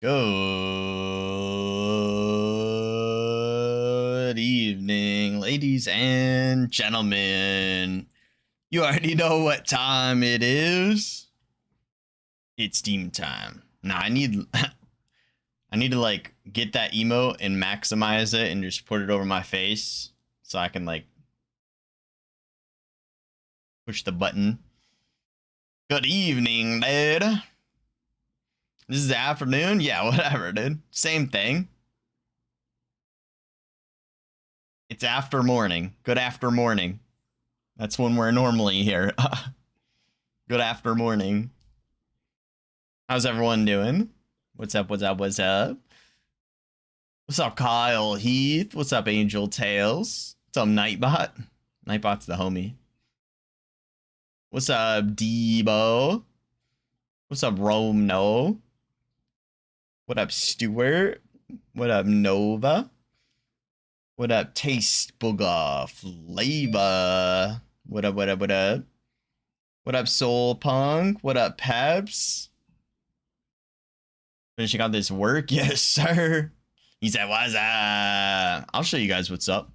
Good evening, ladies and gentlemen. You already know what time it is. It's Steam time. Now I need I need to like get that emote and maximize it and just put it over my face so I can like push the button. Good evening, dude. This is the afternoon? Yeah, whatever, dude. Same thing. It's after morning. Good after morning. That's when we're normally here. Good after morning. How's everyone doing? What's up, what's up, what's up? What's up, Kyle Heath? What's up, Angel Tales? What's up, Nightbot? Nightbot's the homie. What's up, Debo? What's up, Rome No? What up, Stuart? What up, Nova? What up, Taste Booga Flavor? What up, what up, what up? What up, Soul Punk? What up, Peps? Finishing out this work? Yes, sir. He said, what's up? I'll show you guys what's up.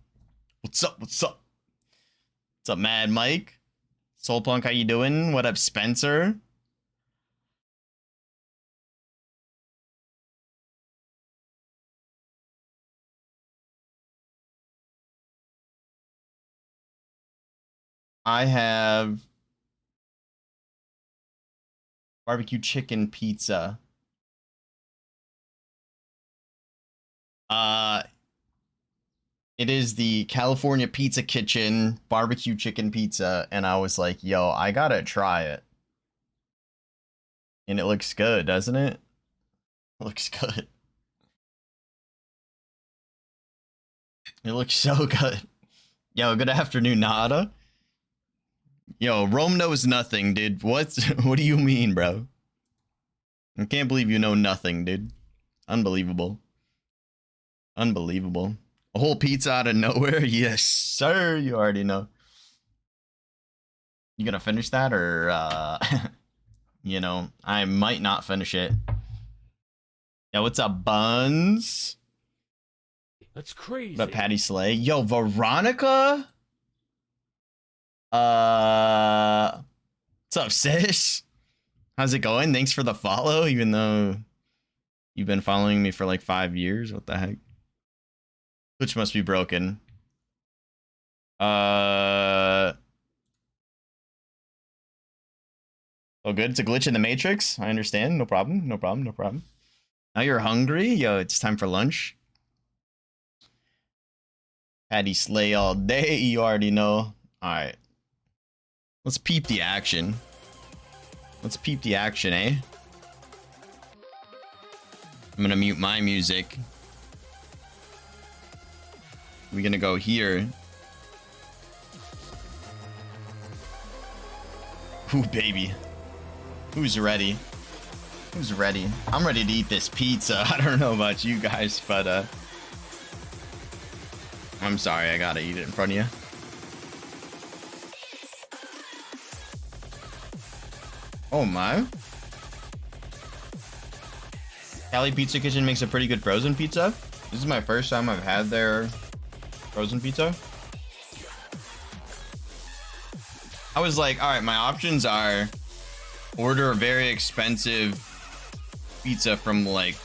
What's up, what's up? What's up, Mad Mike? Soul Punk, how you doing? What up, Spencer? I have barbecue chicken pizza. It is the California Pizza Kitchen barbecue chicken pizza, and I was like, yo, I gotta try it. And it looks good, doesn't it? It looks good. It looks so good. Yo, good afternoon, Nada. Yo, Rome knows nothing, dude. What do you mean, bro? I can't believe you know nothing, dude. Unbelievable. Unbelievable. A whole pizza out of nowhere? Yes, sir. You already know. You gonna finish that or, you know, I might not finish it. Yeah, what's up, Buns? That's crazy. What up, Patty Slay? Yo, Veronica? What's up, sis? How's it going? Thanks for the follow, even though you've been following me for like 5 years. What the heck? Twitch must be broken. Oh, good. It's a glitch in the Matrix. I understand. No problem. No problem. No problem. Now you're hungry? Yo, it's time for lunch. Patty Slay all day. You already know. All right. Let's peep the action. Let's peep the action, eh? I'm gonna mute my music. We're gonna go here. Ooh, baby. Who's ready? Who's ready? I'm ready to eat this pizza. I don't know about you guys, but I'm sorry, I gotta eat it in front of you. Oh my. Cali Pizza Kitchen makes a pretty good frozen pizza. This is my first time I've had their frozen pizza. I was like, all right, my options are order a very expensive pizza from like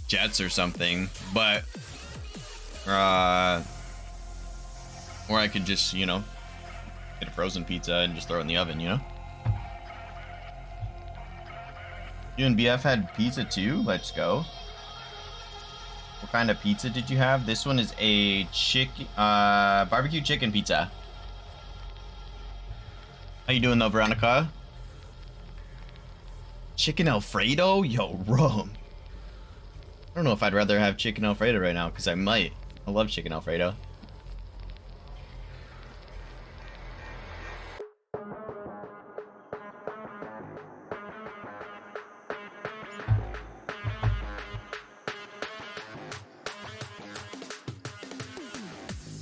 Jets or something, but or I could just, you know, get a frozen pizza and just throw it in the oven, you know? You and BF had pizza too? Let's go. What kind of pizza did you have? This one is a barbecue chicken pizza. How you doing though, Veronica? Chicken Alfredo? Yo, Rome. I don't know if I'd rather have chicken Alfredo right now, because I might. I love chicken Alfredo.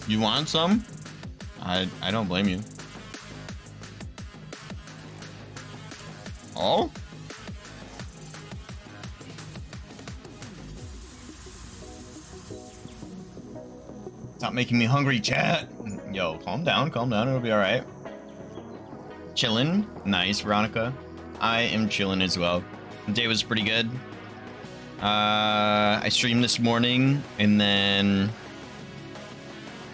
You want some? I don't blame you. Oh? Stop making me hungry, chat. Yo, calm down, it'll be alright. Chillin'. Nice, Veronica. I am chillin' as well. The day was pretty good. I streamed this morning, and then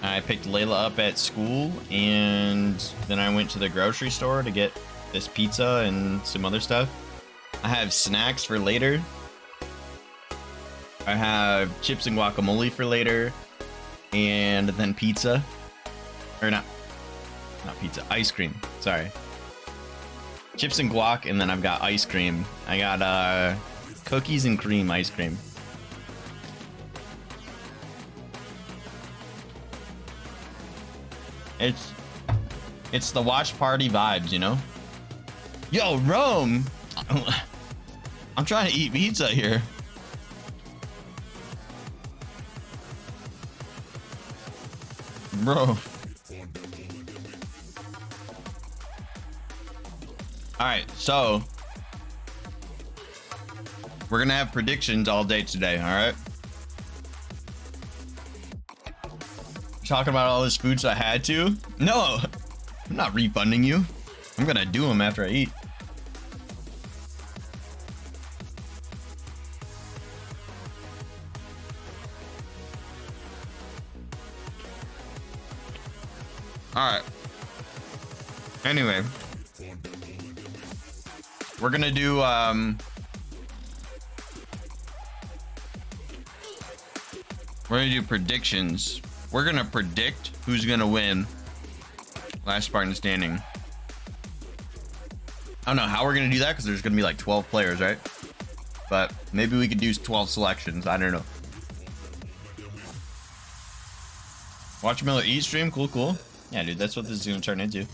I picked Layla up at school, and then I went to the grocery store to get this pizza and some other stuff. I have snacks for later. I have chips and guacamole for later, and then pizza. Or not pizza, ice cream. Sorry. Chips and guac, and then I've got ice cream. I got cookies and cream ice cream. It's the watch party vibes, you know? Yo, Rome! I'm trying to eat pizza here. Bro. Alright, so we're gonna have predictions all day today, alright? Talking about all this food so I had to? No! I'm not refunding you. I'm gonna do them after I eat. Alright. Anyway. We're gonna do, predictions. We're gonna predict who's gonna win Last Spartan Standing. I don't know how we're gonna do that because there's gonna be like 12 players, right? But maybe we could do 12 selections. I don't know. Watch Miller eat stream. Cool, cool. Yeah, dude, that's what this is gonna turn into.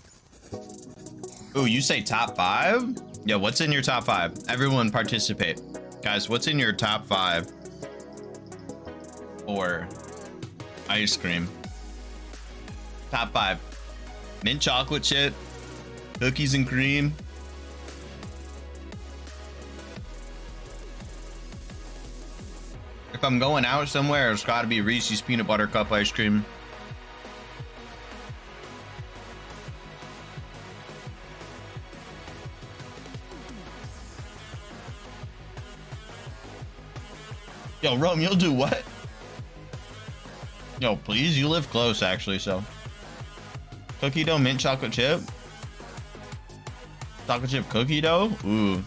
Ooh, you say top 5? Yeah, what's in your top 5? Everyone participate. Guys, what's in your top 5 for ice cream? Top 5. Mint chocolate chip, cookies and cream. If I'm going out somewhere, it's gotta be Reese's peanut butter cup ice cream. Yo, Rome, you'll do what? Yo, please, you live close, actually, so. Cookie dough, mint chocolate chip. Chocolate chip cookie dough? Ooh.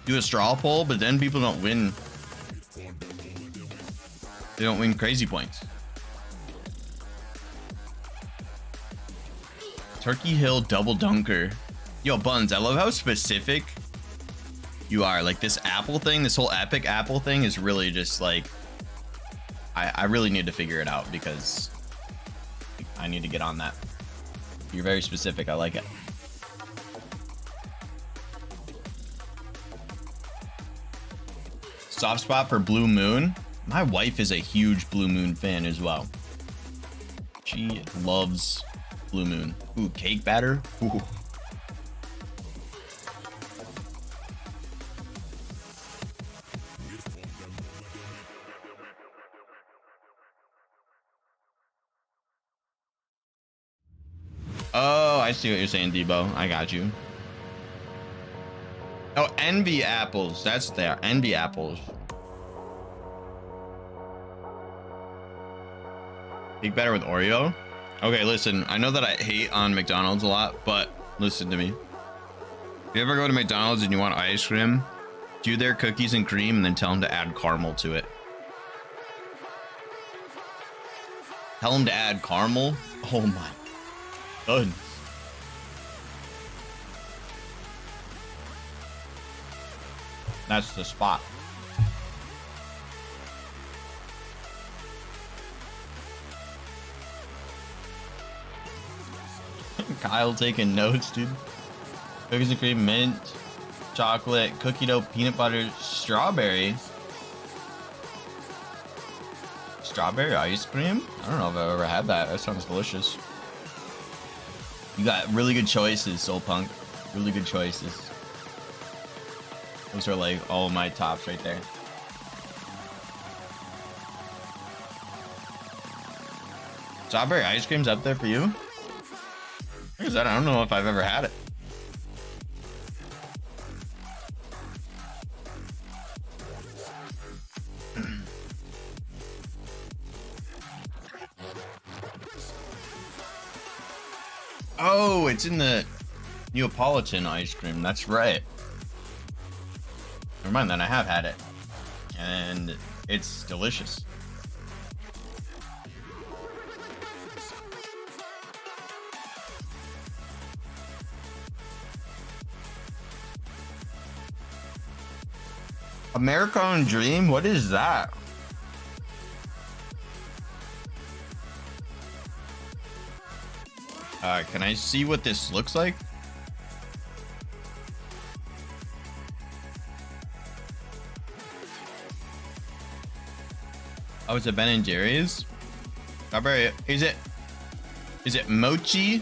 Do a straw poll, but then people don't win. They don't win crazy points. Turkey Hill double dunker. Yo, Buns, I love how specific you are. Like this apple thing, this whole epic apple thing is really just like, I really need to figure it out because I need to get on that. You're very specific. I like it. Soft spot for Blue Moon. My wife is a huge Blue Moon fan as well. She loves Blue Moon. Ooh, cake batter. Ooh. Oh, I see what you're saying, Debo. I got you. Oh, envy apples. That's there. Envy apples. Big better with Oreo. Okay, listen. I know that I hate on McDonald's a lot, but listen to me. If you ever go to McDonald's and you want ice cream, do their cookies and cream and then tell them to add caramel to it. Tell them to add caramel. Oh my goodness. That's the spot. Kyle taking notes, dude. Cookies and cream, mint, chocolate, cookie dough, peanut butter, strawberry. Strawberry ice cream? I don't know if I've ever had that. That sounds delicious. You got really good choices, Soul Punk. Really good choices. Those are like all my tops right there. Strawberry ice cream's up there for you? What is that? I don't know if I've ever had it. Oh, it's in the Neapolitan ice cream. That's right. Never mind, then I have had it. And it's delicious. American Dream? What is that? Can I see what this looks like? Oh, it's a Ben and Jerry's? Strawberry, is it mochi?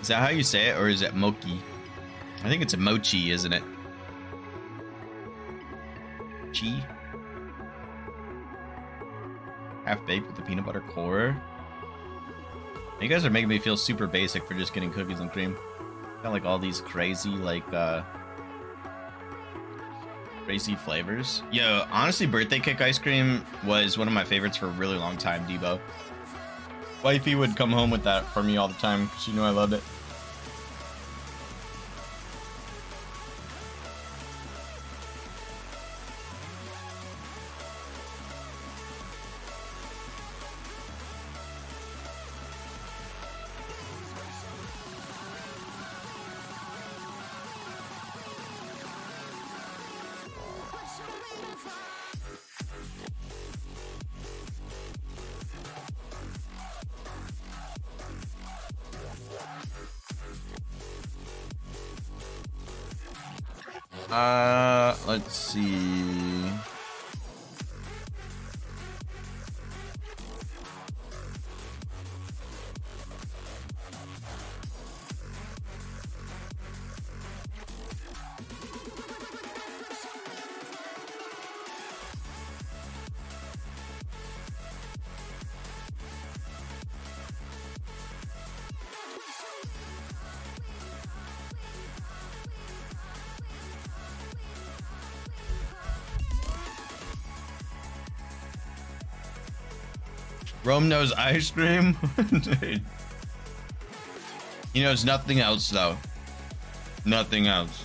Is that how you say it, or is it mochi? I think it's a mochi, isn't it? Chi? Half baked with the peanut butter core. You guys are making me feel super basic for just getting cookies and cream. Got like all these crazy crazy flavors. Yo, honestly, birthday cake ice cream was one of my favorites for a really long time, Debo. Wifey would come home with that for me all the time. She knew I loved it. Let's see. Rome knows ice cream? Dude. He knows nothing else, though. Nothing else.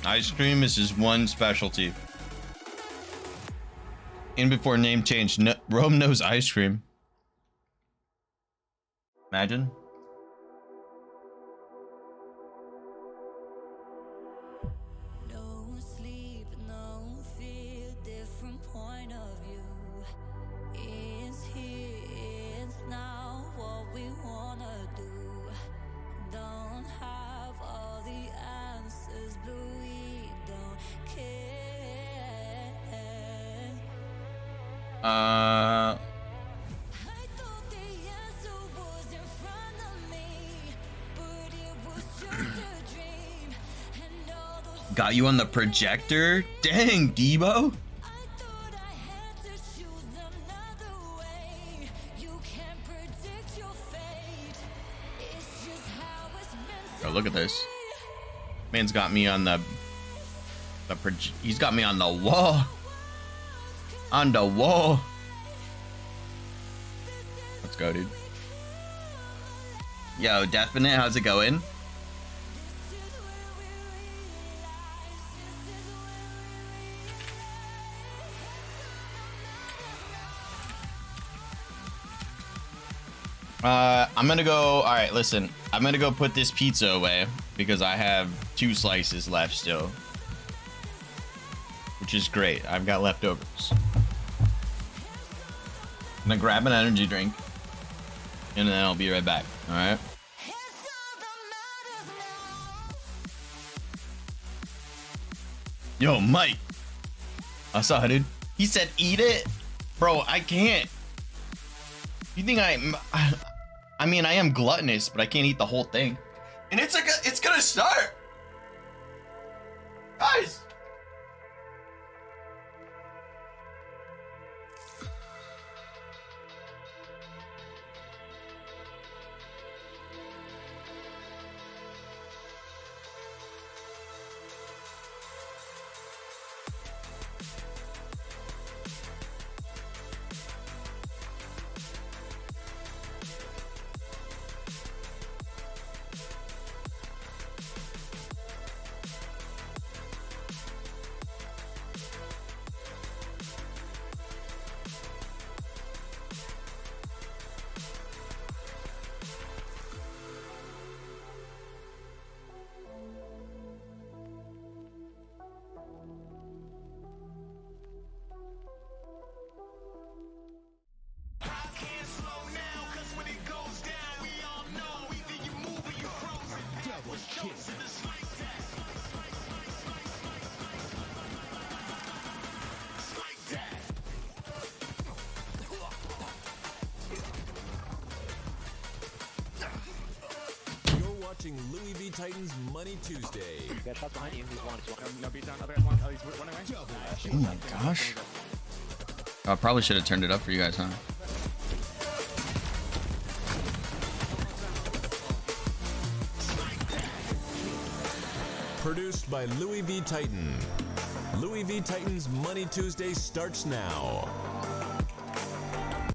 Ice cream is his one specialty. In before name change, no, Rome knows ice cream. Imagine. Got you on the projector? Dang, Debo. Oh, look at this. Man's got me on he's got me on the wall. On the wall. Let's go, dude. Yo, Definite, how's it going? I'm gonna go. All right, listen. I'm gonna go put this pizza away because I have 2 slices left still, which is great. I've got leftovers. I'm gonna grab an energy drink, and then I'll be right back. All right. Yo, Mike. I saw it, dude. He said, "Eat it, bro." I can't. You think I mean, I am gluttonous, but I can't eat the whole thing. And it's gonna start. Guys. Money Tuesday. Oh my gosh. I probably should have turned it up for you guys, huh? Produced by Louis V. Titan. Louis V. Titan's Money Tuesday starts now.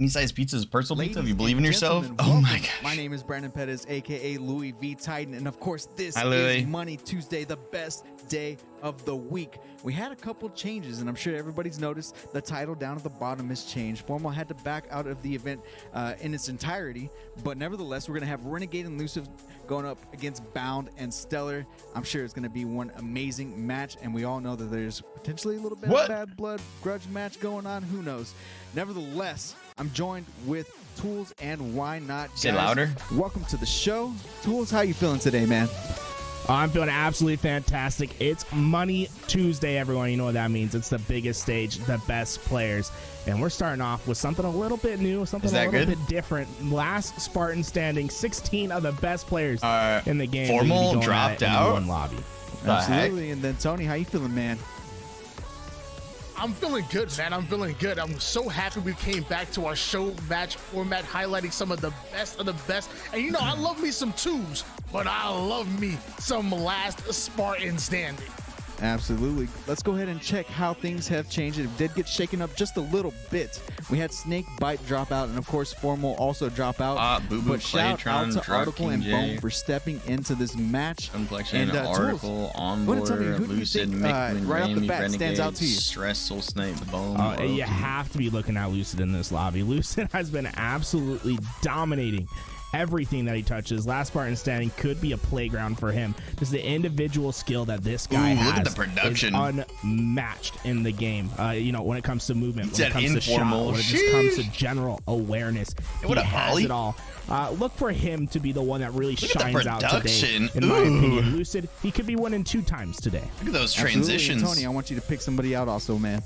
Any size pizza is personal pizza if you believe in and yourself. gentlemen, Oh my welcome. gosh. My name is Brandon Pettis, aka Louis V. Titan, and of course, this Hi, Louis. is Money Tuesday, the best day of the week. We had a couple changes, and I'm sure everybody's noticed the title down at the bottom has changed. Formal had to back out of the event in its entirety, but nevertheless, we're going to have Renegade and Elusive going up against Bound and Stellar. I'm sure it's going to be one amazing match, and we all know that there's potentially a little bit of bad blood grudge match going on. Who knows? Nevertheless, I'm joined with Tools and Why Not. Say Guys, louder. welcome to the show. Tools, how you feeling today, man? I'm feeling absolutely fantastic. It's Money Tuesday, everyone. You know what that means. It's the biggest stage, the best players. And we're starting off with something a little bit new, something a little bit different. Last Spartan standing, 16 of the best players in the game. Formal dropped out? One lobby. Absolutely. And then, Tony, how you feeling, man? I'm feeling good, man. I'm feeling good. I'm so happy we came back to our show match format, highlighting some of the best of the best. And you know, I love me some twos, but I love me some Last Spartan standing. Absolutely. Let's go ahead and check how things have changed. It did get shaken up just a little bit. We had Snake Bite drop out, and of course Formal also drop out. Boo Boo, but shout out to Claytron, Article and King Bone J, for stepping into this match. Complexion, And, Article, Tools, go ahead and tell me, Onboard, who do you Lucid, think, Miquin, right off the Ramy, bat stands Renegade, out to you? Stress, Soul Snipe, Bone. You Loyalty. have to be looking at Lucid in this lobby. Lucid has been absolutely dominating everything that he touches. Last Spartan standing could be a playground for him. Just the individual skill that this guy has. Look at the production. Is unmatched in the game. You know, when it comes to movement, when Said it comes to shot, informal. when it just comes to general awareness, What he a has volley. it all. Look for him to be the one that really Look at the shines out today. production. In my Ooh. opinion, Lucid, he could be winning 2 times today. Look at those Absolutely. And transitions. Tony, I want you to pick somebody out also, man.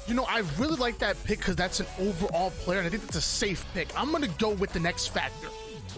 You know, I really like that pick because that's an overall player, and I think that's a safe pick. I'm going to go with the next factor.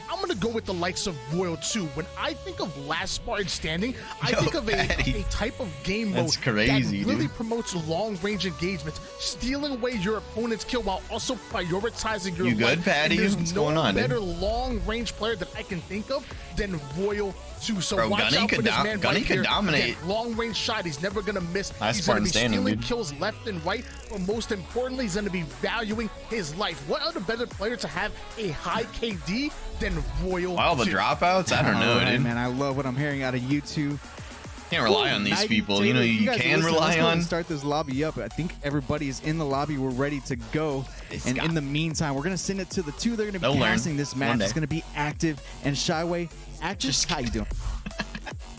I'm going to go with the likes of Royal 2. When I think of Last Spartan standing, I think of a type of game mode That's crazy, that really dude. promotes long-range engagements, stealing away your opponent's kill while also prioritizing your You good, life. Patty? And there's What's no going on, dude? better long-range player that I can think of than Royal 2. So Bro, watch Gunny out could for this man Gunny right could here. dominate. Again, long-range shot. He's never going to miss. Last He's going to be Spartan standing, stealing dude. kills left and right, but most importantly, he's going to be valuing his life. What other better player to have a high KD than Royal Wow, the 2? dropouts? I don't know, All right, dude. man. I love what I'm hearing out of you two. Can't rely on these Night people. Taylor, You know, if you guys are can listening, rely let's go ahead on. and start this lobby up. I think everybody is in the lobby. We're ready to go. And in the meantime, we're going to send it to the two. They're going to be They'll learn casting this one match. day. It's going to be Active and Shyway. Active, how you doing?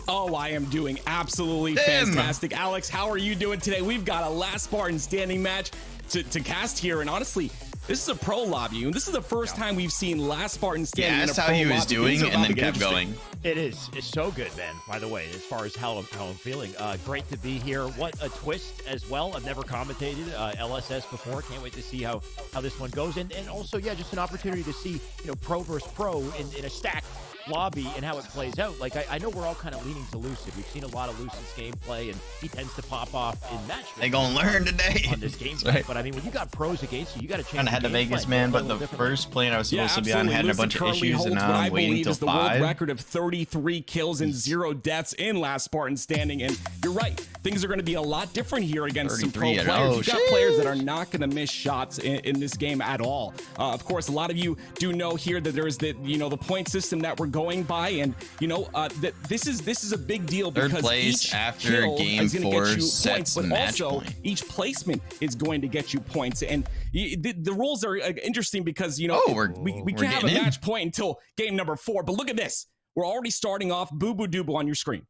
Oh, I am doing absolutely Damn. fantastic. Alex, how are you doing today? We've got a Last Spartan standing match to cast here, and honestly, this is a pro lobby, and this is the first time we've seen Last Spartan Yeah, standing in a asked pro how he was lobby. doing Things are and about then to get kept interesting. going. It is. It's so good, man. By the way, as far as how I'm feeling, great to be here. What a twist as well. I've never commentated LSS before. Can't wait to see how this one goes. And also, yeah, just an opportunity to see pro versus pro in a stacked lobby and how it plays out. Like I know we're all kind of leaning to Lucid. We've seen a lot of Lucid's gameplay, and he tends to pop off in match. They gonna learn today. on this gameplay. Right. But I mean, when you got pros against you, you got to change. Kind of had the Vegas man, but the first plane I was supposed to be on had a bunch of Lucid issues, currently and now holds what I I'm waiting believe till is the world 5. record of 33 kills and 0 deaths in Last Spartan standing. And you're right, things are going to be a lot different here against some pro 33 players. and You've got players that are not going to miss shots in this game at all. Of course, a lot of you do know here that there's the point system that we're going by, and that this is a big deal Third because place each after kill game is gonna 4 get you sets points, the but match also point. each placement is going to get you points. And the rules are interesting because we we're can't have a getting in. match point until game number 4. But look at this. We're already starting off Boo Boo Dooble on your screen.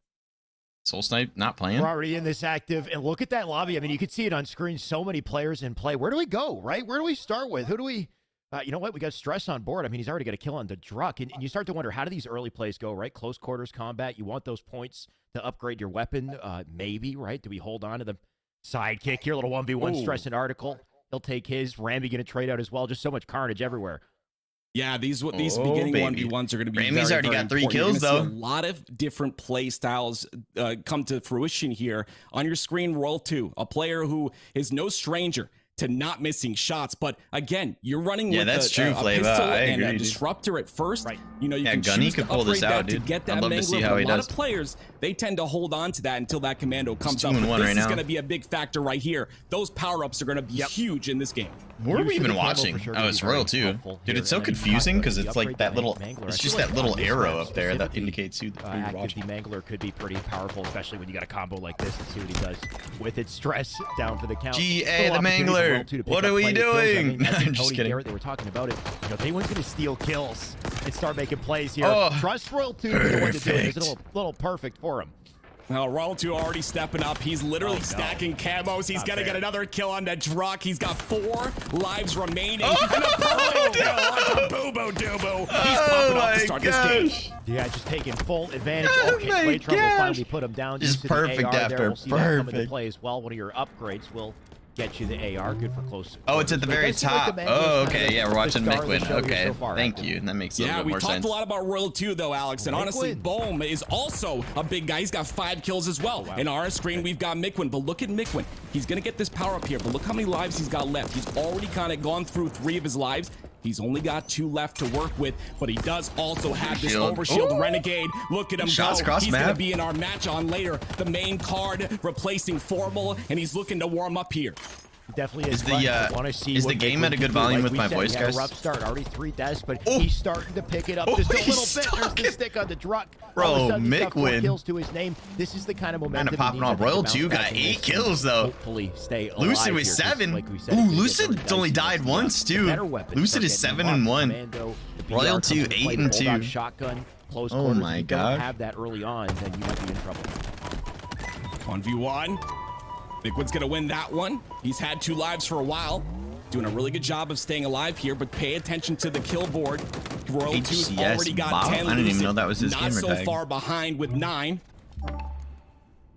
Soul Snipe not playing. We're already in this active, and look at that lobby. I mean, you can see it on screen. So many players in play. Where do we go, right? Where do we start with? Who do we... you know what? We got Stress on board. I mean, he's already got a kill on the Druck. And you start to wonder, how do these early plays go, right? Close quarters combat. You want those points to upgrade your weapon. Maybe, right? Do we hold on to the sidekick here? A little 1v1 Stress and Article. He'll take his. Ramby going to trade out as well. Just so much carnage everywhere. Yeah, these beginning baby. 1v1s are going to be Ramey's already got 3 kills, You're gonna though. see a lot of different play styles come to fruition here. On your screen, Royal 2, a player who is no stranger to not missing shots. But again, you're running with that's true, a Flava. pistol I and agree, a dude. disruptor at first. Right. You know, you Yeah, can Gunny choose could to pull this upgrade out, that to dude. get that I'd love to Mangler, see but how a he lot does. of players, they tend to hold on to that until that commando comes up. 2-1 But this right is now. going to be a big factor right here. Those power-ups are going to be huge in this game. What are we Use even the camo watching? for sure Oh, to it's be Royal very 2. helpful Dude, here. it's so And then confusing because you it's like upgrade that little, Mangler. it's I just feel that like little on this arrow map up there that specifically, indicates who you're active watching. Mangler could be pretty powerful, especially when you got a combo like this. Let's see what he does with it. Stress down for the count. GA Little the opportunity for Mangler. Royal 2 to pick What up are we plenty of kills. I doing? mean, I think I'm just Cody kidding. Garrett, they were talking about it. You know, if anyone's going to steal kills and start making plays here, Oh, trust Royal 2 to be the one to do it. It's a perfect. little perfect for him. Well, Royal 2 already stepping up. He's literally no. stacking camos. He's Not going to fair. get another kill on the Druck. He's got 4 lives remaining. Oh, and a perfect kill onto Boo Boo Doo. He's popping off to start this game. Yeah, just taking full advantage. Oh Okay, my play trouble gosh. finally put him down. Just Used to the perfect AR there. after We'll see that come into perfect. play as well. One of your upgrades will get you the AR. Good for close. Oh, it's at the quarters. very It does seem like top. the Mangler's Oh, kind okay. of Yeah, we're the watching star of the Miquin. show here Okay. so far, Thank active. you. That makes a little Yeah, bit we more talked sense. a lot about Royal 2, though, Alex. And honestly, Miquin. Bohm is also a big guy. He's got 5 kills as well. wow. And on our screen, we've got Miquin. But look at Miquin. He's going to get this power up here. But look how many lives he's got left. He's already kind of gone through 3 of his lives. He's only got 2 left to work with, but he does also have this Shield. overshield Ooh. Renegade. Look at him Shots go. cross He's going to map. be in our match on later. The main card replacing Formal, and he's looking to warm up here. Definitely Is the game at a good volume with my voice, He had guys? a rough start, already 3 deaths, but Oh. he's starting to pick it up Oh, just a he's little bit. There's stuck. the stick on the Druck. Bro, All of a sudden, he's got 4 Miquin. kills to his name. This is the kind of momentum. Kinda popping he needs, off. I think, Royal to 2 bounce got back in 8 this kills, and though. Hopefully stay alive Lucid here, with 'cause 7. like we said, Ooh, it can get Lucid very only dicey died once once, the too. better weapons Lucid start is getting 7 unlocked. and 1. Commando, the BR Royal comes 2, into play, 8 the and Bulldog 2. Shotgun, close Oh quarters. my If you God. don't have that early on, then you might be in trouble. 1v1. Miquin's going to win that one. He's had 2 lives for a while. Doing a really good job of staying alive here, but pay attention to the kill board. Royal 2's HCS already got bot? 10. I didn't even Lucid know that was his not gamer so tag. far behind with 9.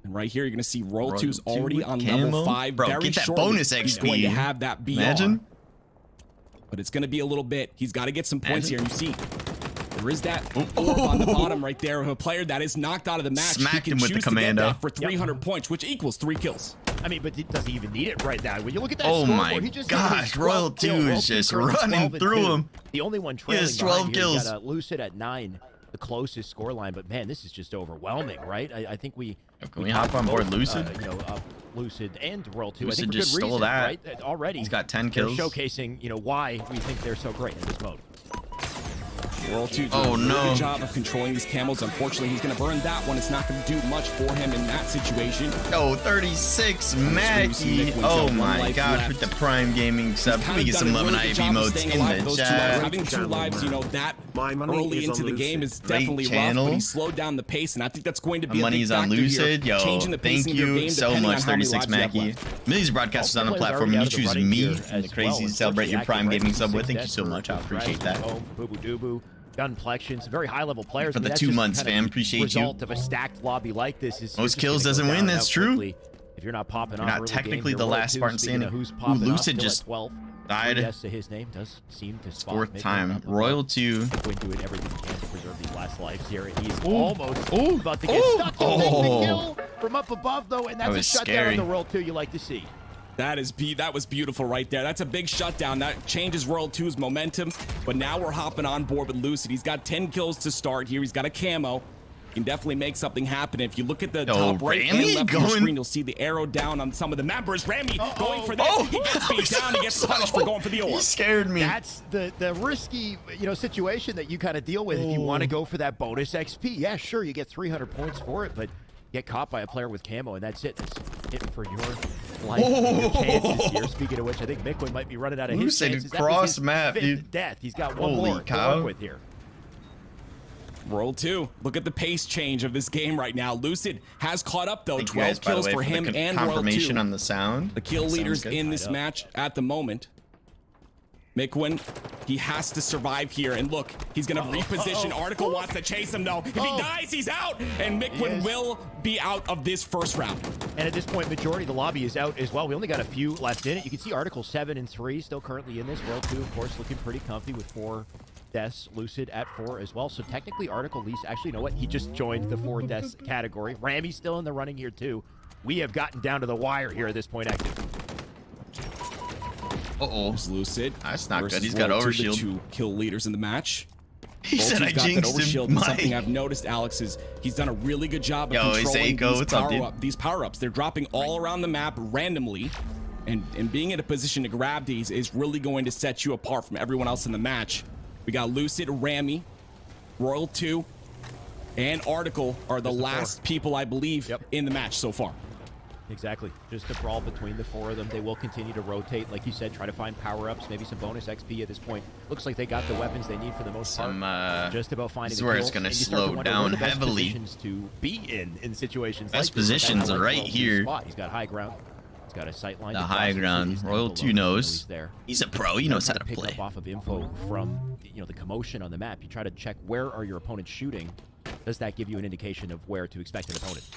And right here, you're going to see Royal 2's 2 already with on camo? level 5. Bro, Very get that shortly, bonus he's XP. going to have that BR. Imagine. But it's going to be a little bit. He's got to get some points Imagine. here. You see, there is that orb on the bottom right there of a player that is knocked out of the match. Smacked he can him with the choose to get commando. that for 300 points, which equals 3 kills. I mean, but does he even need it right now? When you look at that Oh scoreboard, my he just gosh, Royal 2 is just running through him. The only one He trailing has 12 behind here, you kills. got Lucid at 9, the closest score line. But man, this is just overwhelming, right? I think we Can we hop on board both, Lucid? Lucid and Royal 2. Lucid I think for just good stole reason, that. right? Already, He's got 10 they're kills. showcasing, why we think they're so great in this mode. Royal 2 doing Oh, a really no. good job of controlling these camos. Unfortunately, he's going to burn that one. It's not going to do much for him in that situation. Oh, 36 Mackie. Miquin's got Oh one my life gosh, left. with the Prime Gaming sub. Can we Kinda get done some a love and really good IV job of modes staying in alive the those 2 lives. chat? Having 2 lives, that My money early is into on the game Lucid. is definitely rough, channel. but he slowed down the pace, and I think that's going to be My a big money's on factor Lucid. here, Yo, changing the pace thank in your you game so depending much, on how many 36 lives you have Mackie. left. Millions of broadcasters on the Players platform. already You out of the choose running me here and the as crazy well. celebrate your Prime Unfortunately, Gaming sub active with. Thank you ranks so for much. I appreciate Crazy, that. Boom, Boo Boo Doo Boo, Gunplexions, very high level players. For but the that's 2 just months, kind of fam. the Appreciate you. result of a stacked lobby like this is Most you're just kills gonna doesn't go win, down that's out true. quickly. If you're not popping You're off not early technically game, the Royal last 2, Spartan speaking of standing. who's Ooh, popping off, Lucid still just at 12. died. Yes to his name does seem to spot 4th Miquin time. up above. Royal 2. Miquin doing everything he can to preserve these last lives here, and he's Ooh. almost Ooh. about to get Ooh. stuck. He'll take the Oh. kill from up above though, and that's a was shutdown scary. on the Royal 2 you like to see. That was beautiful right there. That's a big shutdown. That changes Royal 2's momentum. But now we're hopping on board with Lucid. He's got 10 kills to start here. He's got a camo. He can definitely make something happen. If you look at the top right and Ramy left of your going- screen, you'll see the arrow down on some of the members. Ramy going for this. He gets beat down. He gets punished for going for the He orb. scared me. That's the risky situation that you kind of deal with if you want to go for that bonus XP. Yeah, sure, you get 300 points for it, but get caught by a player with camo, and that's it. That's it for your life, and your chances here. Speaking of which, I think Miquin might be running out of his Lucid chances. That was cross his map, 5th dude. death. He's got one Holy more to cow. work with here. Royal 2. Look at the pace change of this game right now. Lucid has caught up, though. Thank you guys, 12 by the kills way, for the him and Royal 2. confirmation on the sound. The kill Sounds leaders good. in this match at the moment. Miquin, he has to survive here. And look, he's going to reposition. Article wants to chase him, though. If he dies, he's out. And Miquin will be out of this first round. And at this point, majority of the lobby is out as well. We only got a few left in it. You can see Article 7 and 3 still currently in this. Royal 2, of course, looking pretty comfy with 4 deaths, Lucid at 4 as well. So technically, Article least. Actually, you know what? He just joined the 4 deaths category. Rammy's still in the running here too. We have gotten down to the wire here at this point, Active. There's Lucid. That's not good. He's got overshield. 2 kill leaders in the match. He said I jinxed him. And something I've noticed, Alex, is he's done a really good job of controlling these power-ups. They're dropping all around the map randomly, and being in a position to grab these is really going to set you apart from everyone else in the match. We got Lucid, Rammy, Royal 2, and Article are the last people, I believe, in the match so far. Exactly. Just a brawl between the 4 of them. They will continue to rotate, like you said, try to find power-ups, maybe some bonus XP at this point. Looks like they got the weapons they need for the most part. Just about finding the where kills. it's going to slow down heavily. Positions to be in situations best like positions are right here. He's got high ground. He's got a sight line. The high ground. Royal 2 knows. He's a pro. He knows how to play. Pick up off of info from the commotion on the map. You try to check where are your opponents shooting. Does that give you an indication of where to expect an opponent?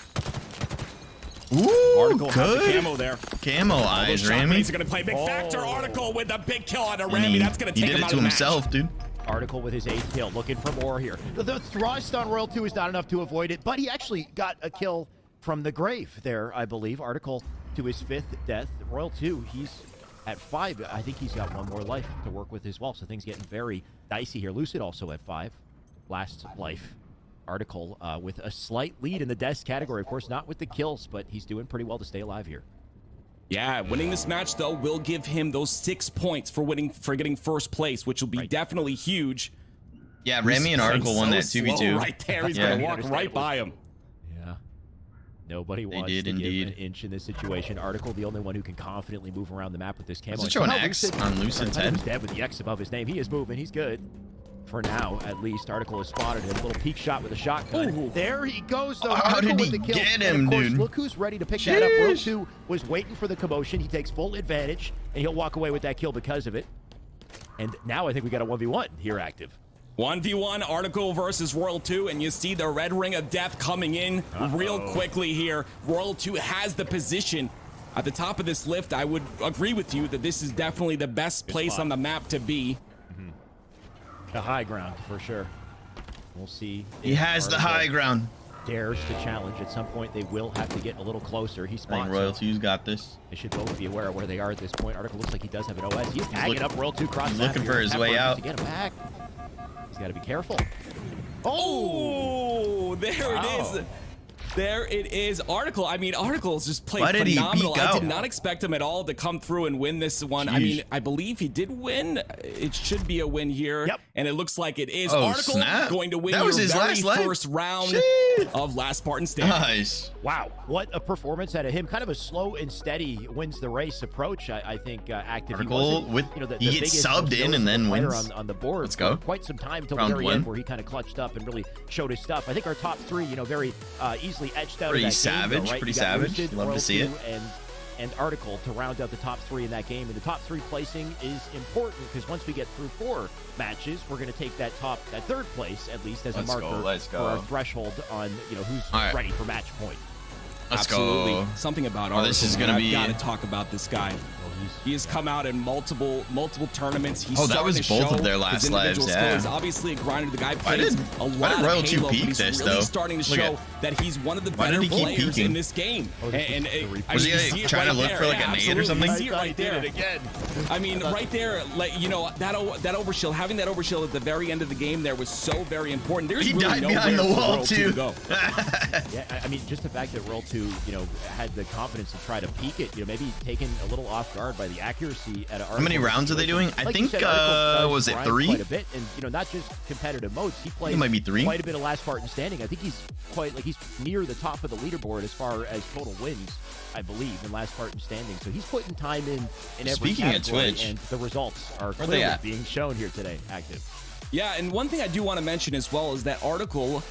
Ooh, Article good. has the camo there. Camo eyes, Rammy. He's going to play big factor. Article with a big kill on a Rammy. That's going to take him out of the match. He did it to himself, dude. Article with his 8th kill, looking for more here. The thrust on Royal 2 is not enough to avoid it, but he actually got a kill from the grave there, I believe. Article to his 5th death. Royal 2, he's at 5. I think he's got 1 more life to work with as well, so things getting very dicey here. Lucid also at 5. Last life. Article with a slight lead in the deaths category. Of course, not with the kills, but he's doing pretty well to stay alive here. Yeah, winning this match, though, will give him those 6 points for getting first place, which will be definitely huge. Yeah, Rammy and Article won that 2v2. Right there. He's going to walk right by him. Yeah. Nobody wants to give an inch in this situation. Article, the only one who can confidently move around the map with this camo. Let's throw an X on Lucid's head. He's dead with the X above his name. He is moving. He's good. For now, at least. Article has spotted him. A little peek shot with a shotgun. Ooh. There he goes, though. How did he get him, and of course, dude? Look who's ready to pick that up. Royal 2 was waiting for the commotion. He takes full advantage, and he'll walk away with that kill because of it. And now I think we got a 1v1 here active. 1v1, Article versus Royal 2, and you see the red ring of death coming in real quickly here. Royal 2 has the position at the top of this lift. I would agree with you that this is definitely the best place on the map to be. The high ground, for sure. We'll see. He has the high ground. Dares to challenge. At some point, they will have to get a little closer. He spots. Royal 2's got this. They should both be aware of where they are at this point. Article looks like he does have an OS. He's tagging up Royal 2 cross. He's looking for his way out. To get him back. He's got to be careful. Oh, there it is. There it is. Article. I mean, Article's just played phenomenal. I did not expect him at all to come through and win this one. Jeez. I mean, I believe he did win. It should be a win here. Yep. And it looks like it is. Oh, Article going to win that was his very last first round of Last Spartan Standing. Nice. Wow. What a performance out of him. Kind of a slow and steady wins the race approach. I think active. Article he gets subbed in and then wins. On the board. Let's go. For quite some time until the very end where he kind of clutched up and really showed his stuff. I think our top 3, very easily etched out of that savage, game, right? Pretty savage. Lucid, Love to see it. And Article to round out the top 3 in that game. And the top 3 placing is important because once we get through 4 matches, we're going to take that 3rd place at least as a marker for our threshold on who's ready for match point. Absolutely. Go. Something about Article. This is going to be. I've got to talk about this guy. He has come out in multiple tournaments. He's that was both of their last lives. Yeah. He's obviously a grinder. The guy plays a lot Royal of 2 Halo, peak but he's this, really though? starting to show that he's one of the better players in this game. Was he trying to look for like a nade or something? You see it right there. I mean, right there, like that overshield, having that overshield at the very end of the game there was so very important. There's really died behind the wall too. Yeah, I mean, just the fact that Royal 2, had the confidence to try to peek it, maybe taken a little off guard by the accuracy at How many rounds are they doing? I think was it 3? Quite a bit, and not just competitive modes. He plays might be 3. Quite a bit of Last Spartan Standing. I think he's he's near the top of the leaderboard as far as total wins, I believe, in Last Spartan Standing. So he's putting time in every Speaking of category, Twitch, and the results are clearly being shown here today. Active. Yeah, and one thing I do want to mention as well is that Article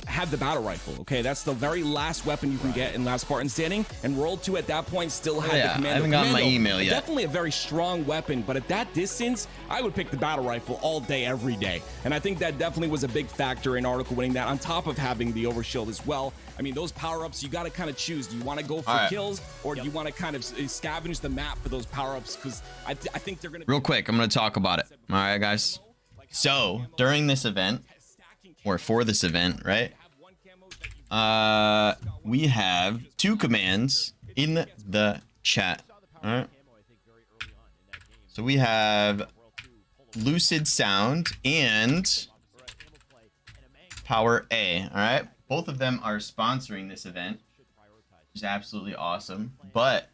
had the battle rifle. Okay, that's the very last weapon you can get in Last Spartan Standing, and Royal 2 at that point still had the Commando. I haven't gotten my email yet. Definitely a very strong weapon, but at that distance, I would pick the battle rifle all day, every day. And I think that definitely was a big factor in Article winning that, on top of having the overshield as well. I mean, those power-ups, you got to kind of choose. Do you want to go for kills, or do you want to kind of scavenge the map for those power-ups? Because I think they're going to... Real quick, I'm going to talk about it. All right, guys. So during this event, or for this event, right? We have 2 commands in the chat. All right. So we have Lucid Sound and Power A. All right. Both of them are sponsoring this event, which is absolutely awesome. But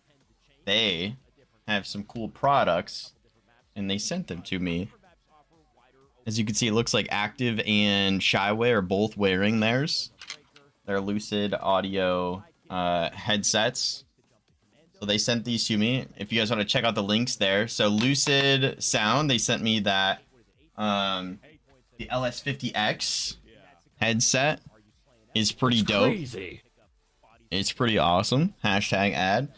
they have some cool products, and they sent them to me. As you can see, it looks like Active and Shyway are both wearing theirs. Their Lucid audio headsets. So they sent these to me. If you guys want to check out the links there. So Lucid Sound, they sent me that the LS50X headset is pretty dope. It's pretty awesome. Hashtag ad.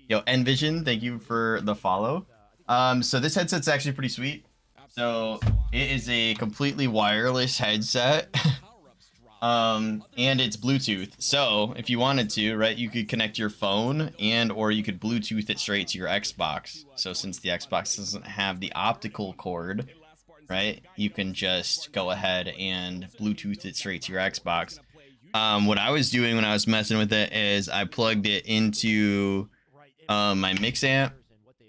Yo, Envision, thank you for the follow. So this headset's actually pretty sweet. So it is a completely wireless headset. And it's Bluetooth. So if you wanted to, right, you could connect your phone and or you could Bluetooth it straight to your Xbox. So since the Xbox doesn't have the optical cord, right, you can just go ahead and Bluetooth it straight to your Xbox. What I was doing when I was messing with it is I plugged it into my mix amp,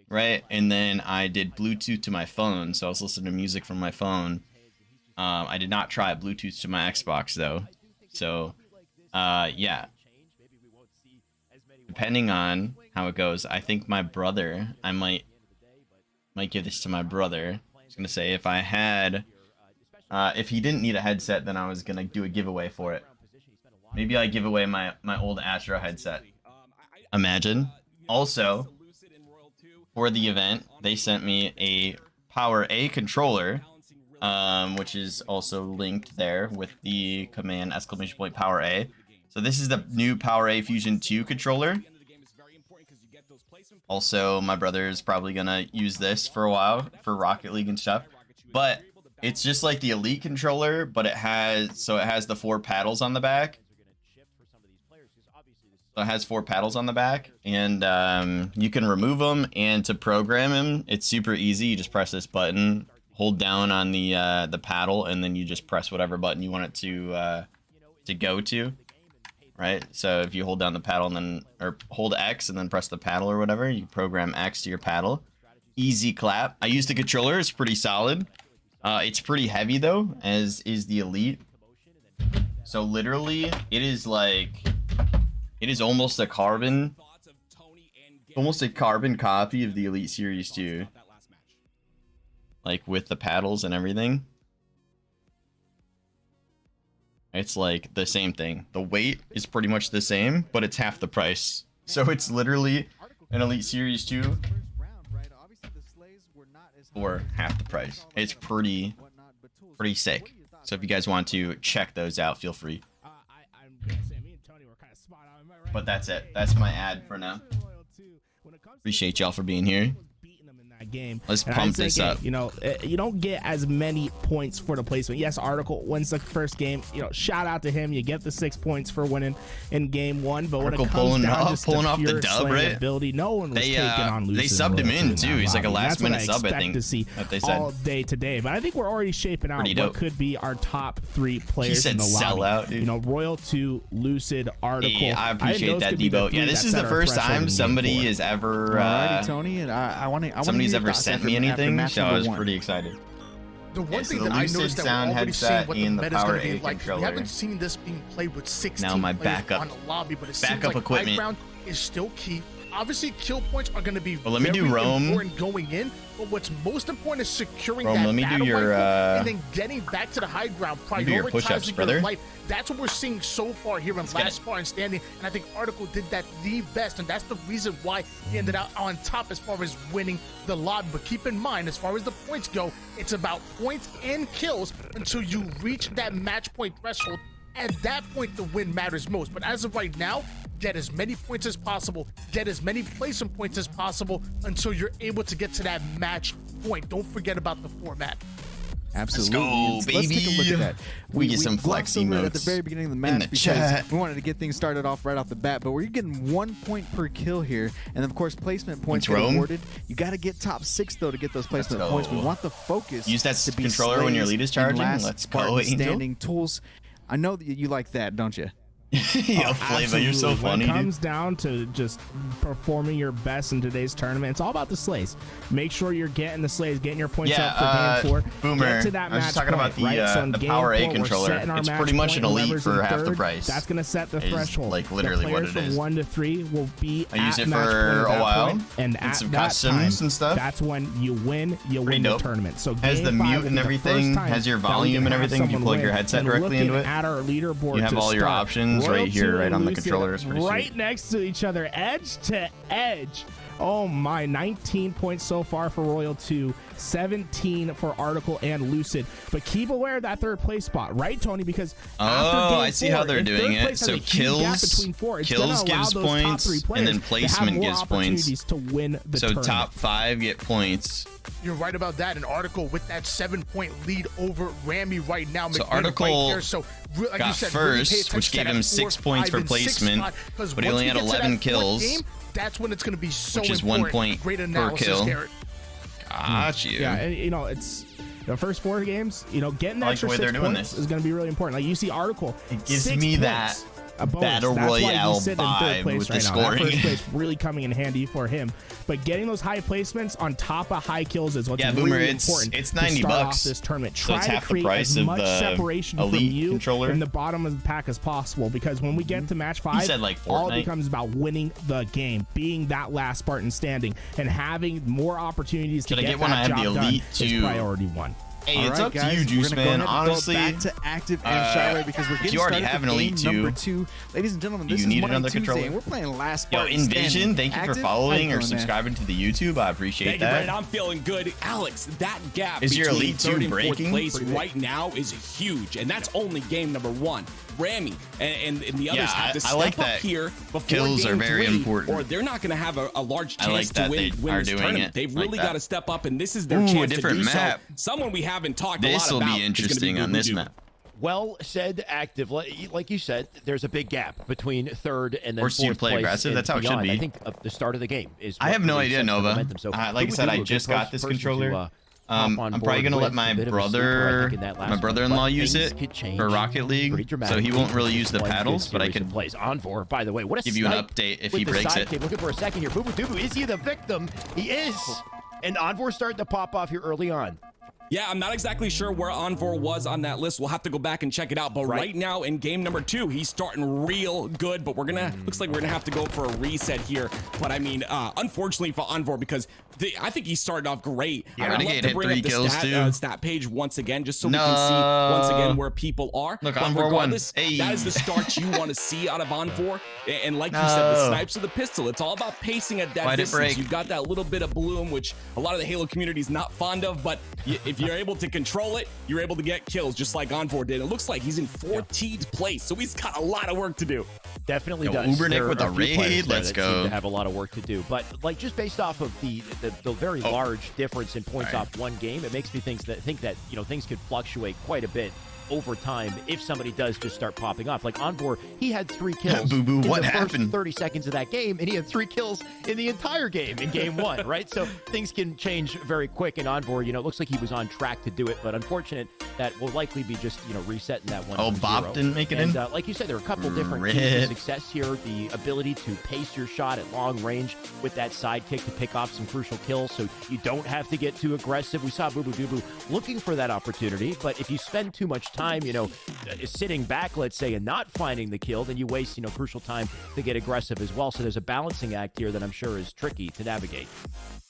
right, and then I did Bluetooth to my phone, so I was listening to music from my phone. I did not try Bluetooth to my Xbox though, so yeah, depending on how it goes, I think my brother, I might give this to my brother. I was gonna say if I had if he didn't need a headset, then I was gonna do a giveaway for it. Maybe I give away my old Astro headset. Imagine. Also, for the event, they sent me a Power A controller, which is also linked there with the command !! Power A. So this is the new Power A Fusion 2 controller. Also, my brother is probably gonna use this for a while for Rocket League and stuff. But it's just like the Elite controller, but it has the 4 paddles on the back. So it has 4 paddles on the back, and you can remove them. And to program them, it's super easy. You just press this button, hold down on the paddle, and then you just press whatever button you want it to go to, right? So if you hold down the paddle and then or hold X and then press the paddle or whatever, you program X to your paddle. Easy clap. I use the controller. It's pretty solid. It's pretty heavy though, as is the Elite. So literally, it is like. It is almost a carbon copy of the Elite Series 2. Like with the paddles and everything. It's like the same thing. The weight is pretty much the same, but it's half the price. So it's literally an Elite Series 2 for half the price. It's pretty sick. So if you guys want to check those out, feel free. But that's it. That's my ad for now. Appreciate y'all for being here. Game. Let's pump this up. You know, you don't get as many points for the placement. Yes, Article wins the first game. You know, shout out to him. You get the 6 points for winning in game 1. But when it comes down just pulling off the dub, right? Ability, no one was taking on Lucid. They subbed him in too. He's like a last minute sub, I think. To see that they said all day today, but I think we're already shaping out what could be our top 3 players in the lobby. Sell out, dude. You know, Royal 2, Lucid, Article. Hey, I appreciate that, Debo. Yeah, this is the first time somebody has ever. Alrighty, Tony, and I want to. Somebody's ever sent me anything, so I was pretty excited. The one thing that I noticed that we're already seeing what the meta is going to be like. We haven't seen this being played with 16 now my players backup on the lobby, but it backup seems like equipment high ground is still key. Obviously, kill points are going to be let me do Rome. important going in, but what's most important is securing Rome, that let me battle do your, rifle and then getting back to the high ground, prioritizing your life. That's what we're seeing so far here in Last Spartan Standing, and I think Article did that the best, and that's the reason why he ended up on top as far as winning the lobby. But keep in mind, as far as the points go, it's about points and kills until you reach that match point threshold. At that point, the win matters most. But as of right now, get as many points as possible, get as many placement points as possible until you're able to get to that match point. Don't forget about the format. Absolutely. Let's go, Let's take a look baby. at that. We get some glossed flex over it emotes at the very beginning of the in match the because chat. we wanted to get things started off right off the bat, but we're getting 1 point per kill here, and of course placement points get awarded. You got to get top 6 though to get those placement points. We want the focus. Use that to be controller when your slays lead is and charging. last Let's go, Spartan Angel. standing tools. I know that you like that, don't you? Yo, Flava, you're so Absolutely. funny, When it dude. comes down to just performing your best in today's tournament, it's all about the slays. Make sure you're getting the slays, getting your points up for game 4. Boomer, Get to that I was match just talking about point, the, right? So in the game Power A 4, we're controller. setting our It's match pretty much point, an elite whoever's for in half the third, price. That's going to set the Is, threshold. like, literally the what players it is. from 1 to 3 will be I use at it match for point at a that while. point, and Did at some that customs time, and stuff. that's when you win Pretty the dope. tournament. So Has the game 5 mute will be and the everything, first time has your that we volume can and have everything if you someone plug your win. headset And directly looking into it. at our leaderboard You have to all your start, options right Royal here, 2 right on the Lucid controller. It's pretty right sweet. next to each other, edge to edge. Oh my, 19 points so far for Royal 2, 17 for Article and Lucid. But keep aware of that third place spot, right, Tony? Because after game I see how 4, they're if doing third it. place has So a huge gap between 4, it's gonna kills allow gives those top 3 points, and players then to have placement more gives points. opportunities to win the So tournament. top 5 get points. You're right about that. An Article with that 7-point lead over Rami right now. So McMahon Article right there. So, like got you said, really pay first, attention which to gave that him 4, 6 points 5, for and 6 placement, spot, 'cause but he once only we had get to that 11 fourth kills, game, that's when it's going to be so which is important. 1 point Great per analysis, kill. Garrett. Got you. Yeah, and you know, it's the first 4 games, you know, getting the I like extra the way 6 they're doing points this. is going to be really important. Like you see Article, It gives 6 me points, that a bonus. Battle That's why Royale he's sitting in vibe third place with right the now. That scoring. first place really coming in handy for him. But getting those high placements on top of high kills is what's Yeah, Boomer, really it's important. $90 to start off this tournament. So Try it's to half the create price as of much the separation from elite you controller. in the bottom of the pack as possible. Because when we get to match 5, said, like, all it Fortnite. becomes about winning the game, being that last Spartan standing, and having more opportunities Should to I get get when I that have the job done Elite is 2? priority 1. Hey, All it's right, up guys, to you, Juice we're gonna Man. go ahead and Honestly, go back to Active and Shy because we're getting you already started have for an game Elite number 2. 2. Ladies and gentlemen, Do this you is need Money another Tuesday, controller? and we're playing last Yo, Spartan Envision, standing. thank you for Active, following how or you doing, man? subscribing to the YouTube. I appreciate Thank you, that. Brandon. I'm feeling good. Alex, that gap Is your between Elite 2 third and breaking? fourth place Pretty big. right now is huge, and that's only game number 1. Rami and the others Yeah, have to I step like up that here before kills game are very 3, important. or they're not going to have a large I chance like to that win they are this doing tournament. it They've like really that. got to step up, and this is their Ooh, a chance to different do map. so. Someone we haven't talked a This lot will about be is interesting gonna be on this Boo-Boo-Doo. map. Well said, Active. Like you said, there's a big gap between third and then Force you to fourth play place aggressive. and That's how it should beyond. be. I think the start of the game is. I what have no really idea, sets the Nova. momentum. So, Like I Boo-Boo-Doo, said, I a good just got this person to, controller. hop on I'm probably board gonna let with. my A bit of a sleeper, I brother, think, in that last my one. brother-in-law But use things it could change for Rocket pretty League, so dramatically he won't really with use the one good paddles, but I series of could plays. Envor, by the way, what a give you an snipe update if with he the breaks it. sidekick. Looking for a second here. Boo-Boo-Doo, is he the victim? He is. And Envor starting to pop off here early on. Yeah, I'm not exactly sure where Envor was on that list. We'll have to go back and check it out. But right now in game number 2, he's starting real good. But looks like we're gonna have to go for a reset here. But I mean, unfortunately for Envor, because I think he started off great. Yeah, I would love Renegade to had bring 3 up the kills too. stat page once again, just so we can see once again where people are. Look, but Envor won. regardless, Hey. that is the start you want to see out of Envor. And like you said, the snipes of the pistol. It's all about pacing at that Why'd it distance. break? You've got that little bit of bloom, which a lot of the Halo community is not fond of. But if you're able to control it, you're able to get kills just like Envor did. It looks like he's in 14th place, so he's got a lot of work to do. Definitely Yo, does. Ubernick There with are a few players raid. there Let's that go. seem to have a lot of work to do, but like just based off of the very large difference in points off one game, it makes me think that you know things could fluctuate quite a bit over time if somebody does just start popping off. Like Envor, he had 3 kills Boo-boo, in what the happened? first 30 seconds of that game, and he had 3 kills in the entire game in game 1, right? So things can change very quick, and Envor, you know, it looks like he was on track to do it, but unfortunate that will likely be just, you know, resetting that one. Oh, from Bop 0. didn't make it and, in? like you said, there are a couple different Rip. keys to success here. The ability to pace your shot at long range with that sidekick to pick off some crucial kills, so you don't have to get too aggressive. We saw Boo-Boo-Doo looking for that opportunity, but if you spend too much time, you know, sitting back, let's say, and not finding the kill, then you waste, you know, crucial time to get aggressive as well. So there's a balancing act here that I'm sure is tricky to navigate.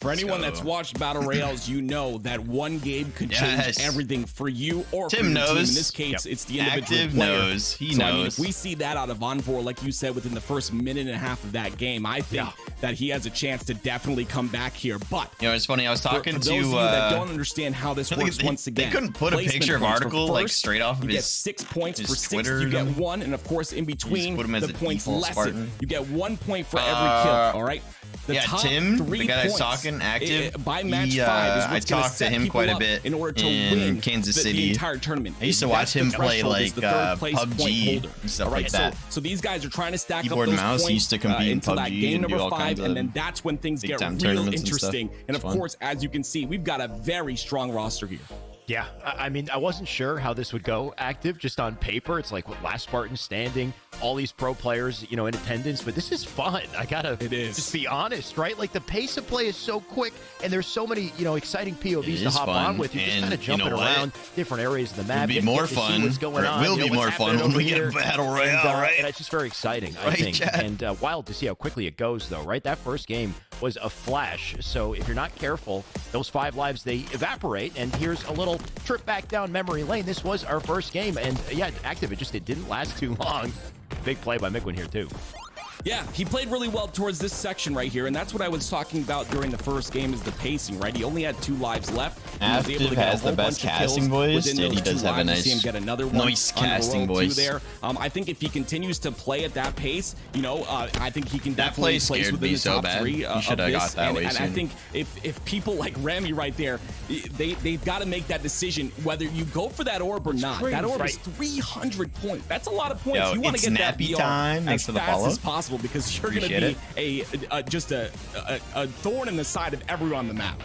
For anyone that's watched Battle Royales, you know that one game could change everything for you or Tim for your knows. team. In this case, it's the individual Active player. knows. He so, I mean, knows. if we see that out of Envor, like you said, within the first minute and a half of that game, I think that he has a chance to definitely come back here. But You know, it's funny. I was talking for to those of you that don't understand how this I think works, they- once again, they couldn't put a placement picture of points. For Article, like, first, straight off of you get his- 6 points. his For 6th, Twitter you or get something. 1, and of course, in between put him as the a points default lesson, Spartan. you get 1 point for every kill. All right. Yeah, top Tim, 3 the guy that's points talking active, by match he, 5 is I what's going to talked to set him people quite a up bit in order to in win Kansas the City. entire tournament. I used to watch him play like PUBG and stuff like that. So these guys are trying to stack Keyboard up and those mouse, points he used to compete in until that PUBG game and do number all 5, kinds and of then that's when things get big-time real tournaments and stuff. interesting. And of It's fun. course, as you can see, we've got a very strong roster here. Yeah, I mean, I wasn't sure how this would go active just on paper. It's like last Spartan standing, all these pro players, you know, in attendance, but this is fun. I gotta just be honest, right? Like the pace of play is so quick and there's so many, you know, exciting POVs to hop on with. You're just kind of jumping around different areas of the map. It'll be more fun. What's going on, It will be more fun when we get a battle royale, right? And it's just very exciting, I think. And wild to see how quickly it goes, though, right? That first game was a flash. So if you're not careful, those 5 lives, they evaporate. And here's a little trip back down memory lane. This was our first game. And yeah, active, it didn't last too long. Big play by Mickwin here, too. Yeah, he played really well towards this section right here, and that's what I was talking about during the first game is the pacing, right? He only had 2 lives left. Active has the best casting voice, and he does have a nice casting voice. There. I think if he continues to play at that pace, you know, I think he can definitely place within the top 3 he should have got that way and soon. I think if people like Remy right there, they've got to make that decision whether you go for that orb or not. That orb is 300 points. That's a lot of points. You want to get that BR as fast as possible, because you're going to be just a thorn in the side of everyone on the map.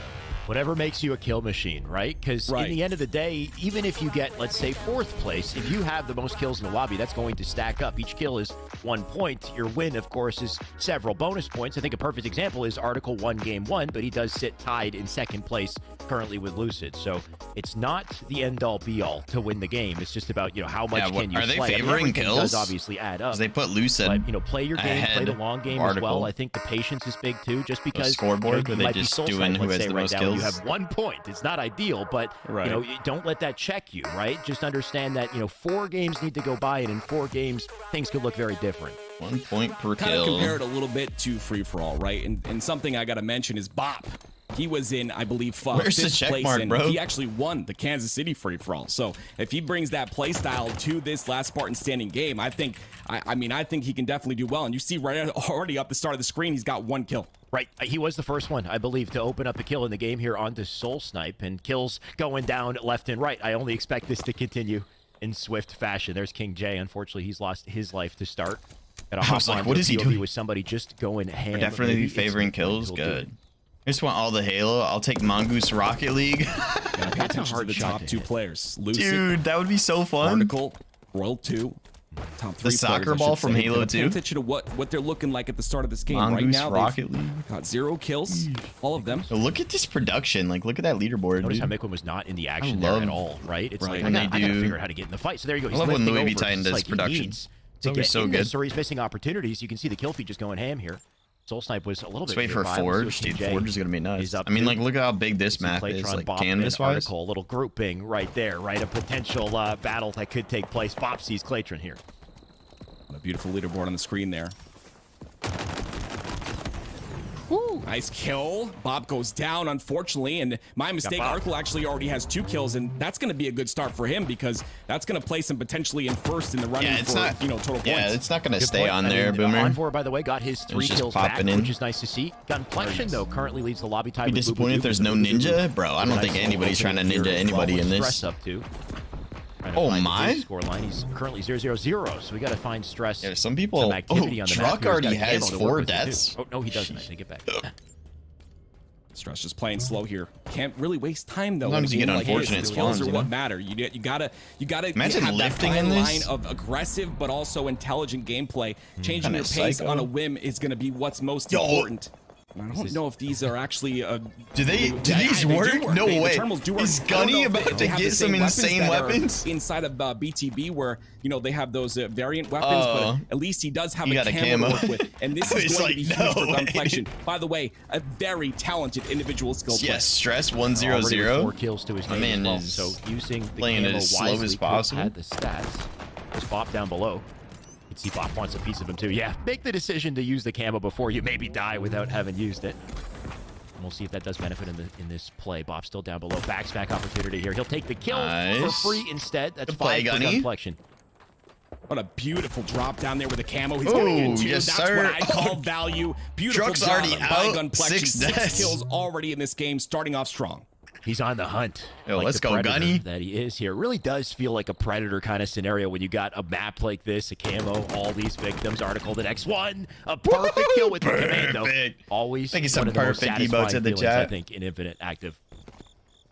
Whatever makes you a kill machine, right? Because in the end of the day, even if you get, let's say, 4th place, if you have the most kills in the lobby, that's going to stack up. Each kill is 1 point. Your win, of course, is several bonus points. I think a perfect example is Article 1, Game 1, but he does sit tied in 2nd place currently with Lucid. So it's not the end-all, be-all to win the game. It's just about, you know, how much can you are they slay. favoring kills? Does obviously add up. They put Lucid, but, you know, play your game, play the long game as well. I think the patience is big, too, just because scoreboard, you where might they be just soul doing side, who let's has say the right most now, kills. you have 1 point. It's not ideal, but you know, don't let that check you, right? Just understand that, you know, 4 games need to go by, and in 4 games, things could look very different. 1 point per kind kill. Kind of compare it a little bit to Free For All, right? And something I got to mention is Bop. He was in, I believe, Where's the 5th check place, mark, and bro? he actually won the Kansas City Free For All. So if he brings that play style to this last Spartan standing game, I think he can definitely do well. And you see right already up the start of the screen, he's got 1 kill. Right. He was the first one, I believe, to open up a kill in the game here onto Soul Snipe, and kills going down left and right. I only expect this to continue in swift fashion. There's King J. Unfortunately, he's lost his life to start. I was like, what is he doing? With somebody just going ham. We're definitely favoring kills. Good. I just want all the Halo. I'll take Mongoose Rocket League. Gotta pay attention to the top 2 players. Lucid, dude, that would be so fun. Article, Royal 2. Top 3 the soccer players, ball from Halo 2. Pay attention to what they're looking like at the start of this game. Mongoose right now, Rocket League got 0 kills, all of them. Look at this production. Like, look at that leaderboard. Notice dude. how Mickwin was not in the action there at all, right? It's like, when I gotta figure out how to get in the fight. So there you go. I He's love when Louis V. over. Titan does like production. To get so in good. this, or he's missing opportunities. You can see the kill feed just going ham here. Soul Snipe was a little bit. Let's wait for Forge. Dude, Forge is gonna be nuts. I mean, like, look at how big this map is, like canvas-wise. A little grouping right there, right? A potential battle that could take place. Bop sees Claytron here. A beautiful leaderboard on the screen there. Woo, nice kill. Bob goes down, unfortunately, and my mistake. Article actually already has 2 kills, and that's going to be a good start for him because that's going to place him potentially in first in the running for total points. Yeah, it's not going to stay on there, Boomer. Envor, by the way, got his 3 kills back, which is nice to see. Gunplexion, though, currently leads the lobby tie. Be disappointed if there's no ninja, bro. I don't think anybody's trying to ninja anybody in this. Up to. Oh my! Score line. He's currently 0-0-0, so we got to find Stress. Yeah, some people. Some activity on the Truck map. already has 4 deaths. Oh no, he doesn't. I take it back. Stress just playing slow here. Can't really waste time though. Sometimes you get unfortunate spawns. Skills are what matter. You gotta imagine have lifting that in fine this. line of aggressive but also intelligent gameplay. Changing your pace on a whim is gonna be what's most important. I don't know if these are actually. Do these work? No way. Is Gunny about to get some insane weapons inside of BTB, where they have those variant weapons, but at least he does have a camo to work with, and this is going to be huge for Gunplexion. By the way, a very talented individual skill player. Yes, Stress 1-0-0. 4 kills to his name as well. So using the playing it as slow as possible. Had the stats. There's Bop down below. You can see Bop wants a piece of him too. Yeah, make the decision to use the camo before you maybe die without having used it. And we'll see if that does benefit in this play. Bop's still down below. Back opportunity here. He'll take the kill for free instead. That's 5 for Gunplexion. What a beautiful drop down there with the camo. He's getting into. Yes, That's sir. what I call value. Beautiful Truck's job already by out. Gunplexion. 6 6 deaths. kills already in this game, starting off strong. He's on the hunt. Yo, like let's the go, predator Gunny. that he is here. It really does feel like a predator kind of scenario when you got a map like this, a camo, all these victims. Article the next one, a perfect kill with the commando. Always Thank you, one some of the most perfect satisfying emotes in the feelings, chat. I think, in Infinite Active.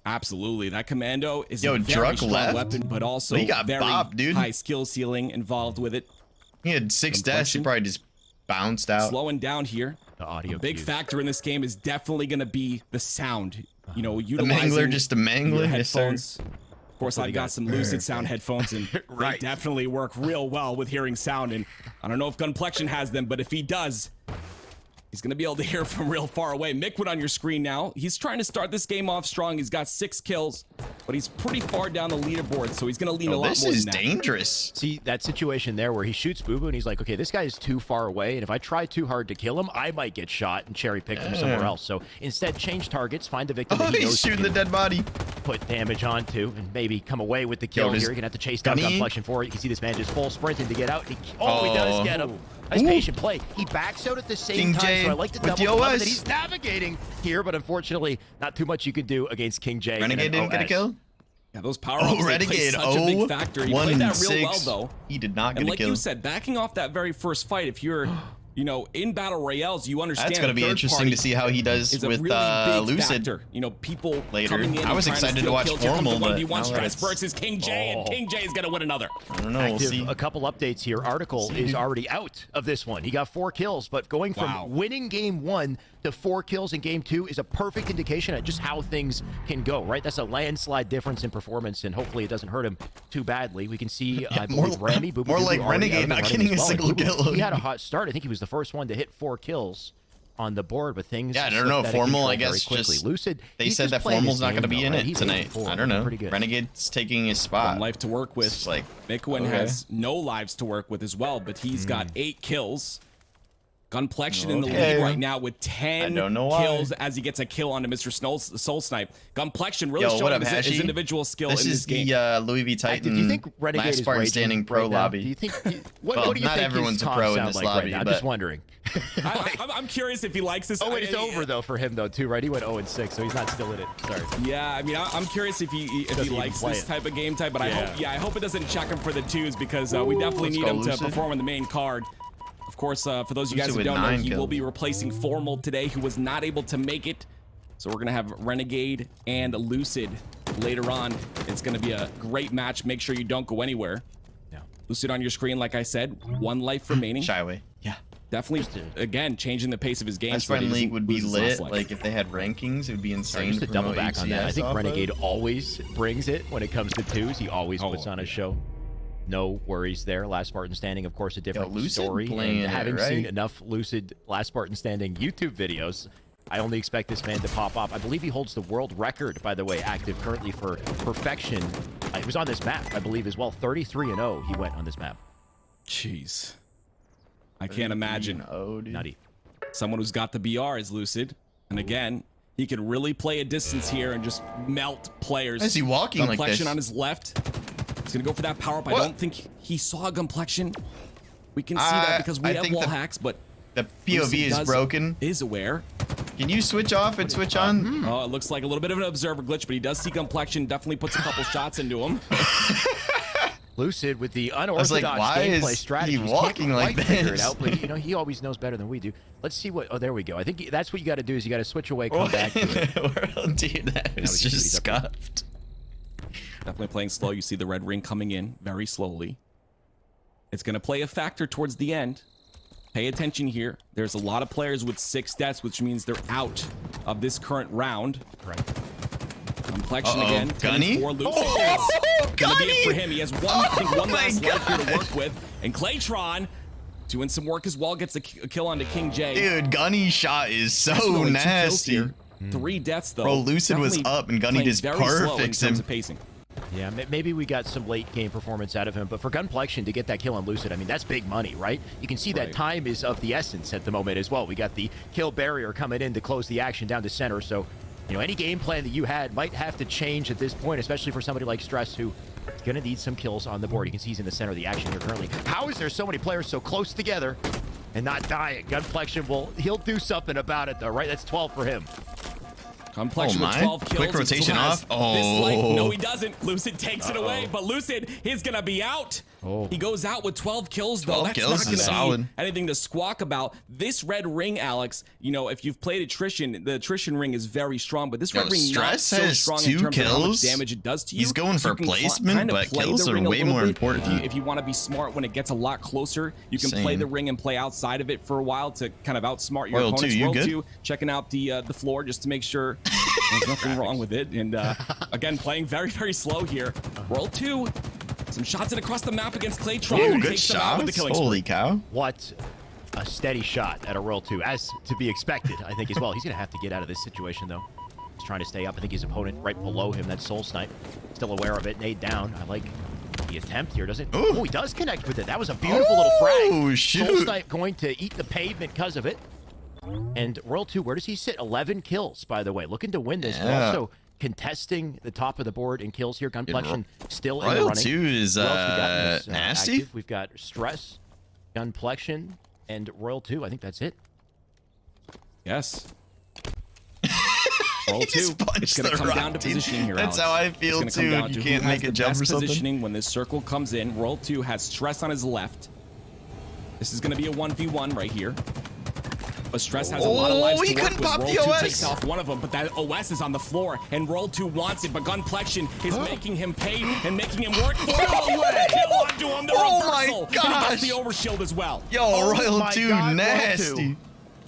Absolutely. That commando is Yo, a very Druck strong left? weapon, but also He got very bopped, dude. high skill ceiling involved with it. He had 6 deaths. He Gunplexion. probably just bounced out. Slowing down here. The audio A big cues. factor in this game is definitely going to be the sound. You know, The utilizing mangler, just a mangler. your Yes, sir. headphones. Of course, I've got some Lucid sound headphones, and they definitely work real well with hearing sound. And I don't know if Gunplexion has them, but if he does, he's going to be able to hear from real far away. Mick went on your screen now. He's trying to start this game off strong. He's got 6 kills, but he's pretty far down the leaderboard, so he's going to lean a lot This more is than that. dangerous. See, that situation there where he shoots Boo Boo and he's like, okay, this guy is too far away, and if I try too hard to kill him, I might get shot and cherry picked from somewhere else. So instead, change targets, find a victim that he knows He's he shooting the can dead body. put damage onto, and maybe come away with the kill Yo, here. does You're going to have to chase down Gunny- Gunplexion for it. You can see this man just full sprinting to get out. He does get him. Nice patient play. He backs out at the same King time, J so I like the with double the cover OS. that he's navigating here, but unfortunately, not too much you can do against King J. Renegade and an didn't get a OS. kill. Yeah, those power-ups, they play Renegade such a big 0, factor. He 1 played and that real well, 6. though. He did not get And a like kill. you said, backing off that very first fight, if you're, you know, in battle royales, you understand. That's going to be third interesting party to see how he does is a with really big Lucid. factor. You know, people later. coming in. I was and trying excited to steal watch kills. Here comes Formal, the but 1v1 now stress it's- versus King J, and King J is going to win another. I don't know. We'll Active, see. a couple updates here. Article is already out of this one. He got 4 kills, but going from winning game 1 to 4 kills in game 2 is a perfect indication of just how things can go, right? That's a landslide difference in performance, and hopefully it doesn't hurt him too badly. We can see, I believe, Rami, Boo Boo more Doo Doo like already Renegade out and not running getting as a well. single Boo Boo, kill. he had a hot start. I think he was the first one to hit 4 kills on the board, but things. Yeah, I don't slipped know. out of Formal, control I very guess, quickly. just Lucid. They he's said just that playing his Formal's not going to game, be in though, it right? He's tonight. 8-4. I don't know. Pretty good. Renegade's taking his spot. One life to work with. It's like, Mikowen okay. has no lives to work with as well, but he's got 8 kills. Gunplexion in the lead right now with 10 don't know why. kills as he gets a kill onto Mr. Soul Snipe. Gunplexion really Yo, what showing up, his Hashi? individual skill This in is this game. the Louis V Titan Do you think Renegade last is Spartan raging standing pro right now? lobby. Do you think? Well, What do you not think everyone's his a comms pro in sound this like lobby, right now? I'm but- just wondering. I'm curious if he likes this. Oh, wait, it's over though for him though too, right? He went 0-6, so he's not still in it. Sorry. Yeah, I mean, I'm curious if he even likes play this it. type of game type, but I hope it doesn't check him for the 2s because we definitely let's need go, him to Lucid. perform on the main card. Of course, for those of you guys Lucid who with don't know, 9 he will kills. be replacing Formal today, who was not able to make it. So we're gonna have Renegade and Lucid later on. It's gonna be a great match. Make sure you don't go anywhere. Yeah. Lucid on your screen, like I said, 1 life remaining. Shy away. Yeah. Definitely, again, changing the pace of his game. Last so that he Spartan League doesn't would be lose his last lit. life. Like if they had rankings, it would be insane. Just to double promote back on that, I HCS think off Renegade of. always brings it when it comes to 2s. He always puts on a yeah. show. No worries there. Last Spartan Standing, of course, a different Lucid story. playing And it, having seen right? enough Lucid Last Spartan Standing YouTube videos, I only expect this man to pop off. I believe he holds the world record, by the way, active currently for perfection. It was on this map, I believe, as well. 33-0 he went on this map. Jeez. I can't imagine. Oh, dude. Nutty. Someone who's got the BR is Lucid. And again, he can really play a distance here and just melt players. Why is he walking like Gunplexion this? on his left. He's going to go for that power up. I What? don't think he saw Gunplexion. We can see that because we I have think wall the- hacks, but The Lucid POV is broken. Is aware. Can you switch off and switch on? Oh, it looks like a little bit of an observer glitch, but he does see Gunplexion. Definitely puts a couple shots into him. Lucid with the was unorthodox like, why gameplay is strategies. he Can't walking like quite figure it this? out, but you know, he always knows better than we do. Let's see what. Oh, there we go. I think that's what you got to do. Is you got to switch away, come back to it. World, dude, that we was can see what just he's up to. scuffed. Definitely playing slow. You see the red ring coming in very slowly. It's going to play a factor towards the end. Pay attention here. There's a lot of players with 6 deaths, which means they're out of this current round. Right. Complexion again. Gunny? 10-4 Lucid. Oh, It's gonna be it for Gunny! him. He has I think one my last life here to God. work with. And Claytron doing some work as well. Gets a kill onto King J. Dude, Gunny's shot is so That's only 2 kills nasty. here. 3 deaths though. Bro, Lucid was Definitely up and Gunny playing just very slow in perfects terms him. of pacing. Yeah, maybe we got some late game performance out of him, but for Gunplexion to get that kill on Lucid, I mean, that's big money, right? You can see that Right. time is of the essence at the moment as well. We got the kill barrier coming in to close the action down to center, so You know, any game plan that you had might have to change at this point, especially for somebody like Stress, who is going to need some kills on the board. You can see he's in the center of the action here currently. How is there so many players so close together and not dying? Gunplexion, he'll do something about it, though, right? That's 12 for him. Complexion with 12 kills. Quick rotation off. This life. No, he doesn't. Lucid takes it away, but Lucid is going to be out. He goes out with 12 kills, though. 12 kills is That's not solid. going to be anything to squawk about. This red ring, Alex, you know, if you've played attrition, the attrition ring is very strong, but this red ring not so strong in terms of how much damage it does to you. He's going for placement, but kills are way more important. If you want to be smart when it gets a lot closer, you can play the ring and play outside of it for a while to kind of outsmart your opponents. Royal 2, checking out the floor just to make sure there's nothing wrong with it. And again, playing very, very slow here. Royal 2. Some shots in across the map against Claytron. Oh, good shots. Holy cow. What a steady shot at a Royal 2, as to be expected, I think, as well. He's going to have to get out of this situation, though. He's trying to stay up. I think his opponent right below him, that Soul Snipe, still aware of it. Nade down. I like the attempt here, doesn't it? Oh, he does connect with it. That was a beautiful little frag. Oh, shoot. Soul Snipe going to eat the pavement because of it. And Royal 2, where does he sit? 11 kills, by the way. Looking to win this, but also contesting the top of the board in kills here. Gunplexion still in the running. Royal 2 is nasty. Active? We've got Stress, Gunplexion, and Royal 2. I think that's it. Yes. Royal 2. It's going to come down to positioning here, That's how I feel, too. You can't make a jump or something. Positioning when this circle comes in. Royal 2 has Stress on his left. This is going to be a 1v1 right here. But Stress has a lot of lives to work with. Royal 2 takes off one of them, but that OS is on the floor, and Royal 2 wants it, but Gunplexion is making him pay and making him work for it. Kill onto him, the reversal. And he gets the overshield as well. Yo, Royal 2, nasty.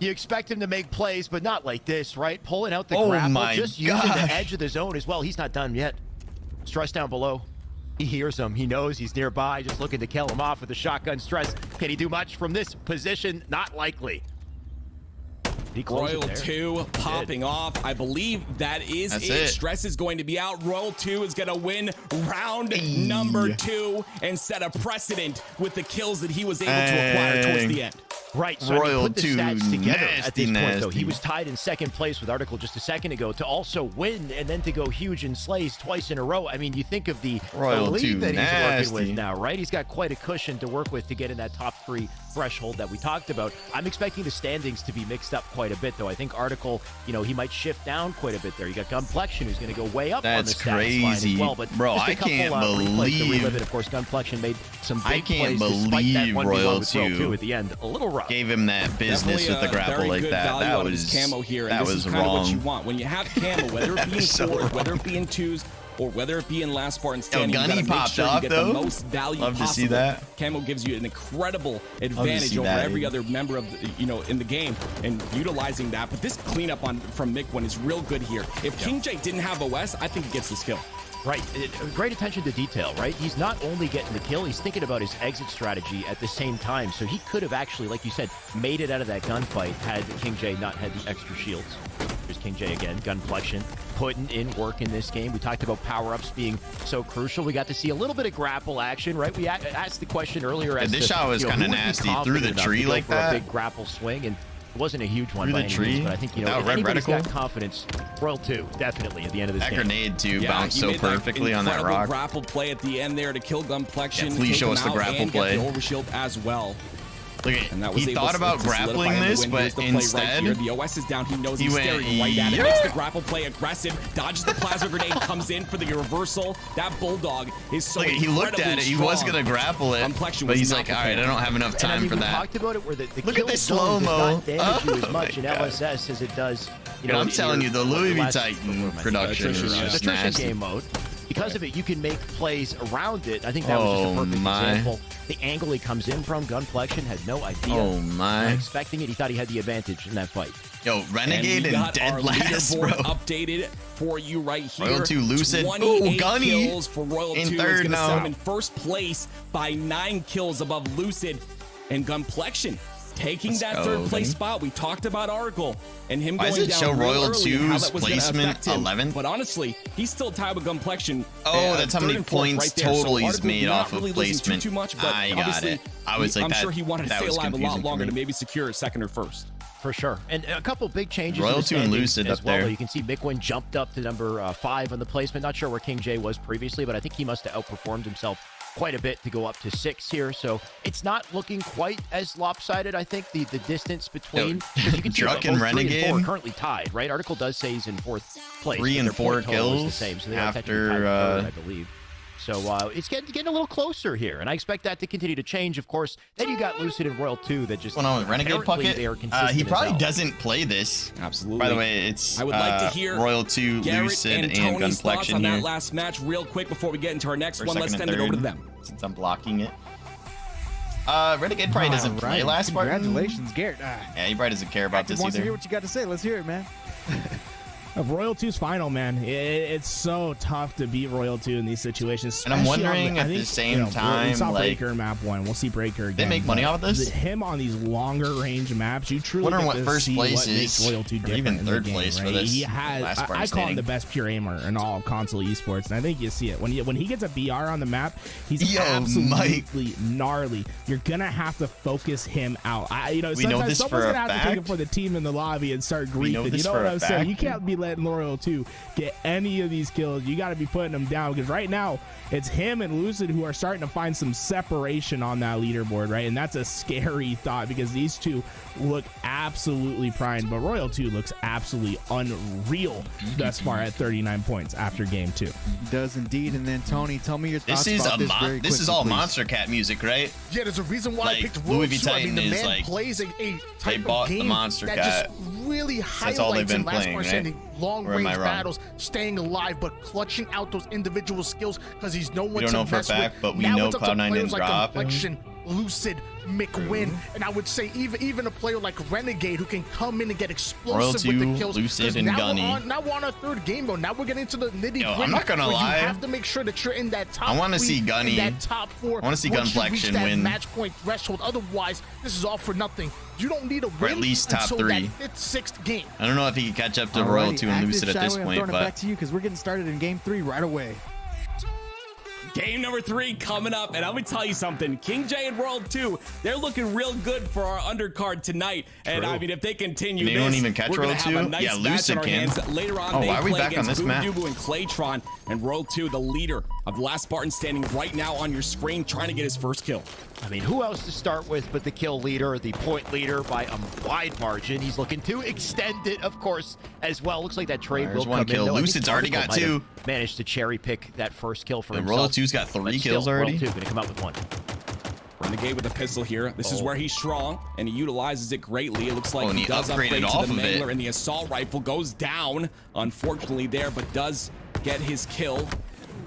You expect him to make plays, but not like this, right? Pulling out the grapple, just using the edge of the zone as well. He's not done yet. Stress down below. He hears him. He knows he's nearby, just looking to kill him off with a shotgun. Stress, can he do much from this position? Not likely. Royal 2 popping off. I believe that's it. Stress is going to be out. Royal 2 is going to win round number 2 and set a precedent with the kills that he was able to acquire towards the end. Right, so Royal put the 2, stats together at this point, though. He nasty. was tied in second place with Article just a second ago to also win and then to go huge in slays twice in a row. I mean, you think of the Royal lead 2, that he's nasty. working with now, right? He's got quite a cushion to work with to get in that top 3 threshold that we talked about. I'm expecting the standings to be mixed up quite a bit, though. I think Article, you know, he might shift down quite a bit there. You got Gunplexion, who's going to go way up on the stats line as well. But bro, just a I couple, can't replays to relive believe. it. Of course, Gunplexion made some big I can't plays despite that believe 1v1 Royal with Royal 2 2 at the end. A little rough. Gave him that business with the grapple very like good that. value That out of was his camo here, and that this was is kind of what you wrong. want when you have camo, whether it be in So fours, wrong. whether it be in twos, or whether it be in last Spartan standing. Gunny you gotta make popped sure off, you get though. the most value Love to possible. see that. Camo gives you an incredible advantage over every other member of the, in the game, and utilizing that. But this cleanup from Mick1 is real good here. If King J didn't have OS, I think he gets this kill. Right. Great attention to detail, right? He's not only getting the kill, he's thinking about his exit strategy at the same time. So he could have actually, like you said, made it out of that gunfight had King J not had the extra shields. There's King J again, Gunplexion, putting in work in this game. We talked about power-ups being so crucial. We got to see a little bit of grapple action, right? We asked the question earlier. Yeah, this shot was kind of nasty through the tree like that. A big grapple swing, and it wasn't a huge one by Through the any tree? means, but I think, you know, if Red anybody's reticle? got confidence, Royal 2, definitely at the end of this That game. grenade, too, Yeah, bounced he so made perfectly on that incredible rock. grapple play at the end there to kill Gunplexion. Yeah, please show us the grapple play. Get the overshield as well. Look at he thought about grappling this, but instead right the OS is down. He knows he he's went, staring right at it. Makes the grapple play aggressive. Dodges the plasma grenade. Comes in for the reversal. That bulldog is so. Look, he looked at it. He was gonna grapple it, but he's like, all right, I don't have enough time for that. We talked about it where the Look kill at the zone slow-mo. does not damage you as Oh much my in God. LSS as it does. I'm telling you, the Louis V last- Titan production is the just attrition nasty. game mode. Because of it, you can make plays around it. I think that was just a perfect example. The angle he comes in from, Gunplexion, had no idea. Oh my! Not expecting it. He thought he had the advantage in that fight. Yo, Renegade and Dead Last, bro. Updated for you right here. Royal 2 Lucid. 28 Ooh, Gunny kills for Royal in 2. third It's gonna now. set him in first place by 9 kills above Lucid and Gunplexion. Taking that third place spot. We talked about Argle and him going down. Why does it show Royal 2's placement 11? But honestly, he's still tied with Gunplexion. Oh, that's how many points total he's made off of placement. Too much, but I got it. I was like, I'm that, sure he wanted to that stay was alive a lot confusing longer for to me. maybe secure a second or first. For sure. And a couple big changes. Royal 2 and Lucid as up well. there. You can see Mickwin jumped up to number 5 on the placement. Not sure where King J was previously, but I think he must have outperformed himself quite a bit to go up to 6 here. So it's not looking quite as lopsided, I think, the distance between. Because you can see Druck both and 3 Renegade and 4 are currently tied, right? Article does say he's in 4th place. 3 and 4 kills the same, so they are after technically tied for third, I believe. So it's getting a little closer here, and I expect that to continue to change. Of course, then you got Lucid and Royal 2 that just What's going on with Renegade Puckett? They are consistent He probably as hell. doesn't play this. Absolutely. By the way, it's I would like to hear Royal 2, Garrett Lucid, and and Tony's thoughts Gunflexion on that here. last match real quick before we get into our next For one. Let's second send and it over to third, them. since I'm blocking it. Renegade probably doesn't play last Spartan. Congratulations, Garrett. Yeah, he probably doesn't care about this Wants to hear either. what you got to say. Let's hear it, man. Of Royal 2's final, man. It's so tough to beat Royal 2 in these situations. And I'm especially wondering I at the think, same we time, saw like, Breaker in map 1. We'll see Breaker again. they make money off of this? Him on these longer range maps, you truly Wondering get what to first see place what makes is, Royal 2 or different even in the third game, place for right? this He has, last I Spartan call him standing. the best pure aimer in all of console esports, and I think you see it when he gets a BR on the map. He's absolutely gnarly. You're gonna have to focus him out. We know sometimes this someone's for a gonna have to take him fact. for the team in the lobby and start We know griefing. You this know for what a I'm saying? You fact. can't be letting Royal 2 get any of these kills. You got to be putting them down, because right now it's him and Lucid who are starting to find some separation on that leaderboard, right? And that's a scary thought, because these two look absolutely primed, but Royal 2 looks absolutely unreal thus far at 39 points after game 2. Does indeed. And then Tony, tell me your thoughts This is about this very this is quickly, all please. Monster Cat music, right? Yeah, there's a reason why Like, I picked Louis Royal V. 2. I mean, the Titan is man like, plays a type bought of the game Monster that Cat. just really That's all they've highlights been in last playing, part right? standing long Or am range I wrong? battles, staying alive, but clutching out those individual skills because he's no one don't to know for a mess fact, with. but we Now know it's up to Cloud9 players didn't like drop. Complexion, Lucid, McWin, and I would say even a player like Renegade who can come in and get explosive Royal with 2, the kills. Lucid, 'Cause and now Gunny. now we're on our third game mode. Now we're getting into the nitty Yo, gritty. I'm not gonna lie. You have to make sure that you're in that top. I wanna three, see Gunny. in that top 4. I wanna see once you reach Gunflexion that win. match point threshold. Otherwise, this is all for nothing. You don't need a win at least top until 3. that 5th, 6th game. I don't know if he can catch up to Alrighty, Royal 2 and Active Lucid at this Shyway, I'm point, throwing it back but to you because we're getting started in game 3 right away. Game number 3 coming up, and I'm gonna tell you something. King J and World 2, they're looking real good for our undercard tonight. And I mean, if they continue They this, don't even catch we're gonna World have 2? a nice Yeah, match Lucid on our can. hands. Later on, Oh, they why are we play back on against this map? Dubu and Claytron, and World 2, the leader of the last Spartan standing right now on your screen, trying to get his first kill. I mean, who else to start with but the kill leader, the point leader by a wide margin. He's looking to extend it, of course, as well. Looks like that trade There's will one come kill. in. though. I think Lucid's already got Article might 2. have Managed to cherry pick that first kill for And himself. Royal 2's got 3 But kills still, already. Royal 2 going to come out with 1. Renegade with a pistol here. This is where he's strong, and he utilizes it greatly. It looks like and he he does upgrade upgraded to off the of it. Mangler, and the assault rifle goes down, unfortunately there, but does get his kill.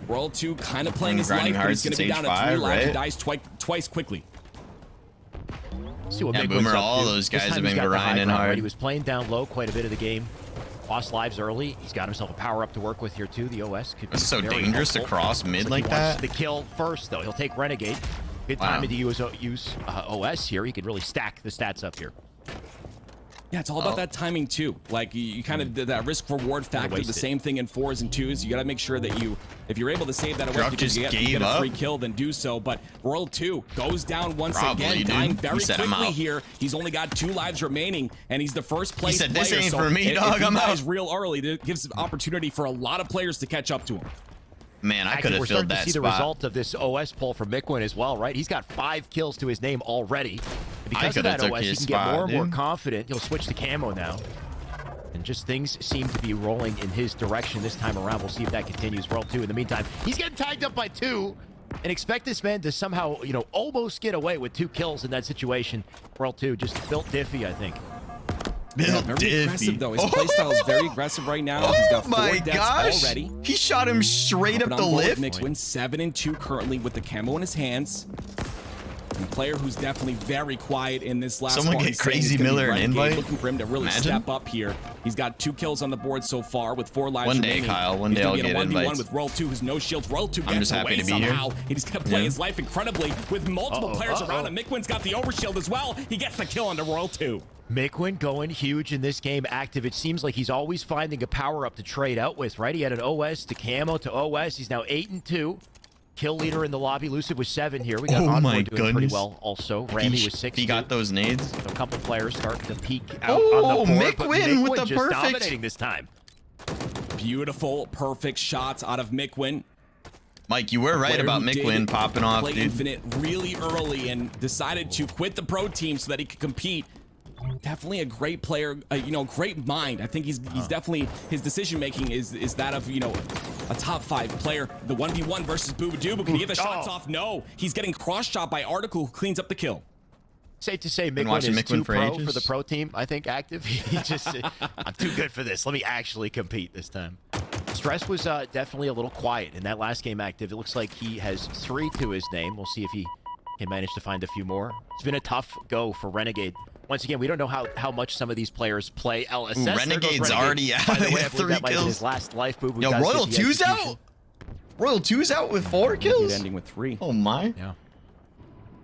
World 2 kind of playing his life, grinding but hard he's going to since be down age to 3 5, lives. He right? dies twice quickly. See what Yeah, Mickwin's Boomer, up all to. those This guys time have he's been got the high grinding ground, right? hard. He was playing down low quite a bit of the game. Lost lives early. He's got himself a power up to work with here too. The OS could be It's so very dangerous to helpful. cross mid Looks like he wants that. the kill first, though. He'll take Renegade. Good Wow. time to use OS here. He could really stack the stats up here. Yeah, it's all about that timing too. Like you kind of that risk reward factor. waste The it. same thing in 4s and 2s. You got to make sure that if you're able to save that away, Druck because just you gave get a up? free kill, then do so. But World 2 goes down once Probably, again, dude. dying He very said, "I'm quickly out." here. He's only got 2 lives remaining, and he's the first place said, player. "This ain't so for me, if dog, he I'm dies out." real early, it gives opportunity for a lot of players to catch up to him. Man, I Actually, could have we're filled starting to that see the spot. result of this OS pull from Mickwin as well, right? He's got 5 kills to his name already. Because of coulda that took OS, he his can get spot, more and more dude. confident. He'll switch to camo now. And just things seem to be rolling in his direction this time around. We'll see if that continues. World 2 in the meantime. He's getting tagged up by 2. And expect this man to somehow, almost get away with 2 kills in that situation. World 2 just built Diffie, I think. Bill Very aggressive Diffie. though. His playstyle is very aggressive right now. He's got 4 my deaths gosh! already. He shot him straight up Hopping the on board with lift. Mixwin, 7 and 2 currently with the camo in his hands. And a player who's definitely very quiet in this last Someone part. get He's saying Crazy it's gonna be Miller an Renegade, invite? Looking for him to really Imagine. step up here. He's got 2 kills on the board so far with 4 lives One day, remaining. Kyle. One He's day gonna I'll be in get a 1v1 invites. with World 2 who's no shields. World 2 I'm gets just happy away to be here. somehow. He's gonna play Yeah. his life incredibly with multiple players around him. Mickwin's got the overshield as well. He gets the kill under World 2. Mickwin going huge in this game, active. It seems like he's always finding a power-up to trade out with, right? He had an OS to camo to OS. He's now 8 and 2. kill leader in the lobby. Lucid was 7 here. We got Oh Envoy my doing pretty goodness. well also. Ramy was 6. He got those nades. So a couple players starting to peek out on the board. But Mickwin with the just perfect. dominating this time. Beautiful, perfect shots out of Mickwin. Mike, you were right about Mickwin popping off, Play dude. Infinite really early and decided to quit the pro team so that he could compete. Definitely a great player, great mind. I think he's definitely, his decision making is that of, a top 5 player. The 1v1 versus Boobadooboo. Can he get the shots off? No. He's getting cross shot by Article, who cleans up the kill. Safe to say Been Mickwin watching is Mickwin too for pro ages. for the pro team, I think, active. He just, I'm too good for this. Let me actually compete this time. Stress was definitely a little quiet in that last game active. It looks like he has 3 to his name. We'll see if he can manage to find a few more. It's been a tough go for Renegade. Once again, we don't know how much some of these players play LSS. Ooh, Renegade's already out. By the way, I believe 3 that might be kills. his last life. Boo Boo Yo, does get Royal the 2's execution. out? Royal 2's out with 4 kills? Ending with 3. Oh my. Yeah.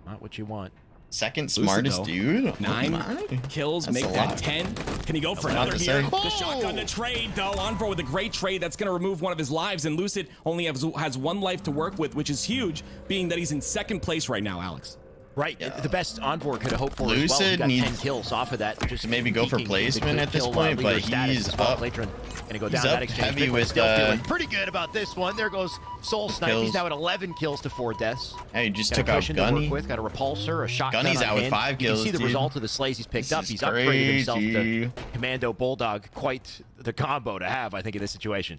Not what you want. Second smartest though. dude? 9 Oh my. kills, That's make a that lot. 10. Can he go for That's a lot another to here? say. The shotgun to trade, though. Envoy with a great trade. That's going to remove one of his lives, and Lucid only has 1 life to work with, which is huge, being that he's in 2nd place right now, Alex. Right, the best Envoy could have hoped for as well. He Lucid got 10 needs kills off of that. Just maybe go for peaking placement the at this kill, point, leader but status he's as well. up. Latron gonna go down He's that up exchange. heavy Big with, still feeling pretty good about this one. There goes Soul Snipe. He's kills. now at 11 kills to 4 deaths. Hey, he just Got a took out cushion to work Gunny. with, got a repulsor, a shotgun. Gunny's on out with hand. 5 You kills, can see the dude. result of the slays he's picked This up. is He's upgraded himself crazy. to Commando Bulldog. Quite the combo to have, I think, in this situation.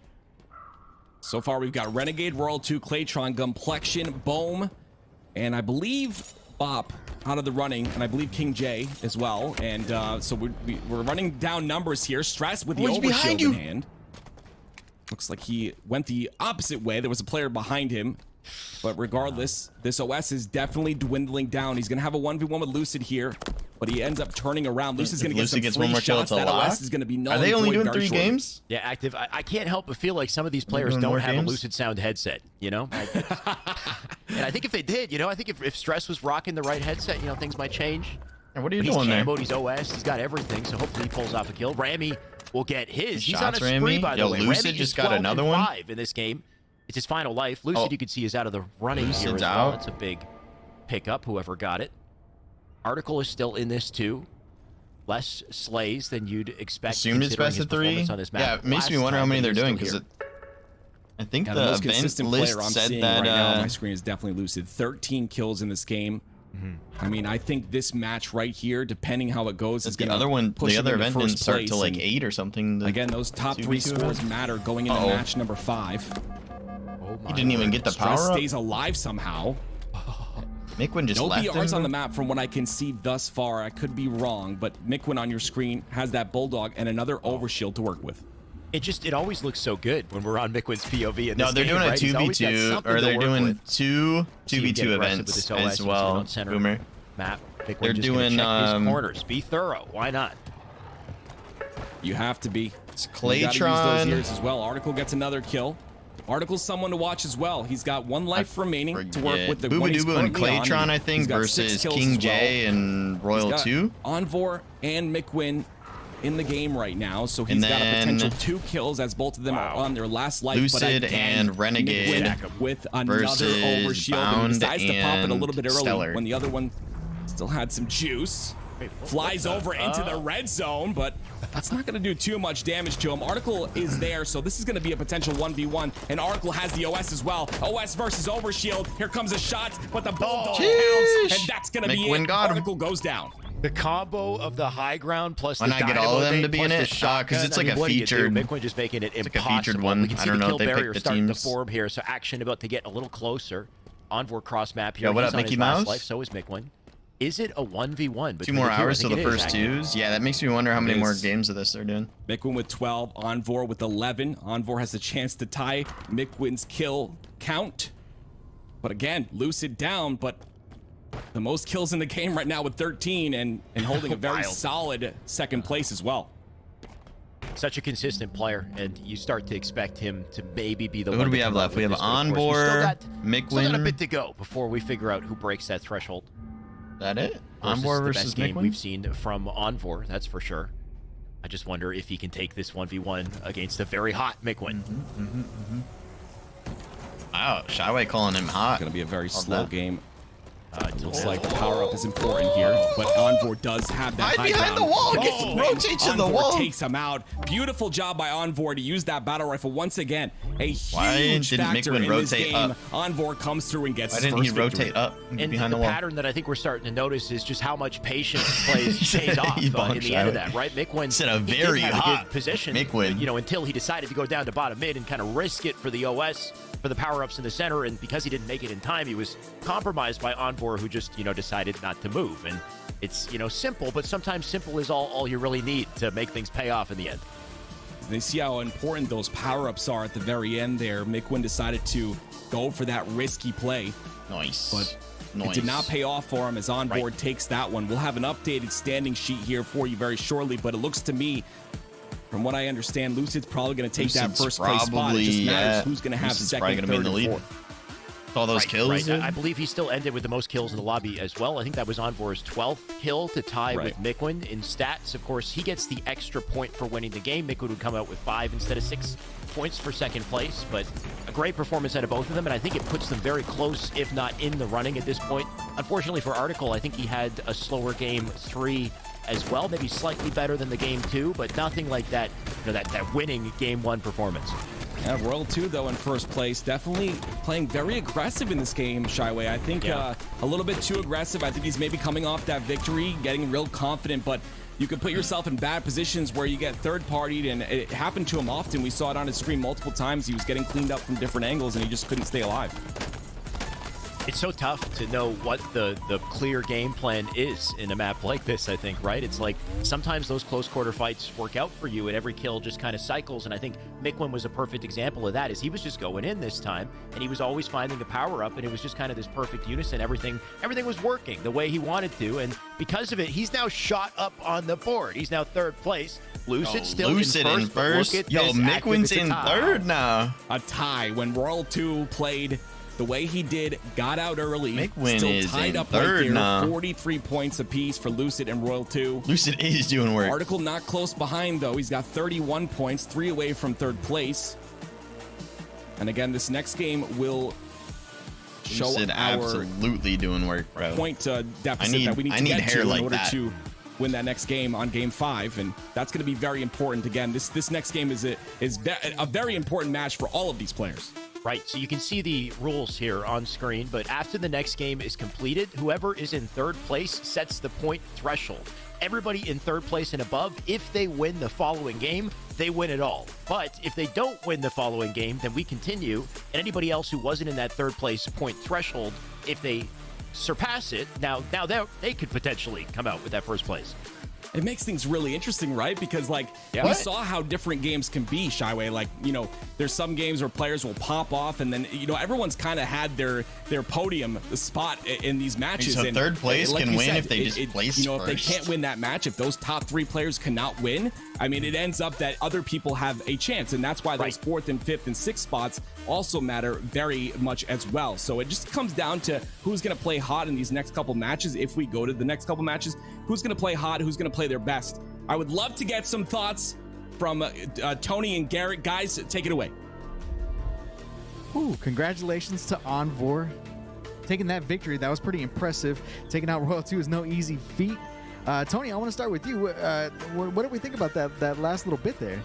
So far, we've got Renegade, Royal 2, Claytron, Gumplexion, Bohm, and I believe Bop out of the running, and I believe King J as well. And so we're running down numbers here. Stress with the One's behind overshield in you. hand. Looks like he went the opposite way. There was a player behind him. But regardless, this OS is definitely dwindling down. He's going to have a 1v1 with Lucid here, but he ends up turning around. Lucid's going to get some gets free one more kill, shots. it's a That lock. OS is going to be null Are they and only void doing very 3 shortly. games? Yeah, active. I can't help but feel like some of these players doing don't more have games? a Lucid Sound headset, And I think if they did, I think if Stress was rocking the right headset, things might change. Yeah, what are you But doing he's there? camoed, he's OS, he's got everything, so hopefully he pulls off a kill. Ramy will get his. He's on a Shots, spree, Ramy. by the Yo, way. Lucid Ramy just is got 12 another and one. 5 in this game. It's his final life. Lucid, you can see, is out of the running here Lucid's as well. out. That's a big pickup, whoever got it. Article is still in this too. Less slays than you'd expect. Assumed it's considering best his of 3. performance on this map. Yeah, it makes me Last wonder how time many that they're he doing was still because here. I think Yeah, the most event consistent list player I'm said seeing that right now on my screen is definitely Lucid. 13 kills in this game. I mean, I think this match right here, depending how it goes, is the going to other one, push the him other into event first didn't start place, till like and 8 or something. The Again, those top 3 2v2 scores event. matter going into match number 5. He didn't even get the Stress power up. stays alive somehow. Mickwin just No left BRs him. on the map from what I can see thus far. I could be wrong, but Mickwin on your screen has that Bulldog and another overshield to work with. It always looks so good when we're on Mickwin's POV. In No, this they're game, doing right? He's always got 2v2, something or to they're work doing with. 2 See him get 2v2 aggressive with events this OS as and sit well. on center Boomer. Map. Mickwin They're just gonna doing, check his corners. Be thorough. Why not? You have to be. It's You gotta use those Claytron. ears as well. Article gets another kill. Article's someone to watch as well. He's got 1 life remaining to work with. The one he's Boobadooboo and currently on. Claytron, I He's think, got 6 versus kills King as J well. and He's Royal got 2. Envor and Mickwin in the game right now, so he's And got a then potential 2 kills as both of them are on their last life. but Lucid again, and Renegade Mickwin with another versus overshield, and Bound he decides to pop it a little bit and early Stellar. when the other one still had some juice. Flies over into the red zone, but that's not going to do too much damage to him. Article is there, so this is going to be a potential 1v1, and Article has the OS as well. OS versus Overshield. Here comes a shot, but the Bulldog counts, and that's going to be Mickwin it. got him. Article goes down. The combo of the high ground plus Why the not get dynamo all of them nade to be plus in the it? shotgun. 'Cause it's like a what do you do? featured- Mickwin just making it like a impossible. featured one. We can I see don't the know kill if they picked barrier the starting to teams. form here, so action about to get a little closer. Envor cross map here. Yo, what He's up, on Mickey his last Mouse? life, so is Mickwin. Is it a 1v1? 2 more hours till the first 2s. Yeah, that makes me wonder how many more is. games of this they're doing. Mickwin with 12, Envor with 11. Envor has a chance to tie Mickwin's kill count. But again, Lucid down, but the most kills in the game right now with 13 and holding a very solid 2nd place as well. Such a consistent player, and you start to expect him to maybe be the Who one. do we to have come out left? We with have this, but of course, we still Envor, got a Mickwin. bit to go before we figure out who breaks that threshold. That it? Versus Envor the versus best game Mickwin? we've seen from Envor, that's for sure. I just wonder if he can take this 1v1 against a very hot Mickwin. Wow, Shyway calling him hot. Gonna be a very Love slow that. game. Looks like the power-up is important here, but Envor does have that high behind ground. the wall, Oh, rotates to the wall. Takes him out. Beautiful job by Envor to use that battle rifle once again. A huge didn't factor Mikwin in this rotate game. up? Envor comes through and gets Why his didn't he first victory. rotate up And behind the the wall? pattern that I think we're starting to notice is just how much patience pays off He in bonked the end of Shyway. that, right? Mikwin Said a he did very have a hot good position, Mikwin. you know, until he decided to go down to bottom mid and kind of risk it for the OS, for the power-ups in the center, and because he didn't make it in time, he was compromised by Envor, who just, you know, decided not to move. And it's, you know, simple, but sometimes simple is all you really need to make things pay off in the end. They see how important those power-ups are at the very end there. Mikwin decided to go for that risky play, Nice. but Nice. it did not pay off for him as Envor takes that one. We'll have an updated standing sheet here for you very shortly, but it looks to me, from what I understand, Lucid's probably going to take that Lucid's first place spot. It just matters who's going to have Lucid's second, probably gonna be in third, the and lead. fourth. All those kills. Right. dude. I believe he still ended with the most kills in the lobby as well. I think that was Envor's 12th kill to tie with Mikwin in stats. Of course, he gets the extra point for winning the game. Mikwin would come out with 5 instead of 6 points for second place, but a great performance out of both of them, and I think it puts them very close, if not in the running at this point. Unfortunately for Article, I think he had a slower game 3 as well, maybe slightly better than the game 2, but nothing like that, you know, that winning game 1 performance. Yeah, Royal 2, though, in first place. Definitely playing very aggressive in this game, Shyway. I think a little bit too aggressive. I think he's maybe coming off that victory, getting real confident, but you can put yourself in bad positions where you get third-partied, and it happened to him often. We saw it on his screen multiple times. He was getting cleaned up from different angles, and he just couldn't stay alive. It's so tough to know what the clear game plan is in a map like this, I think, right? It's like sometimes those close quarter fights work out for you and every kill just kind of cycles, and I think Mikwin was a perfect example of that, is he was just going in this time and he was always finding the power up, and it was just kind of this perfect unison. Everything was working the way he wanted to, and because of it, he's now shot up on the board. He's now third place. Lucid still Lucid in first. Look at Yo, this, Mikwin's active, it's in a tie. third now. A tie when Royal 2 played the way he did, got out early, Mikwin still is tied in up third right there, now. 43 points apiece for Lucid and Royal 2. Lucid is doing work. Article not close behind, though. He's got 31 points, 3 away from third place. And again, this next game will show Lucid our absolutely doing work, bro. point deficit I need- that we need I to need get hair to like in order that. to win that next game on game 5, and that's going to be very important. Again, this next game is a very important match for all of these players. Right, so you can see the rules here on screen, but after the next game is completed, whoever is in third place sets the point threshold. Everybody in third place and above, if they win the following game, they win it all. But if they don't win the following game, then we continue, and anybody else who wasn't in that third place point threshold, if they surpass it, now they could potentially come out with that first place. It makes things really interesting, right? Because, like, we saw how different games can be, Shyway. Like, you know, there's some games where players will pop off, and then, you know, everyone's kind of had their podium spot in these matches. So and third place like can you win said, if they just place you know, first. if they can't win that match, if those top 3 players cannot win, I mean, it ends up that other people have a chance, and that's why those 4th and 5th and 6th spots also matter very much as well. So it just comes down to who's going to play hot in these next couple matches. If we go to the next couple matches, who's going to play hot, who's going to play their best. I would love to get some thoughts from Tony and Garrett. Guys, take it away. Ooh, congratulations to Envor. Taking that victory, that was pretty impressive. Taking out Royal 2 is no easy feat. Tony, I want to start with you. What did we think about that last little bit there?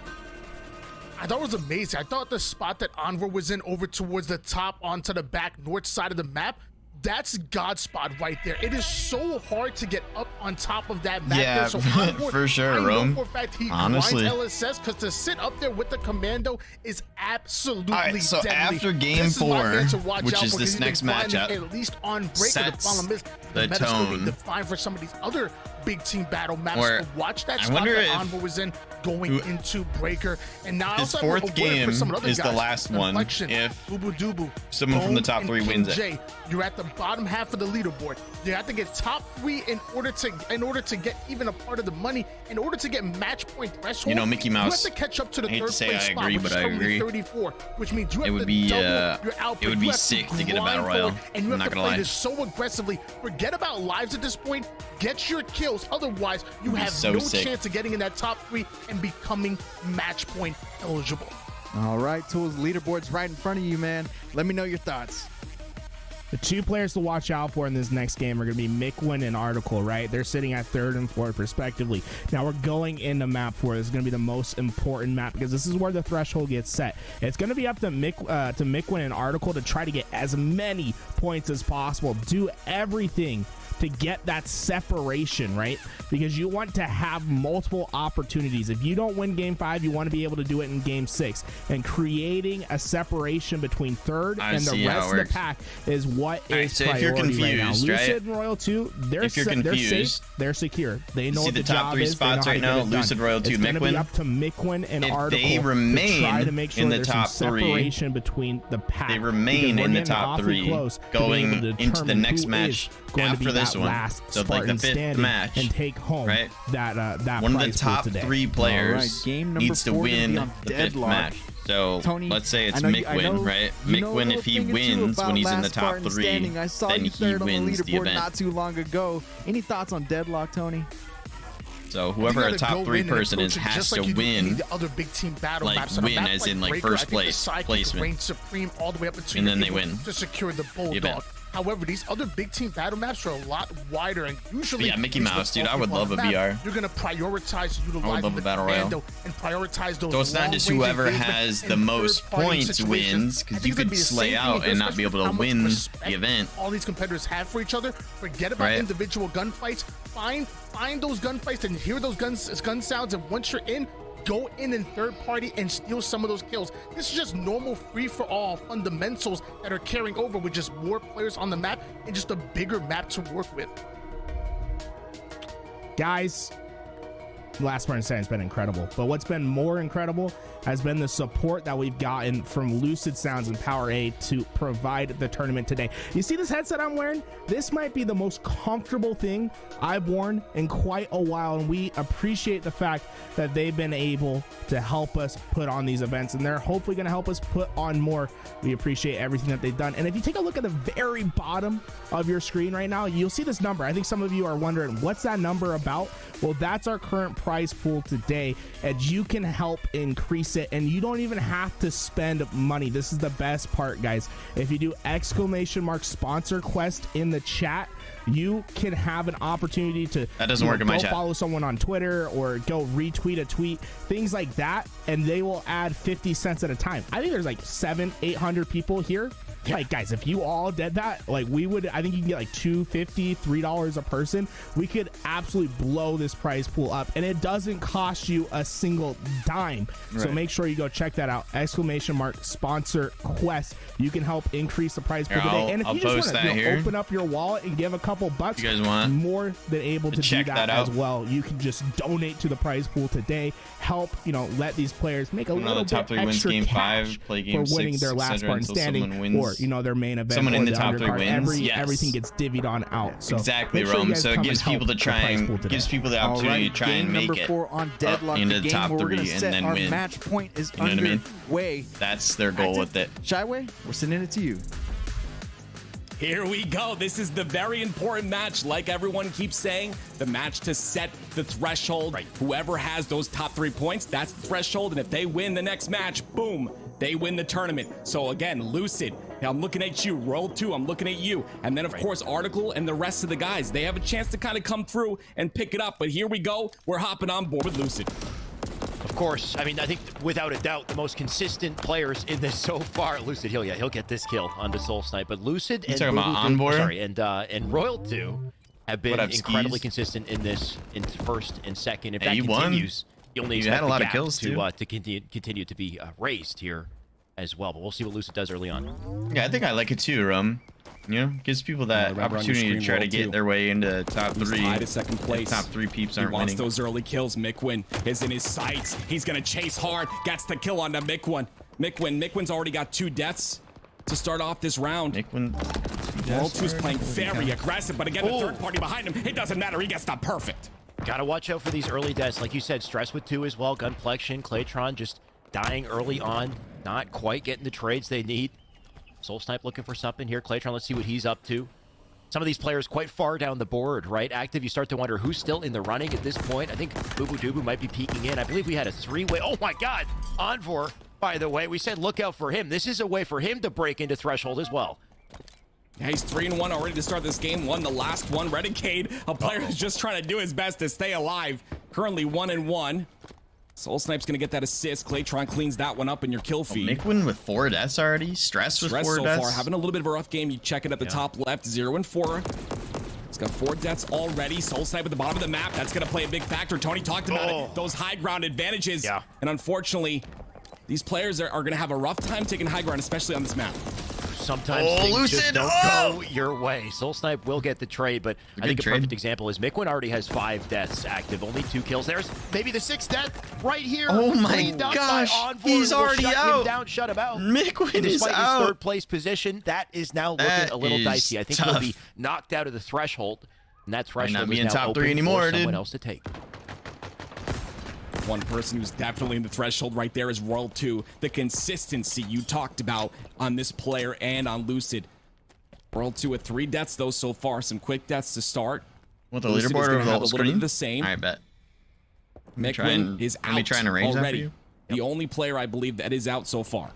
I thought it was amazing. I thought the spot that Envor was in over towards the top onto the back north side of the map, that's God spot right there. It is so hard to get up on top of that map. Yeah, there. So Envor, for sure, I know Rome. for a fact he Honestly. grinds LSS, because to sit up there with the commando is absolutely All right, so deadly. after game This is my 4, man to watch which out is for, this 'cause he's next been grinding matchup, at least on Breaker. The sets problem is the meta's going to tone. be defined for some of these other big team battle maps. Where To watch that I spot wonder that if Envor was in going into Breaker, and now his also I'm 4th aware for game some of the other is the guys, last one. Reflection, If Ubu Dubu, someone from the Bone, top and 3 King wins it. J, you're at the bottom half of the leaderboard. You have to get top 3 in order to get even a part of the money. In order to get match point threshold, You know, Mickey Mouse, you have to catch up to the I hate third to say place I spot, agree, which but is I currently agree. 34, which means you have It would to be, double your output. it would You be have sick to get a grind battle royal. forward, and you I'm have not to gonna play lie. this so aggressively. Forget about lives at this point. Get your kills. Otherwise, you It'd be have so no sick. chance of getting in that top 3 and becoming match point eligible. All right, Tools, leaderboard's right in front of you, man. Let me know your thoughts. The two players to watch out for in this next game are going to be Mikwin and Article, right? They're sitting at 3rd and 4th, respectively. Now, we're going into map 4. This is going to be the most important map because this is where the threshold gets set. It's going to be up to Mikwin and Article to try to get as many points as possible. Do everything to get that separation, right? Because you want to have multiple opportunities. If you don't win game 5, you want to be able to do it in game 6. And creating a separation between 3rd and the rest of the pack is what is priority right now. Lucid and Royal 2, they're safe, they're secure. They know what the top job 3 is. spots right now. Lucid, Royal 2, Mikwin. It's going to be up to Mikwin and Article they remain to try to make sure in the there's top some separation between the pack. They remain in the top 3 going into the next match after this one. So like the 5th match, and take home right? that one of the top 3 players needs to win the 5th match. So Tony, let's say it's Mikwin, right? Mikwin, if he wins when he's in the top 3, then he wins the event. Not too long ago. Any thoughts on Deadlock, Tony? So whoever a top 3 person is has to win, the other big team battle like maps. win as in like first place placement, supreme all the way up and then they win to secure the Bulldog. However, these other big team battle maps are a lot wider, and usually, Mickey Mouse, dude, I would love a VR. You're gonna prioritize utilizing the battle royale and prioritize those. So it's not just whoever has the most points wins, because you could slay out and not be able to win the event. All these competitors have for each other. Forget about individual gunfights. Find those gunfights and hear those gun sounds, and once you're in, go in 3rd party and steal some of those kills. This is just normal free-for-all fundamentals that are carrying over with just more players on the map and just a bigger map to work with. Guys, last part has been incredible, but what's been more incredible has been the support that we've gotten from Lucid Sounds and Power A to provide the tournament today. You see this headset I'm wearing? This might be the most comfortable thing I've worn in quite a while, and we appreciate the fact that they've been able to help us put on these events, and they're hopefully going to help us put on more. We appreciate everything that they've done. And if you take a look at the very bottom of your screen right now, you'll see this number. I think some of you are wondering, what's that number about? Well, that's our current prize pool today, and you can help increase it, and you don't even have to spend money. This is the best part, guys. If you do !sponsor quest in the chat, you can have an opportunity to go follow someone on Twitter or go retweet a tweet, things like that, and they will add 50 cents at a time. I think there's like 700-800 people here. Like, guys, if you all did that, like, we would, I think you can get like $2.50, $3 a person. We could absolutely blow this prize pool up, and it doesn't cost you a single dime. So make sure you go check that out. !sponsor quest. You can help increase the prize pool today. And if you just want to open up your wallet and give a couple bucks, you guys want more than able to do that as well. You can just donate to the prize pool today. Help, let these players make a little bit extra cash for winning their last part and standing, or their main event. Someone in the top 3 wins. Everything gets divvied on out. So exactly, Rome. So it gives people the opportunity to try and make it on Deadlock, into the top 3 and then win. Match point is what I mean? underway. That's their goal with it. Shyway, we're sending it to you. Here we go. This is the very important match. Like everyone keeps saying, the match to set the threshold. Right. Whoever has those top 3 points, that's the threshold. And if they win the next match, boom, they win the tournament. So again, Lucid, I'm looking at you. Roll 2, I'm looking at you. And then, of course, Article and the rest of the guys, they have a chance to kind of come through and pick it up. But here we go. We're hopping on board with Lucid. Of course, I mean, I think without a doubt, the most consistent players in this so far, Lucid, he'll get this kill on the Soul Snipe. But Lucid and Royal 2 have been incredibly consistent in this, in first and second. If that continues, you only expect the gap to continue to be raised here as well. But we'll see what Lucid does early on. Yeah, I think I like it too, Rum. Gives people that opportunity to try to get their way into top 3. Tied at second place. Top 3 peeps aren't winning. He wants those early kills. Mikwin is in his sights. He's gonna chase hard. Gets the kill onto Mikwin. Mikwin's already got 2 deaths to start off this round. Royal 2's playing very aggressive, but again, the third party behind him, it doesn't matter. He gets the perfect. Gotta watch out for these early deaths. Like you said, Stress with 2 as well. Gunflexion, Claytron just dying early on. Not quite getting the trades they need. Soul Snipe looking for something here. Claytron, let's see what he's up to. Some of these players quite far down the board, right? Active, you start to wonder who's still in the running at this point. I think Boo Boo Doo Boo might be peeking in. I believe we had a 3-way. Oh my God! Envor by the way. We said look out for him. This is a way for him to break into Threshold as well. Yeah, he's 3-1 already to start this game. Won the last one. Renegade, a player who's just trying to do his best to stay alive. Currently 1-1. Soul Snipe's gonna get that assist. Claytron cleans that one up in your kill feed. Mikwin with 4 deaths already. Stress with 4 so deaths. far, having a little bit of a rough game. You check it at the top left, 0-4. He's got 4 deaths already. Soul Snipe at the bottom of the map. That's gonna play a big factor. Tony talked about it. Those high ground advantages. Yeah. And unfortunately, these players are gonna have a rough time taking high ground, especially on this map. Sometimes things just don't go your way. Soul Snipe will get the trade, but I think a perfect example is Mikwin already has 5 deaths active, only 2 kills. There's maybe the 6th death right here. Oh my gosh, he's already out. Shut him out. Mikwin is despite out. his 3rd place position, that is now looking a little dicey. I think he'll be knocked out of the threshold, and that threshold is now top open 3 anymore, for someone else to take. One person who's definitely in the threshold right there is Royal 2. The consistency you talked about on this player and on Lucid. Royal 2 with 3 deaths though so far. Some quick deaths to start. With the leaderboard over the whole screen? The same. I bet. Mikwin is out trying to range already. you? The only player I believe that is out so far.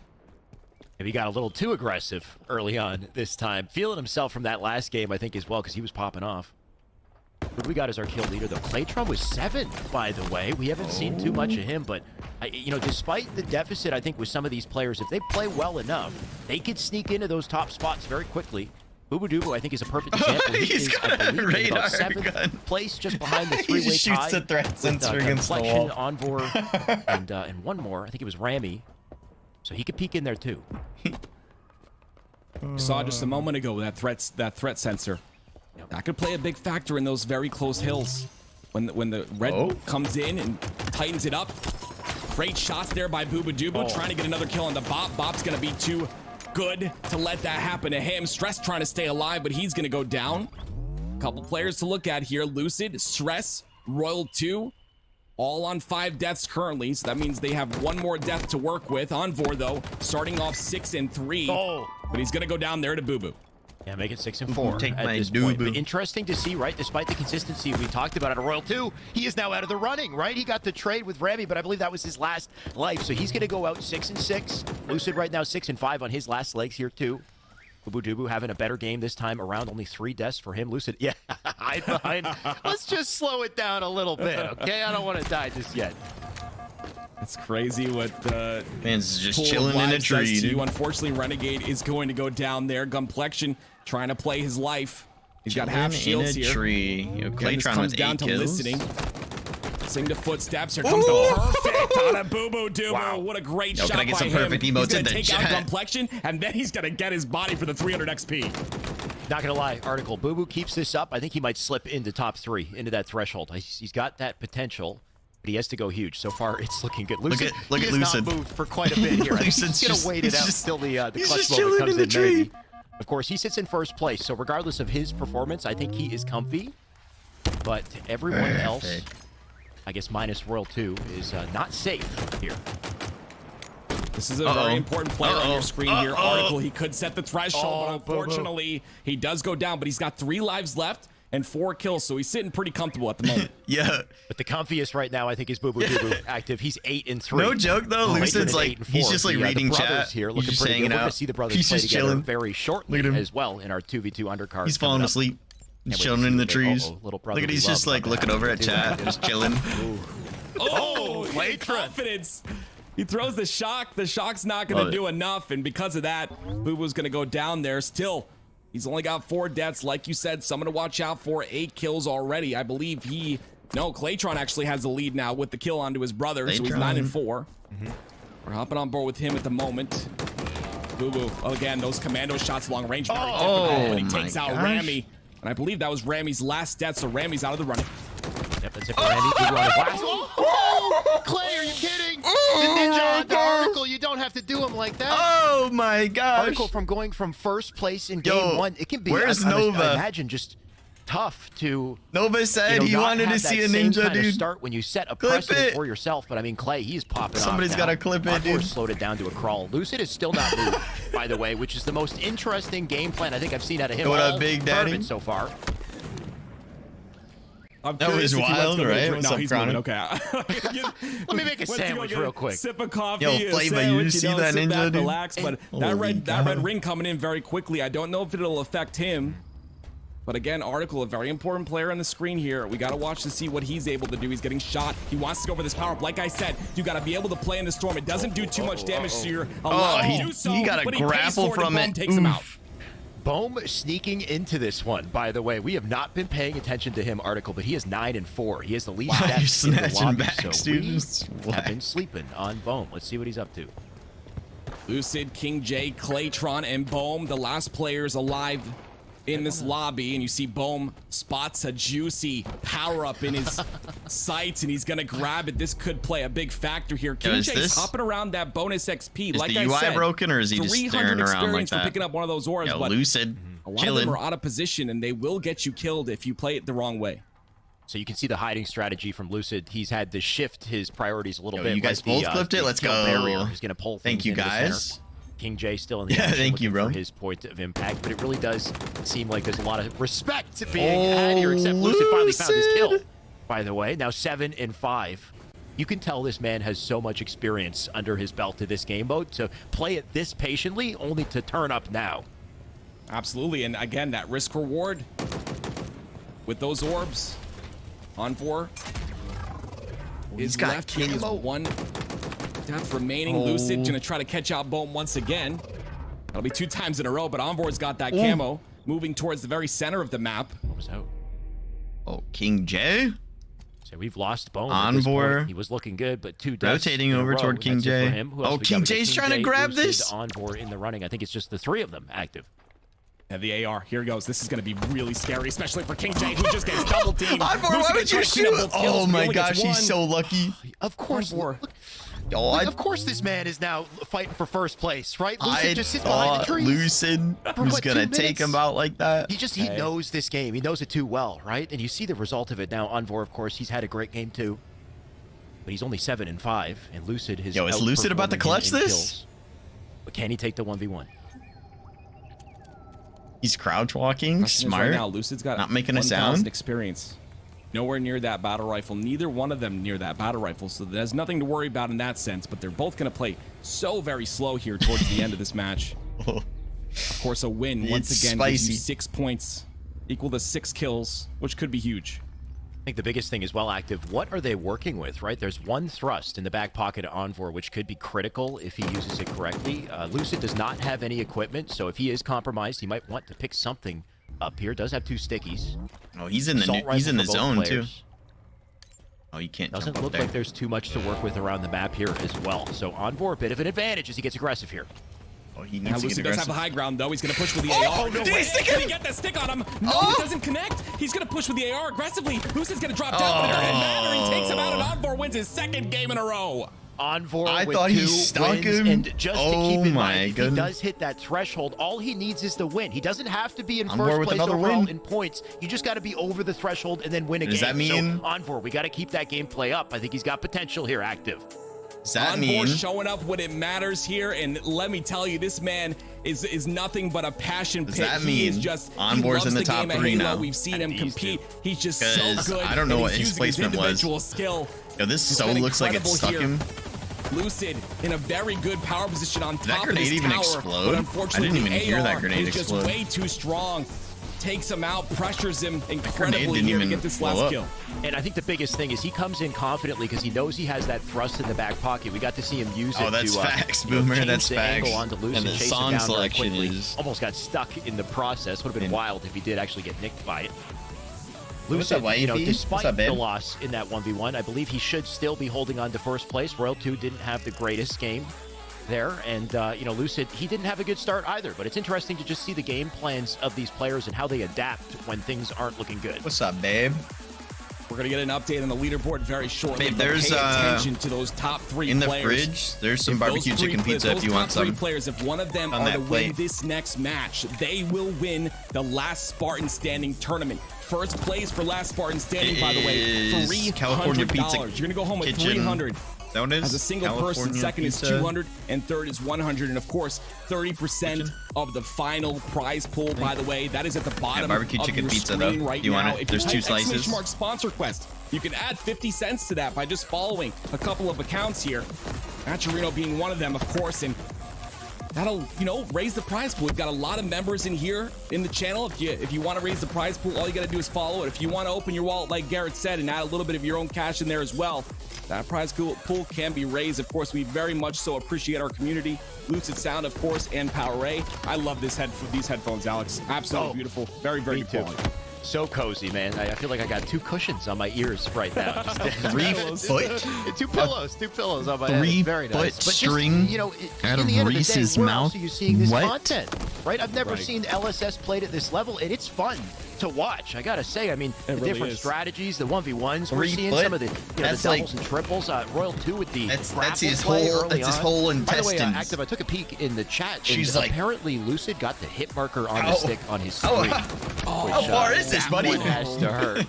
Maybe got a little too aggressive early on this time. Feeling himself from that last game, I think, as well, because he was popping off. Who we got as our kill leader, though? Claytron was 7, by the way. We haven't seen too much of him, but, you know, despite the deficit, I think, with some of these players, if they play well enough, they could sneak into those top spots very quickly. Boobadubu, I think, is a perfect example. He's got a radar gun. Place just behind the 3-way tie. He shoots the threat sensor against the wall. Envor, and one more. I think it was Rami. So he could peek in there, too. Saw just a moment ago that threat sensor. That could play a big factor in those very close hills. When the red comes in and tightens it up. Great shots there by Boobadubu, trying to get another kill on the Bop. Bop's gonna be too good to let that happen to him. Stress trying to stay alive, but he's gonna go down. Couple players to look at here. Lucid, Stress, Royal 2, all on 5 deaths currently. So that means they have 1 more death to work with. Envor, though, starting off 6-3. But he's gonna go down there to Boo-Boo. Yeah, make it 6-4 Take at my this point. doo-boo. But interesting to see, right? Despite the consistency we talked about at a Royal 2, he is now out of the running, right? He got the trade with Rami, but I believe that was his last life. So he's going to go out 6-6. Lucid right now 6-5 on his last legs here too. Boobadubu having a better game this time around. Only 3 deaths for him. Lucid, yeah, hide behind. Let's just slow it down a little bit, okay? I don't want to die just yet. It's crazy what the man's just chilling in a tree. Unfortunately, Renegade is going to go down there. Gumplexion trying to play his life. He's got half shields here. Tree. You know, Claytron comes with down 8 to kills. listening. Sing to footsteps. Here comes the perfect on a Boobadubu. Wow. What a great shot can I get by some him. perfect emotes He's gonna in the take chat. out Gumplexion, and then he's gonna get his body for the 300 XP. Not gonna lie, Article, Boo keeps this up. I think he might slip into top 3, into that threshold. He's got that potential. But he has to go huge. So far, it's looking good. Lucid, look at Lucid. Lucid. Not moved for quite a bit here. He's gonna wait it out until the clutch moment comes in. Maybe. Of course, he sits in first place. So regardless of his performance, I think he is comfy. But everyone else, I guess minus Royal 2, is not safe here. This is a very important player on your screen here. Article, he could set the threshold, but unfortunately, he does go down. But he's got 3 lives left and 4 kills, so he's sitting pretty comfortable at the moment. Yeah. But the comfiest right now, I think, is Boobadubu active. He's 8-3. No joke though. Lucid's like, he's just like reading chat. Here He's just hanging We're out. gonna see the brothers He's play just together chilling. very shortly as well in our 2v2 undercard. He's falling asleep. He's chilling in the trees. Look at he's just like looking over at chat, just chilling. Great confidence. He throws the shock. The shock's not going to do enough, and because of that, Boo-Boo's going to go down there. Still, he's only got 4 deaths. Like you said, someone to watch out for. 8 kills already. I believe Claytron actually has the lead now with the kill onto his brother, so he's 9-4. We're hopping on board with him at the moment. Boo-Boo, again, those commando shots long range. But he takes out Rami. And I believe that was Rami's last death, so Rami's out of the running. Yep, that's it for Randy. Clay, are you kidding? The ninja on the Article, you don't have to do him like that. Oh my gosh. Article from going from first place in game 1. It can be, where's Nova? I imagine, just tough to... Nova said he wanted to see a ninja, dude. Start when you set a precedent for yourself, but I mean, Clay, he's popping off. Somebody's got to clip it, dude. Slowed it down to a crawl. Lucid is still not moved, by the way, which is the most interesting game plan I think I've seen out of him What up, Big Daddy? so far. That was wild, right? No, he's moving. Okay. Let me make a sandwich real quick. Sip of coffee. Yo, Flavor, you see that ninja, dude? Relax, but that red ring coming in very quickly. I don't know if it'll affect him. But again, Article, a very important player on the screen here. We got to watch to see what he's able to do. He's getting shot. He wants to go for this power up. Like I said, you got to be able to play in the storm. It doesn't do too much damage to your he got a grapple from it. Takes him out. Bohm sneaking into this one, by the way. We have not been paying attention to him, Article, but he is 9-4. He has the least deaths in the lobby, so we have been sleeping on Bohm. Let's see what he's up to. Lucid, King J, Claytron, and Bohm, the last players alive in this lobby, and you see Bohm spots a juicy power-up in his sights, and he's gonna grab it. This could play a big factor here. King J's hopping around that bonus XP. Is like the UI broken, or is he just staring around like that? For picking up one of those orbs, but Lucid, a lot of them are out of position, and they will get you killed if you play it the wrong way. So you can see the hiding strategy from Lucid. He's had to shift his priorities a little bit. You guys both clipped it. Let's go. He's gonna pull. Thank you, guys. King J still in the action thank you, bro. for his point of impact, but it really does seem like there's a lot of respect being had here, except Lucid finally found his kill, by the way. Now 7-5. You can tell this man has so much experience under his belt to this game mode, to play it this patiently, only to turn up now. Absolutely, and again, that risk reward with those orbs on 4 is left here with one death remaining. Lucid gonna try to catch out Bohm once again. That'll be 2 times in a row, but Envor's got that camo moving towards the very center of the map. What was out? Oh, King J? So we've lost Bohm. Envor. He was looking good, but 2 deaths rotating over toward King J. Oh, King J's trying to grab this. Envor in the running. I think it's just the 3 of them active. And the AR, here goes. This is going to be really scary, especially for King J, who just gets double teamed. Envor, why would you shoot? Oh my gosh, he's so lucky. Of course. Of course this man is now fighting for first place, right? Lucid just sits behind the trees. Lucid was going to take him out like that. He knows this game. He knows it too well, right? And you see the result of it now. Envor, of course, he's had a great game too. But he's only 7-5, and Lucid has is Lucid about to clutch this? Kills. But can he take the 1v1? He's crouch walking, smart. Right now, Lucid's got not making a sound. Experience. Nowhere near that battle rifle. Neither one of them near that battle rifle. So there's nothing to worry about in that sense. But they're both going to play so very slow here towards the end of this match. Of course, a win once again gives you 6 points, equal to 6 kills, which could be huge. I think the biggest thing is well active. What are they working with, right? There's one thrust in the back pocket of Envor, which could be critical if he uses it correctly. Lucid does not have any equipment, so if he is compromised, he might want to pick something up here. Does have 2 stickies. Oh, he's in the zone too. Oh, you can't. Doesn't look like there's too much to work with around the map here as well. So Envor, a bit of an advantage as he gets aggressive here. Oh, he needs to get aggressive. Does have the high ground though. He's gonna push with the AR. No way. Did he get that stick on him? No, he doesn't connect. He's gonna push with the AR aggressively. Lucid's gonna drop down, but it doesn't matter. He takes him out, and Envor wins his 2nd game in a row. Envor I with thought 2 he stuck wins, him. and just to keep in mind, if goodness. he does hit that threshold, all he needs is the win. He doesn't have to be in Envor first place overall win. in points. You just got to be over the threshold and then win a game. Does that mean so Envor, we got to keep that gameplay up. I think he's got potential here active. Does that Envor mean showing up when it matters here, and let me tell you, this man is nothing but a passion pit. Does that mean he is just Envor's in the top 3 now? We've seen him compete. He's just so good. I don't know what his placement was. Skill. Yo, this so looks like it stuck him. Lucid in a very good power position on top of his even tower, explode? but unfortunately, I didn't even hear that grenade is just explode. way too strong. Takes him out, pressures him incredibly didn't here to even get this blow last up. kill. And I think the biggest thing is he comes in confidently because he knows he has that thrust in the back pocket. We got to see him use it that's to facts, you know, Boomer. change That's the facts. angle onto Lucid, And the chase song him down very selection quickly. is Almost got stuck in the process. Would have been wild if he did actually get nicked by it. What's up, Lucid, Wifey? despite What's up, babe? the loss in that 1v1, I believe he should still be holding on to first place. Royal 2 didn't have the greatest game there, and Lucid, he didn't have a good start either, but it's interesting to just see the game plans of these players and how they adapt when things aren't looking good. What's up, babe? We're gonna get an update on the leaderboard very shortly. Babe, there's pay attention to those top 3 in the players. fridge. There's some barbecue chicken pizza if you want some. Those top 3 players, if one of them on are that to win plate. this next match, they will win the last Spartan Standing tournament. First place for last Spartan Standing, by the way, Is $300. California Pizza You're gonna go home with Kitchen $300. That one is as a single person. California Second pizza. is 200, and third is 100. And of course, 30% of the final prize pool. By the way, that is at the bottom barbecue of chicken your pizza, screen though. right You want now. it? If There's you 2 type slices. ! Sponsor quest, you can add 50 cents to that by just following a couple of accounts here. Naturino being one of them, of course, and that'll, raise the prize pool. We've got a lot of members in here in the channel. If you want to raise the prize pool, all you got to do is follow it. If you want to open your wallet, like Garrett said, and add a little bit of your own cash in there as well, that prize pool can be raised. Of course, we very much so appreciate our community. Lucid Sound, of course, and Powerade. I love these headphones, Alex. Absolutely beautiful. Very, very good quality. So cozy, man. I feel like I got 2 cushions on my ears right now. Just 3 foot. 2 pillows. 2 pillows on my head. 3 Very foot nice. But string just, out in of the end of the Reese's day, where mouth. else are you seeing this What? content? Right? I've never seen LSS played at this level, and it's fun to watch. I gotta say, I mean, the really different is. strategies, the 1v1s, we're 3 seeing foot? some of the, the That's doubles like- and triples. Royal 2 with the That's grapple his play whole- early that's his on. whole By the way, intestines. Active, I took a peek in the chat. She's and like- apparently Lucid got the hit marker on the stick on his Oh, screen. how far is this, buddy? That one has to hurt.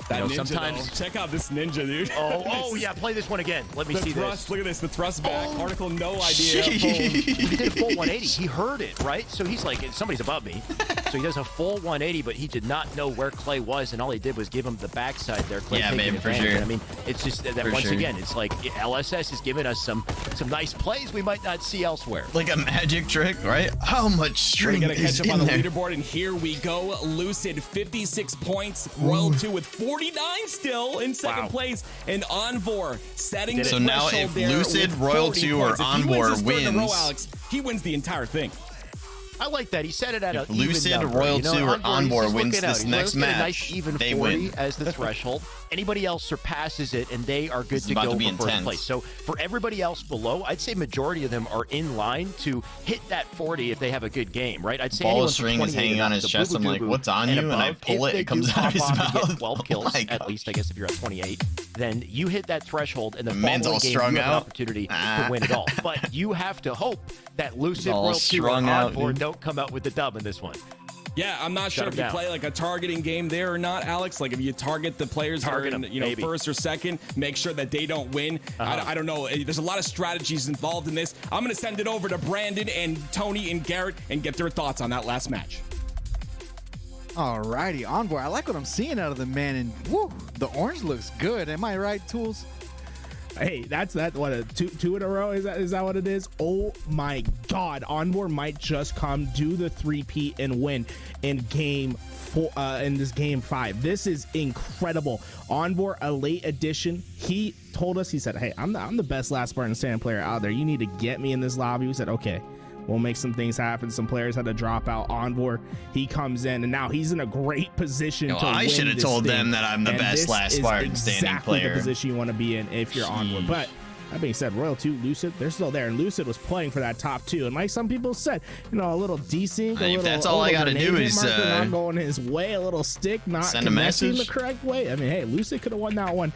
That know, ninja, sometimes- though. Check out this ninja, dude. Oh yeah, play this one again. Let me The see thrust, this. look at this, the thrust back. Article, no idea. He did a full 180. He heard it, right? So he's like, somebody's above me. So he does a full 180, but he did not know where Clay was, and all he did was give him the backside there. Clay Yeah, taking man, for advantage. sure. And I mean, it's just that For once sure. again, it's like LSS is giving us some nice plays we might not see elsewhere. Like a magic trick, right? How much We're string gonna is catch up on in the there? leaderboard, and here we go. Lucid, 56 points. Royal 2 with 49 still in second place, and Envor setting the So now threshold if there Lucid, with Royal 40 2, or points. If he Envor his third in a row, wins- Alex, he wins the entire thing. I like that. He said it at If a even Lucid, number, Royal you know, 2, or Envor, he's Envor just wins looking this out. next He's looking at a match, nice even they 40 win. as the threshold. Anybody else surpasses it, and they are good This is to about go to be for first intense. place. So for everybody else below, I'd say majority of them are in line to hit that 40 if they have a good game, right? I'd say Ball anyone from string is 28 hanging and on up, his the chest. I'm like, boo-boo-boo what's on and you? And I above, pull if it, they it comes do out of his pop off and mouth. get 12 Oh kills my at God. least, I guess, if you're at 28, then you hit that threshold, and the man's following all game strung you have an out. opportunity to win it all. But you have to hope that Lucid, all Royal 2, or strung out, Envor dude. don't come out with the dub in this one. Yeah, I'm not sure Shut if him you down. play like a targeting game there or not, Alex. Like if you target the players Target that are in, them, maybe. first or second, make sure that they don't win. I don't know. There's a lot of strategies involved in this. I'm going to send it over to Brandon and Tony and Garrett and get their thoughts on that last match. Alrighty, Envor. I like what I'm seeing out of the man, and woo, the orange looks good. Am I right, Tools? Hey, that's that. What, a two in a row? Is that what it is? Oh my God, Envor might just come do the 3-peat and win in game 4. In this game 5, this is incredible. Envor, a late addition. He told us, he said, "Hey, I'm the best last Spartan standing player out there. You need to get me in this lobby." We said, "Okay." We'll make some things happen. Some players had to drop out. Envor, he comes in, and now he's in a great position to I win should have this told thing. them that I'm the And best this last is Spartan standing exactly player. the position you want to be in if you're Envor. But that being said, Royal 2, Lucid, they're still there, and Lucid was playing for that top 2. And like some people said, a little desync, Hey, if that's all I gotta do is, not going his way, a little stick, not send a connecting message. the correct way. I mean, hey, Lucid could have won that one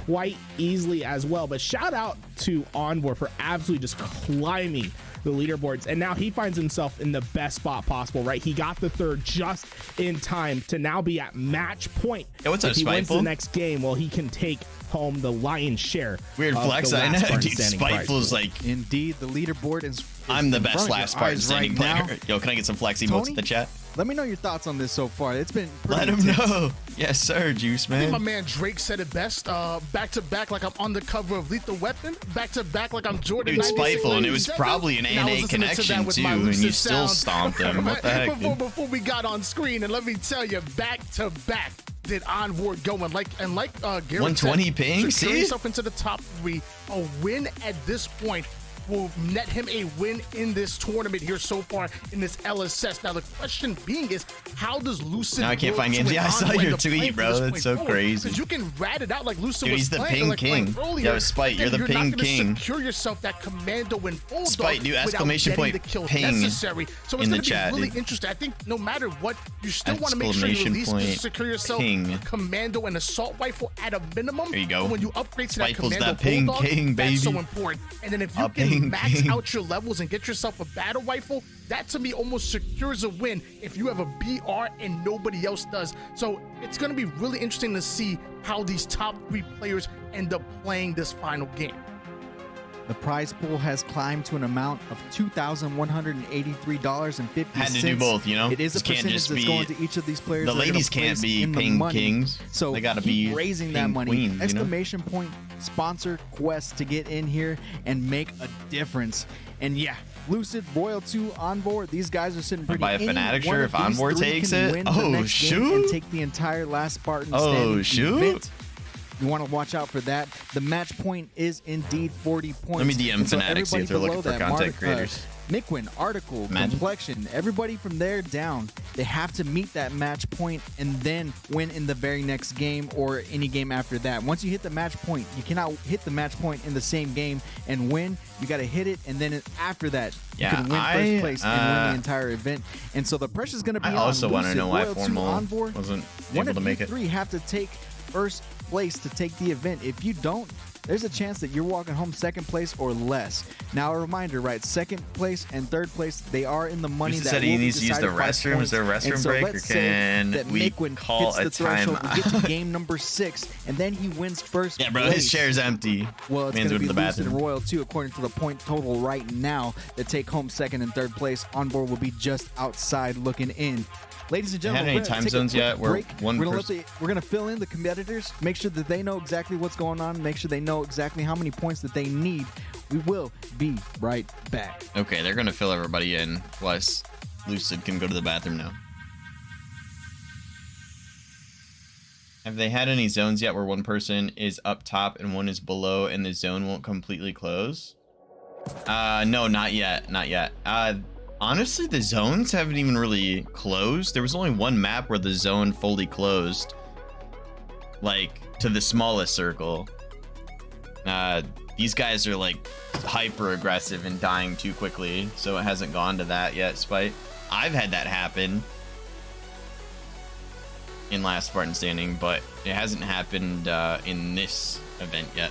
quite easily as well. But shout out to Envor for absolutely just climbing the leaderboards, and now he finds himself in the best spot possible, right? He got the 3rd just in time to now be at match point. Hey, what's up, if he wins Spiteful? the next game, well, he can take home the lion's share. Weird of flex, the I last know. Spartan Dude, standing prize Spiteful's pool. like, Indeed, the leaderboard is I'm the in best front of last your Spartan eyes standing right player. now. Yo, can I get some flexy emotes Tony? in the chat? Let me know your thoughts on this so far. It's been Let pretty him intense. know. Yes, sir, Juice I think my Man. man Drake said it best. Back to back, like I'm on the cover of Lethal Weapon. Back to back, like I'm Jordan. Dude, 96, Spiteful, and it was 97. probably an And I was ANA listening to that connection with too, my and Lucid you still sound. stomped him. What the heck? dude? Before we got on screen, and let me tell you, back to back did Envor go, and like Garrett 120 said, ping, secure see? yourself into the top 3. A win at this point will net him a win in this tournament here so far in this LSS. Now the question being is, how does Lucid? Now I can't work find to games. Yeah, I win saw Envor your end up tweet, playing from bro. this That's point so forward? crazy. Because you can rat it out like Lucid Dude, was he's the playing, ping like playing king. earlier. Yo, Spite, you're Then the you're ping not gonna king. Secure yourself that commando and bulldog Spite, do without exclamation getting point the kill ping necessary. So it's in the gonna chat, be really dude. interesting. I think no matter what, you still want to make sure you Exclamation at least point just secure yourself ping. a commando and assault rifle at a minimum. There you go. But when you upgrade to that Spiteful's commando that ping bulldog, king, that's so baby. important. And then if you A ping can max king. out your levels and get yourself a battle rifle, that to me almost secures a win if you have a BR and nobody else does. So it's going to be really interesting to see how these top 3 players end up playing this final game. The prize pool has climbed to an amount of $2,183.50. Had to do both, you know. It is a percentage that's going to each of these players. The ladies can't be ping kings, so they gotta keep be raising that money. queens, Exclamation point sponsor quest to get in here and make a difference. And yeah, Lucid, Royal 2, Onboard, these guys are sitting pretty. By a Fnatic shirt if Onboard takes it. Oh shoot! And take the entire last Spartan standing event. You want to watch out for that. The match point is indeed 40 points. Let me DM Fnatic, see if they're looking for content creators. Miquin, Article, Complexion, everybody from there down, they have to meet that match point and then win in the very next game or any game after that. Once you hit the match point, you cannot hit the match point in the same game and win. You got to hit it, and then after that, you can win first place and win the entire event. And so the pressure's going to be on. I also want to know why Royal Formal wasn't able to make it. Three have to take first place to take the event. If you don't, there's a chance that you're walking home second place or less. Now, a reminder, right? Second place and third place, they are in the money. That said he needs to use the restroom. Is there a restroom break, or can we call a time? We get to game number 6, and then he wins first. Yeah, bro, place. his chair's empty. Well, it's going to be Lucid and Royal 2, according to the point total right now. That take home second and third place. Onboard will be just outside looking in. Ladies and gentlemen, any time zones yet? We're gonna fill in the competitors, make sure that they know exactly what's going on, make sure they know exactly how many points that they need. We will be right back. Okay, they're gonna fill everybody in. Plus, Lucid can go to the bathroom now. Have they had any zones yet where one person is up top and one is below and the zone won't completely close? No, not yet. Not yet. Honestly, the zones haven't even really closed. There was only one map where the zone fully closed, like to the smallest circle. These guys are like hyper aggressive and dying too quickly, so it hasn't gone to that yet. Spite, I've had that happen in last Spartan Standing, but it hasn't happened in this event yet.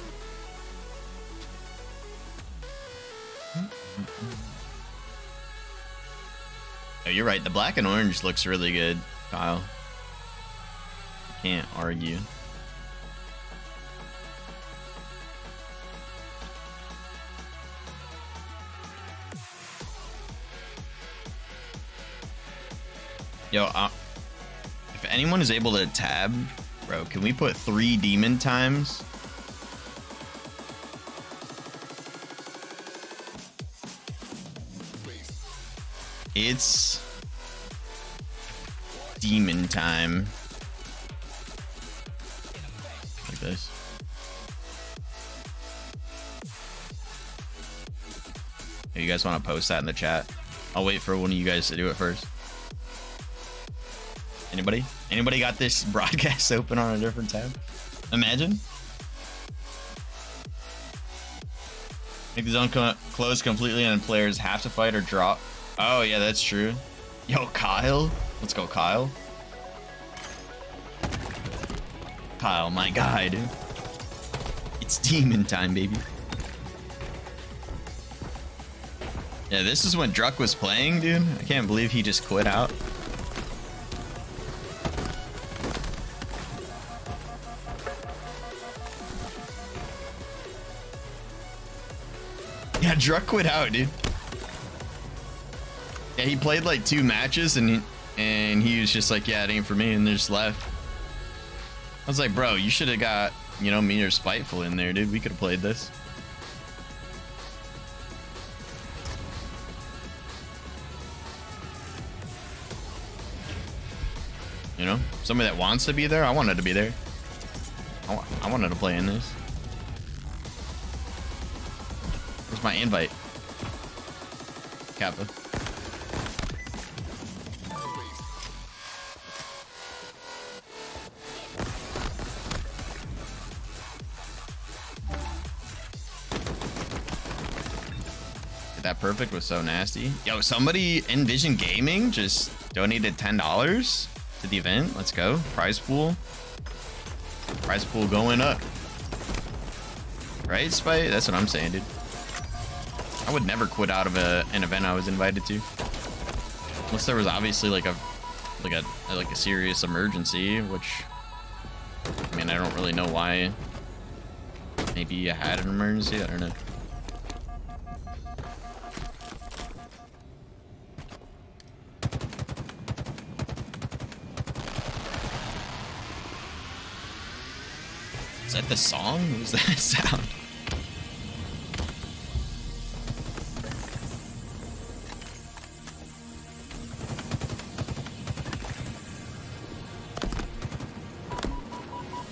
Oh, you're right. The black and orange looks really good, Kyle. Can't argue. Yo, if anyone is able to tab, bro, can we put 3 demon times? It's demon time. Like this. Hey, you guys want to post that in the chat? I'll wait for one of you guys to do it first. Anybody? Anybody got this broadcast open on a different tab? Imagine. Make the zone close completely and players have to fight or drop. Oh, yeah, that's true. Yo, Kyle. Let's go, Kyle. Kyle, my guy, dude. It's demon time, baby. Yeah, this is when Druck was playing, dude. I can't believe he just quit out. Yeah, Druck quit out, dude. Yeah, he played like 2 matches and he was just like, yeah, it ain't for me, and they just left. I was like, bro, you should have got, you know, me or Spiteful in there, dude. We could have played this. You know, somebody that wants to be there. I wanted to be there. I wanted to play in this. Where's my invite? Kappa. That perfect was so nasty. Yo, somebody Envision Gaming just donated $10 to the event. Let's go. Prize pool. Prize pool going up. Right, Spite? That's what I'm saying, dude. I would never quit out of an event I was invited to. Unless there was obviously like a serious emergency, which, I mean, I don't really know why. Maybe you had an emergency, I don't know. that the song? What was that sound?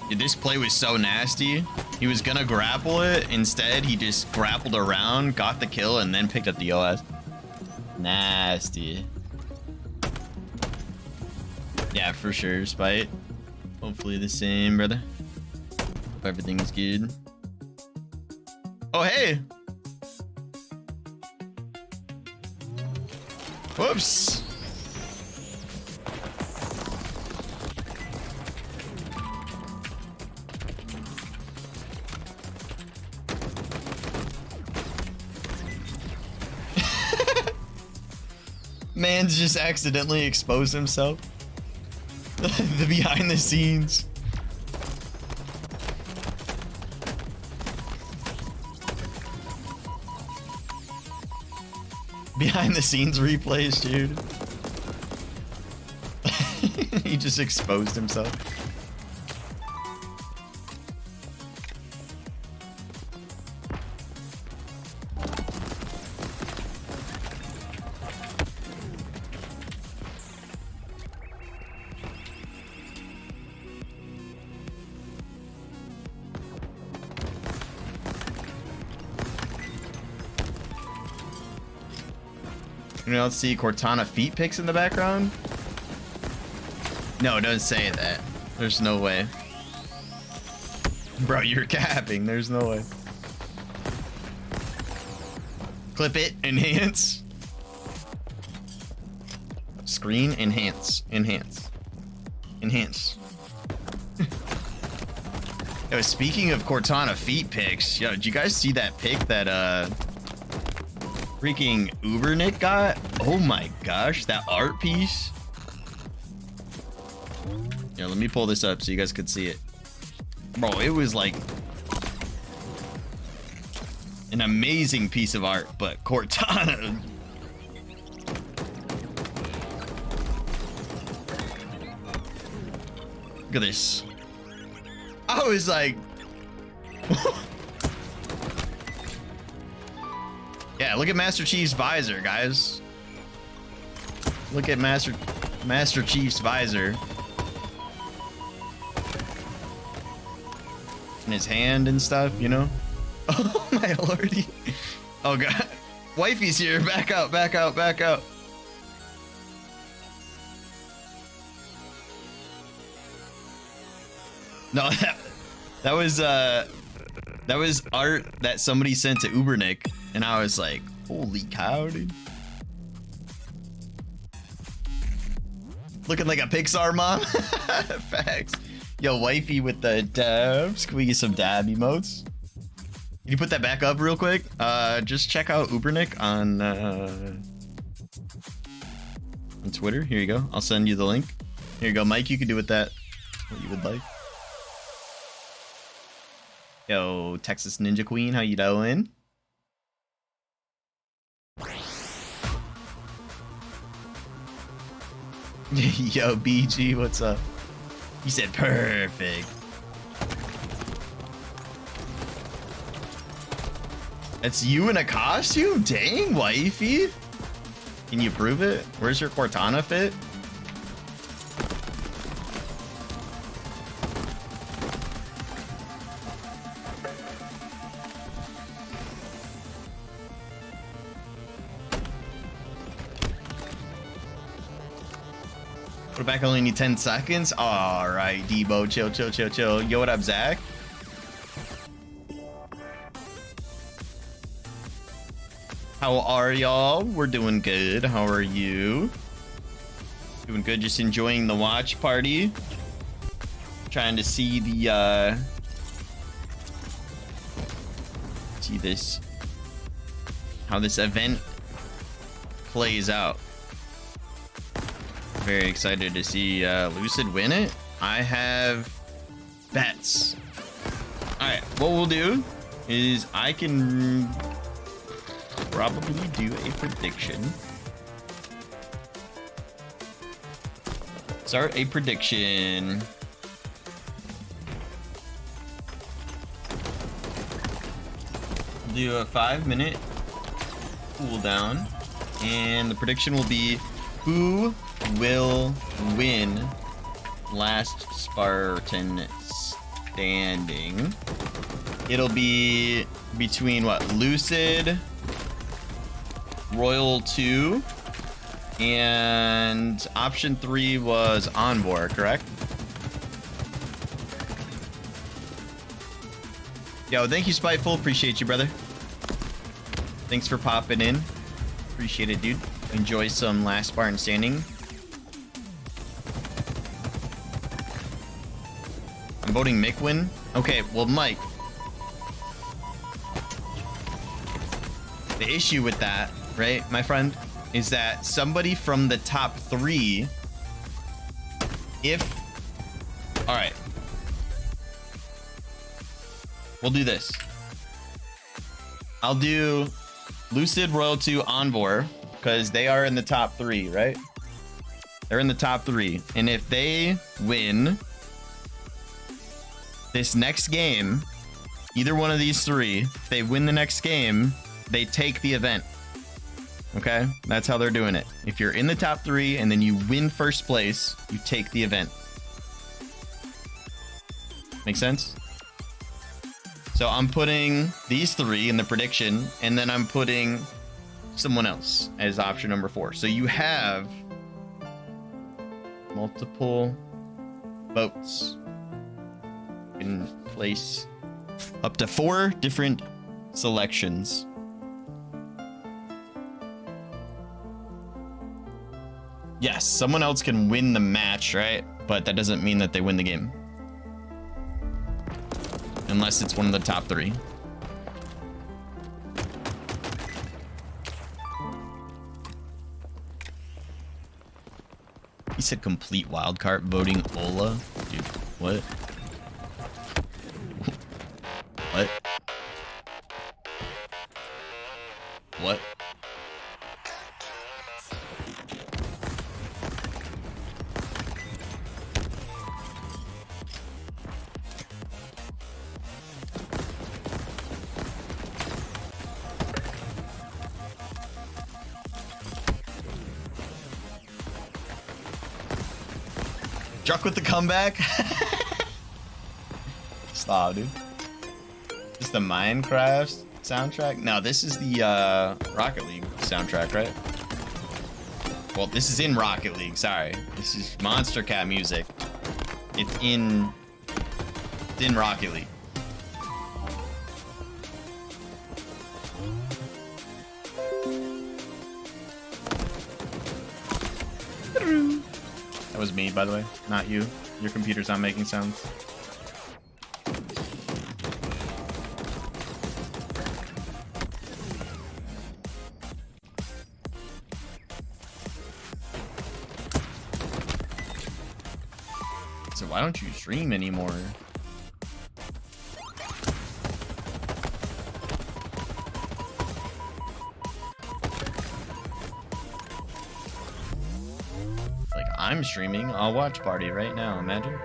Dude, this play was so nasty. He was gonna grapple it. Instead, he just grappled around, got the kill, and then picked up the OS. Nasty. Yeah, for sure, Spite. Hopefully the same, brother. Hope everything's good. Oh, hey! Whoops! Man's just accidentally exposed himself. The behind the scenes. Behind the scenes replays, dude. He just exposed himself. Anyone else see Cortana feet pics in the background? No, don't say that. There's no way. Bro, you're capping. There's no way. Clip it. Enhance. Screen. Enhance. Enhance. Enhance. Yo, speaking of Cortana feet pics, yo, did you guys see that pic that freaking Ubernick got? Oh my gosh, that art piece. Yeah, let me pull this up so you guys could see it. Bro, it was like an amazing piece of art, but Cortana. Look at this. I was like, yeah, look at Master Chief's visor, guys. Look at Master Chief's visor. In his hand and stuff, you know? Oh my lordy. Oh god. Wifey's here. Back out, back out, back out. No, that was art that somebody sent to Ubernick, and I was like, holy cow, dude. Looking like a Pixar mom. Facts. Yo, wifey with the dabs. Can we get some dab emotes? Can you put that back up real quick? Just check out Ubernick on Twitter. Here you go. I'll send you the link. Here you go, Mike. You can do with that what you would like. Yo, Texas Ninja Queen, how you doing? Yo, BG, what's up? You said perfect. That's you in a costume? Dang, wifey. Can you prove it? Where's your Cortana fit? Put back, only need 10 seconds. All right, Debo, chill, chill, chill, chill. Yo, what up, Zach? How are y'all? We're doing good. How are you? Doing good. Just enjoying the watch party. Trying to see the see this, how this event plays out. Very excited to see Lucid win it. I have bets. All right, what we'll do is I can probably do a prediction. Start a prediction. We'll do a 5-minute cooldown, and the prediction will be who will win last Spartan standing. It'll be between what? Lucid, Royal 2, and option 3 was Envor, correct? Yo, thank you, Spiteful. Appreciate you, brother. Thanks for popping in. Appreciate it, dude. Enjoy some last Spartan standing. I'm voting Mick. Okay, well, Mike. The issue with that, right, my friend, is that somebody from the top 3, all right, we'll do this. I'll do Lucid, Royal 2, Envor, because they are in the top 3, right? They're in the top 3. And if they win this next game, either one of these 3, if they win the next game, they take the event. Okay? That's how they're doing it. If you're in the top 3 and then you win first place, you take the event. Make sense? So I'm putting these 3 in the prediction, and then I'm putting someone else as option number 4. So you have multiple votes. You can place up to 4 different selections. Yes, someone else can win the match, right? But that doesn't mean that they win the game. Unless it's one of the top 3. He said complete wildcard voting Ola. Dude, what? What? What? Druck with the comeback. Stop, dude. This is the Minecraft soundtrack? No, this is the Rocket League soundtrack, right? Well, this is in Rocket League, sorry. This is Monster Cat music. It's in Rocket League. That was me, by the way, not you. Your computer's not making sounds. So why don't you stream anymore? I'm streaming. I'll watch party right now, imagine.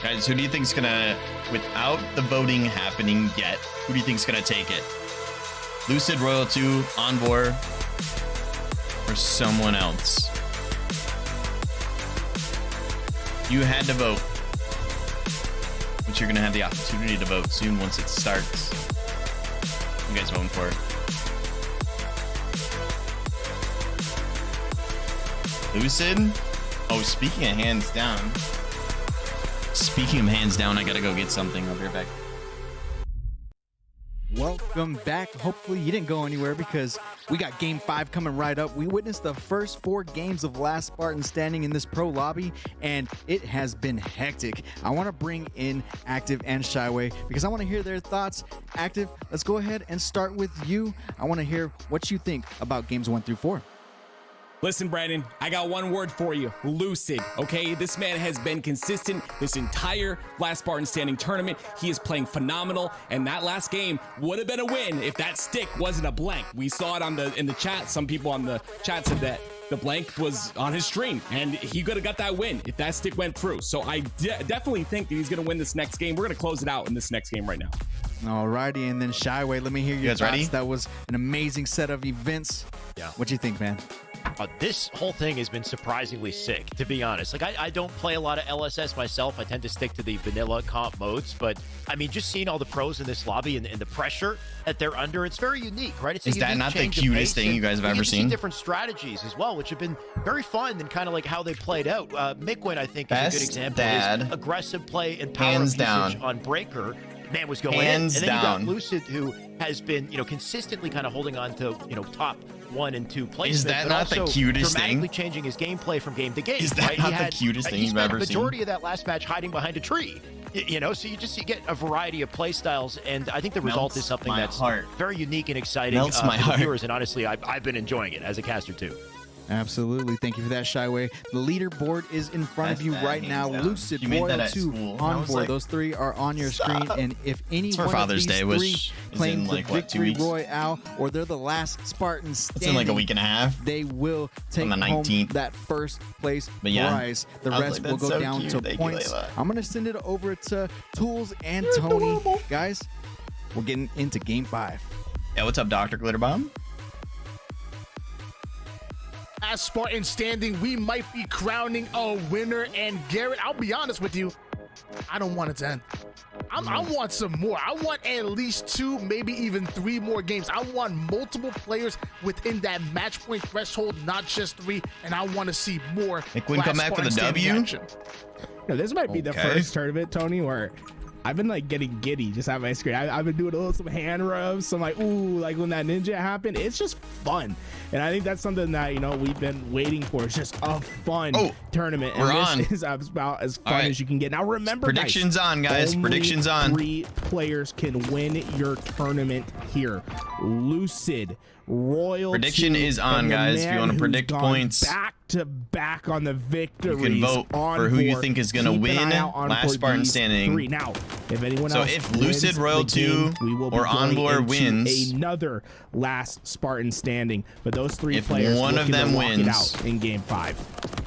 Guys, who do you think's gonna, without the voting happening yet, who do you think's gonna take it? Lucid, Royal 2, Envor, or someone else? You had to vote, but you're gonna have the opportunity to vote soon once it starts. You guys voting for it? Lucid? Oh, speaking of hands down. Speaking of hands down, I gotta go get something. I'll be right back. Welcome back. Hopefully you didn't go anywhere because we got game 5 coming right up. We witnessed the first 4 games of Last Spartan Standing in this pro lobby, and it has been hectic. I want to bring in Active and Shyway because I want to hear their thoughts. Active, let's go ahead and start with you. I want to hear what you think about games 1 through 4. Listen, Brandon, I got one word for you. Lucid, okay? This man has been consistent this entire last Spartan Standing tournament. He is playing phenomenal, and that last game would have been a win if that stick wasn't a blank. We saw it in the chat. Some people on the chat said that the blank was on his stream, and he could have got that win if that stick went through. So I definitely think that he's going to win this next game. We're going to close it out in this next game right now. Alrighty, and then Shyway, let me hear your guys thoughts. ready? That was an amazing set of events. Yeah. What do you think, man? This whole thing has been surprisingly sick, to be honest. Like, I don't play a lot of LSS myself. I tend to stick to the vanilla comp modes. But, I mean, just seeing all the pros in this lobby and the pressure that they're under, it's very unique, right? It's Is that not the cutest thing you guys have ever seen? Different strategies as well, which have been very fun and kind of like how they played out. Mikwin, I think, is a good example. His aggressive play and power Hands usage down. on Breaker. Man was going Hands in. And then down. you got Lucid, who has been, consistently kind of holding on to, top 1 and 2 placements. Is that but not the also cutest dramatically thing? changing his gameplay from game to game. Is that right? not the cutest thing you've ever He spent the majority seen? of that last match hiding behind a tree. So you get a variety of play styles, and I think the result Melts is something my that's heart. very unique and exciting Melts my for the heart. viewers. And honestly, I've been enjoying it as a caster too. Absolutely. Thank you for that, Shyway. The leaderboard is in front of you That's right that, now. hands down. Lucid, You made that Royal at 2, school. And I was Envoy. like, Those three are on your screen. And if any for one Father's of these Day, three which is claim in, the like, what, 2 victory weeks? royale, or they're the last Spartan It's standing, in like a week and a half. they will take On the home 19th. that first place But yeah, prize. The I was rest like, will that's go so down cute. to Thank you, points. Layla. I'm going to send it over to Tools and Tony. Guys, we're getting into game 5. Yeah, what's up, Dr. Glitterbomb? As Spartan Standing, we might be crowning a winner. And Garrett, I'll be honest with you, I don't want it to end. I want some more. I want at least 2, maybe even 3 more games. I want multiple players within that match point threshold, not just 3. And I want to see more. McQueen come back for the Spartan Standing W? action. This might be the Okay. first tournament, Tony, where I've been like getting giddy just at my screen. I've been doing some hand rubs, some like, ooh, like when that ninja happened. It's just fun. And I think that's something that, we've been waiting for. It's just a fun tournament. And we're on. this is about as fun All right. as you can get. Now remember, Predictions on, guys. only Predictions on. 3 players can win your tournament here. Lucid, Royal. Prediction is on, and the guys. If you man wanna who's predict gone points, back to back on the victories. you can vote for who you think is gonna win last Spartan Standing. 3. Now, if anyone So else if Lucid, wins Royal the game, 2, we will be or going Envoy into wins, another last Spartan Standing. But those 3 if players one of looking to them lock it wins, out in game 5.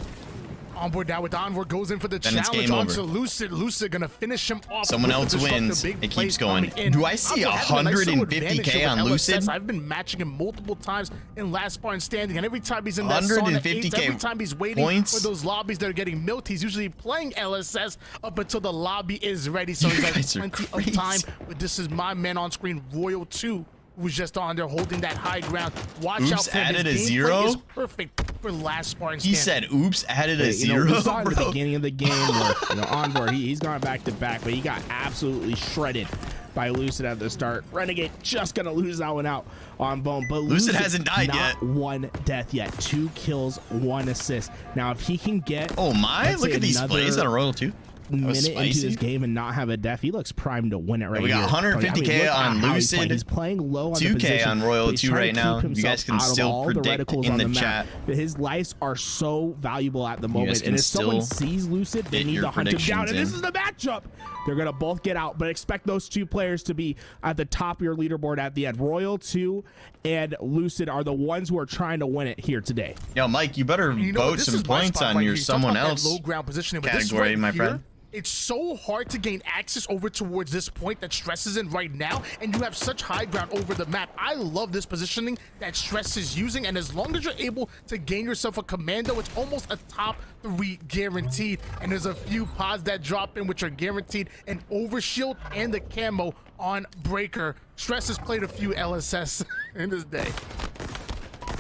On board now with Envoy, goes in for the Then it's challenge game onto over. Lucid. Lucid gonna finish him off. Someone with the else disruptive wins. big It plays keeps going. coming in. Do I see Envoy having a nice little 150K advantage on over Lucid? LSS. I've been matching him multiple times in last Spartan Standing, and every time he's in that sauna 150K 8s, every time he's waiting points? for those lobbies that are getting milked, he's usually playing LSS up until the lobby is ready. So You he's guys got are plenty crazy. of time. But this is my man on screen, Royal 2. Who's just on there holding that high ground. Watch out Oops, for him. added His a gameplay 0? is perfect for last Spartan He Standing. said, oops, added a We 0, saw in the bro. beginning of the game where, Envoy, he's gone back to back, but he got absolutely shredded by Lucid at the start. Renegade just gonna lose that one out on Bone, but Lucid hasn't died not yet. 1 death yet. 2 kills, 1 assist. Now, if he can get Oh my, let's look say at these another plays on a Royal 2. That was minute into spicy. this game and not have a def, he looks primed to win it right we got here. 150K look at on how he's playing. Lucid, He's playing low on the 2K position, on Royal but he's 2 trying to right now. keep You guys himself can out of still all the predict reticles in on the map. chat. But his lives are so valuable at the guys moment, can and if someone still sees Lucid, they get need your to hunt him down. predictions And this in. is the matchup. They're gonna both get out, but expect those 2 players to be at the top of your leaderboard at the end. Royal 2 and Lucid are the ones who are trying to win it here today. Yo, Mike, you better vote this some is my points spot on right your here. You talk someone about that else low ground positioning, but this category, right my here, friend. it's so hard to gain access over towards this point that Stress is in right now, and you have such high ground over the map. I love this positioning that Stress is using, and as long as you're able to gain yourself a commando, it's almost a top 3 guaranteed. And there's a few pods that drop in which are guaranteed, an overshield and the camo on Breaker. Stress has played a few LSS in his day.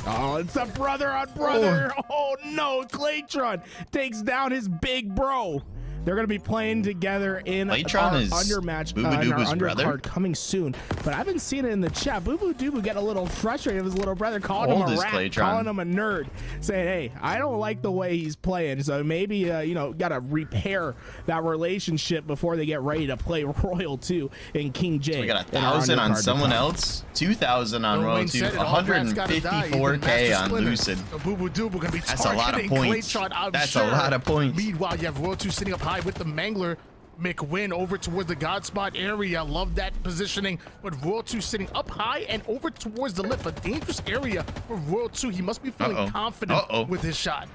Oh, it's a brother on brother. Oh no, Claytron takes down his big bro. They're going to be playing together in Latron our is undermatch, Boo Boo in our Doobu's brother? undercard coming soon. But I've been seeing it in the chat. Boo Boo Doobu get a little frustrated with his little brother, calling How him old a is rat, Claytron? calling him a nerd, saying, hey, I don't like the way he's playing. So maybe, you know, got to repair that relationship before they get ready to play Royal 2 and King J. So we got 1,000 on someone else, 2,000 on Royal 2, 154K on Lucid. Boo Boo Doobu gonna be That's a lot of targeting points. Claytron, I'm That's sure. a lot of points. Meanwhile, you have Royal 2 sitting up high with the Mangler. McWin over towards the God Spot area. Love that positioning. But Royal 2 sitting up high and over towards the lift. A dangerous area for Royal 2. He must be feeling confident with his shot.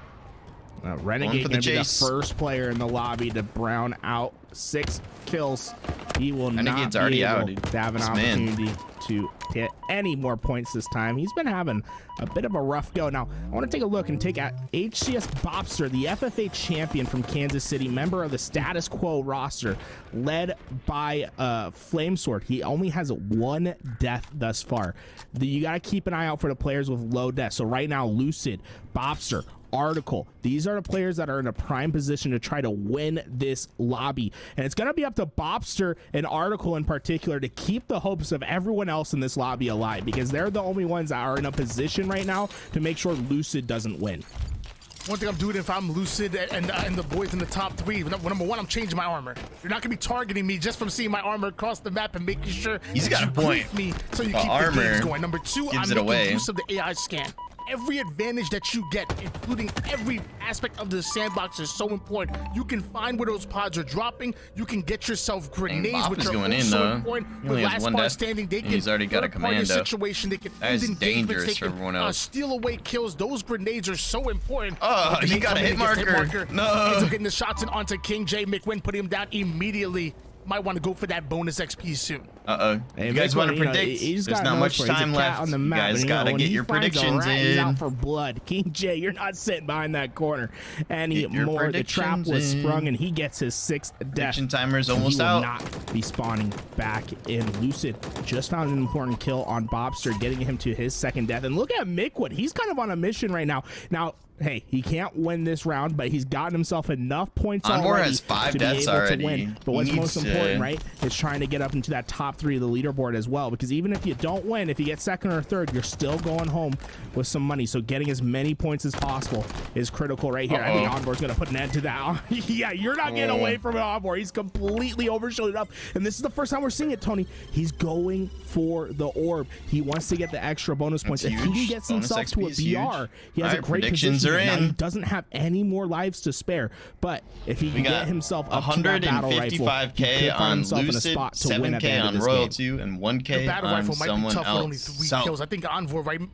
Renegade going to be the first player in the lobby to brown out 6 kills. He will Renegade's not already be out, able dude. to have an This opportunity to hit any more points this time. He's been having a bit of a rough go. Now, I want to take a look and take at HCS Bobster, the FFA champion from Kansas City, member of the status quo roster, led by Flamesword. He only has 1 death thus far. You got to keep an eye out for the players with low death. So right now, Lucid, Bobster, Article, these are the players that are in a prime position to try to win this lobby, and it's going to be up to Bobster and Article in particular to keep the hopes of everyone else in this lobby alive, because they're the only ones that are in a position right now to make sure Lucid doesn't win. One thing I'm doing if I'm Lucid and the boys in the top 3, number 1, I'm changing my armor. You're not gonna be targeting me just from seeing my armor across the map and making sure He's that got you a point. grief me so you The keep the armor games going. Number 2, I'm gives it making away. use of the AI scan. Every advantage that you get, including every aspect of the sandbox, is so important. You can find where those pods are dropping. You can get yourself grenades, Bop which is are going in, also though. important. He only With has last 1 part death, standing, they and can he's already got a put apart your commando. situation. They can That is end engagements. dangerous They for can everyone else. steal away kills. Those grenades are so important. Oh, But he they got a come in hit and gets marker. Ends No. up getting the shots in onto King J. McWin, putting him down immediately. Might want to go for that bonus XP soon. Hey, you guys want to you know, predict? he's There's got not no much choice. He's a time cat left. on the You map, guys and, got to when get he your finds a predictions rat, He's in. out for blood. King J, you're not sitting behind that corner anymore. The trap predictions was in. sprung, and he gets his 6th death. Prediction timer's almost he will out. not be spawning back in. Lucid just found an important kill on Bobster, getting him to his 2nd death. And look at Mickwood. He's kind of on a mission right now. Now, hey, he can't win this round, but he's gotten himself enough points Anwar already has 5 to be deaths able already. to win. But He what's needs most to- important, right, is trying to get up into that top 3 of the leaderboard as well. Because even if you don't win, if you get 2nd or 3rd, you're still going home with some money. So getting as many points as possible is critical right here. I think Onbor's going to put an end to that. Yeah, you're not getting away from it, Onbor. He's completely overshielded up. And this is the first time we're seeing it, Tony. He's going for the orb. He wants to get the extra bonus points. If he can get himself to a BR, he has a great predictions position. are Now, in. he doesn't have any more lives to spare, but if he can get himself up to that battle rifle, he 155K could find on himself in a Lucid, spot to win at the 7K end of on this Royal game. 2, and 1K The battle on rifle might be someone tough with only else. 3 So, kills. I think Envor,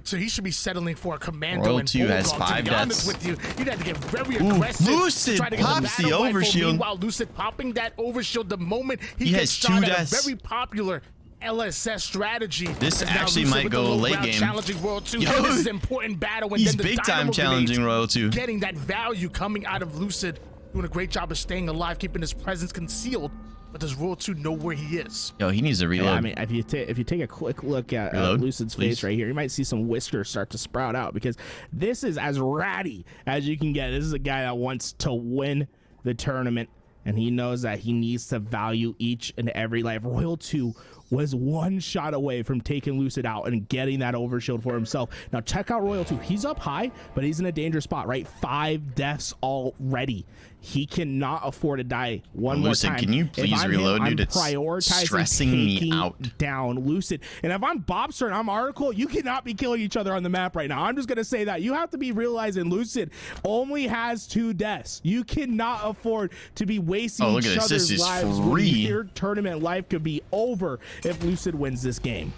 so he should be settling for a commando. Royal and 2 has Bulldog. 5 To be honest deaths. with you, you'd have to get very Ooh, aggressive. Lucid to try to get pops the battle rifle. overshield. Meanwhile, Lucid popping that overshield the moment he He gets has 2 shot at deaths. a very popular LSS strategy. This As now actually Lucid might with the go low late ground game. Challenging Royal 2. Yo, This is an important battle. And he's then the big time Dynamo challenging grenades, Royal 2. Getting that value coming out of Lucid. Doing a great job of staying alive, keeping his presence concealed. But does Royal 2 know where he is? Yo, he needs to reload. Yeah, I mean, if you take a quick look at Reload, Lucid's please. face right here, you might see some whiskers start to sprout out, because this is as ratty as you can get. This is a guy that wants to win the tournament, and he knows that he needs to value each and every life. Royal 2 was 1 shot away from taking Lucid out and getting that overshield for himself. Now check out Royal 2. He's up high, but he's in a dangerous spot, right? 5 deaths already. He cannot afford to die one more Lucid, time. can you If please I'm reload, him, I'm dude? It's prioritizing stressing me taking out. down Lucid. And if I'm Bobster and I'm Article, you cannot be killing each other on the map right now. I'm just going to say that. You have to be realizing Lucid only has 2 deaths. You cannot afford to be wasting Oh, look each at this. This other's is lives. free. Your tournament life could be over if Lucid wins this game.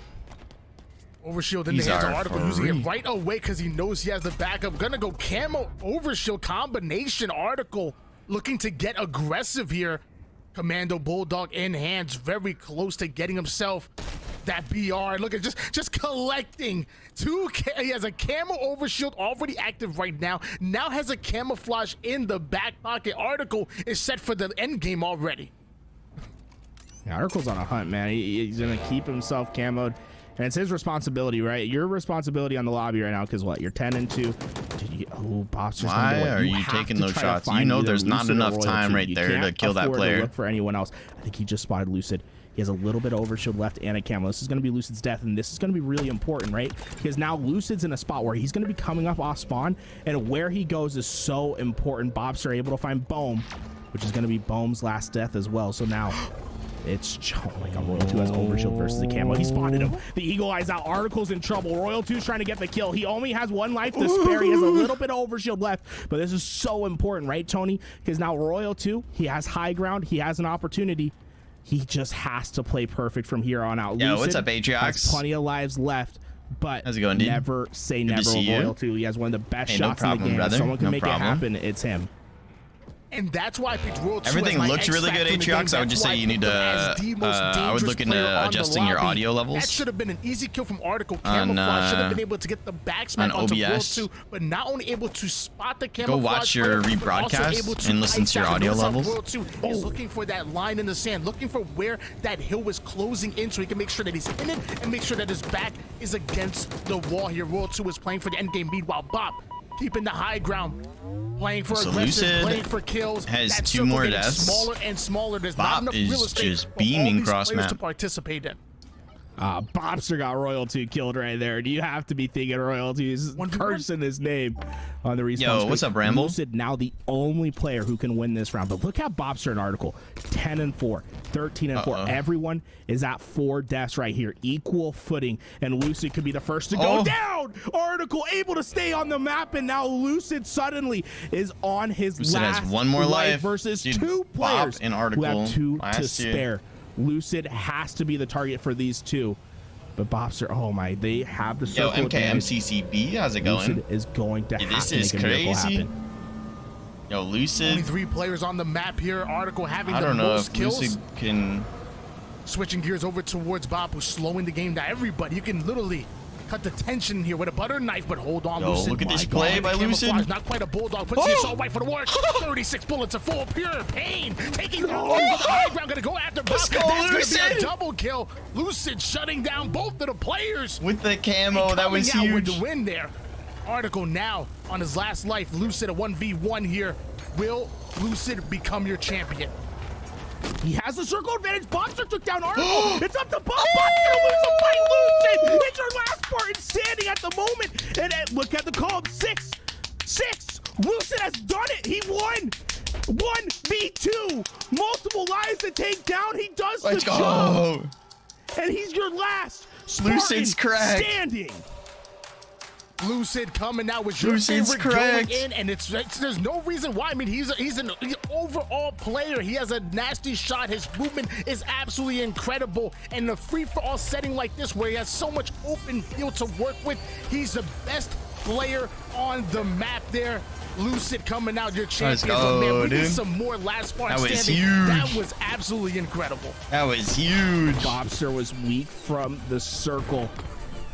Overshield in the These hands of are Article, using free. it right away because he knows he has the backup. Gonna go camo overshield combination. Article looking to get aggressive here. Commando Bulldog in hands, very close to getting himself that BR. Look at just collecting 2K. He has a camo overshield already active right now. Now has a camouflage in the back pocket. Article is set for the end game already. Yeah, Article's on a hunt, man. He's going to keep himself camoed. And it's his responsibility, right? Your responsibility on the lobby right now, because what? You're 10-2. Ooh, Why are you taking those shots? You know there's not enough time right there to kill that player. Look for anyone else. I think he just spotted Lucid. He has a little bit of overshield left and a camo. This is going to be Lucid's death, and this is going to be really important, right? Because now Lucid's in a spot where he's going to be coming up off spawn, and where he goes is so important. Bobster are able to find Bohm, which is going to be Bohm's last death as well. So now it's, oh my god, Royal 2 has overshield versus the camo. He spotted him. The Eagle Eye's out. Article's in trouble. Royal 2's trying to get the kill. He only has 1 life to spare. He has a little bit of overshield left, but this is so important, right, Tony? Because now Royal 2, he has high ground. He has an opportunity. He just has to play perfect from here on out. Yo, Lucid what's up, Atriox? has plenty of lives left, but how's it going, dude? Never say Good never with Royal 2. He has one of the best shots no problem, in the game. brother. If someone can No make problem. it happen, it's him. And that's why I picked Royal 2 Everything as my looks really good, Atriox. I would just say you need to. I would look into adjusting your audio levels. That should have been an easy kill from Article. Camouflage should have been able to get the backsman onto Royal 2, but not only able to spot the camouflage. Go watch your rebroadcast and listen to your audio levels. Royal 2 is looking for that line in the sand, looking for where that hill was closing in, so he can make sure that he's in it and make sure that his back is against the wall here. Royal 2 is playing for the end game. Meanwhile, Bob keeping the high ground. Playing for aggressive, playing for kills. Has 2 more deaths. Smaller and smaller. There's Bob not enough real estate is just beaming cross map to participate in. Bobster got Royal 2 killed right there. Do you have to be thinking Royal 2 is cursing his name on the respawn? Yo, what's up, Ramble? Lucid now the only player who can win this round. But look at Bobster and Article. 10-4, 13-4. Everyone is at 4 deaths right here. Equal footing. And Lucid could be the first to go down. Article able to stay on the map. And now Lucid suddenly is on his Lucid last has 1 more life versus Dude, 2 players Bob and Article who have 2 to last year. spare. Lucid has to be the target for these 2. But Bobster, oh my, they have the circle. Yo, MKMCCB, how's it going? Lucid is going to have this to is make a miracle crazy. happen. Yo, Lucid. Only 3 players on the map here. Article having I the don't know most if kills. Lucid can. Switching gears over towards Bob, who's slowing the game down. Everybody, you can literally cut the tension here with a butter knife, but hold on, Yo, Lucid. look at this My play God, by the Lucid. camouflage, not quite a bulldog. Puts the assault rifle to work. 36 bullets of full pure pain. Taking down the high ground. Gonna go after Bob. Let's go, That's gonna be a Lucid. double kill. Lucid shutting down both of the players. With the camo, that was Coming out with huge. the win there. Article now on his last life. Lucid a 1v1 here. Will Lucid become your champion? He has the circle advantage. Bobster took down Article. It's up to Bob. Bob's gonna lose the fight. Lucid. It's your last Spartan standing at the moment. And look at the call. 6. Lucid has done it. He won. 1v2. Multiple lives to take down. He does Let's the go. job. And he's your last Spartan Lucid's correct. standing. Lucid coming out with your Lucid's favorite correct. going in, and it's there's no reason why. I mean, he's an overall player. He has a nasty shot. His movement is absolutely incredible. And the free-for-all setting like this, where he has so much open field to work with, he's the best player on the map there. Lucid coming out, your champion. go, Man, we need dude. some more last part That was standing. huge. That was absolutely incredible. That was huge. Bobster was weak from the circle,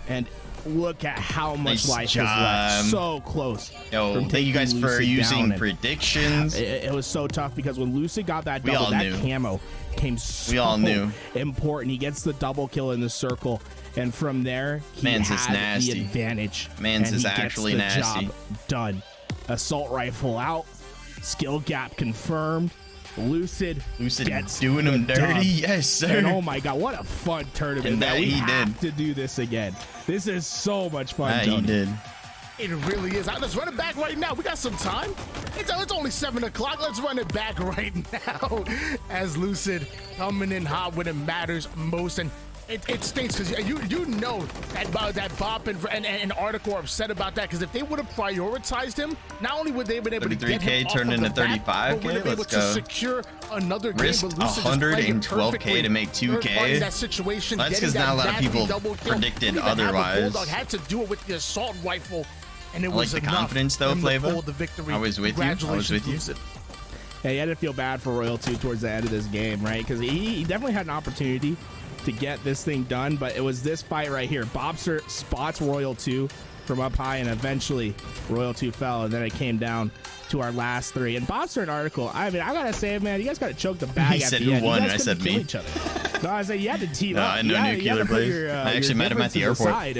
and look at how much Nice life job. is left. So close. Yo, from thank you guys taking for Lucid using down, and predictions. It was so tough because when Lucid got that We double, all that knew. camo came so We all knew. important. He gets the double kill in the circle, and from there he Man's is had nasty. the advantage. Man's and is he gets actually the nasty. Job done. Assault rifle out. Skill gap confirmed. Lucid gets doing the him dirty. dub. Yes, sir. And oh my god, what a fun tournament! And that man. We he have did. to do this again. This is so much fun. That he Tony. did. It really is. Let's run it back right now. We got some time. It's only 7 o'clock. Let's run it back right now. As Lucid coming in hot when it matters most. And it stinks because you know that Bob and Article are upset about that, because if they would have prioritized him, not only would they have been able to get him 33K off turned of into the map, but 35K. would have been able Let's to go. secure another game. Risked But Lucid just played it 112K perfectly. to make 2K. Third party, that situation, That's getting 'cause that not a lot of nasty people double kill. predicted Didn't even have a otherwise. Bulldog, had to do it with the assault rifle. And it I like was the enough confidence, for though, him to Flava. pull the victory. I was with you. I was Congratulations, with you. Lucid. Yeah, you had to feel bad for Royal 2 towards the end of this game, right? Because he definitely had an opportunity to get this thing done, but it was this fight right here. Bobster spots Royal 2 from up high, and eventually Royal 2 fell, and then it came down to our last 3. And Bobster and Article, I mean, I gotta say, man, you guys gotta choke the bag He at said the who end. won, You guys and I couldn't said kill me. each other. No, I said you had to team No, up. I know You Nuclear had to put plays. your, I actually your met him at the differences airport. aside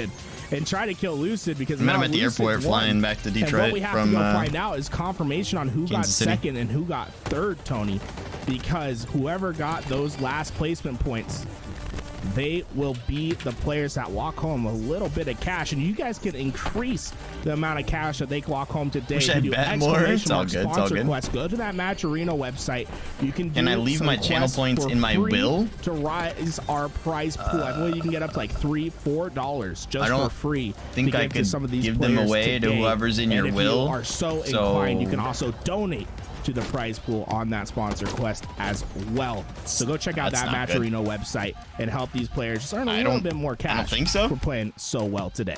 and try to kill Lucid, because I met him now at the Lucid's airport won. flying back to Detroit And what we have from to go find out is confirmation on who got Kansas City. second and who got third, Tony, because whoever got those last placement points, they will be the players that walk home a little bit of cash, and you guys can increase the amount of cash that they walk home today. Wish I bet more. It's all good. It's all good. Quest. Go to that Match Arena website. You can. Can I leave my channel points in my will to rise our prize pool? I believe you can get up to like $3-4 just for free. I think I could some of these give them away to whoever's in your if will. You are so inclined, you can also donate to the prize pool on that sponsor quest as well. So go check out that Match Arena website and help these players just earn a little bit more cash. I don't think so. For playing so well today.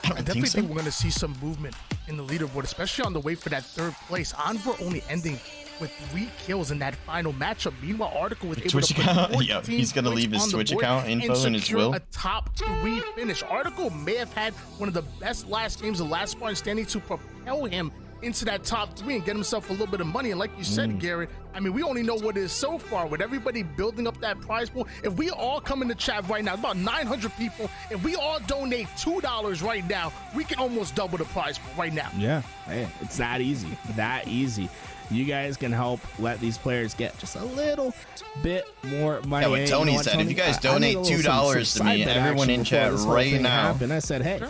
I definitely think we're going to see some movement in the leaderboard, especially on the way for that third place. Enver only ending with 3 kills in that final matchup. Meanwhile, Article was able Twitch to put account. Yep, he's gonna leave his Twitch account info in his will. A top 3 finish. Article may have had one of the best last games of last Spartan standing to propel him into that top 3 and get himself a little bit of money. And like you said, Garrett, I mean, we only know what it is so far. With everybody building up that prize pool, if we all come in the chat right now, about 900 people, if we all donate $2 right now, we can almost double the prize pool right now. Yeah, hey, it's that easy. That easy. You guys can help let these players get just a little bit more money. Yeah, what Tony said, if you guys donate $2 to me, everyone in chat right now. And I said, hey,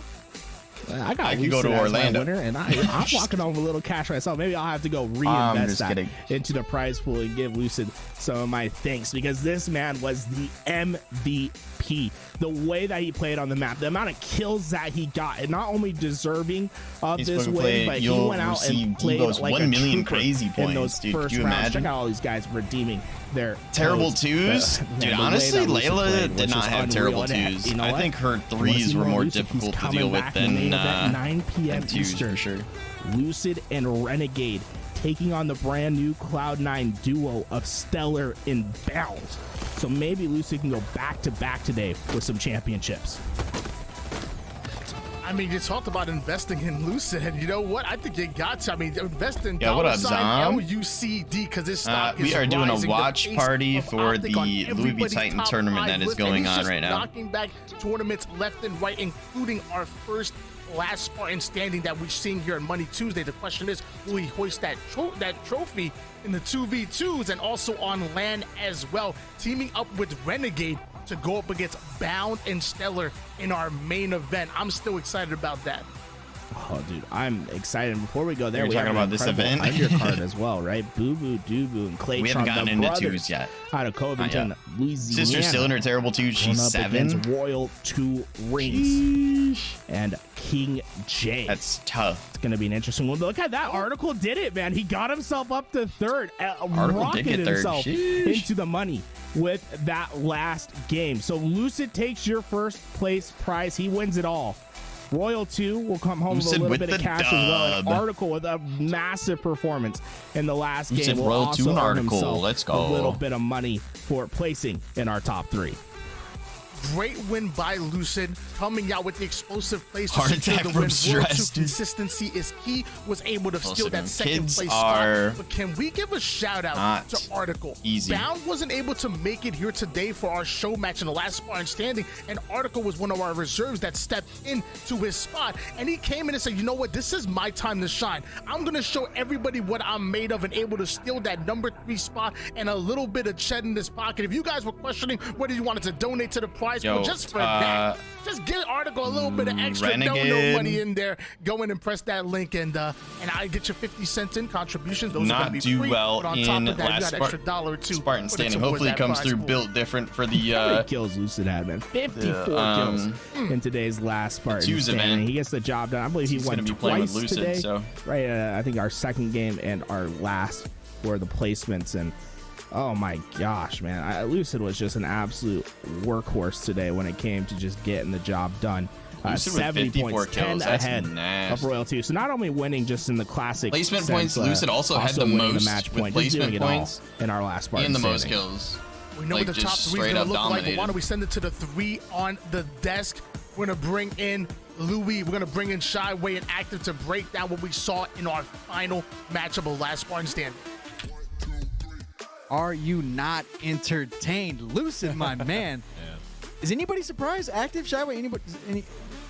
I could go to Orlando, winner, and I'm walking home with a little cash myself. Maybe I'll have to go reinvest that into the prize pool and give Lucid some of my thanks, because this man was the MVP. The way that he played on the map, the amount of kills that he got, and not only deserving of this win, but he went out and played like 1 million crazy points in those dude. first rounds. Check out all these guys redeeming their terrible twos. Dude, honestly, Layla did not have terrible twos. You know I think her threes were more difficult to deal with than 9 p.m. Eastern for sure. Lucid and Renegade taking on the brand new Cloud9 duo of Stellar and Bounds. So maybe Lucid can go back-to-back today with some championships. I mean, you talked about investing in Lucid, and you know what? I think you got to. I mean, invest in what up, Zom? LUCD, because this stock is we are doing a rising. watch party for the Louis V Titan tournament that is going on right now. Knocking back tournaments left and right, including our first last Spartan standing that we're seeing here on Money Tuesday. The question is, will he hoist that trophy in the 2v2s and also on land as well, teaming up with Renegade to go up against Bound and Stellar in our main event. I'm still excited about that. Oh, dude, I'm excited. Before we go there, we're talking about this event undercard as well, right? Boo Boo, Doo Boo, and Clay. We haven't gotten into twos yet. Out of Covington, Louisiana. Sister's still in her terrible two. She's 7. Royal 2 rings. And King J. That's tough. It's going to be an interesting one. Look at that. Article did it, man. He got himself up to 3rd. Article did get 3rd. Himself into the money with that last game. So Lucid takes your first place prize. He wins it all. Royal 2 will come home with a little bit of cash as well. An Article with a massive performance in the last game will Royal 2 also earn Article. himself Let's go. a little bit of money for placing in our top 3. Great win by Lucid, coming out with the explosive plays to Heart secure attack the from win. stress, dude. Consistency is key. Was able to steal that second kids place are spot. But can we give a shout out to Article? Easy. Bound wasn't able to make it here today for our show match in the last Spartan standing, and Article was one of our reserves that stepped into his spot, and he came in and said, you know what, this is my time to shine. I'm gonna show everybody what I'm made of, and able to steal that number 3 spot and a little bit of ched in this pocket. If you guys were questioning whether you wanted to donate to the prize pool, just for that, just give Article a little bit of extra no money in there. Go in and press that link, and I get your 50 cents in contributions. Those are gonna be do free, well but on in top of that, last you got extra $1 or $2 Spartan standing. Hopefully it comes through built different for the How many kills Lucid had, man? 54 kills in today's last Spartan standing. He gets the job done. I believe he won twice Lucid, today. So. Right, I think our second game and our last were the placements, and oh my gosh, man. Lucid was just an absolute workhorse today when it came to just getting the job done. 70 points, 10 ahead of Royal 2. So not only winning just in the classic placement sense, points, Lucid also had the most match with point, placement points in our last Spartan and the standing. most kills. We know what the top 3 is going to look like, but why don't we send it to the 3 on the desk? We're going to bring in Louis. We're going to bring in Shyway and Active to break down what we saw in our final matchup of last Spartan standing. Are you not entertained? Lucid, my man. Is anybody surprised? Active, Shyway, anybody?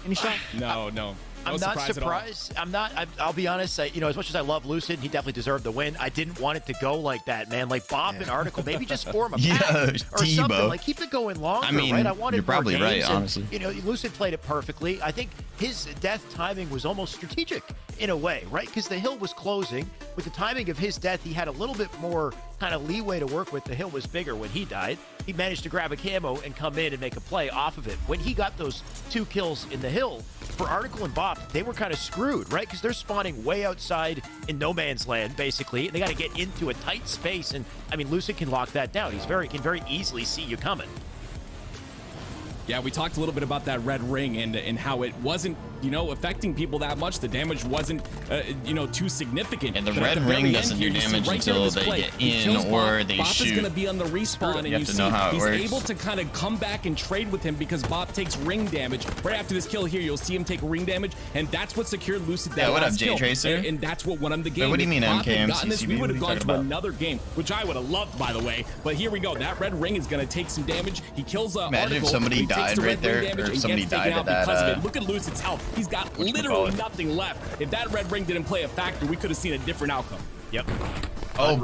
Any shot? No. I'm not surprised. I'll be honest. As much as I love Lucid, he definitely deserved the win. I didn't want it to go like that, man. Like Bob and Article, maybe just form a pack or something. Like keep it going longer. I mean, right? I wanted you're probably more games, right, honestly. Lucid played it perfectly. I think his death timing was almost strategic in a way, right? Because the hill was closing. With the timing of his death, he had a little bit more kind of leeway to work with. The hill was bigger when he died. He managed to grab a camo and come in and make a play off of it. When he got those 2 kills in the hill, for Article and Bop, they were kind of screwed, right? Because they're spawning way outside in no man's land, basically. And they got to get into a tight space. And, I mean, Lucid can lock that down. He can very easily see you coming. Yeah, we talked a little bit about that red ring and how it wasn't, affecting people that much. The damage wasn't, too significant. And the red ring doesn't do damage until they get in or they Bop shoot. Is going to be on the respawn, and you see he's able to kind of come back and trade with him because Bop takes ring damage. Right after this kill here, you'll see him take ring damage, and that's what secured Lucid that what up, last kill. J-Tracer? And that's what won him the game. Wait, what do you mean MKMCCB? We would have gone to another game, which I would have loved, by the way. But here we go. That red ring is going to take some damage. He kills Imagine if somebody died right there, or if somebody died at that. Look at Lucid's health. He's got literally nothing left. If that red ring didn't play a factor, we could have seen a different outcome. Yep. Oh,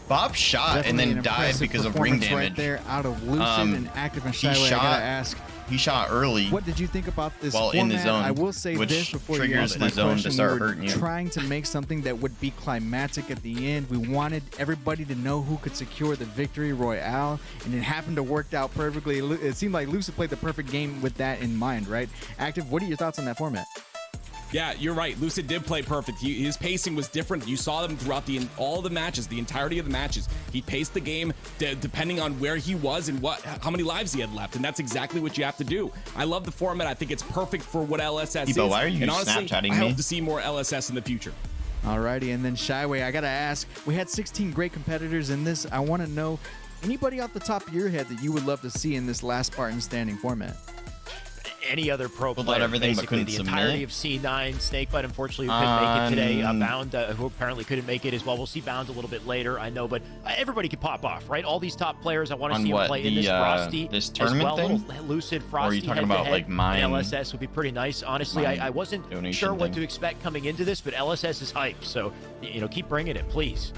Bob shot Definitely and then died because of ring damage. Right there, out of Lucid and Active and Shyway. I gotta ask. He shot early. What did you think about this while format? in the zone? I will say this before you answer my zone question. to start We were hurting you. trying to make something that would be climactic at the end. We wanted everybody to know who could secure the victory royale, and it happened to work out perfectly. It seemed like Lucid played the perfect game with that in mind, right? Active, what are your thoughts on that format? Yeah, you're right. Lucid did play perfect. His pacing was different. You saw them throughout all the matches, the entirety of the matches. He paced the game depending on where he was and how many lives he had left, and that's exactly what you have to do. I love the format. I think it's perfect for what LSS is. Why are you and honestly, Snapchatting me? I hope to see more LSS in the future. Alrighty, and then Shyway, I gotta ask, we had 16 great competitors in this. I want to know, anybody off the top of your head that you would love to see in this last Spartan standing format? Any other pro player, everything but basically couldn't the entirety submit. of C9, Snakebite, unfortunately, who couldn't make it today. Bound, who apparently couldn't make it as well. We'll see Bound a little bit later, I know, but everybody can pop off, right? All these top players, I want to see them play in this Frosty this tournament as well. thing? Little Lucid Frosty. Or are you talking about like mine? LSS would be pretty nice. Honestly, I wasn't sure what to expect coming into this, but LSS is hype, so keep bringing it, please.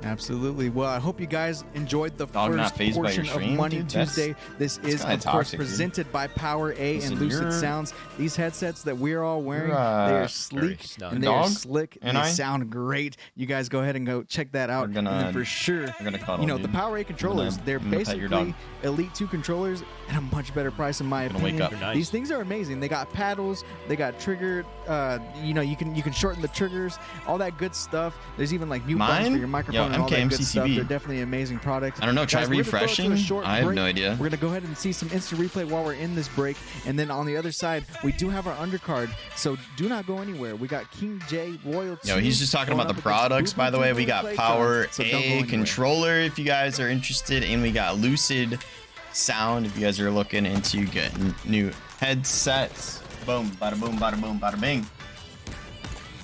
Absolutely. Well, I hope you guys enjoyed the Dog first portion of Money dude. Tuesday. This is, of course, toxic, presented by Power A Listen, and Lucid Sounds. These headsets that we're all wearing, they are sleek and they are slick and they sound great. You guys go ahead and go check that out. And then for sure, the Power A controllers, they're basically Elite 2 controllers at a much better price in my opinion. These things are amazing. They got paddles, they got trigger, you can shorten the triggers, all that good stuff. There's even like mute buttons for your microphone and all that good stuff. They're definitely amazing products. I don't know, try guys, refreshing. I have no idea. We're gonna go ahead and see some instant replay while we're in this break, and then on the other side, we do have our undercard, so do not go anywhere. We got King J Royal 2. He's just talking about the products, by the way. We got Power A controller if you guys are interested, and we got Lucid Sound if you guys are looking into getting new headsets. Boom, bada boom, bada boom, bada bing.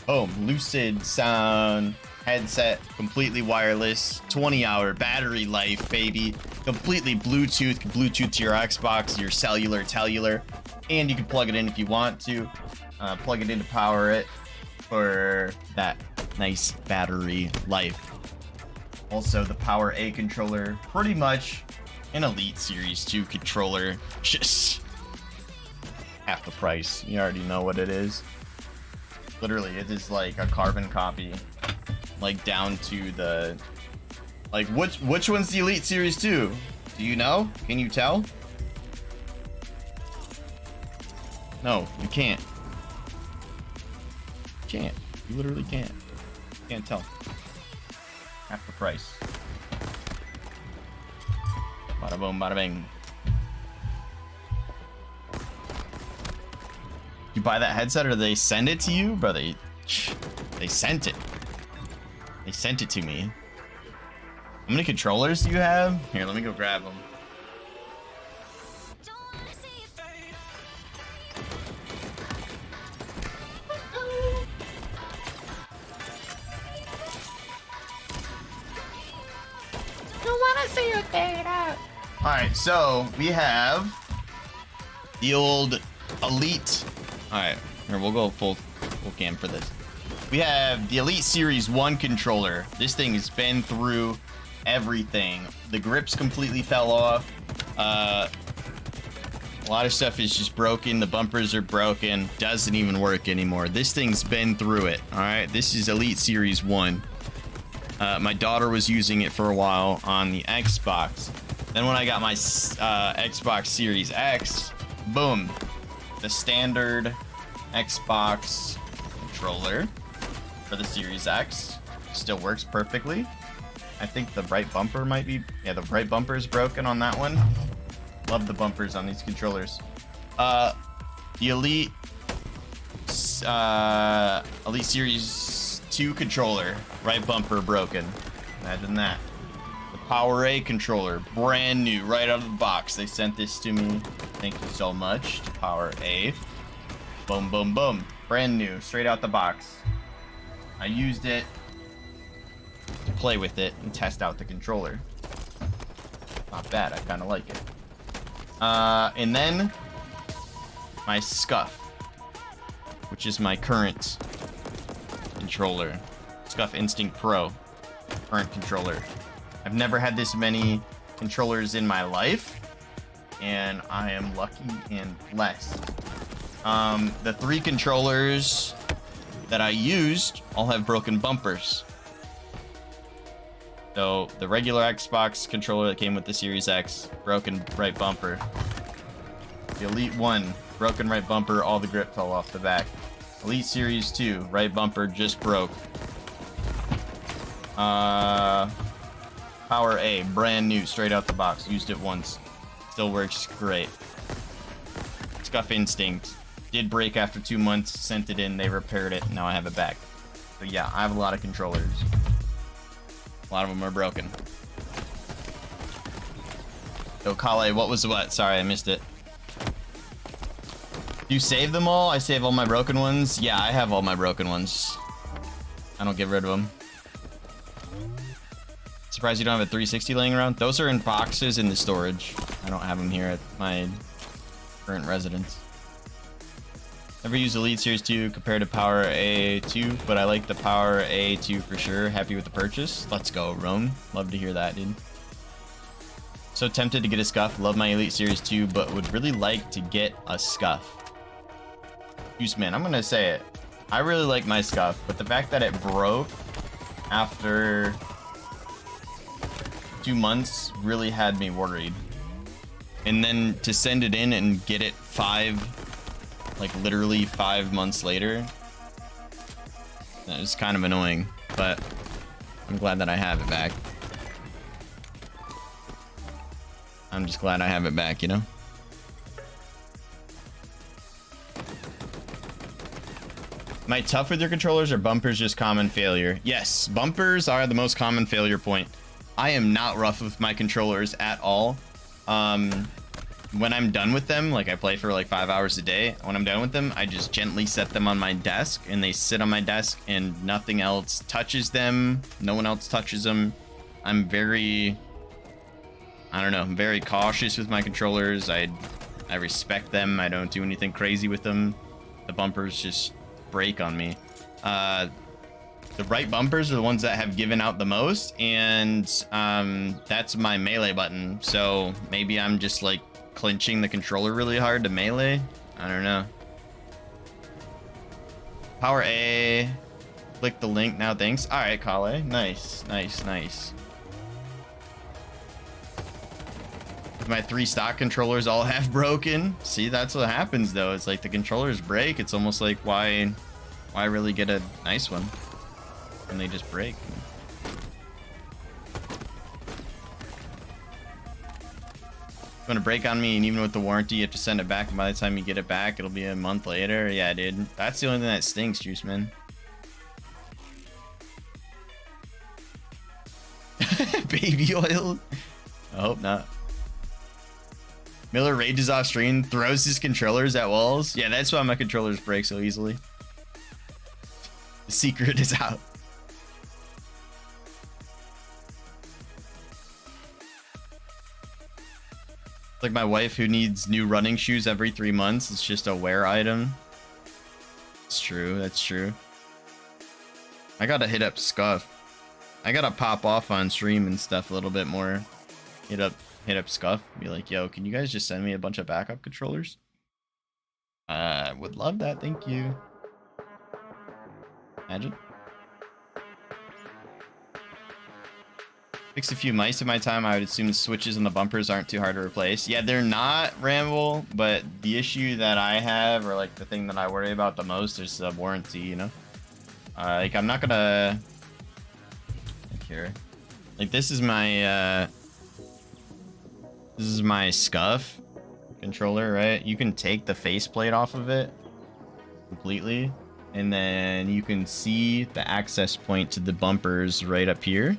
Boom, Lucid Sound headset, completely wireless, 20-hour battery life, baby. Completely Bluetooth to your Xbox, your cellular, and you can plug it in if you want to. Plug it in to power it for that nice battery life. Also, the Power A controller, pretty much an Elite Series 2 controller, just half the price. You already know what it is. Literally, it is like a carbon copy. Like down to the, like which one's the Elite Series 2? Do you know? Can you tell? No, you can't. You can't. You literally can't. Can't tell. Half the price. Bada boom, bada bing. You buy that headset or they send it to you, bro? They sent it. They sent it to me. How many controllers do you have? Here, let me go grab them. Alright, so we have the old Elite. All right, here, we'll go full cam for this. We have the Elite Series 1 controller. This thing has been through everything. The grips completely fell off. A lot of stuff is just broken. The bumpers are broken. Doesn't even work anymore. This thing's been through it. All right, this is Elite Series 1. My daughter was using it for a while on the Xbox. Then when I got my Xbox Series X, boom, the standard Xbox controller for the Series X still works perfectly. I think the right bumper might be, yeah, the right bumper is broken on that one. Love the bumpers on these controllers. The Elite Series 2 controller, right bumper broken. Imagine that. The Power A controller, brand new, right out of the box. They sent this to me. Thank you so much to Power A. Boom, boom, boom. Brand new, straight out the box. I used it to play with it and test out the controller. Not bad, I kind of like it. And then my Scuff, which is my current controller. Scuff Instinct Pro, current controller. I've never had this many controllers in my life, and I am lucky and blessed. The 3 controllers that I used all have broken bumpers. So the regular Xbox controller that came with the Series X, broken right bumper. The Elite 1, broken right bumper, all the grip fell off the back. Elite Series 2, right bumper just broke. Power A, brand new, straight out the box. Used it once. Still works great. Scuff Instinct. Did break after 2 months, sent it in, they repaired it, now I have it back. So yeah, I have a lot of controllers. A lot of them are broken. So Kale, what was what? Sorry, I missed it. You save them all? I save all my broken ones? Yeah, I have all my broken ones. I don't get rid of them. Surprised you don't have a 360 laying around? Those are in boxes in the storage. I don't have them here at my current residence. Never used Elite Series 2 compared to Power A2, but I like the Power A2 for sure. Happy with the purchase. Let's go, Rome. Love to hear that, dude. So tempted to get a Scuff. Love my Elite Series 2, but would really like to get a Scuff. Juice Man, I'm gonna say it. I really like my Scuff, but the fact that it broke after 2 months really had me worried. And then to send it in and get it literally 5 months later, that was kind of annoying, but I'm glad that I have it back. I'm just glad I have it back, you know? Am I tough with your controllers or bumpers just common failure? Yes, bumpers are the most common failure point. I am not rough with my controllers at all. When I'm done with them, like I play for like 5 hours a day, when I'm done with them, I just gently set them on my desk and they sit on my desk and nothing else touches them. No one else touches them. I'm very, I don't know, I'm very cautious with my controllers. I respect them. I don't do anything crazy with them. The bumpers just break on me. The right bumpers are the ones that have given out the most, and that's my melee button. So maybe I'm just like clinching the controller really hard to melee. I don't know. Power A. Click the link now, thanks. All right, Kale. Nice, nice, nice. My 3 stock controllers all have broken. See, that's what happens though. It's like the controllers break. It's almost like why really get a nice one when they just break? Going to break on me, and even with the warranty you have to send it back, and by the time you get it back it'll be a month later. Yeah, dude, that's the only thing that stinks, Juice Man. Baby oil? I hope not. Miller rages off screen, throws his controllers at walls. Yeah, that's why my controllers break so easily. The secret is out. Like my wife who needs new running shoes every 3 months. It's just a wear item. It's true. That's true. I gotta hit up Scuff. I gotta pop off on stream and stuff a little bit more. Hit up Scuff. Be like, yo, can you guys just send me a bunch of backup controllers? Would love that. Thank you. Imagine. Fixed a few mice in my time. I would assume the switches and the bumpers aren't too hard to replace. Yeah, they're not, Ramble, but the issue that I have, or like the thing that I worry about the most, is the warranty, you know? Like, I'm not gonna... Like, here. Like, this is my Scuff controller, right? You can take the faceplate off of it completely, and then you can see the access point to the bumpers right up here.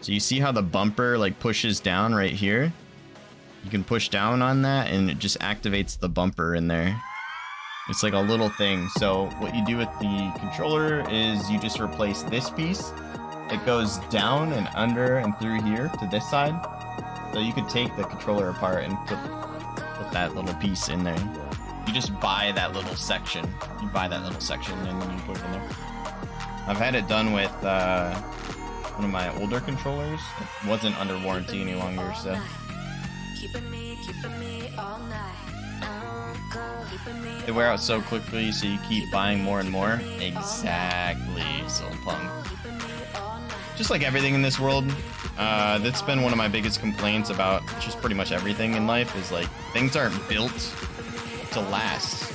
So you see how the bumper like pushes down right here? You can push down on that and it just activates the bumper in there. It's like a little thing. So what you do with the controller is you just replace this piece. It goes down and under and through here to this side. So you could take the controller apart and put that little piece in there. You just buy that little section. You buy that little section and then you put it in there. I've had it done with one of my older controllers. It wasn't under warranty any longer, so. They wear out so quickly, so you keep buying more and more. Exactly, Soulpunk. Just like everything in this world, that's been one of my biggest complaints about just pretty much everything in life, is like things aren't built to last.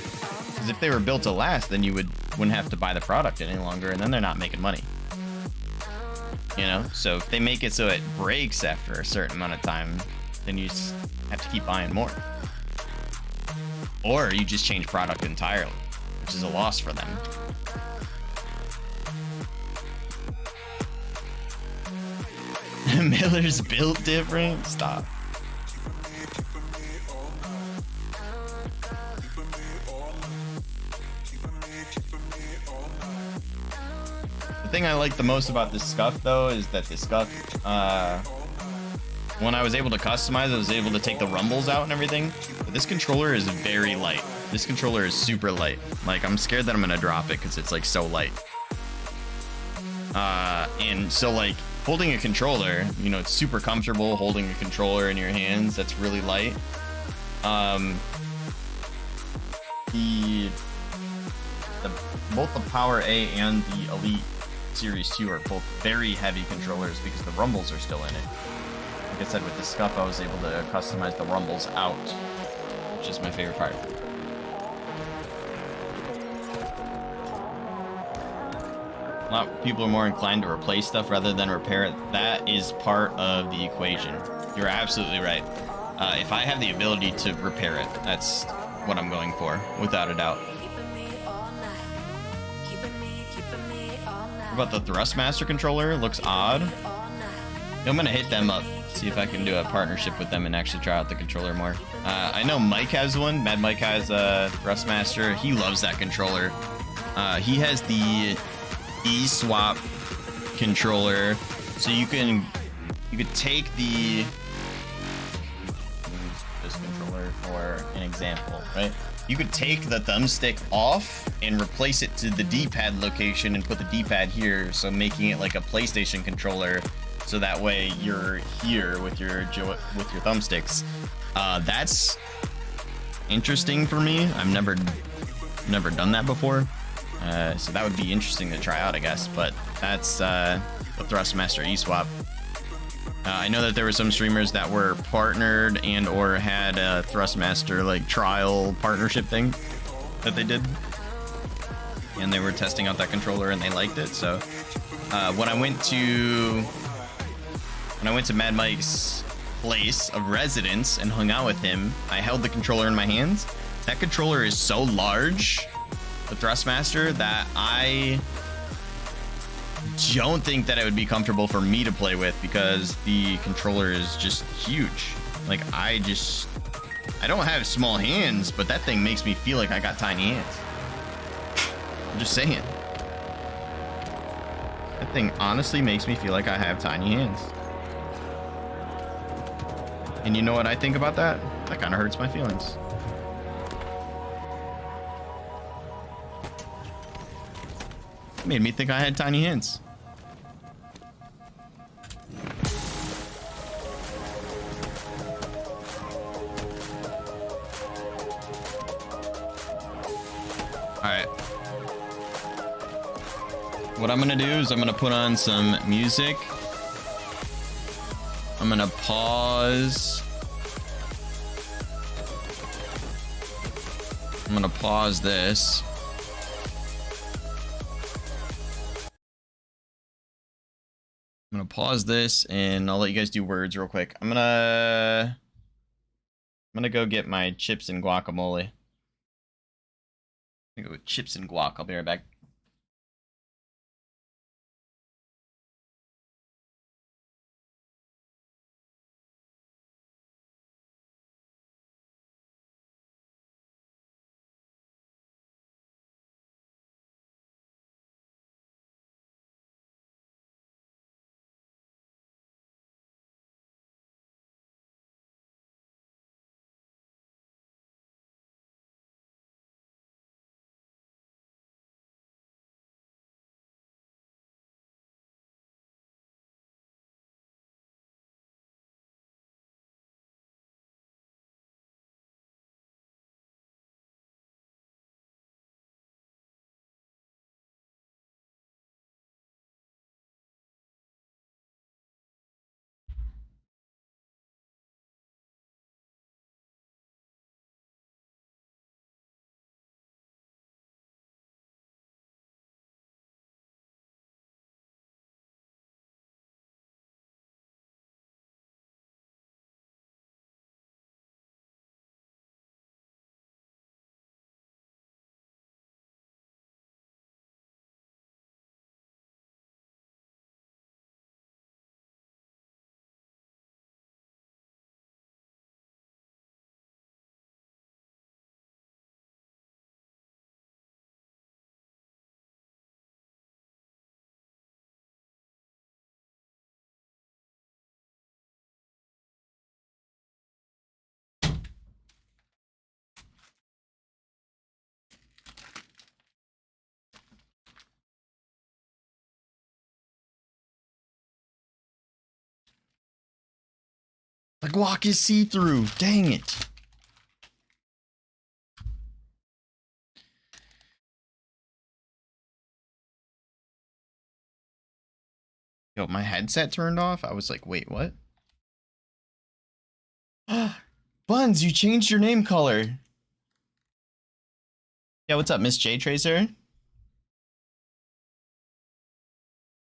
Because if they were built to last, then you wouldn't have to buy the product any longer, and then they're not making money. You know, so if they make it so it breaks after a certain amount of time, then you just have to keep buying more. Or you just change product entirely, which is a loss for them. Miller's built different? Stop. The thing I like the most about this Scuff, though, is that the Scuff, when I was able to customize, I was able to take the rumbles out and everything. But this controller is very light. This controller is super light. Like, I'm scared that I'm gonna drop it because it's like so light. And so like holding a controller, you know, it's super comfortable holding a controller in your hands. That's really light. Both the Power A and the Elite Series 2 are both very heavy controllers because the rumbles are still in it. Like I said, with the Scuff, I was able to customize the rumbles out, which is my favorite part. A lot of people are more inclined to replace stuff rather than repair it. That is part of the equation. You're absolutely right. If I have the ability to repair it, that's what I'm going for, without a doubt. What about the Thrustmaster controller? Looks odd. I'm gonna hit them up, see if I can do a partnership with them and actually try out the controller more. I know Mike has one. Mad Mike has a Thrustmaster. He loves that controller. He has the E-swap controller, so you could take this controller for an example, right? You could take the thumbstick off and replace it to the D-pad location and put the D-pad here, so making it like a PlayStation controller, so that way you're here with your thumbsticks. That's interesting for me. I've never done that before, so that would be interesting to try out, I guess. But that's the Thrustmaster E-swap. I know that there were some streamers that were partnered and or had a Thrustmaster like trial partnership thing that they did, and they were testing out that controller and they liked it. So when I went to Mad Mike's place of residence and hung out with him, I held the controller in my hands. That controller is so large, the Thrustmaster, that I don't think that it would be comfortable for me to play with because the controller is just huge. Like, I don't have small hands, but that thing makes me feel like I got tiny hands. I'm just saying. That thing honestly makes me feel like I have tiny hands. And you know what I think about that? That kind of hurts my feelings. Made me think I had tiny hints. Alright. What I'm gonna do is I'm gonna put on some music. I'm gonna pause. I'm gonna pause this. I'm gonna pause this and I'll let you guys do words real quick. I'm gonna go get my chips and guacamole. I'm gonna go with chips and guac. I'll be right back. The guac is see-through. Dang it. Yo, my headset turned off. I was like, wait, what? Buns, you changed your name color. Yeah, what's up, Miss J Tracer?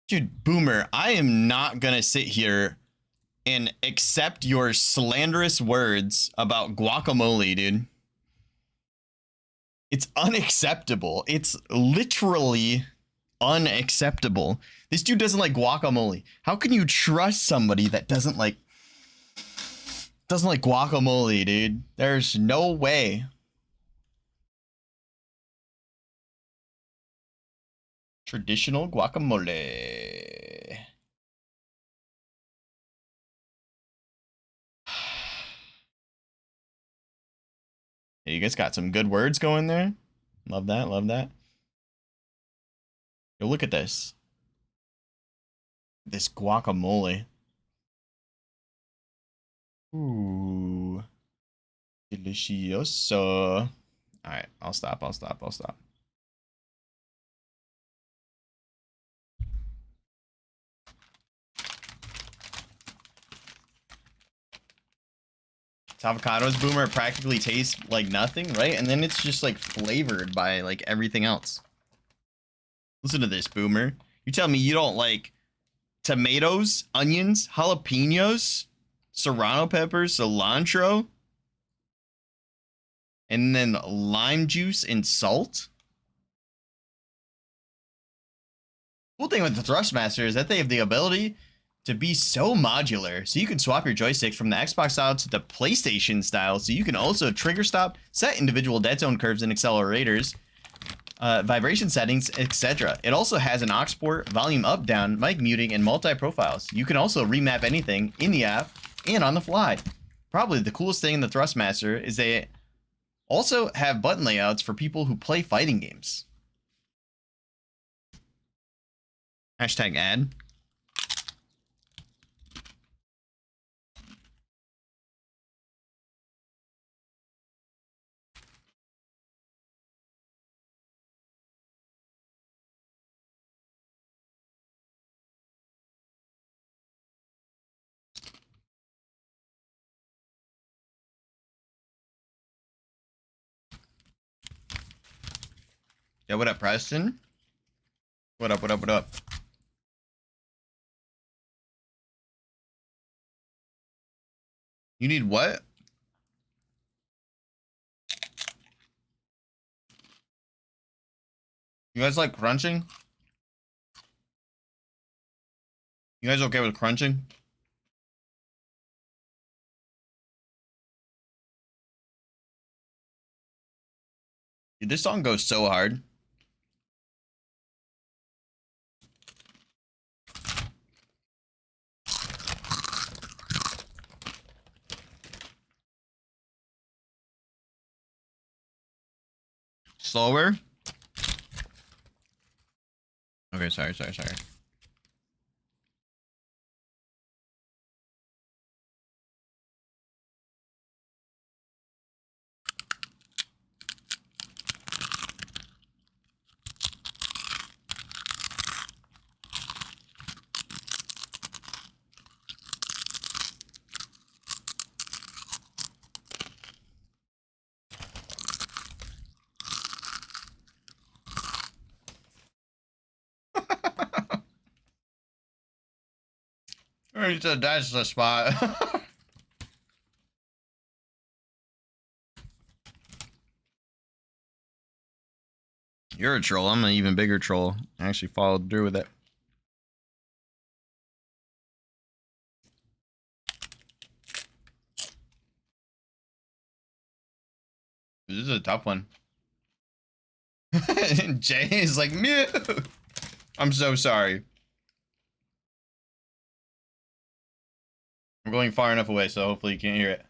Dude, Boomer, I am not gonna sit here and accept your slanderous words about guacamole, dude. It's unacceptable. It's literally unacceptable. This dude doesn't like guacamole. How can you trust somebody that doesn't like guacamole, dude? There's no way. Traditional guacamole. Yeah, you guys got some good words going there. Love that, love that. Yo, look at this. This guacamole. Ooh. Delicioso. Alright, I'll stop. Avocados, Boomer, practically tastes like nothing, right? And then it's just like flavored by like everything else. Listen to this, Boomer. You tell me you don't like tomatoes, onions, jalapenos, serrano peppers, cilantro, and then lime juice and salt? Cool thing with the Thrustmaster is that they have the ability to be so modular, so you can swap your joysticks from the Xbox style to the PlayStation style, so you can also trigger stop, set individual dead zone curves and accelerators, vibration settings, etc. It also has an aux port, volume up, down, mic muting, and multi-profiles. You can also remap anything in the app and on the fly. probably the coolest thing in the Thrustmaster is they also have button layouts for people who play fighting games. Hashtag ad. Yeah, what up, Preston? What up, what up, what up? You need what? You guys like crunching? You guys okay with crunching? Dude, this song goes so hard. Slower? Okay, sorry. That's the spot. You're a troll. I'm an even bigger troll. I actually followed through with it. This is a tough one. Jay is like, mute. I'm so sorry. I'm going far enough away, so hopefully you can't hear it.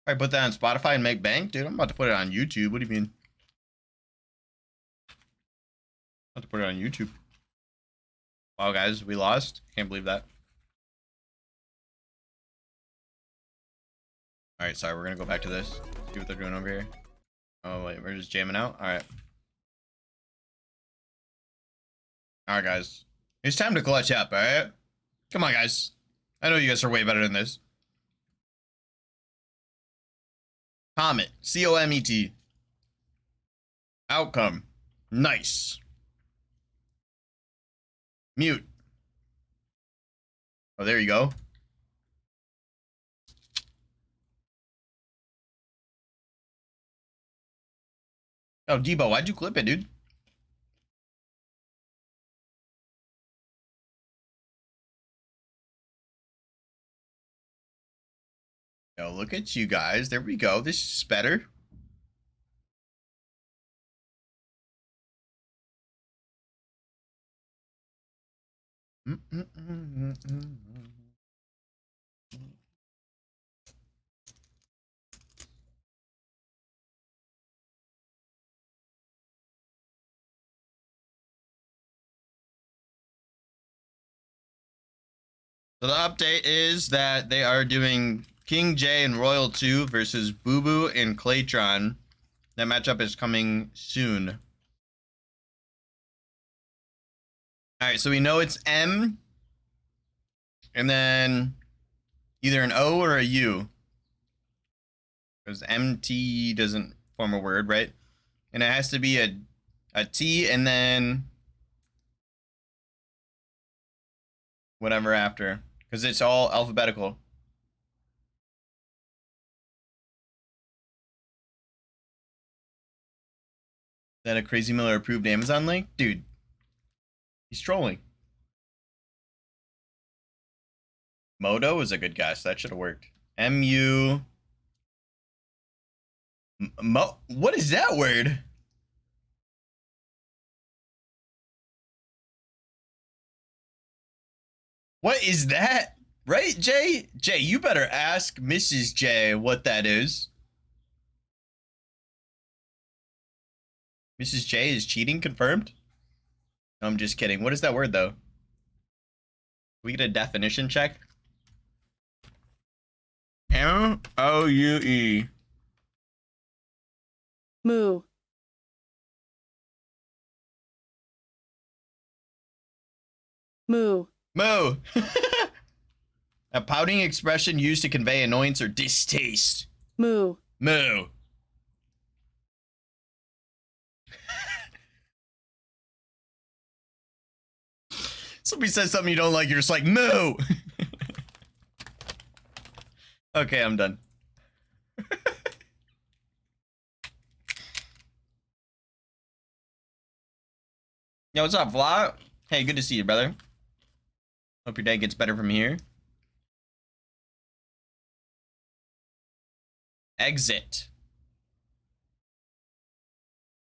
I put that on Spotify and make bank? Dude, I'm about to put it on YouTube. What do you mean? I'm about to put it on YouTube. Wow, guys, we lost. Can't believe that. Alright, sorry, we're gonna go back to this. See what they're doing over here. Oh, wait, we're just jamming out? Alright. Alright, guys. It's time to clutch up, alright? Come on, guys. I know you guys are way better than this. Comet. C-O-M-E-T. Outcome. Nice. Mute. Oh, there you go. Oh, Debo, why'd you clip it, dude? Oh, look at you guys. There we go. This is better. So the update is that they are doing King J and Royal 2 versus Boo Boo and Claytron. That matchup is coming soon. Alright, so we know it's M. And then either an O or a U. Because MT doesn't form a word, right? And it has to be a T and then whatever after. Because it's all alphabetical. Is that a Crazy Miller approved Amazon link? Dude, he's trolling. Moto is a good guess. That should have worked. M-U... What is that word? What is that? Right, Jay? Jay, you better ask Mrs. J what that is. Mrs. J is cheating confirmed? No, I'm just kidding. What is that word, though? Can we get a definition check? M-O-U-E. Moo. Moo. Moo. A pouting expression used to convey annoyance or distaste. Moo. Moo. Somebody says something you don't like, you're just like, moo. Okay, I'm done. Yo, what's up, Vlog? Hey, good to see you, brother. Hope your day gets better from here. Exit.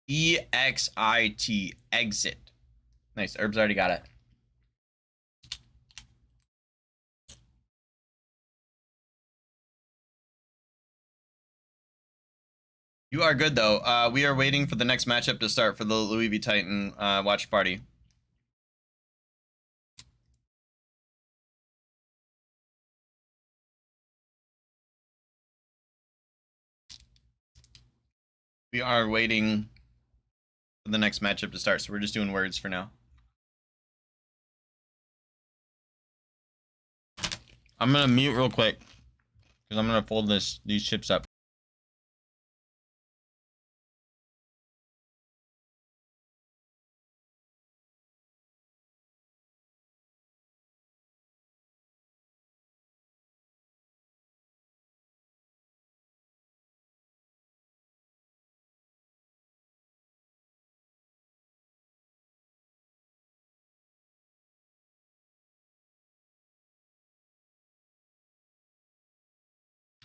E-X-I-T. Exit. Nice. Herb's already got it. You are good, though. We are waiting for the next matchup to start for the Louis V Titan watch party. We are waiting for the next matchup to start, so we're just doing words for now. I'm gonna mute real quick because I'm gonna fold these chips up.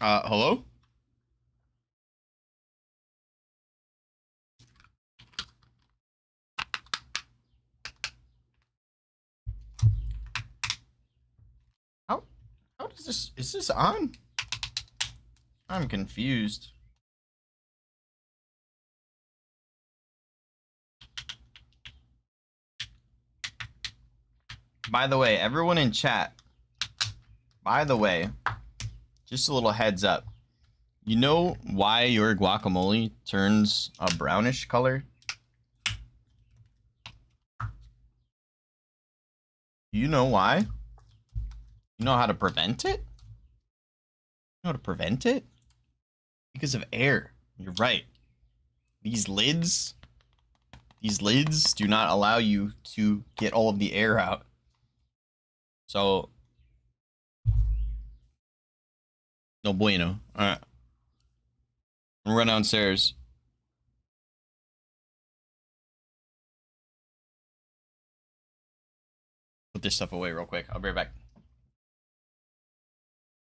Hello? How does this, is this on? I'm confused. By the way, everyone in chat, by the way, just a little heads up. You know why your guacamole turns a brownish color? You know why? You know how to prevent it? You know how to prevent it? Because of air. You're right. These lids do not allow you to get all of the air out. So, no bueno. Alright. I'm gonna run downstairs. Put this stuff away real quick. I'll be right back.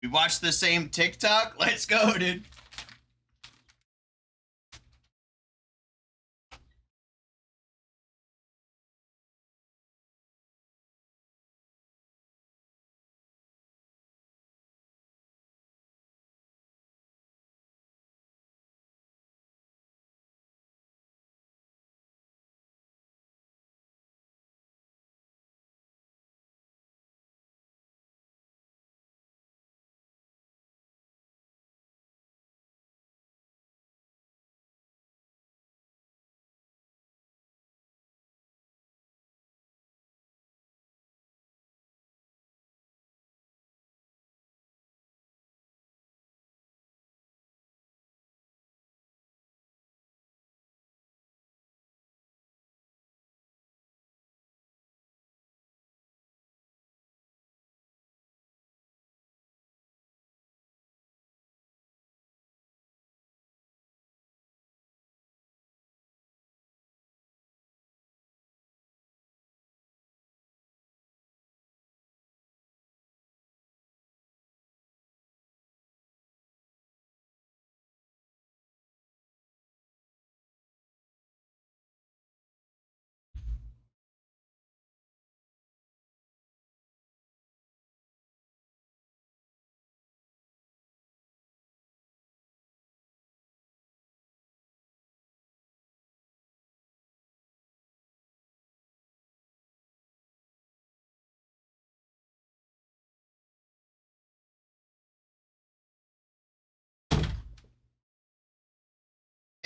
We watched the same TikTok? Let's go, dude.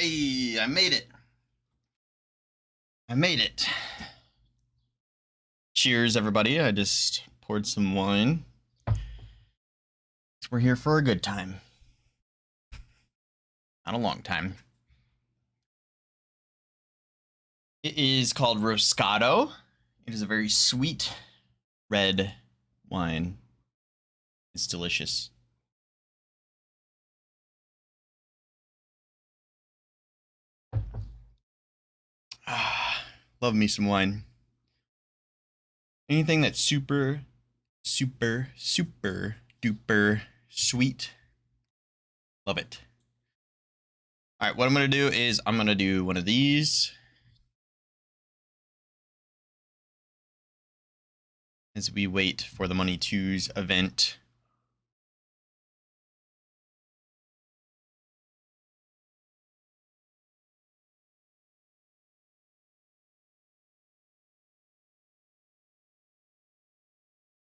Hey, I made it. I made it. Cheers, everybody. I just poured some wine. We're here for a good time. Not a long time. It is called Roscato. It is a very sweet red wine. It's delicious. Ah, love me some wine. Anything that's super duper sweet. Love it. All right, what I'm going to do is I'm going to do one of these. As we wait for the Money Twos event.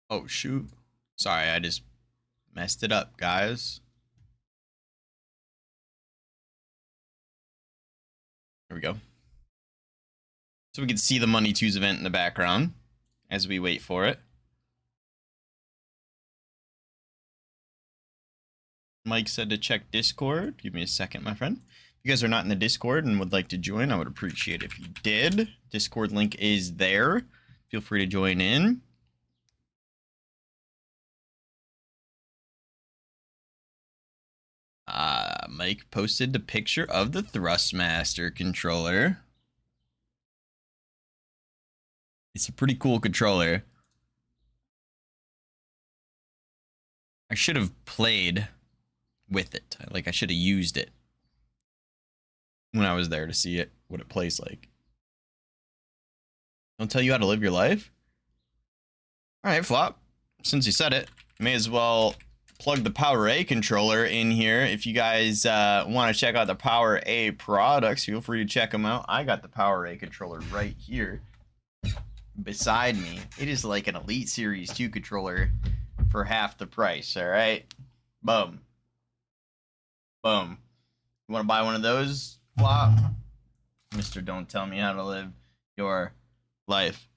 Oh, shoot. Sorry, I just messed it up, guys. Here we go. So we can see the Money Twos event in the background as we wait for it. Mike said to check Discord. Give me a second, my friend. If you guys are not in the Discord and would like to join, I would appreciate it if you did. Discord link is there. Feel free to join in. Mike posted the picture of the Thrustmaster controller. It's a pretty cool controller. I should have played with it. Like, I should have used it when I was there to see it, what it plays like. Don't tell you how to live your life? Alright, Flop. Since you said it, may as well plug the Power A controller in here. If you guys want to check out the Power A products, feel free to check them out. I got the Power A controller right here beside me. It is like an Elite Series 2 controller for half the price, alright? Boom. Boom. You want to buy one of those, Flop? Mr. Don't Tell Me How to Live Your Life.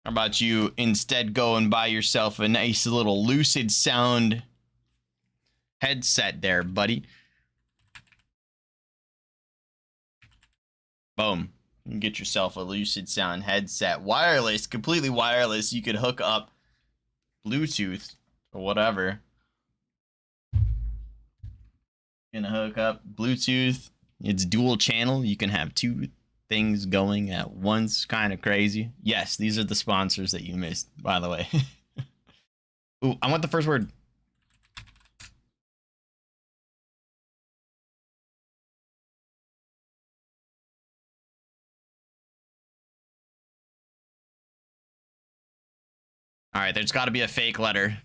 How about you instead go and buy yourself a nice little Lucid Sound headset there, buddy? Boom. You can get yourself a Lucid Sound headset. Wireless, completely wireless. You could hook up Bluetooth or whatever. Gonna hook up Bluetooth. It's dual channel. You can have two things going at once. Kind of crazy. Yes, these are the sponsors that you missed, by the way. Ooh, I want the first word. All right, there's got to be a fake letter.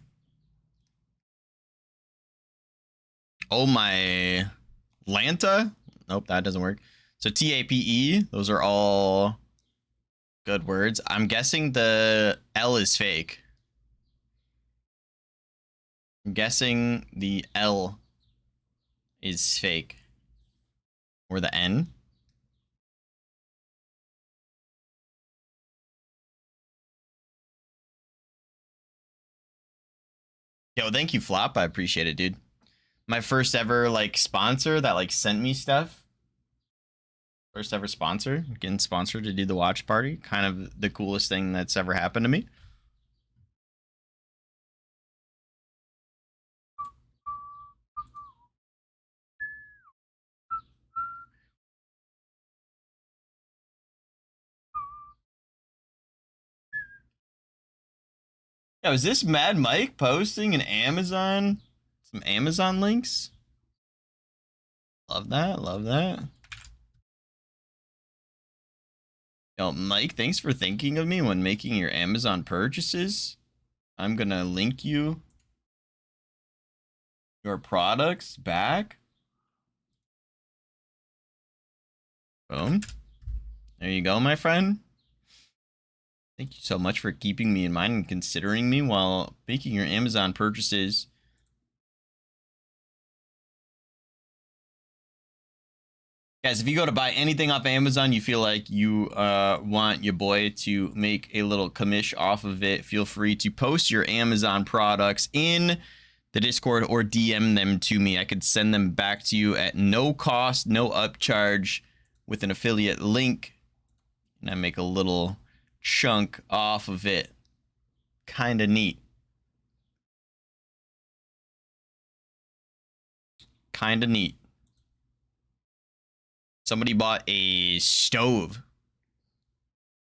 Oh my, Lanta? Nope, that doesn't work. So TAPE, those are all good words. I'm guessing the L is fake. I'm guessing the L is fake. Or the N. Yo, thank you, Flop. I appreciate it, dude. My first ever, like, sponsor that, like, sent me stuff. First ever sponsor. Getting sponsored to do the watch party. Kind of the coolest thing that's ever happened to me. Yo, is this Mad Mike posting an Amazon? Some Amazon links? Love that, love that. Yo, Mike, thanks for thinking of me when making your Amazon purchases. I'm gonna link you your products back. Boom. There you go, my friend. Thank you so much for keeping me in mind and considering me while making your Amazon purchases. Guys, if you go to buy anything off Amazon, you feel like you want your boy to make a little commish off of it, feel free to post your Amazon products in the Discord or DM them to me. I could send them back to you at no cost, no upcharge, with an affiliate link. And I make a little chunk off of it. Kind of neat. Kind of neat. Somebody bought a stove.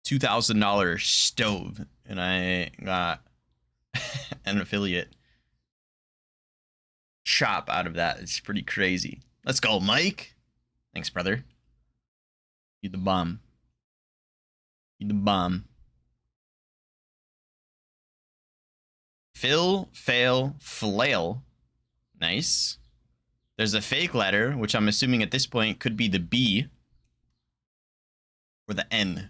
$2,000 stove. And I got an affiliate shop out of that. It's pretty crazy. Let's go, Mike. Thanks, brother. You the bomb. You the bomb. Fill, fail, flail. Nice. There's a fake letter, which I'm assuming at this point could be the B or the N.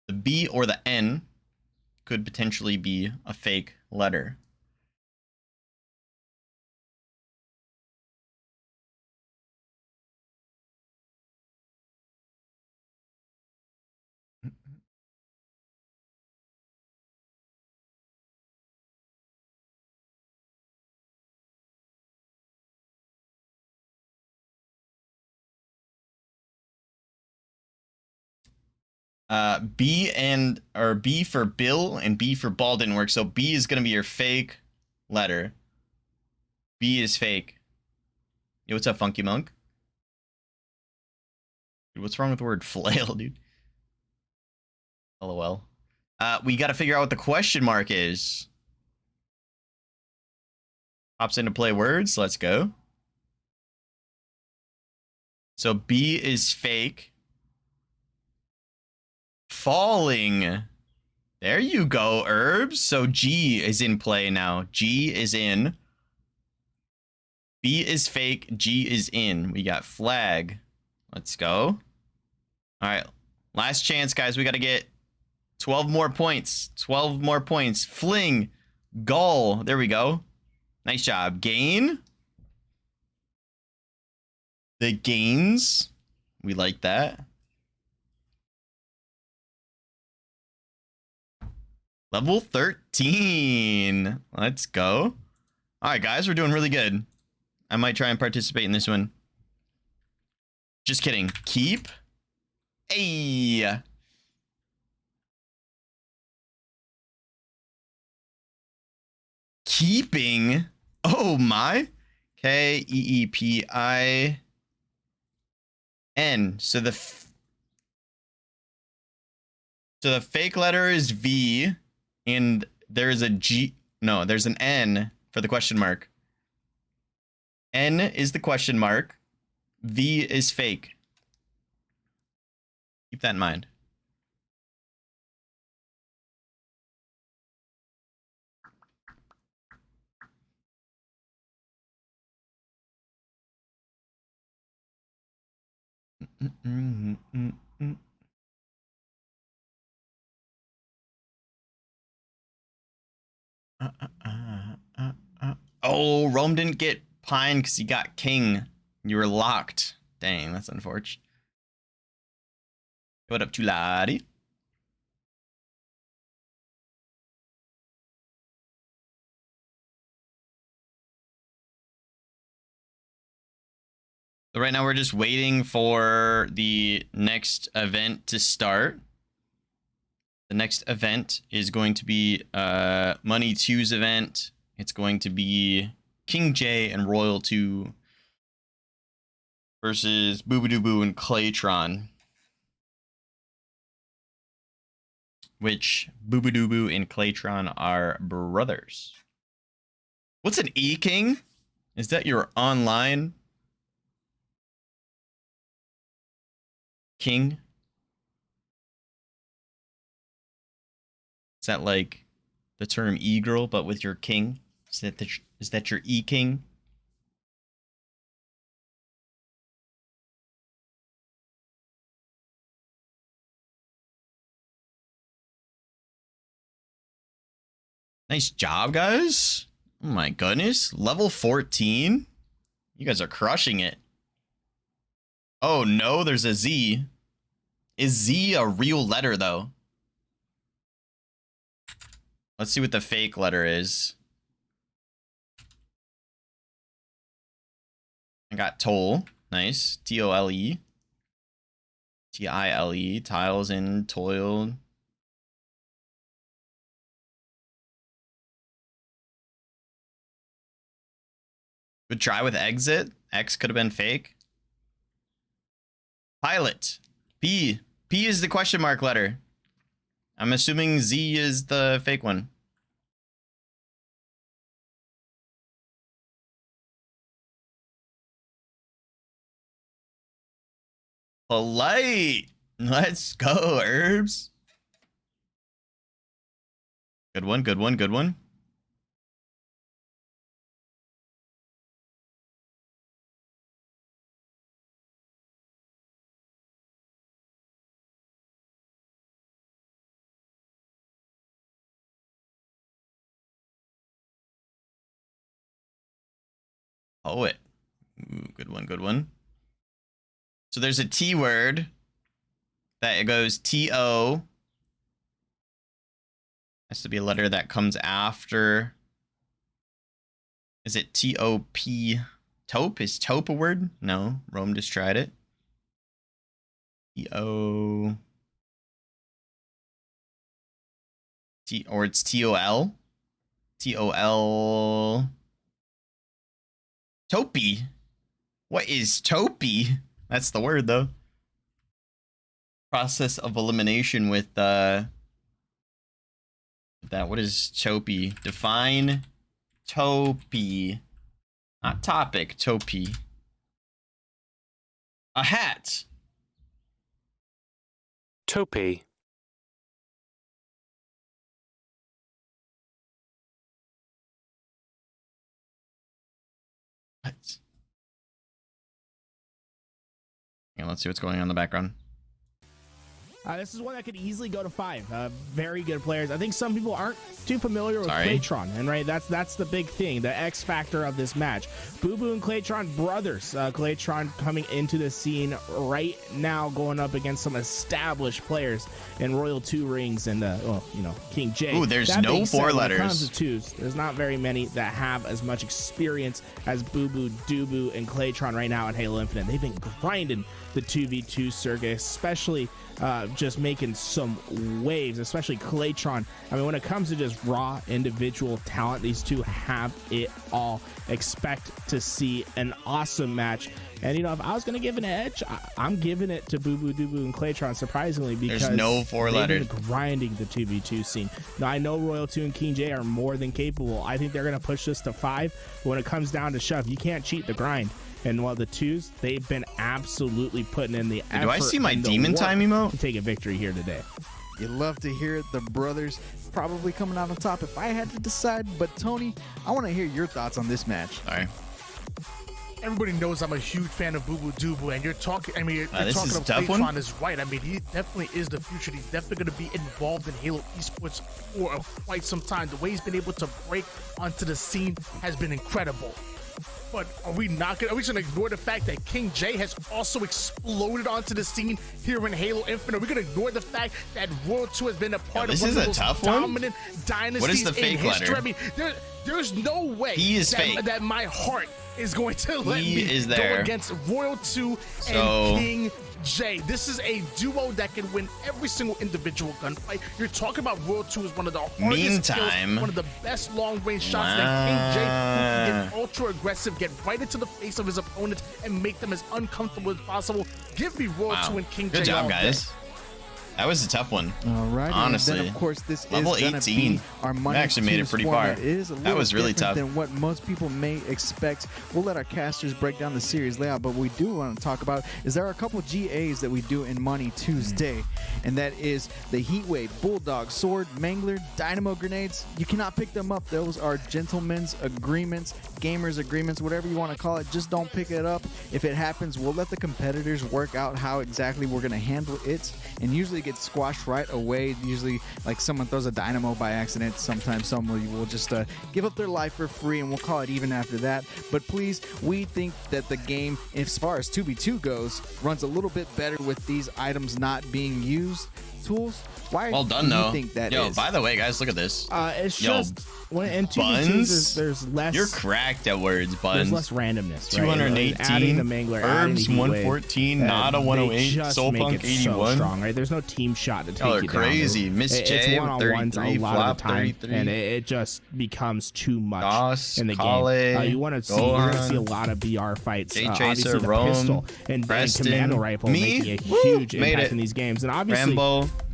The B or the N could potentially be a fake letter. B for Bill and B for Ball didn't work. So B is gonna be your fake letter. B is fake. Yo, what's up, Funky Monk? Dude, what's wrong with the word flail, dude? LOL. We gotta figure out what the question mark is. Pops into play words. Let's go. So B is fake. Falling. There you go, Herbs. So G is in play now. G is in. B is fake. G is in. We got flag. Let's go. All right. Last chance, guys. We got to get 12 more points. 12 more points. Fling. Goal. There we go. Nice job. Gain. The gains. We like that. Level 13. Let's go. All right, guys, we're doing really good. I might try and participate in this one. Just kidding. Keep. Hey. Keeping. Oh my. K-E-E-P-I-N. So the fake letter is V. And there's a G. No, there's an N for the question mark. N is the question mark. V is fake. Keep that in mind. Oh, Rome didn't get Pine because he got King. You were locked. Dang, that's unfortunate. What up, Tuladi? So right now we're just waiting for the next event to start. The next event is going to be Money 2's event. It's going to be King J and Royal 2 versus Boobadoo and Claytron. Which Boobadoo and Claytron are brothers. What's an E-King? Is that your online king? Is that like the term e-girl, but with your king? Is that your e-king? Nice job, guys. Oh my goodness. Level 14? You guys are crushing it. Oh, no, there's a Z. Is Z a real letter, though? Let's see what the fake letter is. I got toll. Nice. T-O-L-E. T-I-L-E. Tiles in toil. Good try with exit. X could have been fake. Pilot. P. P is the question mark letter. I'm assuming Z is the fake one. Polite. Let's go, Herbs. Good one, good one, good one. Poet. Ooh, good one, good one. So there's a T word that it goes T-O. Has to be a letter that comes after. Is it T-O-P? Taupe? Is taupe a word? No. Rome just tried it. T-O. T, or it's T-O-L. T-O-L. Taupe. What is taupe? That's the word, though. Process of elimination with that. What is taupe? Define taupe. Not topic, taupe. A hat. Taupe. What? Yeah, let's see what's going on in the background. This is one that could easily go to 5. Very good players. I think some people aren't too familiar with Claytron, and right, that's the big thing, the X factor of this match. Boo Boo and Claytron brothers. Claytron coming into the scene right now, going up against some established players in Royal 2 rings and King J. Ooh, there's no 4 letters. When it comes to 2s, there's not very many that have as much experience as Boo Boo, Doo and Claytron right now in Halo Infinite. They've been grinding the 2v2 circuit, especially just making some waves, especially Claytron. I mean, when it comes to just raw individual talent, these two have it all. Expect to see an awesome match. And, you know, if I was going to give an edge, I'm giving it to Boo Boo, Doo Boo, and Claytron, surprisingly, because there's no 4 letters. They've been grinding the 2v2 scene. Now, I know Royal 2 and King J are more than capable. I think they're going to push this to 5. But when it comes down to shove, you can't cheat the grind. And while the 2s, they've been absolutely putting in the effort. Do I see my demon time emote? To take a victory here today. You love to hear it. The brothers probably coming out on top if I had to decide. But Tony, I want to hear your thoughts on this match. All right. Everybody knows I'm a huge fan of Boo Boo Doo Boo, and you're talking. I mean, you're talking about Claytron is right. I mean, he definitely is the future. He's definitely going to be involved in Halo esports for quite some time. The way he's been able to break onto the scene has been incredible. But are we just going to ignore the fact that King J has also exploded onto the scene here in Halo Infinite? Are we going to ignore the fact that Royal 2 has been a part of one of the most dominant dynasties in history? I mean, there's no way that my heart is going to let me go against Royal 2 and King J. This is a duo that can win every single individual gunfight. You're talking about Royal 2 is one of the hardest kills, one of the best long-range shots that King J can get ultra aggressive, get right into the face of his opponents, and make them as uncomfortable as possible. Give me Royal 2 and King J. Good job, guys. That was a tough one. All right. Honestly. And then, of course, this level is 18. Our money I actually made it pretty far. It is that was really tough than what most people may expect. We'll let our casters break down the series layout, but what we do want to talk about is there are a couple GAs that we do in Money Tuesday, and that is the Heatwave, Bulldog, Sword, Mangler, Dynamo Grenades. You cannot pick them up. Those are gentlemen's agreements, gamers agreements, whatever you want to call it. Just don't pick it up. If it happens, we'll let the competitors work out how exactly we're going to handle it, and usually usually get squashed right away. Usually, like someone throws a dynamo by accident. Sometimes someone will just give up their life for free, and we'll call it even after that. But please, we think that the game, as far as 2v2 goes, runs a little bit better with these items not being used. Tools. Why well done, do you though. think that Yo, is? by the way, guys, look at this. It's just when in 2v2s there's less. You're cracked at words, Buns. There's less randomness. Right? 218. Adding the Mangler, Herbs 114. Nada 108. Soulpunk 81. So strong, right? There's no team shot to take you down. Crazy. Miss J it's one-on-ones 33. a lot Flop of the time, 33. and it just becomes too much Doss, in the Kale, game. You want to see? You're gonna see a lot of BR fights. J Obviously, Chaser, the Rome, pistol and commando rifle making a huge impact in these games, and obviously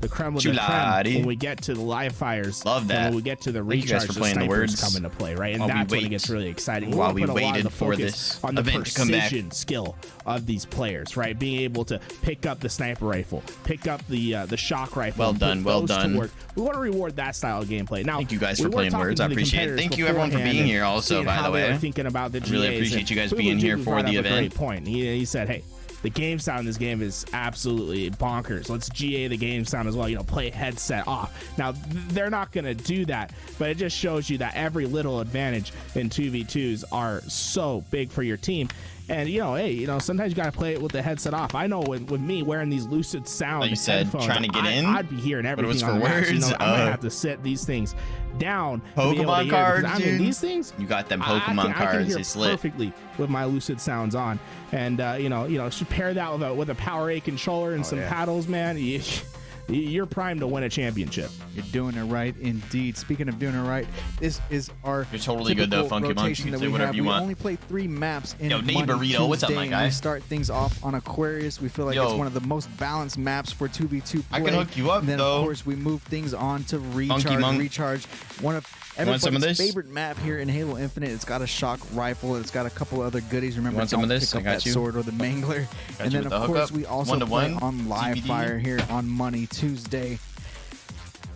the creme of the creme when we get to the live fires. Love that. When we get to the recharge, the snipers come into play, right? And that's when it gets really exciting. While we put a lot of waited the for focus this on the event to come back. precision skill of these players, right? Being able to pick up the sniper rifle, pick up the shock rifle. Well done, well done. We want to reward that style of gameplay. Now, thank you guys for playing words. I appreciate it. Thank you everyone for being here. Also, by the way, thinking about the I really appreciate you guys being here for the event. Great point. He said, "Hey, the game sound in this game is absolutely bonkers. Let's GA the game sound as well. You know, play headset off." Now, they're not going to do that, but it just shows you that every little advantage in 2v2s are so big for your team. And, you know, hey, you know, sometimes you got to play it with the headset off. I know with me wearing these Lucid Sound like you said, headphones, trying to get in, I'd be hearing everything. But it was on for the words. You know, I'm going to have to set these things down. Pokemon cards, I mean, these things. You got them Pokemon cards. I can hear it's lit. perfectly with my Lucid Sounds on. And, you know, should pair that with a Power 8 controller and some paddles, man. You're primed to win a championship. You're doing it right, indeed. Speaking of doing it right, this is our You're totally good though, Funky Monk. You can say whatever you want. We only play 3 maps in Yo, Money Burrito, Tuesday, what's up, my guy? We start things off on Aquarius. We feel like it's one of the most balanced maps for 2v2 play. I can hook you up, and then, though. of course, we move things on to Recharge. One of everybody's favorite map here in Halo Infinite. It's got a shock rifle. It's got a couple other goodies. Remember, want some of this? Pick up that sword or the Mangler. And then, of course, we also play on Live Fire here on Money Tuesday.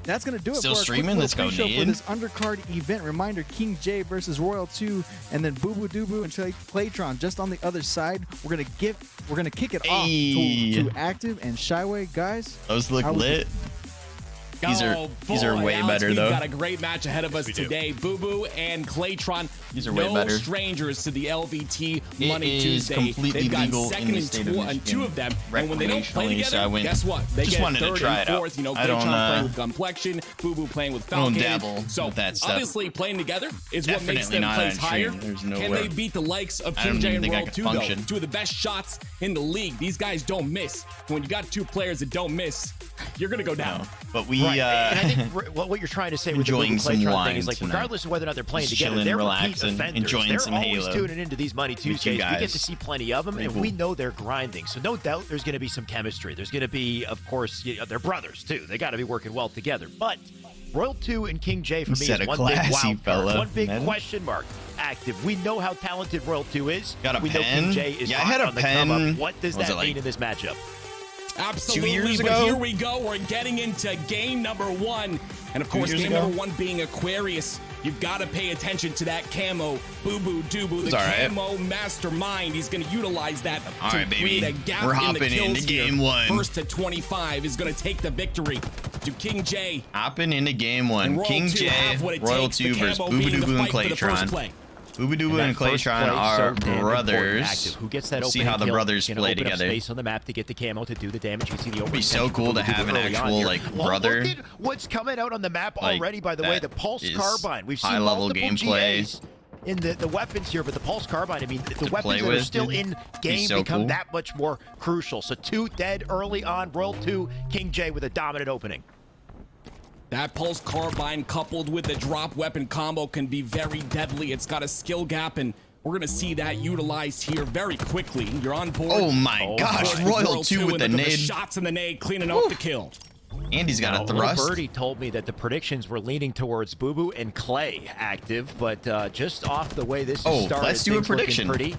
That's going to do it Still for streaming? our Let's go, show for Nate. this undercard event. Reminder, King J versus Royal 2, and then Boo Boo Doo and Claytron just on the other side. We're going to kick it off to Active and Shyway. Guys, those look lit. These are way Alex, better, we've though. We've got a great match ahead of us today. Boo Boo and Claytron. These are way better. No strangers to the LVT Money It is Tuesday. completely They've got legal second in the state of and Michigan. 2 of them. And when they don't play Recreationally, together, so I win. guess what? They Just get wanted to third try and it out. fourth. You know, I don't, Claytron playing with Gunplexion, Boo Boo playing with I don't Falcon. dabble So with that stuff. obviously playing together is what makes Definitely them not place on higher. stream. There's no Can way. they beat the likes of I King don't J even and think I Royal could 2 function. though? 2 of the best shots in the league. These guys don't miss. When you got 2 players that don't miss, you're gonna go down. No, but we and I think what you're trying to say with the enjoying Boo Boo some Claytron wine thing is like tonight. regardless of whether or not they're playing Just together, chilling, they're relaxing, repeat offenders. enjoying they're some always Halo. tuning into these Money Tuesdays. We guys. get to see plenty of them, and cool. we know they're grinding. So no doubt there's going to be some chemistry. There's going to be, of course, they're brothers too. They got to be working well together. But Royal 2 and King J for me said is a one big classy wild fella, card, one big man. question mark. Active. We know how talented Royal 2 is. Got a we know pen? King J is Yeah, I had a on the pen. come up. What does Was that it like mean in this matchup? Absolutely, 2 years but ago? here we go. We're getting into game number 1. And of course, years game ago? number 1 being Aquarius. You've got to pay attention to that camo. Boo Boo Doo Boo, the It's all right. camo mastermind. He's going to utilize that All to right, baby. create a gap We're in the hopping kills into here. game 1. First to 25 is going to take the victory to King J. Hopping into game 1. And Royal King 2 J, have what it Royal takes, 2 the versus camo Boo Boo being Doo the Boo and fight for the first Claytron. play. Boo Boo Doo Boo and That first Claytron play are so damn important. brothers. Active. Who gets that We'll see opening how the kill, brothers gonna play open up together. space on the map to get the camo to do the damage. You see the open It'd be so potential cool for to Boo Boo have an early on actual here. like Well, brother. look at what's coming out on the map Like, already, by the way. that The Pulse is Carbine. We've seen high-level multiple gameplay. GAs in the weapons here, but the Pulse Carbine, I mean, the weapons that are with, still dude. in Be game so become cool. that much more crucial. So 2 dead early on. Royal 2, King J with a dominant opening. That Pulse Carbine coupled with the drop weapon combo can be very deadly. It's got a skill gap, and we're going to see that utilized here very quickly. You're on board. Oh my gosh, Royal 2 with the and nade. shots in the nade, cleaning up the kill. Andy's got a Little thrust. Birdie told me that the predictions were leaning towards Boo Boo and Clay Active, but just off the way this is started, let's do a things looking prediction. Pretty.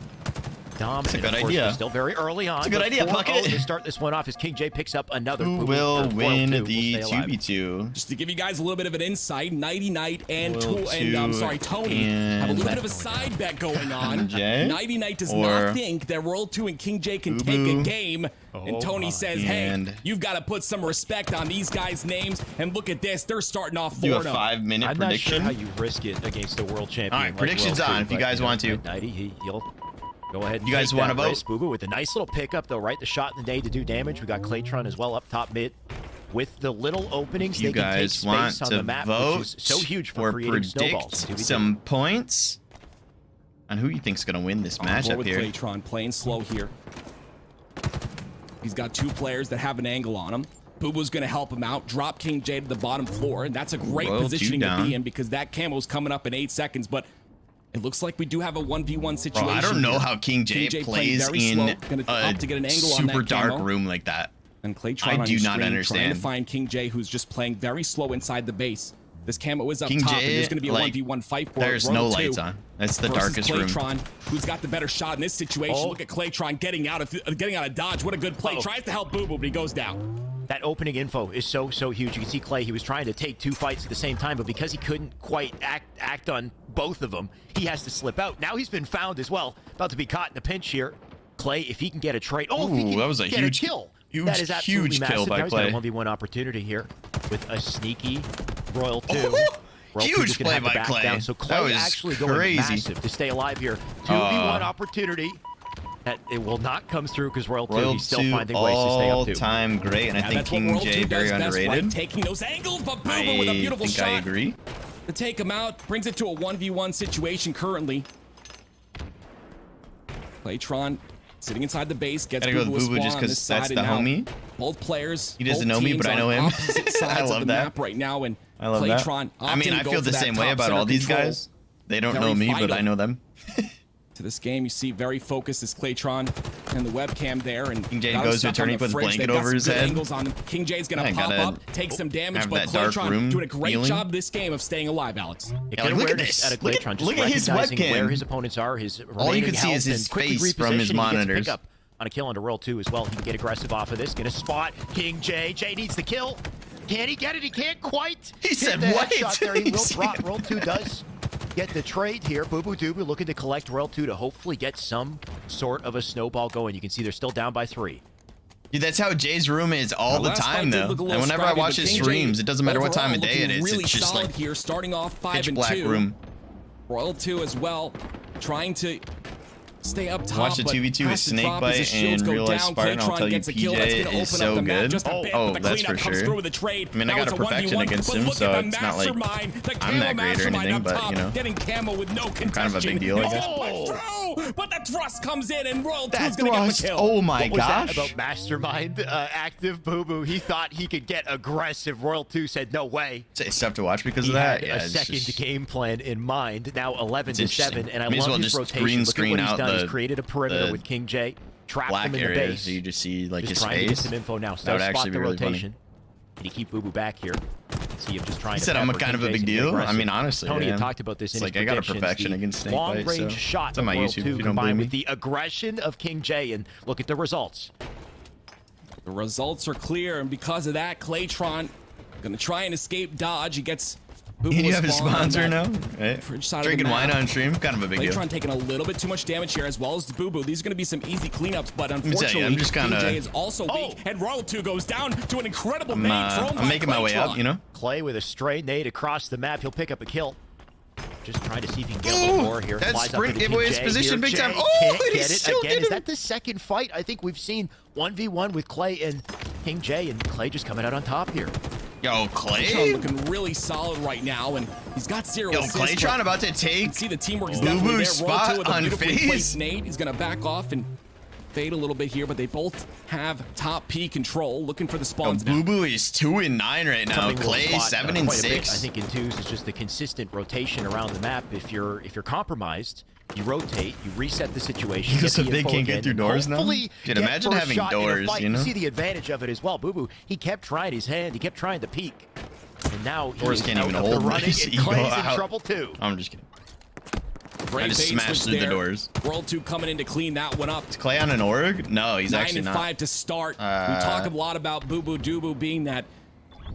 dominant. It's a good of course, idea. We're still very early on. It's a good idea, Puckett. To start this one off as King J picks up another. Who will win the 2v2? Just to give you guys a little bit of an insight, Nighty Night and Tony and have a little bit of a side bet going on. Nighty Night does not think that World 2 and King J can take a game. And Tony says, hey, you've got to put some respect on these guys' names. And look at this. They're starting off 4-0. Do a 5-minute prediction. I'm not sure how you risk it against the world champion. All right, predictions on if you guys want to. Nighty, he'll go ahead and you guys want to vote? Boo Boo with a nice little pickup, though, right? The shot in the day to do damage. We got Claytron as well up top mid. With the little openings, you they can take guys want space on to the map, vote which is so huge for or creating predict snowballs. some points on who you think's gonna win this matchup with here? Claytron playing slow here. He's got 2 players that have an angle on him. Boo Boo's gonna help him out, drop King J to the bottom floor, and that's a great positioning to be in because that camo's coming up in 8 seconds, but it looks like we do have a 1v1 situation. Bro, I don't know here. how King J plays in a super dark room like that. And Claytron I on do your not screen understand. trying to find King J, who's just playing very slow inside the base. This camo is up King top, J, and there's going to be a like, 1v1 fight for there's it. no Royal lights 2 on. That's the versus darkest room. Claytron, who's got the better shot in this situation. Look at Claytron getting out of dodge. What a good play. Tries to help Boo Boo, but he goes down. That opening info is so huge. You can see Clay, he was trying to take 2 fights at the same time, but because he couldn't quite act on both of them, he has to slip out. Now he's been found as well. About to be caught in a pinch here. Clay, if he can get a trade. Oh, if he can that was a get huge kill. Huge, that is absolutely huge massive. kill by now he's Clay. got a 1v1 opportunity here with a sneaky Royal 2. Royal Huge play by Clay. Down. So Clay actually going massive to stay alive here. 2v1 opportunity. That it will not come through because Royal 2 he's still finding ways to stay up to. All-time great, and I think King J very underrated. Right? Taking those angles, but Boo Boo with a beautiful shot. I agree. To take him out, brings it to a 1v1 situation currently. Claytron sitting inside the base, gets Boo Boo a spawn just on this side, that's the and now homie. both players, he doesn't know me, but I know him. I love that map right now, and I love Claytron. I mean, I feel the same way about all these guys. They don't know me, but I know them. To this game, you see very focused is Claytron and the webcam there, and King J goes to a turn, he puts a blanket over his head. Angles on him. King J's gonna pop up, take some damage, but Claytron doing a great job this game of staying alive, Alex. Yeah, like, look at this. Look at his webcam. Where his opponents are, his all you can see is his face from his monitors. On a kill under Royal 2 as well. He can get aggressive off of this. Gonna spot King J. J needs the kill. Can he get it? He can't quite. He said what? Shot there. He will drop. Royal 2 does get the trade here. Boo Boo Doo Boo looking to collect Royal 2 to hopefully get some sort of a snowball going. You can see they're still down by 3. Dude, that's how Jay's room is all the time, though. And whenever I watch his streams, it doesn't matter what time of day it is. It's just like here, starting off 5-2. pitch black room. Royal 2 as well, trying to stay up top. Watch the 2v2 with Snakebite and Real Life Spartan. I'll tell you, PJ is so good. Oh, that's for sure. I mean, I got a perfection against him, so it's not like I'm that great or anything, but, you know, I'm kind of a big deal, I guess. But the thrust comes in, and Royal 2's gonna get the kill. Oh my gosh. What was that about Mastermind active Boo Boo? He thought he could get aggressive. Royal 2 said no way. It's tough to watch because of that. Yeah, a second game plan in mind. Now 11-7, and I love his rotation. Green Look screen at what he's done. He's the created a perimeter with King J. Trapped him in the base. So you just see like just his trying face. To get some info now. That would actually be really rotation. funny. Can he keep Boo Boo back here? See him just trying he to. said I'm a kind of a big deal. I mean, honestly, Tony had talked about this. It's in like his I got a perfection against Snakebite. Long range shot it's on my YouTube. If you don't believe me. With the aggression of King J, and look at the results. The results are clear, and because of that, Claytron gonna try and escape dodge. He gets. You have his sponsor now, right? Drinking wine on stream, kind of a big deal. Claytron taking a little bit too much damage here, as well as Boo Boo. These are going to be some easy cleanups, but unfortunately, I'm just kinda, King J is also weak, and Royal 2 goes down to an incredible nade thrown by I'm making my way up, you know? Clay with a stray nade across the map. He'll pick up a kill. Just trying to see if he can get a little more here. That Flies sprint up to gave away his position big time. Oh, can't and get he's it still again. Is that the second fight I think we've seen 1v1 with Clay and King J, and Clay just coming out on top here. Yo, Clay looking really solid right now, and he's got 0 assists. Yo, Claytron about to take see the teamwork is definitely there. spot with a on FaZe. Nate is going to back off and fade a little bit here, but they both have top P control. Looking for the spawns. Boo Boo is 2-9 right now. Clay 7-6. I think in 2s is just the consistent rotation around the map. If you're compromised, you rotate, you reset the situation. Because if they can't get through doors now, dude, imagine having doors. You know, you see the advantage of it as well. Boo Boo, he kept trying his hand, he kept trying to peek, and now doors can't even hold. Running, and Clay's in trouble too. I'm just kidding. Great I just bait smashed switch through the there. doors. World 2 coming in to clean that one up. Is Clay on an org? No, he's 9 actually and not. 5 to start. We talk a lot about Boo Boo Doo being that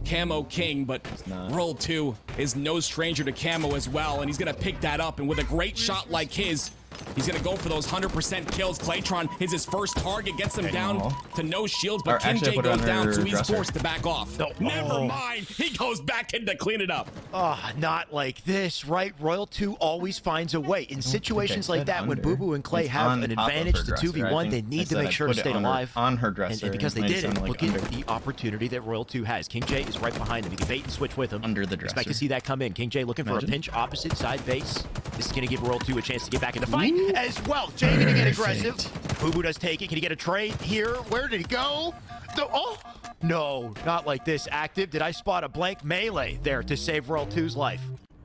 camo king, but World 2 is no stranger to camo as well, and he's gonna pick that up. And with a great shot like his, he's gonna go for those 100% kills. Claytron is his first target, gets him down to no shields, but King J goes down, so he's forced to back off. No. Never mind, he goes back in to clean it up. Oh, not like this, right? Royal 2 always finds a way. In situations like that, when Boo Boo and Clay have an advantage to 2v1, they need to make sure to stay alive. On her dresser. And because they did it, look at the opportunity that Royal 2 has. King J is right behind him. He can bait and switch with him. Under the dresser. Expect to see that come in. King J looking for a pinch opposite side base. This is going to give Royal 2 a chance to get back in the fight as well. Jay going to get aggressive. Boo Boo does take it. Can he get a trade here? Where did he go? Oh! No, not like this. Active. Did I spot a blank melee there to save Royal 2's life?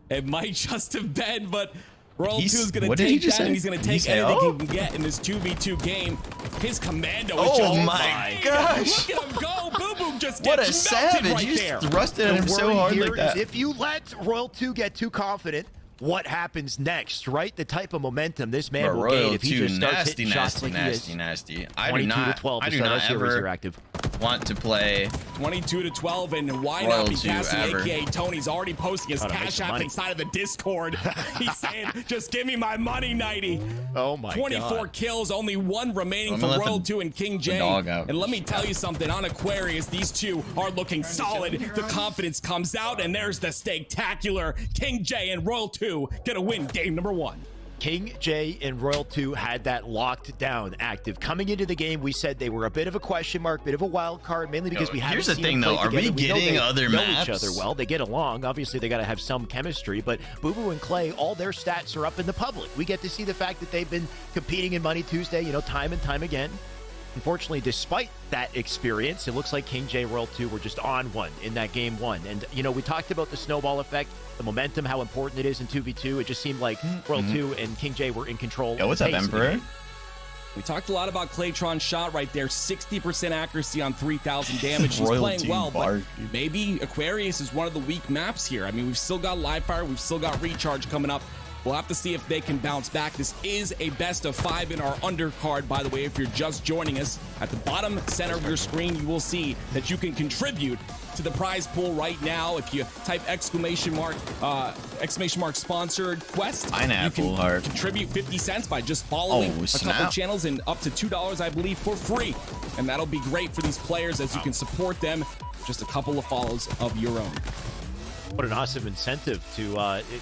It might just have been, but Royal 2 is going to what did he take just that, say? and he's going to take anything he can get in this 2v2 game. His commando is just my gosh. Look at him go. Boo Boo just What a gets melted savage. right You there. just thrusted at him so worry hard here like that. is if you let Royal 2 get too confident, what happens next, right? The type of momentum this man will gain if he just starts hitting shots like he is. Nasty. I do 22 not, to 12 I to do start not our series here, ever Active. want to play 22 to 12, and why Royal not be 2 passing ever. AKA Tony's already posting his Gotta make cash some app money. inside of the Discord. He's saying, just give me my money, Nighty. Oh my 24 God. kills, only one remaining I'm for gonna let Royal the- 2 and King J. dog out. And let me tell you something, on Aquarius, these two are looking solid. The confidence comes out, and there's the steaktacular. King J and Royal 2 gonna win game number 1. King J and Royal 2 had that locked down. Active. Coming into the game, we said they were a bit of a question mark, bit of a wild card, mainly because we haven't here's the seen thing, them though. play Are we together. We know getting they other know maps? each other well. They get along. Obviously, they got to have some chemistry, but Boo Boo and Clay, all their stats are up in the public. We get to see the fact that they've been competing in Money Tuesday, time and time again. Unfortunately, despite that experience, it looks like King J Royal 2 were just on one in that game 1. And, we talked about the snowball effect, the momentum, how important it is in 2v2. It just seemed like Royal 2 and King J were in control. Yo, what's up, Emperor? We talked a lot about Claytron's shot right there. 60% accuracy on 3,000 damage. He's Royal playing 2 well, but bark. maybe Aquarius is one of the weak maps here. I mean, we've still got Live Fire. We've still got Recharge coming up. We'll have to see if they can bounce back. This is a best of 5 in our undercard, by the way, if you're just joining us. At the bottom center of your screen, you will see that you can contribute to the prize pool right now. If you type exclamation mark sponsored quest, Pineapple you can heart. contribute 50 cents by just following a couple snap. channels, and up to $2, I believe, for free. And that'll be great for these players as you can support them. Just a couple of follows of your own. What an awesome incentive to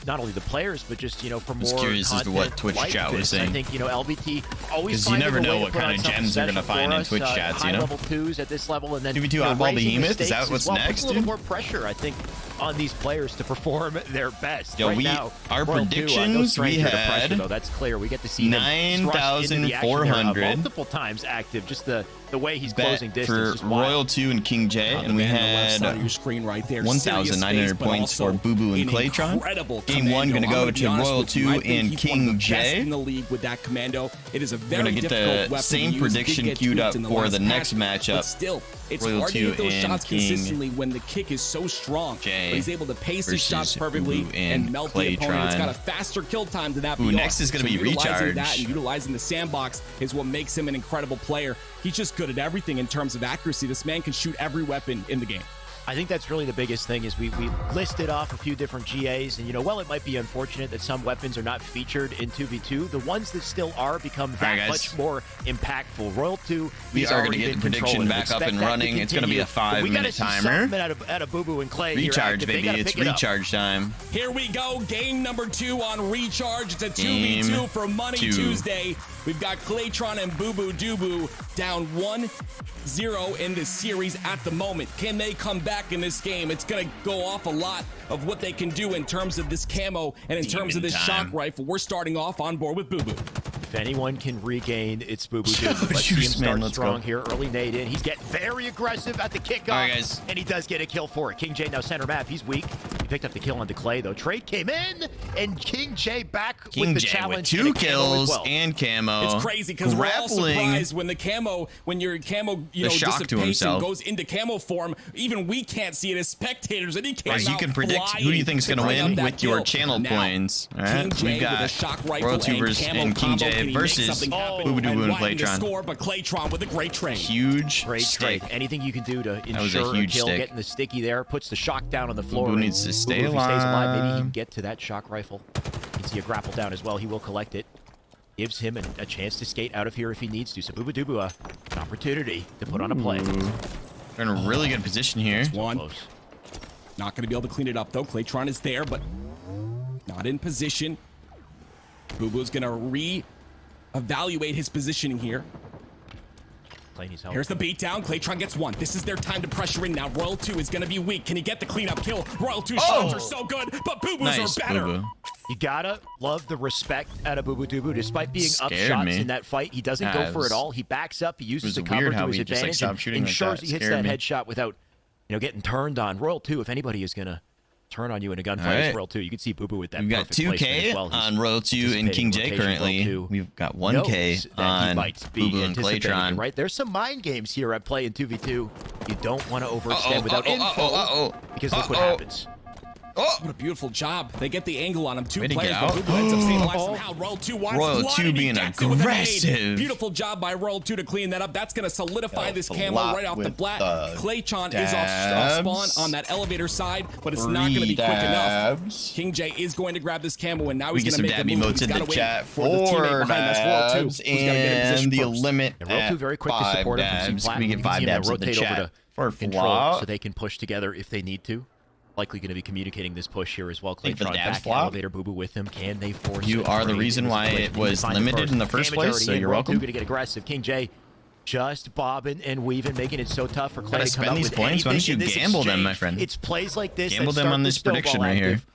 not only the players, but just, for more curious as to what content Twitch like chat was this. saying. I think, LBT always 'Cause you finding never a know way to what put kind on of something gems you're gonna special find for in us, Twitch chats, you know? High-level 2s at this level, and then 2v2 oddball raising the behemoth? Is that stakes what's as well, next, puts a little dude? more pressure, I think, on these players to perform their best. Yo, right now, our Royal 2, no predictions, stranger we to pressure, had though. That's clear. We get to see them thrust into the action there, 9,400 multiple times active. Just the way he's bet closing distance for is wild. Royal 2 and King J, and we Man, on the left had side of your screen right there. 1,900 Serious face, but points for also Boo Boo and an Claytron. incredible Game 1 commando. gonna I'm go be to honest Royal with you. 2 I think and he's one of King the best J. in the league with that commando. It is a We're very gonna get difficult the weapon to same use. It did prediction get queued tweaked up in the for last the next patch, matchup. but still, it's Royal hard to 2 hit those and shots King consistently when the kick is so strong. J But he's able to pace his versus shots perfectly Boo and and melt the opponent. It's Claytron. got a faster kill time than that. Ooh, BR. next is gonna be utilizing Recharge. that and utilizing the sandbox is what makes him an incredible player. He's just good at everything in terms of accuracy. This man can shoot every weapon in the game. I think that's really the biggest thing is we listed off a few different GAs, and while it might be unfortunate that some weapons are not featured in 2v2, the ones that still are become that much more impactful. Royal 2, We are going to get the prediction back up and running. It's going to be a 5-minute timer. Out of Boo Boo and Clay. Recharge, baby. It's recharge time. Here we go. Game number 2 on Recharge. It's a 2v2 Game for Money 2. Tuesday. We've got Claytron and Boo Boo Doo down 1-0 in this series at the moment. Can they come back in this game? It's going to go off a lot of what they can do in terms of this camo and in terms of this shock rifle. We're starting off on board with Boo Boo. If anyone can regain, it's Boo Boo Doo. Let's see him start strong here. Early nade in. He's getting very aggressive at the kickoff. All right, guys. And he does get a kill for it. King J now center map. He's weak. picked up the kill onto Clay, though. Trade came in, and King J back with King the J challenge. with 2 kills and camo. It's crazy because we're all surprised when the camo, when your camo, dissipates and goes into camo form. Even we can't see it as spectators, and he came out you can predict who you think is going to win with your channel points. All right, we got Royal Tubers and King J versus Booba Dooba and Claytron. But Claytron with a great trade. Huge great stick. Trade. Anything you can do to ensure that was a huge kill, stick. getting the sticky there, puts the shock down on the floor. Boo needs to stay If he stays alive, maybe he alive. can get to that shock rifle. You can see a grapple down as well. He will collect it. Gives him a chance to skate out of here if he needs to. So Booba Dooba, an opportunity to put on a play. They're in a really good position here. One. Close. Not going to be able to clean it up, though. Claytron is there, but not in position. Boo-Boo's going to re-evaluate his positioning here. Here's the beatdown. Claytron gets 1. This is their time to pressure in now. Royal 2 is going to be weak. Can he get the cleanup kill? Royal 2 shots are so good, but Boo-Boos are better. Boo-Boo. You gotta love the respect out of Booba Dooba. Despite being up Scared shots me. in that fight, he doesn't go for it all. He backs up. He uses the cover weird to how his he just, advantage stopped and shooting like ensures that. he hits Scared that me. headshot without, getting turned on. Royal 2, if anybody is gonna turn on you in a gunfight, it's Royal 2. You can see Booba with that. We've got perfect placement 2K as well. He's on Royal 2 and King J anticipating currently. rotation. We've got Knows 1K that he on might be Boo-Boo and anticipating Claytron. it, right? There's some mind games here at play in 2v2. You don't want to overextend without info because look what happens. What a beautiful job. They get the angle on him. 2 Way to players, get but out. Boo-Boo ends up staying alive somehow. Royal 2 wants Royal blood, 2 and he being gets it with a nade. aggressive. Beautiful job by Royal 2 to clean that up. That's going to solidify this camo flop right off the with bat. the Claytron is off spawn on that elevator side, but it's not going to be quick enough. King J is going to grab this camo, and now We he's get going some to make a dab move. emotes He's in got to the wait chat for the teammate behind us, Royal 2, dabs who's got to get in and position the first. limit And Royal 2 very quick to support him from dabs. Plat. We You get can 5 see him dabs in the rotate over chat to for control flop. so they can push together if they need to. Likely going to be communicating this push here as well. Think for the Claytron dabs back flop? elevator Boo-Boo with him. Can they force You a are the trade? reason It why quick. it Need to was find the limited in the first Damage place, already so in. you're Royal 2 welcome. going to get aggressive. King J just bobbing and weaving, making it so tough for Clay Gotta to come spend out these with points. Why don't anything you in this gamble them, my exchange. friend? It's plays like this Gamble that them start on the this snowball prediction right here. active.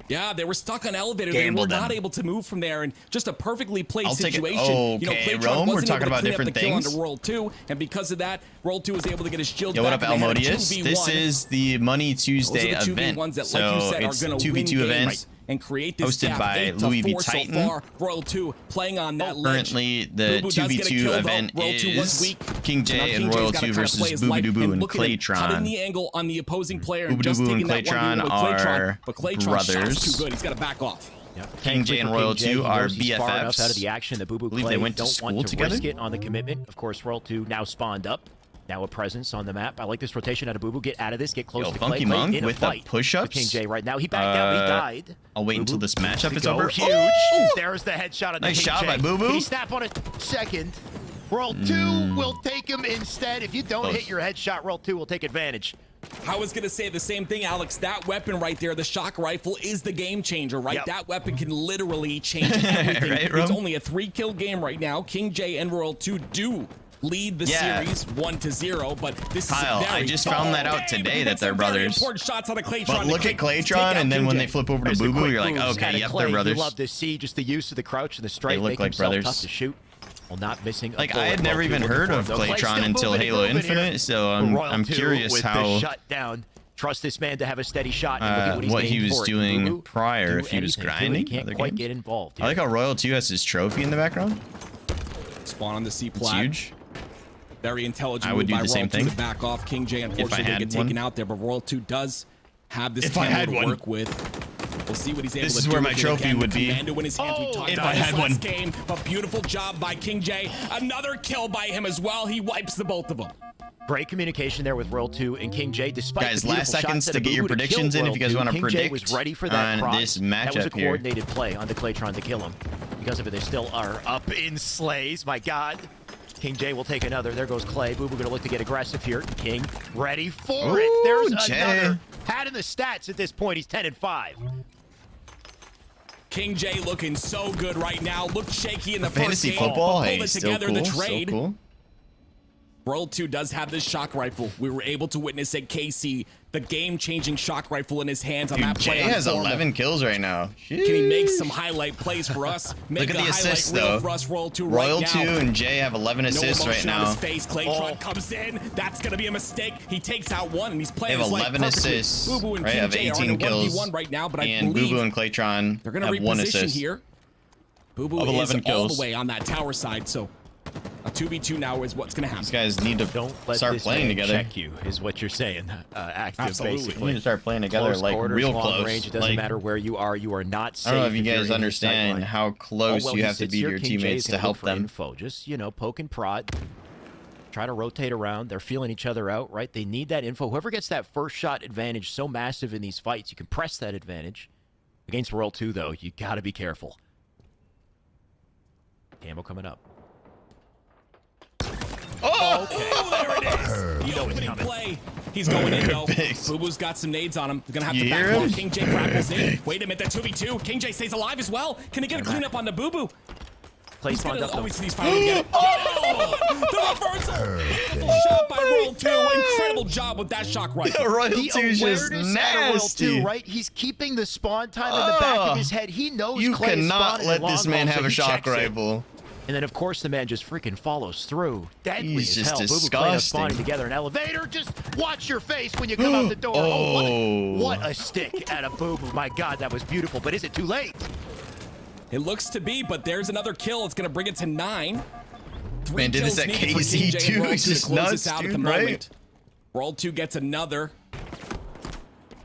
Yeah, they were stuck on elevator. Gamble They were them. not able to move from there, and just a perfectly placed I'll take it. situation. Okay, Claytron Rome, we're wasn't talking able to about clean up different the kill things. onto Royal 2, and because of that, Royal 2 was able to get his shield Yo, what back. up, and they had a Almodius? 2v1. This is the Money Tuesday Those are the 2v1s event. that, So like you said, it's are going to 2v2 win games event. and create this hosted gap. by 8 to Louis V. 4 so Titan. far. Royal 2 playing on that ledge. Currently, the Boo-Boo does get a 2v2 kill, though. event Royal 2 was is weak. King Now J and King J's Royal gotta 2 try to versus play his Booba life Dooba and look at him cutting Claytron. the angle on the opposing player Booba and just Dooba taking and that 1v1 Claytron with Claytron. are But Claytron's shot's brothers. too good. He's got to back off. King J and Royal 2 are Far enough BFFs. out of the action that Boo-Boo Believe Clay they went to don't school want to together? risk it on the commitment. Of course, Royal 2 now spawned up. Now a presence on the map. I like this rotation out of Boo-Boo. Get out of this. Get close Yo, to Funky Clay. Clay Monk in with a the fight. push-ups. King J right now. He backed out. He died. I'll wait until Boo-Boo this matchup is go over. huge. Oh! There's the headshot on the Nice King shot J. by Boo-Boo. Can he snap on it? Second. Royal 2 will take him instead. If you don't hit your headshot, Royal 2 will take advantage. I was going to say the same thing, Alex. That weapon right there, the shock rifle, is the game changer, right? Yep. That weapon can literally change everything. Right, It's Rum? only a 3-kill game right now. King J and Royal 2 do lead the series 1-0, but this Kyle, is very I just found that out today that they're Some very brothers. important shots on the Claytron. But look at Claytron, and then when they flip over to There's the Boo-Boo, quick you're like, moves okay, out of yep, Clay. they're brothers. You love to see just the use of the crouch and the strike. They look make like himself brothers. tough to shoot. Well, not missing. Like, I had never even heard of Claytron until Halo Infinite, so I'm curious with how the shutdown. Trust this man to have a steady shot. And look at what he's what he named was for it. doing Boo-Boo, prior, do if he was anything. grinding He can't other quite games. get involved. I like how Royal 2 has his trophy in the background. Spawn on the C It's plat. huge. Very intelligent I would move do by the same Royal 2 thing. to back off. King J, unfortunately, had get one. taken out there, but Royal 2 does have this If I camo had to one. work with. We'll see what he's able This to is do. where my with it trophy again. would be. Commando in his hands. We talked if about I this had last one. game, but beautiful job by King J. Another kill by him as well. He wipes the both of them. Great communication there with Royal 2 and King J. Despite Guys, the last beautiful seconds shots to that get your Boo-Boo to predictions kill in if you guys Royal want 2, to King J predict was ready for that on cross. this That was a matchup here. coordinated play on the Claytron to kill him. Because of it, they still are up in slays. My God. King J will take another. There goes Clay. Boo-Boo going to look to get aggressive here. King ready for it. There's Jay. another. Had in the stats at this point. He's 10-5. King J looking so good right now. Looked shaky in the Fantasy first game. football, but hey, pulled it still together cool, in the still trade. cool. Royal 2 does have this shock rifle. We were able to witness at KC the game-changing shock rifle in his hands on Dude, that play. Jay has 11 kills right now. Can he make some highlight plays for us? Make Look at the assists, reel though. for us, Royal 2 Royal right 2 now. and Jay have 11 assists no right emotion on now. his face. Claytron comes in. That's going to be a mistake. He takes out one, and he's They playing have his life 11 perfectly. assists. Boo Boo and Right, have KJ are 18 in a kills. 1v1 right now, but I And believe Boo Boo and Claytron they're going to have 1 reposition assist. here. Boo Boo Of is 11 all kills. the way on that tower side, so a 2v2 now is what's going to happen. These guys need to Don't let start this playing man together. check you, is what you're saying. Active, Absolutely. We basically. need to start playing together Close like quarters, real long close. range. It doesn't Like, matter where you are not safe. I don't know if you you're guys in his understand sight line. how close well, you he have to sits be to here. your King Jay teammates is to gonna help look for them. info. Just, poke and prod. Try to rotate around. They're feeling each other out, right? They need that info. Whoever gets that first shot advantage, so massive in these fights, you can press that advantage. Against Royal 2, though, you got to be careful. Camo coming up. Oh, there it is. You know it's coming. Play. He's going in, though. Perfect. Boo Boo's got some nades on him. They're going to have You to hear back him? King J crackles in. Wait a minute, that 2v2. King J stays alive as well. Can he get a cleanup on the Boo Boo? Play He's spawned gonna up, though. always see these finally get it. Oh! The reversal! Beautiful shot by Royal 2. Incredible job with that shock rifle. Royal The 2's just awareness out of Royal 2, nasty. right? He's keeping the spawn time in the back of his head. He knows You Clay is cannot spawning let in long this man haul, have so a he shock checks it. rifle. And then, of course, the man just freaking follows through. Deadly He's as just hell. Boo Boo Clay disgusting. spawning together in elevator. Just watch your face when you come out the door. Oh. What a stick at a Boo Boo. My God, that was beautiful. But is it too late? It looks to be, but there's another kill. It's going to bring it to 9. Man, did this at KZ too. It's just nuts, out at dude, the right? moment. Roll 2 gets another.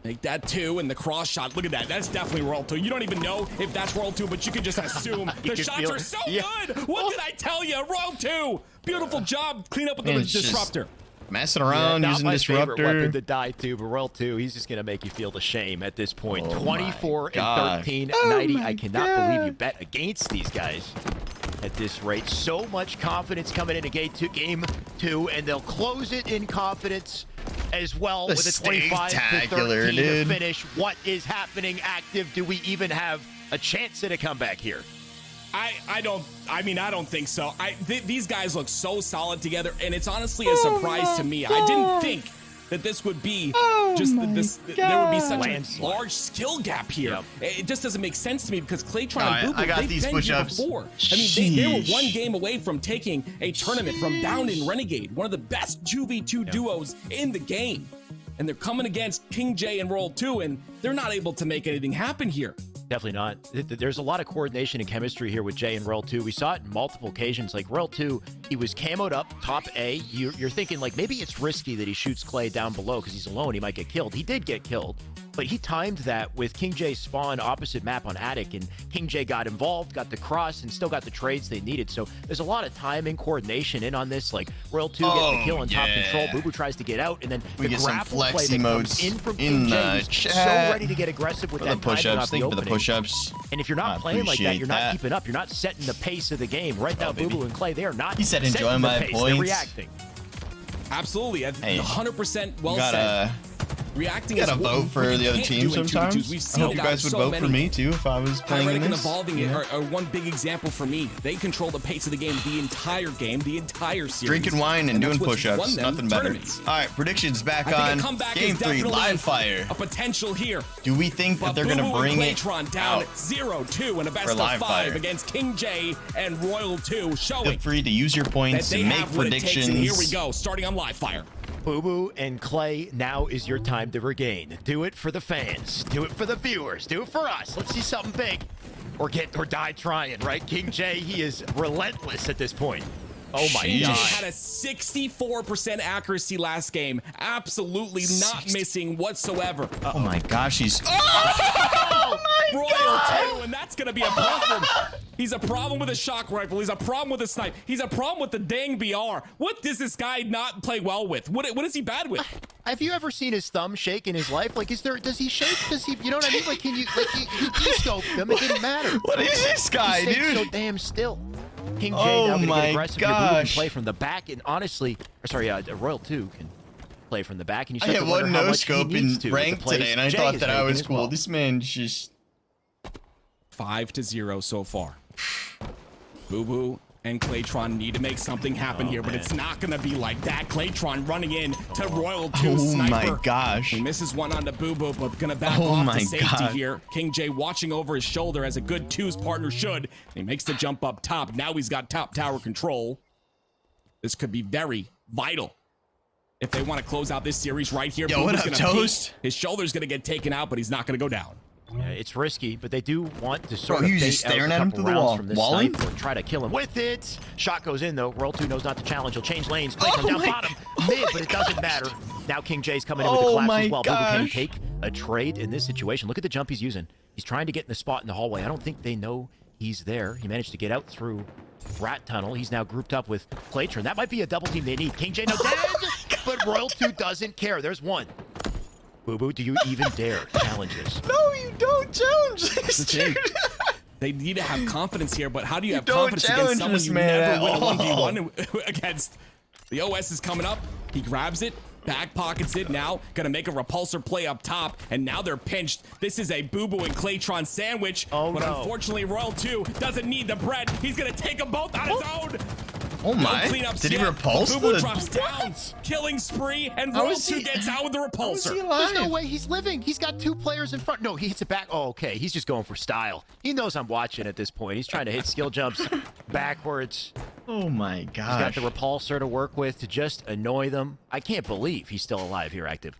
Make that 2 and the cross shot. Look at that. That's definitely Roll 2. You don't even know if that's Roll 2, but you can just assume the can shots feel are it. so Yeah. good. What did I tell you? Roll 2. Beautiful job. Clean up with the Man, it's just disruptor. Messing around Not using my favorite disruptor. weapon to die to, but Royal 2, he's just going to make you feel the shame at this point. Oh 24 my and 13, gosh. 90. Oh I my cannot God. believe you bet against these guys at this rate. So much confidence coming into game two, and they'll close it in confidence as well with a 25 to 13 to dude. finish. What is happening active? Do we even have a chance at a comeback here? I don't think so. These guys look so solid together, and it's honestly a surprise to me. I didn't think that this would be there would be such a large skill gap here. Yep. It just doesn't make sense to me because Claytron and Boo Boo, I got they've these been here push-ups. before. I mean, they were Sheesh. one game away from taking a tournament from Down in Renegade, one of the best 2v2 duos in the game. And they're coming against King J and Roll 2, and they're not able to make anything happen here. Definitely not. There's a lot of coordination and chemistry here with Jay and Royal 2. We saw it in multiple occasions. Like Royal 2, he was camoed up, top A. You're thinking, like, maybe it's risky that he shoots Clay down below because he's alone. He might get killed. He did get killed. But he timed that with King J's spawn opposite map on Attic, and King J got involved, got the cross, and still got the trades they needed. So there's a lot of timing, coordination in on this. Like Royal 2 gets the kill in top control. Boo Boo tries to get out, and then We the get some grapple play flexi that modes comes in from in King J. the He's so chat. ready to get aggressive with For that the timing push-ups. off the Thank you for the opening. push-ups. And if you're not I playing like that, appreciate you're not that. keeping up. You're not setting the pace of the game. Right now, Boo Boo and Clay, they are not He said setting enjoy the my pace. They're points. reacting. Absolutely. Hey, 100% well You said. gotta, Reacting you gotta is what vote we for really the other can't team do in 2v2s. sometimes. We've I seen hope it you on guys would so vote many. for me too if I was playing in Pyretic and this. Evolving Yeah. are one big example for me. They control the pace of the game, the entire series. Drinking wine and doing that's what's push-ups. won them Nothing better. tournaments. All right, predictions back I think on a comeback Game is 3, definitely live fire. a potential here. Do we think that But they're Boo gonna Boo bring and it Claytron down out? at 0-2 in a best for of live 5 fire? against King J and Royal 2, Feel showing free to use your that points they and make have what it takes. predictions. And here we go, starting on live fire. Boo Boo and Clay, now is your time to regain. Do it for the fans. Do it for the viewers. Do it for us. Let's see something big. Or die trying, right? King J, he is relentless at this point. Oh my King J God. had a 64% accuracy last game. Absolutely not missing whatsoever. Oh my gosh, he's. Royal 2, and that's going to be a problem. He's a problem with a shock rifle. He's a problem with a snipe. He's a problem with the dang BR. What does this guy not play well with? What is he bad with? Have you ever seen his thumb shake in his life? Like, does he shake? Does he, you know what I mean? Like, can you, like, he de-scoped him. It didn't matter. What is this guy, He stayed dude? so damn still. King J Oh now gonna my get aggressive. Your Boo Boo can gosh. play from the back, and honestly, Royal 2 can play from the back, and you I start had to wonder one how no much he scope needs in to with the rank plays today, and I Jay thought is that I making was as cool. well. This man's just. 5-0 so far. Boo Boo and Claytron need to make something happen here, but it's not going to be like that. Claytron running in to Royal 2 Sniper. Oh my gosh. He misses one onto Boo Boo, but going to back off to safety here. King J watching over his shoulder as a good twos partner should. He makes the jump up top. Now he's got top tower control. This could be very vital if they want to close out this series right here. Yo, what up, Toast? His shoulder's going to get taken out, but he's not going to go down. Yeah, it's risky, but they do want to sort of he's just staring at him through the wall. From this sniper and try to kill him with it. Shot goes in though. Royal 2 knows not to challenge. He'll change lanes. Play from down bottom, mid, but it doesn't matter. Now King J's coming in with the collapse as well. Boo can take a trade in this situation. Look at the jump he's using. He's trying to get in the spot in the hallway. I don't think they know he's there. He managed to get out through Rat Tunnel. He's now grouped up with Claytron. That might be a double team they need. King J no dead, but Royal 2 doesn't care. There's one. Boo Boo, do you even dare challenge this? No, you don't challenge this, dude. They need to have confidence here, but how do you have confidence against someone you never win a 1v1 against? The OS is coming up. He grabs it, back pockets it now. Gonna make a repulsor play up top, and now they're pinched. This is a Boo Boo and Claytron sandwich, but unfortunately Royal 2 doesn't need the bread. He's gonna take them both on his own. Oh my! Did he repulse? Boo Boo drops down, killing spree, and Royal 2 gets out with the repulsor. There's no way he's living. He's got 2 players in front. No, he hits it back. Oh, okay. He's just going for style. He knows I'm watching at this point. He's trying to hit skill jumps backwards. Oh my gosh! He's got the repulsor to work with to just annoy them. I can't believe he's still alive here, active.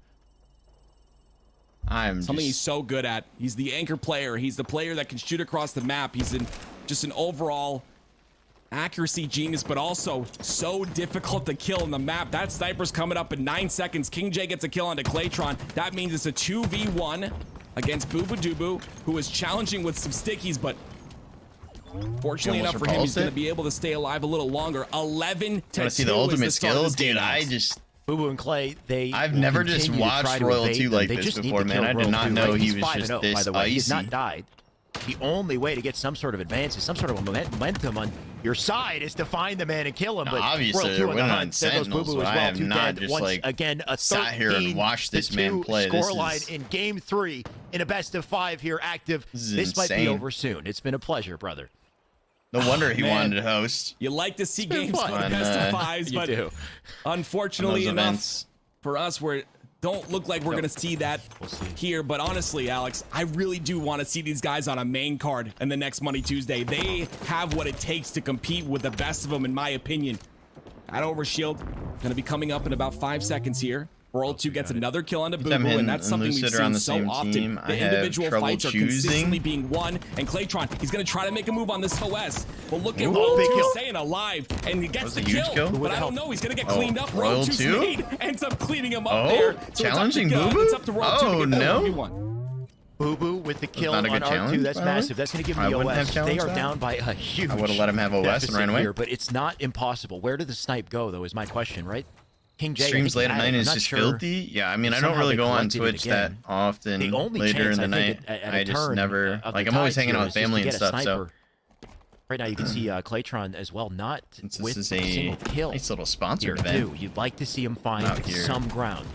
Something he's so good at. He's the anchor player. He's the player that can shoot across the map. He's just an overall accuracy genius, but also so difficult to kill in the map. That sniper's coming up in 9 seconds. King J gets a kill onto Claytron. That means it's a 2v1 against Boo Boo Doo, who is challenging with some stickies, but fortunately enough for him, he's going to be able to stay alive a little longer. 11 to 2 see the ultimate skill, dude. Boo Boo and Clay, I've never just watched Royal 2 like this before, man. I did not know he was just this by the way. icy. He's not died. The only way to get some sort of advance is some sort of momentum on your side is to find the man and kill him. But obviously, they're winning on Sentinels, so I have not just like again, a sat here and watched this man play. Scoreline in Game 3 in a best of 5 here, active. This might be over soon. It's been a pleasure, brother. No wonder he wanted to host. You like to see games go best of 5s, but unfortunately enough for us, we don't look like we're going to see that here. But honestly, Alex, I really do want to see these guys on a main card in the next Money Tuesday. They have what it takes to compete with the best of them, in my opinion. At Overshield, going to be coming up in about 5 seconds here. Royal 2 gets another kill onto Boo Boo, and that's something we've seen so often. The individual fights are consistently being won, and Claytron, he's going to try to make a move on this OS. But look at Royal 2 staying alive, and he gets the kill. But I don't know, he's going to get cleaned up. Royal 2's nade ends up cleaning him up there. So challenging Boo Boo? It's up to Royal 2 to get that 1v1. Boo Boo with the kill on R2. That's massive. That's going to give him the OS. They are down by a huge I would have let him have OS and ran away. Here, but it's not impossible. Where did the snipe go, though, is my question, right? King J, streams late at night is just filthy. Yeah, I mean, I don't really go on Twitch that often later in the night. I just never, like, I'm always hanging out with family and stuff, so. Right now, you can see Claytron as well, not with a single kill. Nice little sponsored event. You'd like to see him find some ground.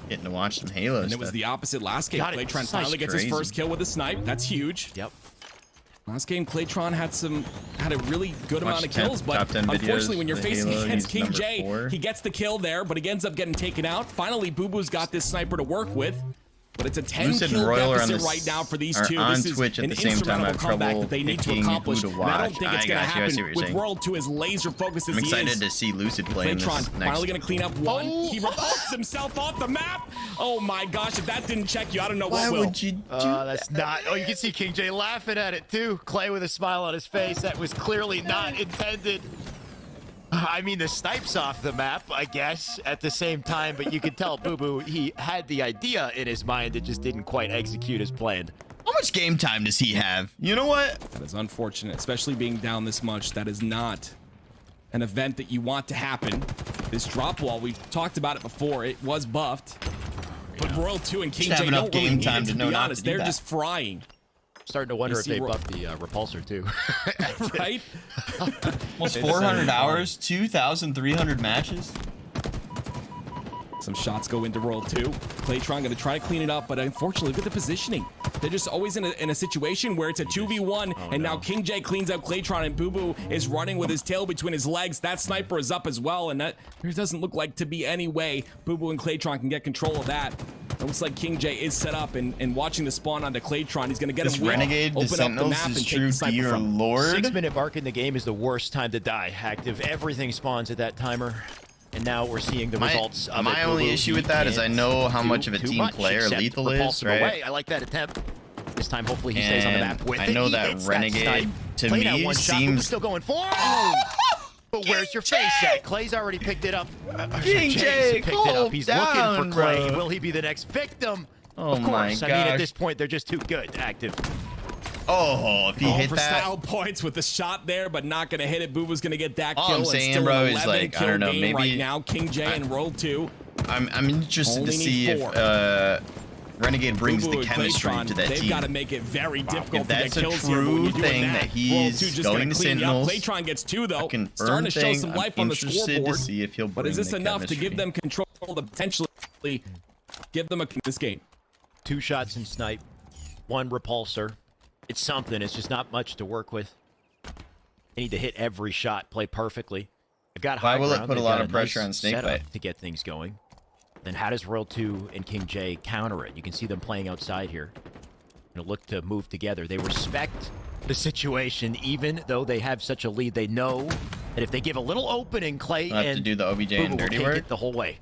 Getting to watch some Halo And it was the opposite last game. Claytron finally gets his first kill with a snipe. That's huge. Yep. Last game, Claytron had a really good amount of kills, but unfortunately, when you're facing against King J, he gets the kill there, but he ends up getting taken out. Finally, Boo Boo's got this sniper to work with, but it's a 10-kill deficit right now for these two. This is an insurmountable comeback that they need to accomplish, and I don't think it's going to happen with Royal 2 as laser focused as he is. I'm excited to see Lucid play in this next. Finally going to clean up one. He repulses himself off the map. Oh my gosh, if that didn't check you, I don't know what will. Why would you do that? That's not. Oh, you can see King J laughing at it too. Clay with a smile on his face. That was clearly not intended. I mean, the snipe's off the map, I guess, at the same time, but you could tell Boo Boo, he had the idea in his mind, it just didn't quite execute as planned. How much game time does he have? You know what? That is unfortunate, especially being down this much. That is not an event that you want to happen. This drop wall, we've talked about it before, it was buffed. But Royal 2 and King J don't really need it, to be honest. They're just frying. Starting to wonder if they buffed the repulsor too. Right? Almost 400 hours, 2,300 matches. Some shots go into Royal 2. Claytron going to try to clean it up, but unfortunately, look at the positioning. They're just always in a situation where it's a 2v1, and now King J cleans up Claytron, and Boo Boo is running with his tail between his legs. That sniper is up as well, and that there doesn't look like to be any way Boo Boo and Claytron can get control of that. It looks like King J is set up and watching the spawn onto Claytron. He's going to get him Renegade, open up the map and take the sniper from. Lord. 6-minute mark in the game is the worst time to die. Active, everything spawns at that timer. And now we're seeing the results of it. My only issue with that is I know how much of a team player Lethal is, right? Away. I like that attempt. This time, hopefully, he stays on the map with it. I know that Renegade, to me, seems... Still going for it. But where's your face at? Clay's already picked it up. King J, picked it up. He's looking for Clay. Bro. Will he be the next victim? Oh, of course. My I mean, at gosh. this point, they're just too good. Active. Oh, if he hit for that. style points with the shot there, but not going to hit it. Boo Boo's going to get that All kill. I'm saying, and still bro, an is 11 like, I kill don't know, game maybe right now. King J and Roll 2. I'm interested Only to see need if 4. Renegade brings Boo Boo the and chemistry Claytron, to that they've team. got to make it very difficult If to get that's a kills here. But when true you're doing thing that Roll 2 he's just going gonna to clean you up. Sentinels, Claytron gets 2 though. a confirmed Starting to show thing, some I'm life on the interested to scoreboard. see if he'll But bring is this the enough to chemistry. give them control to potentially give them this game? 2 shots in snipe, 1 repulsor. It's something. It's just not much to work with. They need to hit every shot, play perfectly. They've got high Why will it ground. put a They've lot got of pressure nice on Snakebite? setup to get things going? Then how does Royal 2 and King J counter it? You can see them playing outside here. Look to move together. They respect the situation, even though they have such a lead. They know that if they give a little opening, Clay I'll have and to do the OBJ Boo Boo and will dirty take work. it the whole way.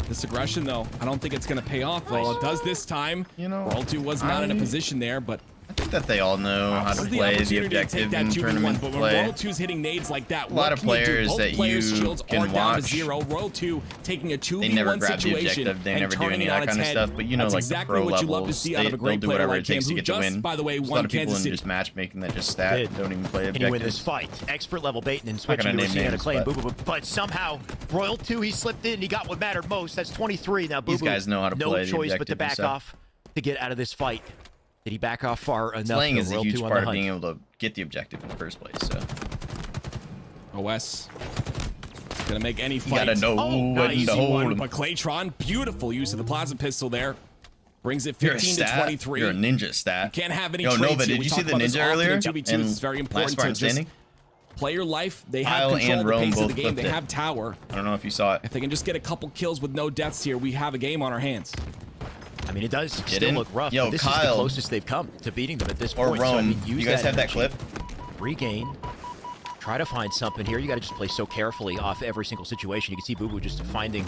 This aggression, though, I don't think it's going to pay off. Well, it does this time. You know, Roll 2 was not in a position there, but I think that they all know how to this is play the opportunity to take objective that in 2v1, tournament but when play. Royal 2's hitting nades like that, A lot what of can you do? players Both that players' you shields can are down to watch. 0. Royal 2 taking a 2v1 They never grab the situation objective. They and never do turning any it of on that its kind of head. stuff. But you know, That's like exactly the pro what you levels, love to see they, out of a they'll great do player whatever like it takes him, to who get the just, win. by the way, There's a won lot of people Kansas in City. just matchmaking that just stat, don't even play And he win objectives. this fight. Expert level baiting and Not gonna switching. You were name seeing out of names, Clay and but- Boo Boo, but somehow Royal 2, he slipped in. He got what mattered most. That's 23. Now Boo These Boo, guys know how to no play the choice but to objective back and stuff. off to get out of this fight. Did he back off far enough? Slaying for is a Royal huge 2 on part the of being hunt? able to get the objective in the first place. So OS gonna make any you fight. gotta know when Nice to hold one, him. but Claytron, beautiful use of the plasma pistol there. Brings it You're a 15 to stat. 23. You're a ninja stat. Can't have any Yo, trades Nova, here. did We you talk see the about this ninja often earlier? in 2v2s. in It's very important Last to Spartan just Standing? play your life. They have Kyle control and of the Rome pace of both the game. flipped They it. have tower. I don't know if you saw it. If they can just get a couple kills with no deaths here, we have a game on our hands. I mean, it does still in. look rough. Yo, but this is the Kyle. closest they've come to beating them at this Or point. So, I Rome. mean, use You guys have that energy, clip? Regain. Try to find something here. You got to just play so carefully off every single situation. You can see Boo Boo just finding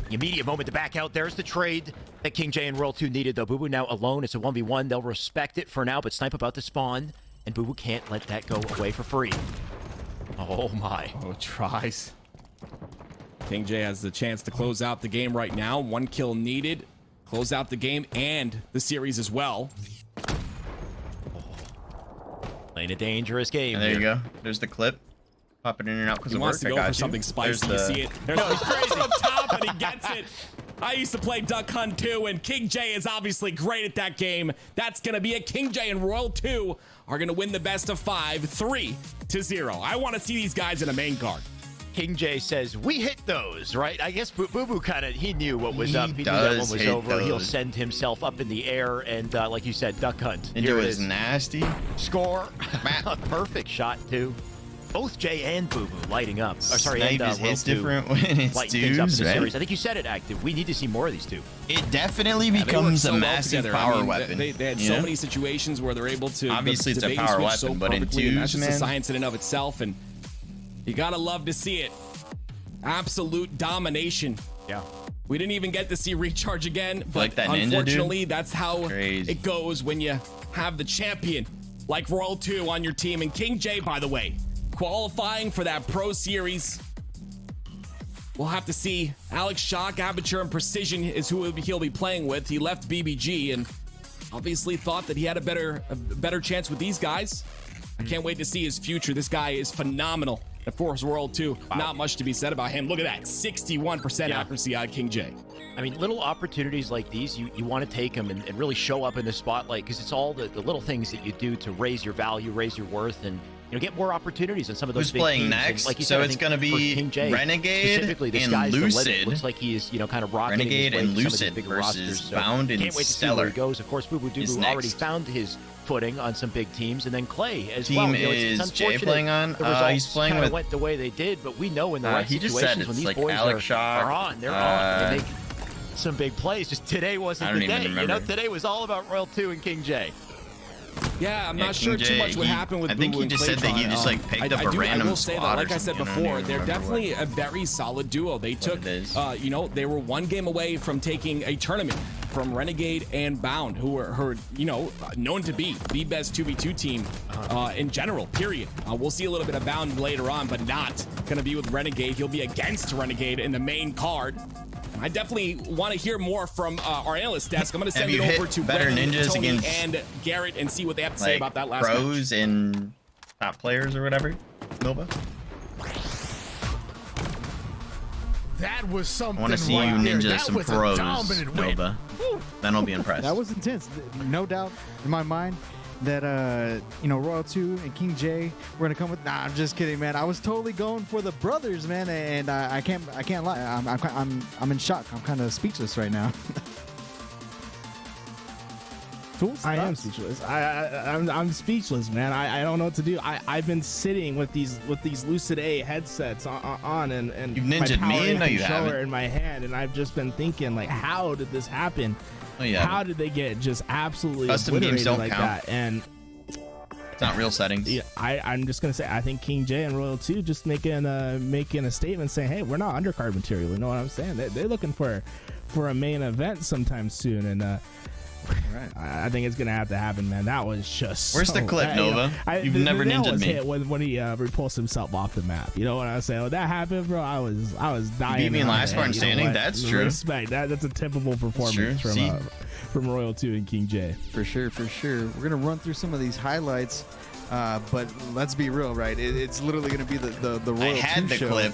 the immediate moment to back out. There's the trade that King J and Royal 2 needed, though. Boo Boo now alone. It's a 1v1. They'll respect it for now, but Snipe about to spawn, and Boo Boo can't let that go away for free. Oh, my. Oh, tries. King J has the chance to close out the game right now. 1 kill needed. Close out the game and the series as well. Playing a dangerous game. And there you here. go. There's the clip. Pop it in and out because He of wants work. to I go got for you. something spicy. There's You the- see it. There's no crazy up top, and he gets it. I used to play Duck Hunt too, and King J is obviously great at that game. That's going to be it. King J and Royal 2 are going to win the best of 5, 3-0. I want to see these guys in a main card. King J says, we hit those, right? I guess Boo Boo kind of, he knew what was up. He knew that one does was hit over. He'll those. send himself up in the air and, like you said, duck hunt. Ninja Here it was is. nasty. Score. A perfect shot, too. Both Jay and Boo Boo lighting up. Or, sorry, Snipe and is Royal hits 2 different when it's lighting things up in twos, the right? series. I think you said it, Active. We need to see more of these two. It definitely Yeah, they work becomes so a well massive together. power I mean, weapon. They had you so know? many situations where they're able to Obviously, it's a bait and power switch weapon, so but in perfectly, and that's twos, just a man. science in and of itself, and you gotta love to see it. Absolute domination. Yeah. We didn't even get to see Recharge again, but Like that ninja, dude? unfortunately, that's how Crazy. it goes when you have the champion like Royal 2 on your team. And King J, by the way, qualifying for that Pro Series. We'll have to see. Alex Shock, Aperture, and Precision is who he'll be playing with. He left BBG and obviously thought that he had a better chance with these guys. I can't wait to see his future. This guy is phenomenal. Of course, World 2, not much to be said about him. Look at that, 61% accuracy out of King J. I mean, little opportunities like these, you want to take them and really show up in the spotlight because it's all the little things that you do to raise your value, raise your worth, and get more opportunities in some of those Who's big playing teams. next? And like you so said, it's going to be Renegade specifically, the and sky's the limit. Lucid. Looks like he's, kind of rocketing Renegade his way and to some of these Lucid bigger versus rosters. So Bound and can't wait to see Stellar where he goes. Of course, Boo Boo is Doo already next. found his footing on some big teams, and then Clay as Team well. is Jay unfortunate playing on? the results He's playing kinda with- went the way they did, but we know in the right he just situations said when it's these like boys Alex Shaw, are on, they're on. They make some big plays. Just today wasn't I the don't even day. remember. Today was all about Royal 2 and King J. Yeah, I'm Yeah, not sure King too J, much what happened with I think Boo he and just said that he Claytron. just like picked up a random I will say that, squad or like I said something. I don't before, even they're remember definitely a very solid duo. They took, it is. they were one game away from taking a tournament from Renegade and Bound, who are known to be the best 2v2 team in general, period. We'll see a little bit of Bound later on, but not going to be with Renegade. He'll be against Renegade in the main card. I definitely want to hear more from our analyst desk. I'm going to send it over to better Brennan, ninjas Tony, against, and Garrett and see what they have to say about that last pros match. and top players or whatever. Nova. That was something. I want to see right you there. ninja That some was a pros, dominant win. Nova. Then I'll be impressed. That was intense. No doubt in my mind that Royal 2 and King J were gonna come with. Nah, I'm just kidding, man. I was totally going for the brothers, man, and I can't lie. I'm in shock. I'm kind of speechless right now. I am speechless. I'm speechless, man. I don't know what to do. I've been sitting with these Lucid A headsets on and You've ninja'd me? No, you controller haven't. in my hand, and I've just been thinking like, how did this happen? Oh, yeah. How did they get just absolutely Custom games obliterated don't like count. that? And It's not real settings. yeah, I'm just gonna say I think King J and Royal 2 just making a statement saying, hey, we're not undercard material. You know what I'm saying? They're looking for a main event sometime soon, and Right. I think it's gonna have to happen, man. That was just Where's the clip, Nova? You've never nail ninja'd was me. hit when he repulsed himself off the map. You know what I'm saying? When that happened, bro, I was dying. beat me in on last that. part in You know standing? what? That's true. Respect. That's a typical performance true. See? from Royal 2 and King J. For sure. We're gonna run through some of these highlights, but let's be real, right? It's literally gonna be the Royal 2 I had the show. clip.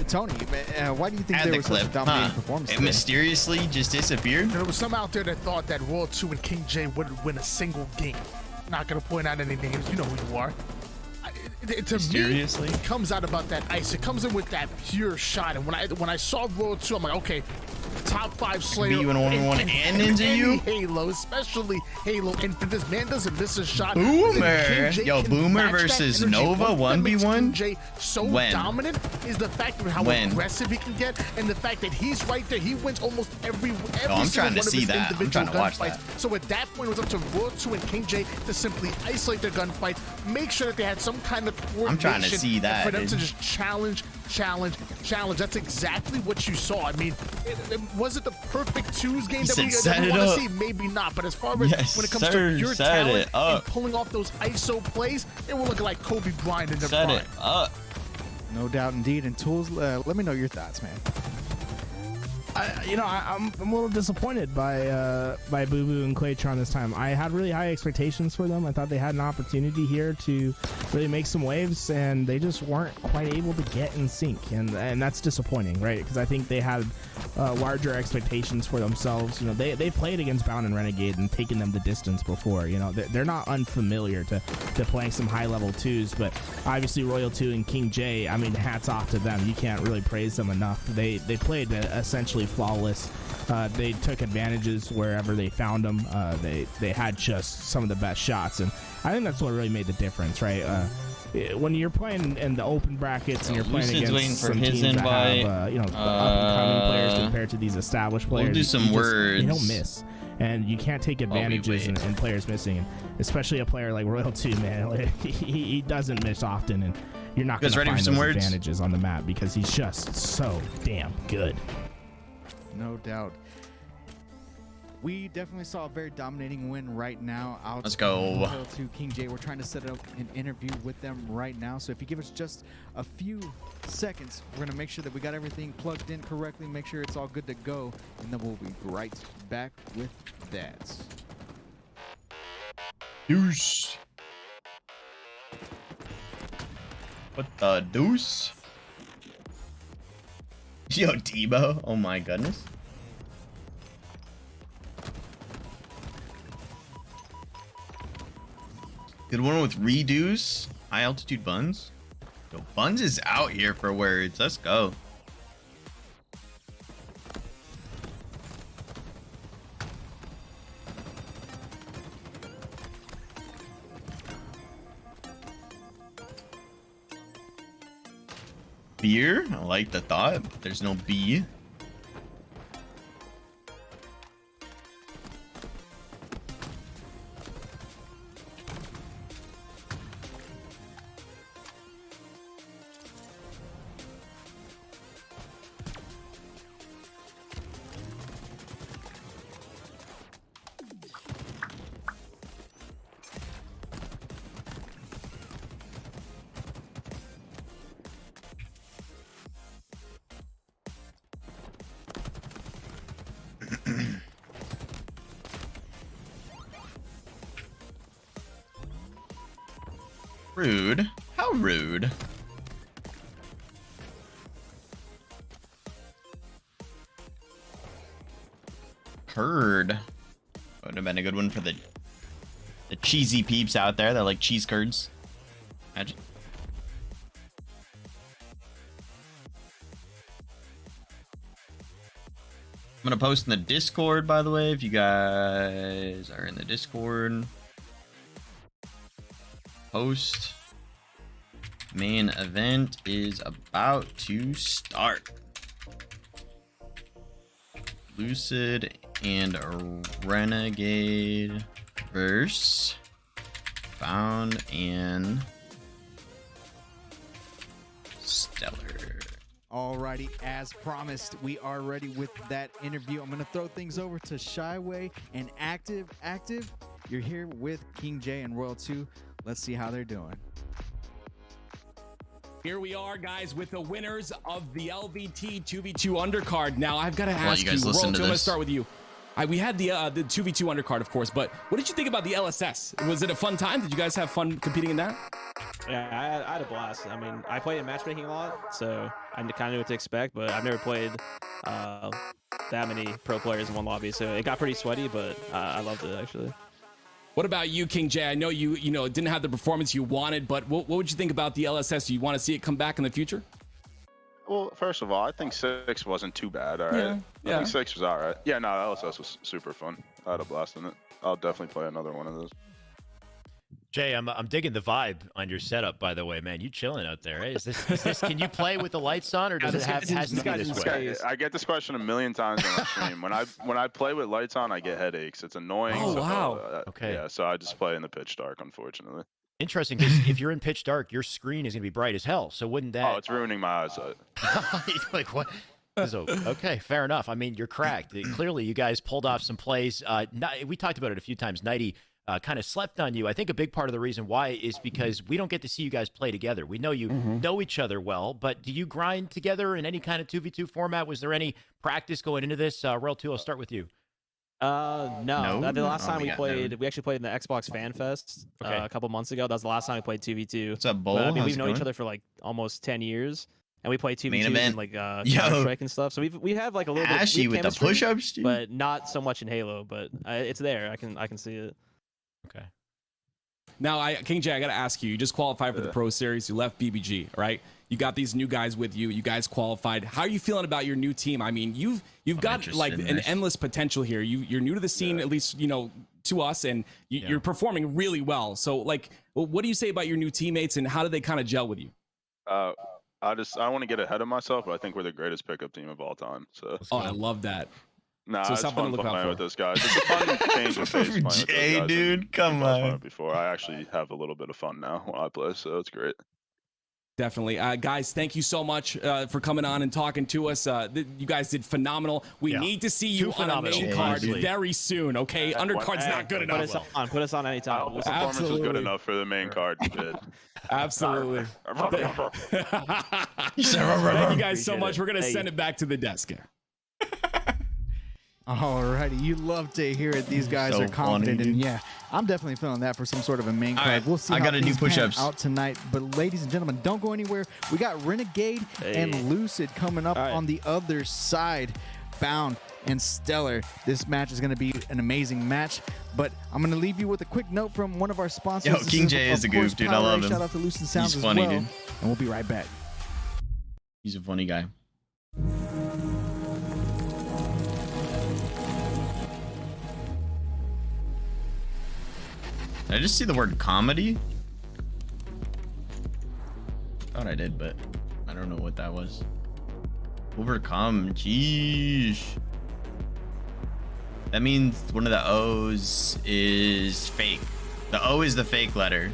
Tony, why do you think Had there the was such a clip. dominating Huh. performance? It today? mysteriously just disappeared. There was some out there that thought that Royal 2 and King J wouldn't win a single game. Not gonna point out any names. You know who you are. To Mysteriously? me, it comes out about that ice. It comes in with that pure shot. And when I saw Royal 2, I'm like, okay, top 5 Slayer. Beat you in 1v1 and ninja you? Halo, especially Halo. And if this man doesn't miss a shot, Boomer. then King J Yo, can Boomer match that versus energy. Nova, What makes 1v1? King J so When? dominant is the fact of how When? aggressive he can get, and the fact that he's right there. He wins almost every I'm single trying to one of see his that. I'm individual trying to watch gunfights. that. So at that point, it was up to Royal 2 and King J to simply isolate their gunfights, make sure that they had some kind of coordination. I'm trying to see that, for them to dude. just challenge. That's exactly what you saw. I mean, was it the perfect twos game that said, we "Set it want to up." see? Maybe not. But as far as Yes, when it comes sir, to your set talent it and up. pulling off those ISO plays, they were looking like Kobe Bryant in their Set prime. it up. No doubt, indeed. And Tools, let me know your thoughts, man. I'm a little disappointed by Boo Boo and Claytron this time. I had really high expectations for them. I thought they had an opportunity here to really make some waves, and they just weren't quite able to get in sync, and that's disappointing, right? Because I think they had larger expectations for themselves. You know, they played against Bound and Renegade and taken them the distance before. You know, they're not unfamiliar to playing some high level 2s, but obviously Royal 2 and King J, I mean, hats off to them. You can't really praise them enough. They played essentially flawless. They took advantages wherever they found them. They had just some of the best shots, and I think that's what really made the difference, right? When you're playing in the open brackets and you're playing Lucid's waiting against for some his teams invite. that have, the up-and-coming players compared to these established players, We'll do some they don't words. miss. And you can't take advantages in players missing, and especially a player like Royal 2, man. Like, he doesn't miss often, and you're not going to ready find for some those words? advantages on the map because he's just so damn good. No doubt. We definitely saw a very dominating win right now. Let's go. To King J. We're trying to set up an interview with them right now. So if you give us just a few seconds, we're going to make sure that we got everything plugged in correctly, make sure it's all good to go, and then we'll be right back with that. Deuce. What the deuce? Yo, Debo. Oh my goodness. Good one with reduce. High altitude Buns. Yo, Buns is out here for words. Let's go. Beer. I like the thought, but there's no B. Rude. How rude. Curd. Would have been a good one for the cheesy peeps out there that like cheese curds. Imagine. I'm gonna post in the Discord, by the way, if you guys are in the Discord. Post. Main event is about to start. Lucid and Renegade verse. Found and Stellar. Alrighty, as promised, we are ready with that interview. I'm gonna throw things over to Shyway and Active. Active, you're here with King J and Royal 2. Let's see how they're doing. Here we are, guys, with the winners of the LVT 2v2 undercard. Now, I've got to ask you guys listen to I'm going to this. start with you. We had the 2v2 undercard, of course, but what did you think about the LSS? Was it a fun time? Did you guys have fun competing in that? Yeah, I had a blast. I mean, I played in matchmaking a lot, so I kind of knew what to expect, but I've never played that many pro players in one lobby, so it got pretty sweaty, but I loved it, actually. What about you, King J? I know you didn't have the performance you wanted, but what would you think about the LSS? Do you want to see it come back in the future? Well, first of all, I think 6 wasn't too bad. All right. I think 6 was all right. Yeah, no, LSS was super fun. I had a blast in it. I'll definitely play another one of those. Jay, I'm digging the vibe on your setup, by the way, man. You chilling out there, eh? Is this can you play with the lights on, or does it has to be this way? I get this question a million times on the stream. When I play with lights on, I get headaches. It's annoying. Oh, wow. Okay. Yeah, so I just play in the pitch dark, unfortunately. Interesting, because if you're in pitch dark, your screen is going to be bright as hell. So wouldn't that... Oh, it's ruining my eyesight. Like, what? So, okay, fair enough. I mean, you're cracked. Clearly, you guys pulled off some plays. We talked about it a few times. Nighty kind of slept on you. I think a big part of the reason why is because we don't get to see you guys play together. We know you know each other well, but do you grind together in any kind of 2v2 format? Was there any practice going into this? Royal 2, I'll start with you. No. The last time we actually played in the Xbox Fan Fest a couple months ago. That was the last time we played 2v2. What's up, Bull? I mean, we've known each other for like almost 10 years, and we play 2v2 and like Counter-Strike and stuff. So we have like a little Ashy bit with the push-ups, dude. but not so much in Halo. But it's there. I can see it. Okay. Now, King J, I got to ask you. You just qualified for the Pro Series. You left BBG, right? You got these new guys with you. You guys qualified. How are you feeling about your new team? I mean, you've got like an endless potential here. You're new to the scene, at least to us, and you're performing really well. So, like, what do you say about your new teammates, and how do they kind of gel with you? I don't want to get ahead of myself, but I think we're the greatest pickup team of all time. So. Oh, I love that. Nah, so it's something fun to look out playing for with those guys. It's a fun change of pace playing with those Jay, guys. dude, come on. Before I actually have a little bit of fun now when I play, so it's great. Definitely. Guys, thank you so much for coming on and talking to us. You guys did phenomenal. We need to see you on a main card very soon, okay? Undercard's not good enough. Put us on anytime. The performance was good enough for the main card. Absolutely. Thank you guys so much. We're going to send it back to the desk here. Alrighty, you love to hear it. These guys are confident, and yeah, I'm definitely feeling that for some sort of a main card. Right, we'll see. I got to do push-ups out tonight. But ladies and gentlemen, don't go anywhere. We got Renegade and Lucid coming up on the other side. Bound and Stellar. This match is going to be an amazing match, but I'm going to leave you with a quick note from one of our sponsors. Yo, King J is a goof, dude. I love him. Shout out to Lucid Sounds He's funny, as well, dude. and we'll be right back. He's a funny guy. Did I just see the word comedy? Thought I did, but I don't know what that was. Overcome. Jeez. That means one of the O's is fake. The O is the fake letter.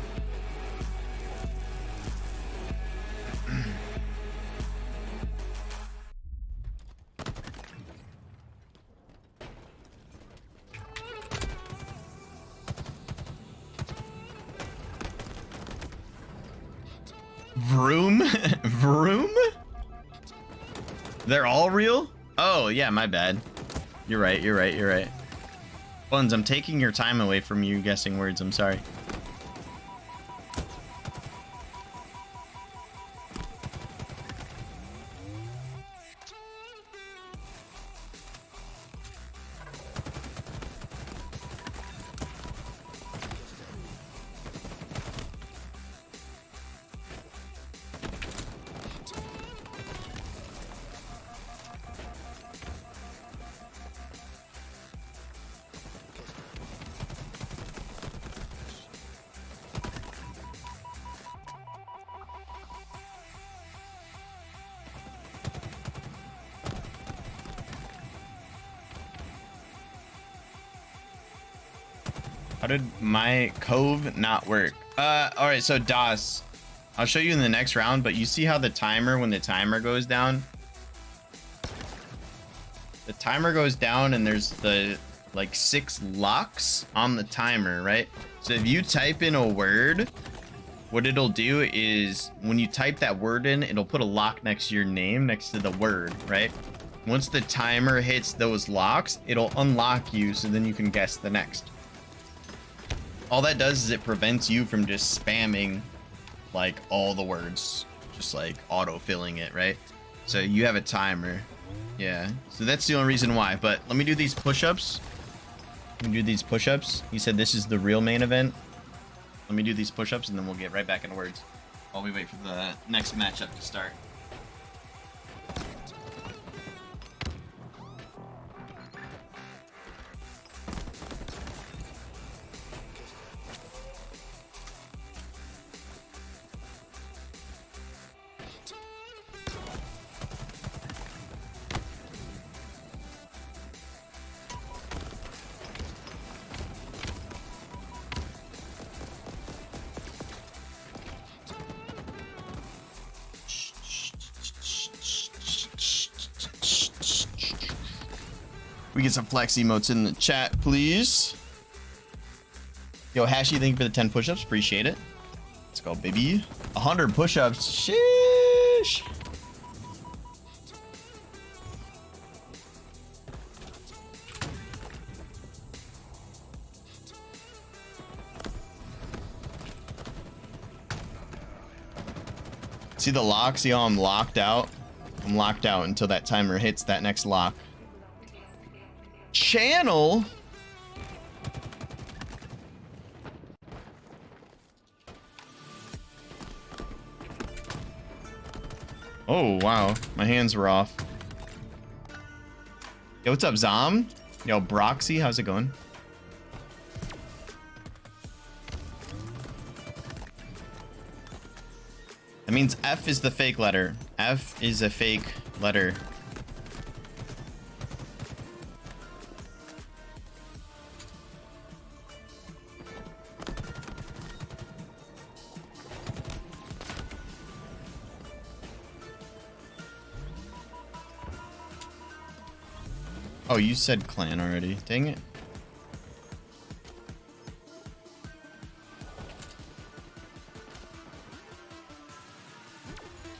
Vroom? Vroom? They're all real? Oh, yeah, my bad. You're right, you're right, you're right. Buns, I'm taking your time away from you guessing words. I'm sorry. How did my cove not work? All right, so DOS, I'll show you in the next round, but you see how the timer, when the timer goes down, the timer goes down and there's the like 6 locks on the timer, right? So if you type in a word, what it'll do is when you type that word in, it'll put a lock next to your name, next to the word, right? Once the timer hits those locks, it'll unlock you, so then you can guess the next. All that does is it prevents you from just spamming like all the words, just like auto-filling it, right? So you have a timer. Yeah, so that's the only reason why. But let me do these push-ups. Let me do these push-ups. He said this is the real main event. Let me do these push-ups and then we'll get right back into words while we wait for the next matchup to start. We get some flex emotes in the chat, please. Yo, Hashi, thank you for the 10 push-ups. Appreciate it. Let's go, baby. 100 push-ups. Sheesh. See the lock? See how I'm locked out? I'm locked out until that timer hits that next lock. Channel? Oh, wow. My hands were off. Yo, what's up, Zom? Yo, Broxy, how's it going? That means F is the fake letter. F is a fake letter. Oh, you said clan already. Dang it.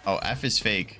Oh, F is fake.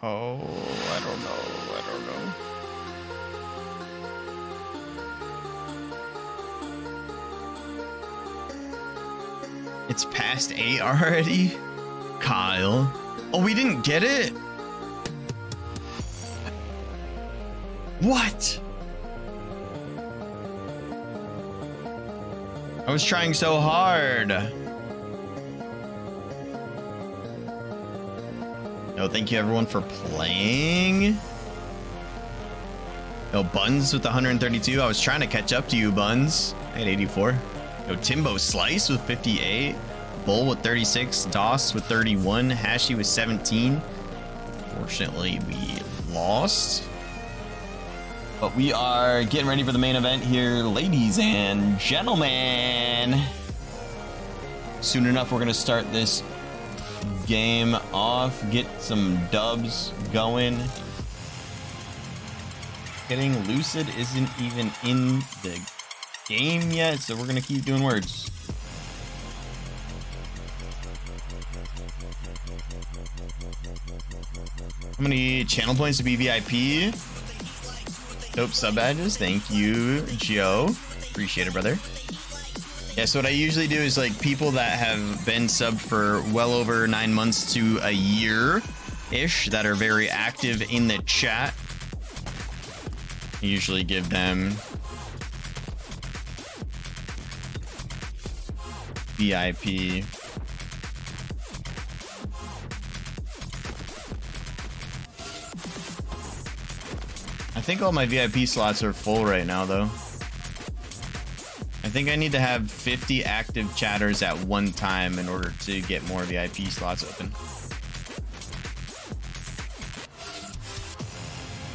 Oh, I don't know. It's past 8 already? Kyle. Oh, we didn't get it? What? I was trying so hard. No, thank you everyone for playing. No, Buns with 132. I was trying to catch up to you, Buns. I had 84. Yo, Timbo Slice with 58. Bull with 36. Doss with 31. Hashi with 17. Fortunately, we lost. But we are getting ready for the main event here, ladies and gentlemen. Soon enough, we're going to start this game off, get some dubs going. Getting Lucid isn't even in the game yet, so we're going to keep doing words. How many channel points to be VIP? Dope sub badges. Thank you, Joe. Appreciate it, brother. Yeah, so what I usually do is like people that have been subbed for well over 9 months to a year-ish that are very active in the chat. I usually give them VIP. I think all my VIP slots are full right now, though. I think I need to have 50 active chatters at one time in order to get more VIP slots open.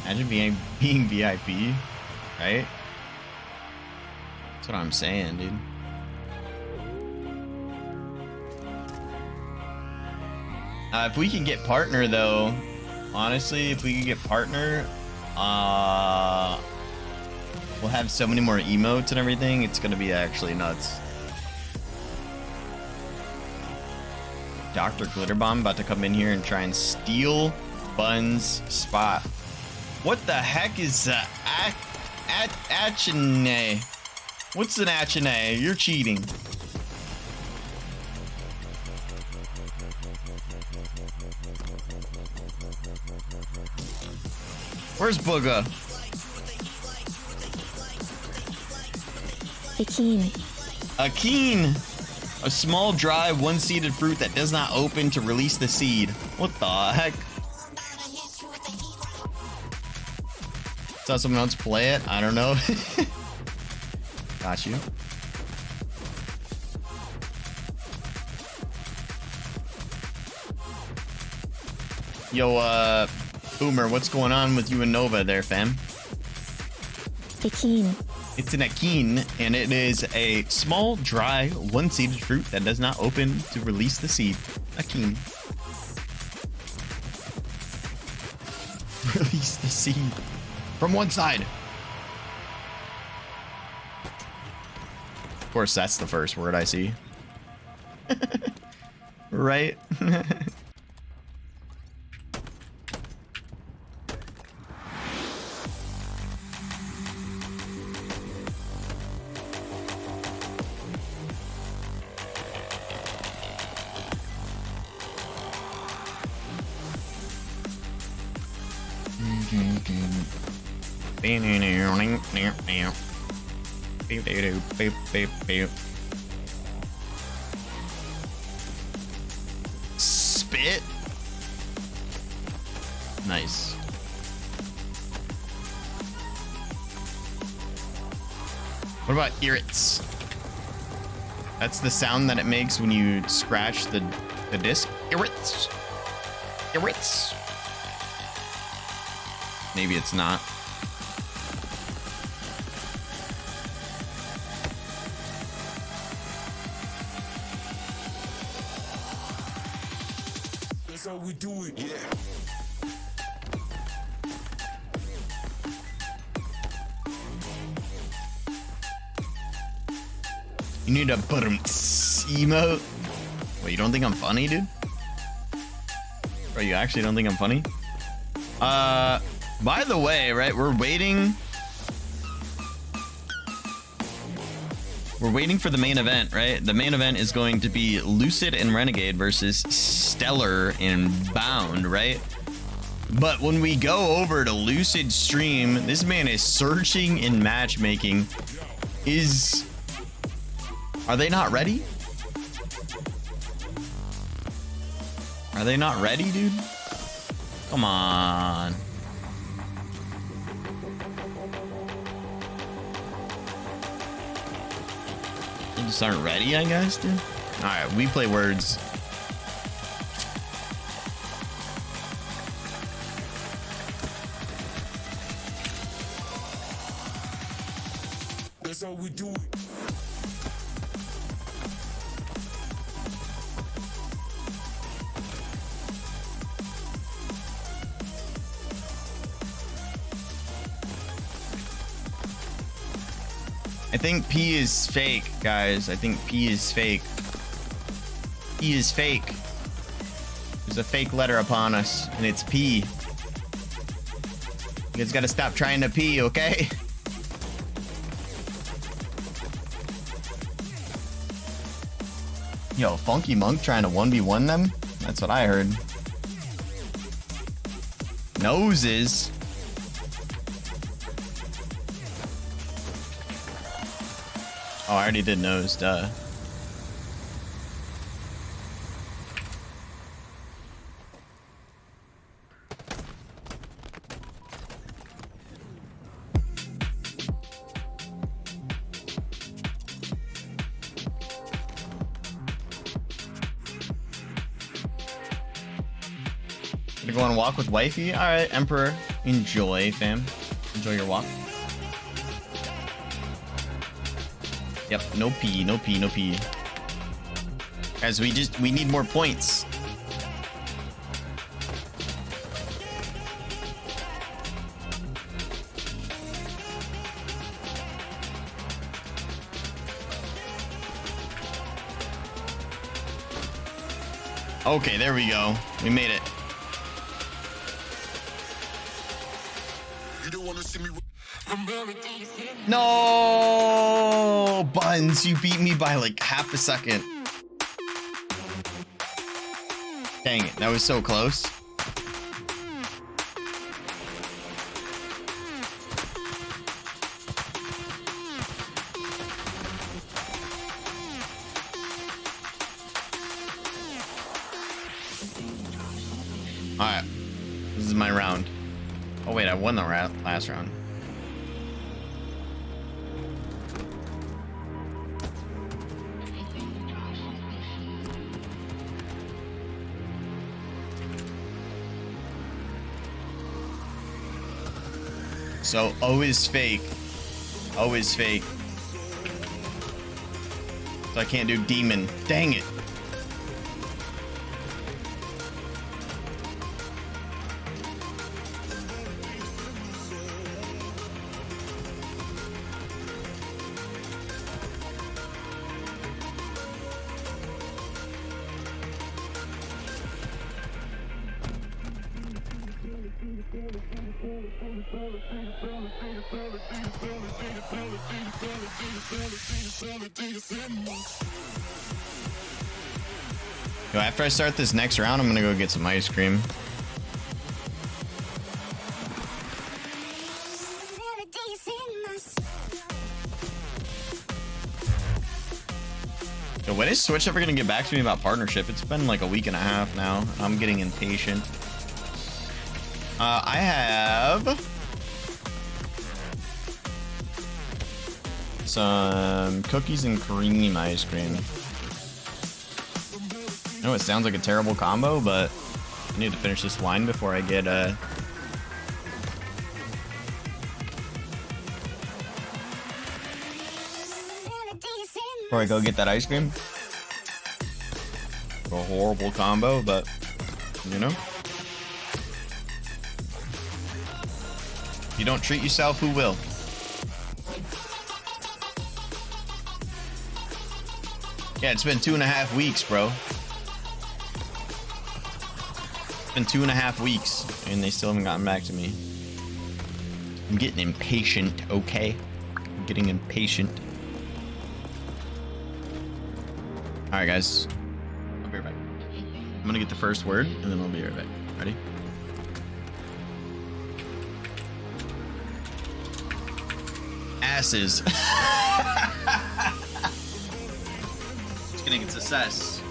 Imagine being VIP, right? That's what I'm saying, dude. If we can get partner, though, honestly, if we can get partner, we'll have so many more emotes and everything. It's gonna be actually nuts. Dr. Glitterbomb about to come in here and try and steal Bun's spot. What the heck is Achene? What's an Achene? You're cheating. Where's Booga? Akeen. A small, dry, one-seeded fruit that does not open to release the seed. What the heck? Saw someone else play it? I don't know. Got you. Yo, Boomer, what's going on with you and Nova there, fam? Akeen. It's an Akeen, and it is a small, dry, one-seeded fruit that does not open to release the seed. Akeen. Release the seed. From one side. Of course, that's the first word I see. Right? Spit. Nice. What about irrits? That's the sound that it makes when you scratch the disc. Irrits. Irrits. Maybe it's not. That's how we do it, yeah. You need a emote. Wait, you don't think I'm funny, dude? Bro, you actually don't think I'm funny? By the way, right, we're waiting for the main event, right? The main event is going to be Lucid and Renegade versus Stellar and Bound, right? But when we go over to Lucid's stream, this man is searching in matchmaking. Are they not ready? Are they not ready, dude? Come on. They just aren't ready, I guess, dude. All right, we play words. That's how we do it. I think P is fake, guys. I think P is fake. P is fake. There's a fake letter upon us, and it's P. You guys gotta stop trying to pee, okay? Yo, Funky Monk trying to 1v1 them? That's what I heard. Noses. Oh, I already did nose, duh. Gonna go on a walk with wifey? Alright, Emperor. Enjoy, fam. Enjoy your walk. Yep, no P, no P, no P. Guys, we need more points. Okay, there we go. We made it. You don't want to see me. No, Buns, you beat me by like half a second. Dang it, that was so close. All right, this is my round. Oh wait, I won the last round. So O is fake. O is fake. So I can't do demon. Dang it. Yo, after I start this next round, I'm gonna go get some ice cream. Yo, when is Switch ever gonna get back to me about partnership? It's been like a week and a half now. I'm getting impatient. I have some cookies and cream ice cream. I know it sounds like a terrible combo, but I need to finish this wine before I get before I go get that ice cream. A horrible combo, but you know, if you don't treat yourself, who will? Yeah, it's been 2.5 weeks, bro. been 2.5 weeks, and they still haven't gotten back to me. I'm getting impatient, okay? I'm getting impatient. Alright, guys. I'll be right back. I'm gonna get the first word, and then I'll be right back. Ready? Asses. Just kidding, it's a cess.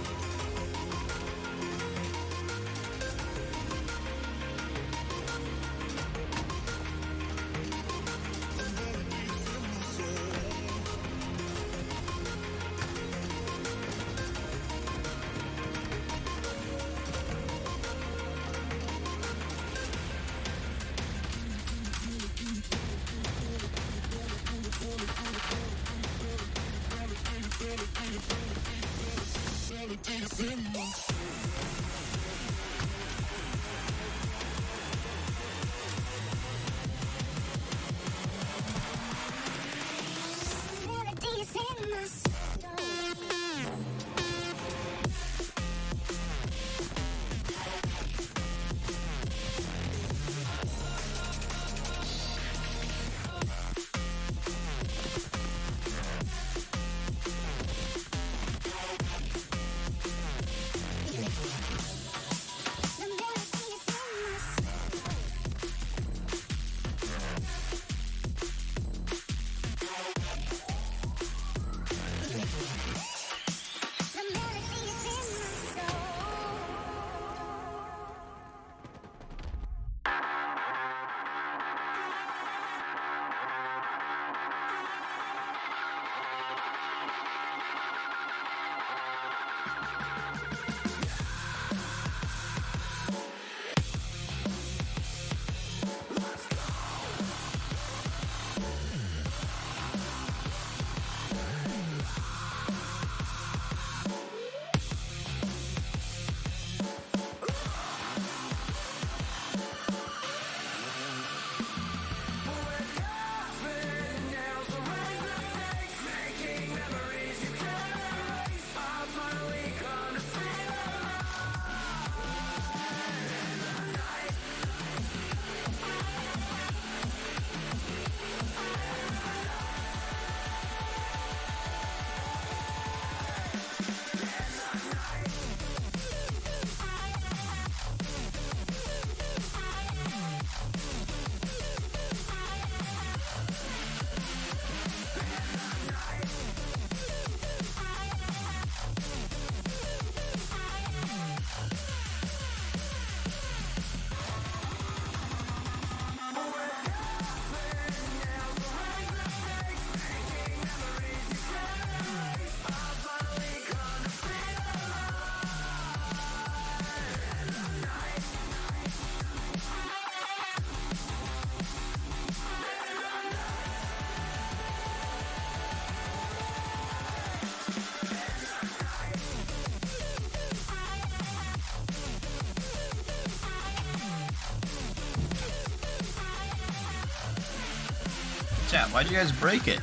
Chat, why'd you guys break it?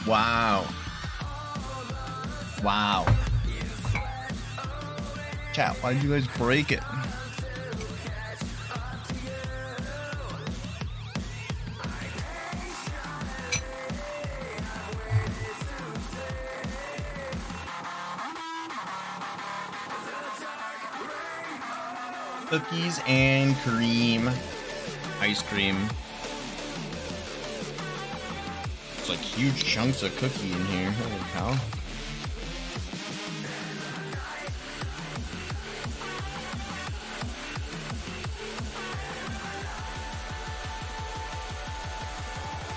Wow. Wow. Chat, why did you guys break it? Cookies and cream. Ice cream. It's like huge chunks of cookie in here. Holy cow.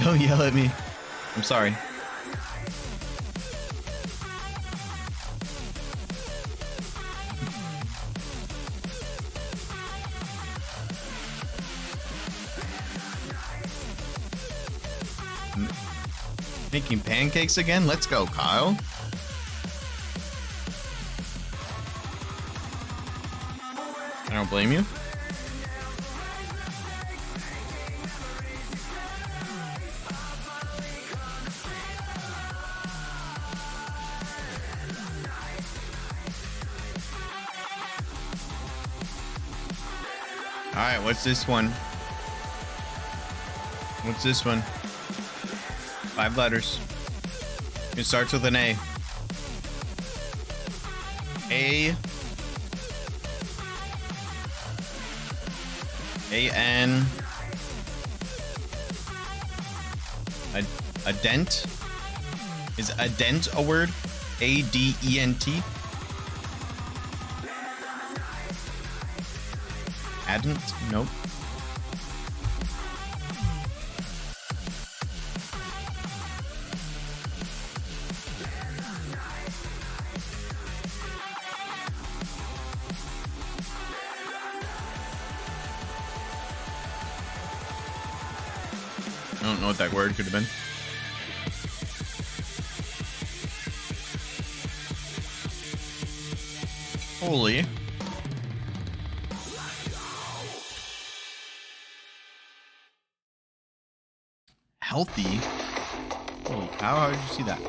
Don't yell at me. I'm sorry. Making pancakes again? Let's go, Kyle. I don't blame you. All right, what's this one? What's this one? 5 letters. It starts with an A. A-N. A dent? Is a dent a word? A-D-E-N-T? Adent? Nope. I don't know what that word could have been. Holy. Healthy? Holy cow, how did you see that?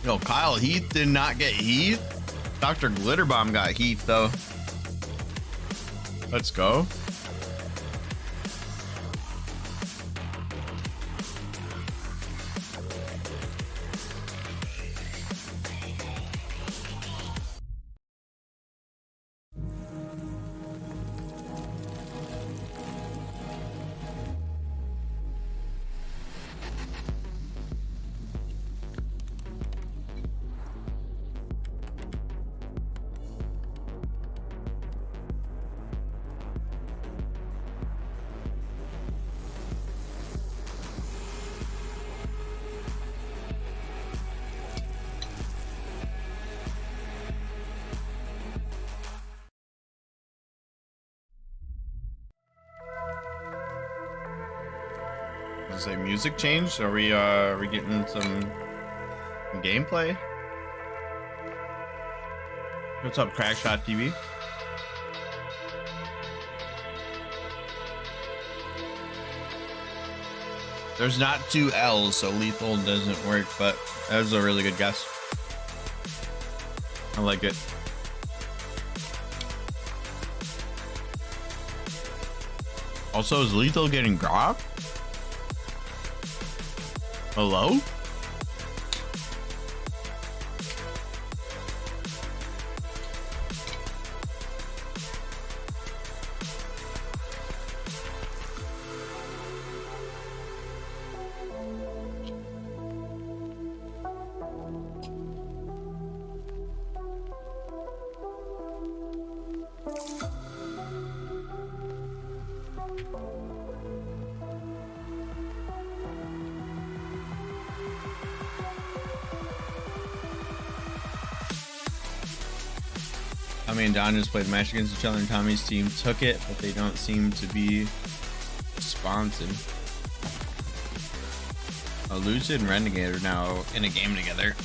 Yo, Kyle Heath did not get Heath. Dr. Glitterbomb got Heath, though. Let's go. Does it say music changed? Are we getting some gameplay? What's up, Crackshot TV? There's not 2 L's, so lethal doesn't work, but that was a really good guess. I like it. Also, is lethal getting grog? Hello? Tommy and Don just played a match against each other, and Tommy's team took it, but they don't seem to be responsive. Lucid and Renegade are now in a game together.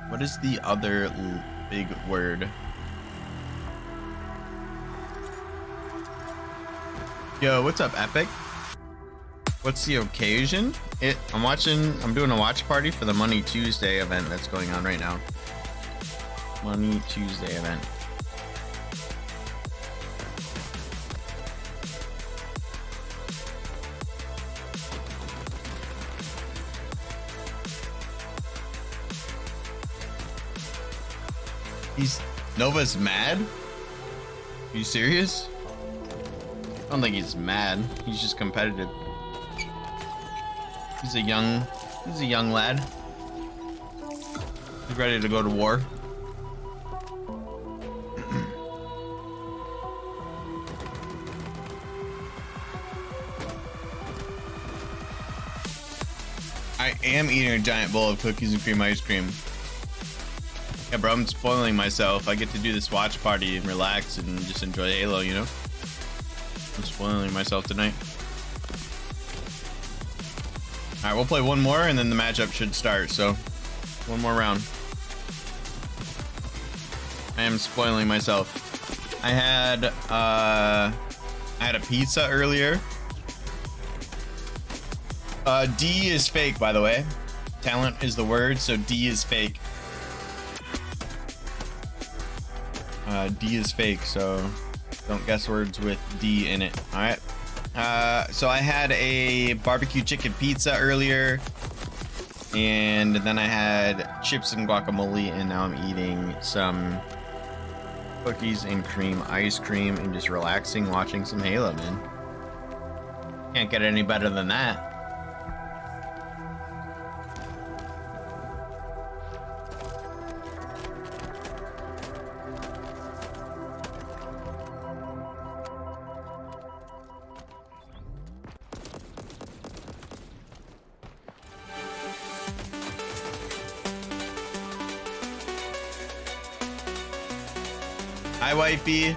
What is the other big word? Yo, what's up, Epic? What's the occasion? I'm doing a watch party for the Money Tuesday event that's going on right now. Money Tuesday event. Nova's mad? Are you serious? I don't think he's mad. He's just competitive. He's a young lad. He's ready to go to war. I am eating a giant bowl of cookies and cream ice cream. Yeah, bro, I'm spoiling myself. I get to do this watch party and relax and just enjoy Halo, you know? I'm spoiling myself tonight. Alright, we'll play one more and then the matchup should start, so one more round. I am spoiling myself. I had a pizza earlier. D is fake, by the way. Talent is the word, so D is fake. D is fake, so don't guess words with D in it. All right. So I had a barbecue chicken pizza earlier, and then I had chips and guacamole, and now I'm eating some cookies and cream ice cream and just relaxing, watching some Halo, man. Can't get any better than that. Hi, wifey.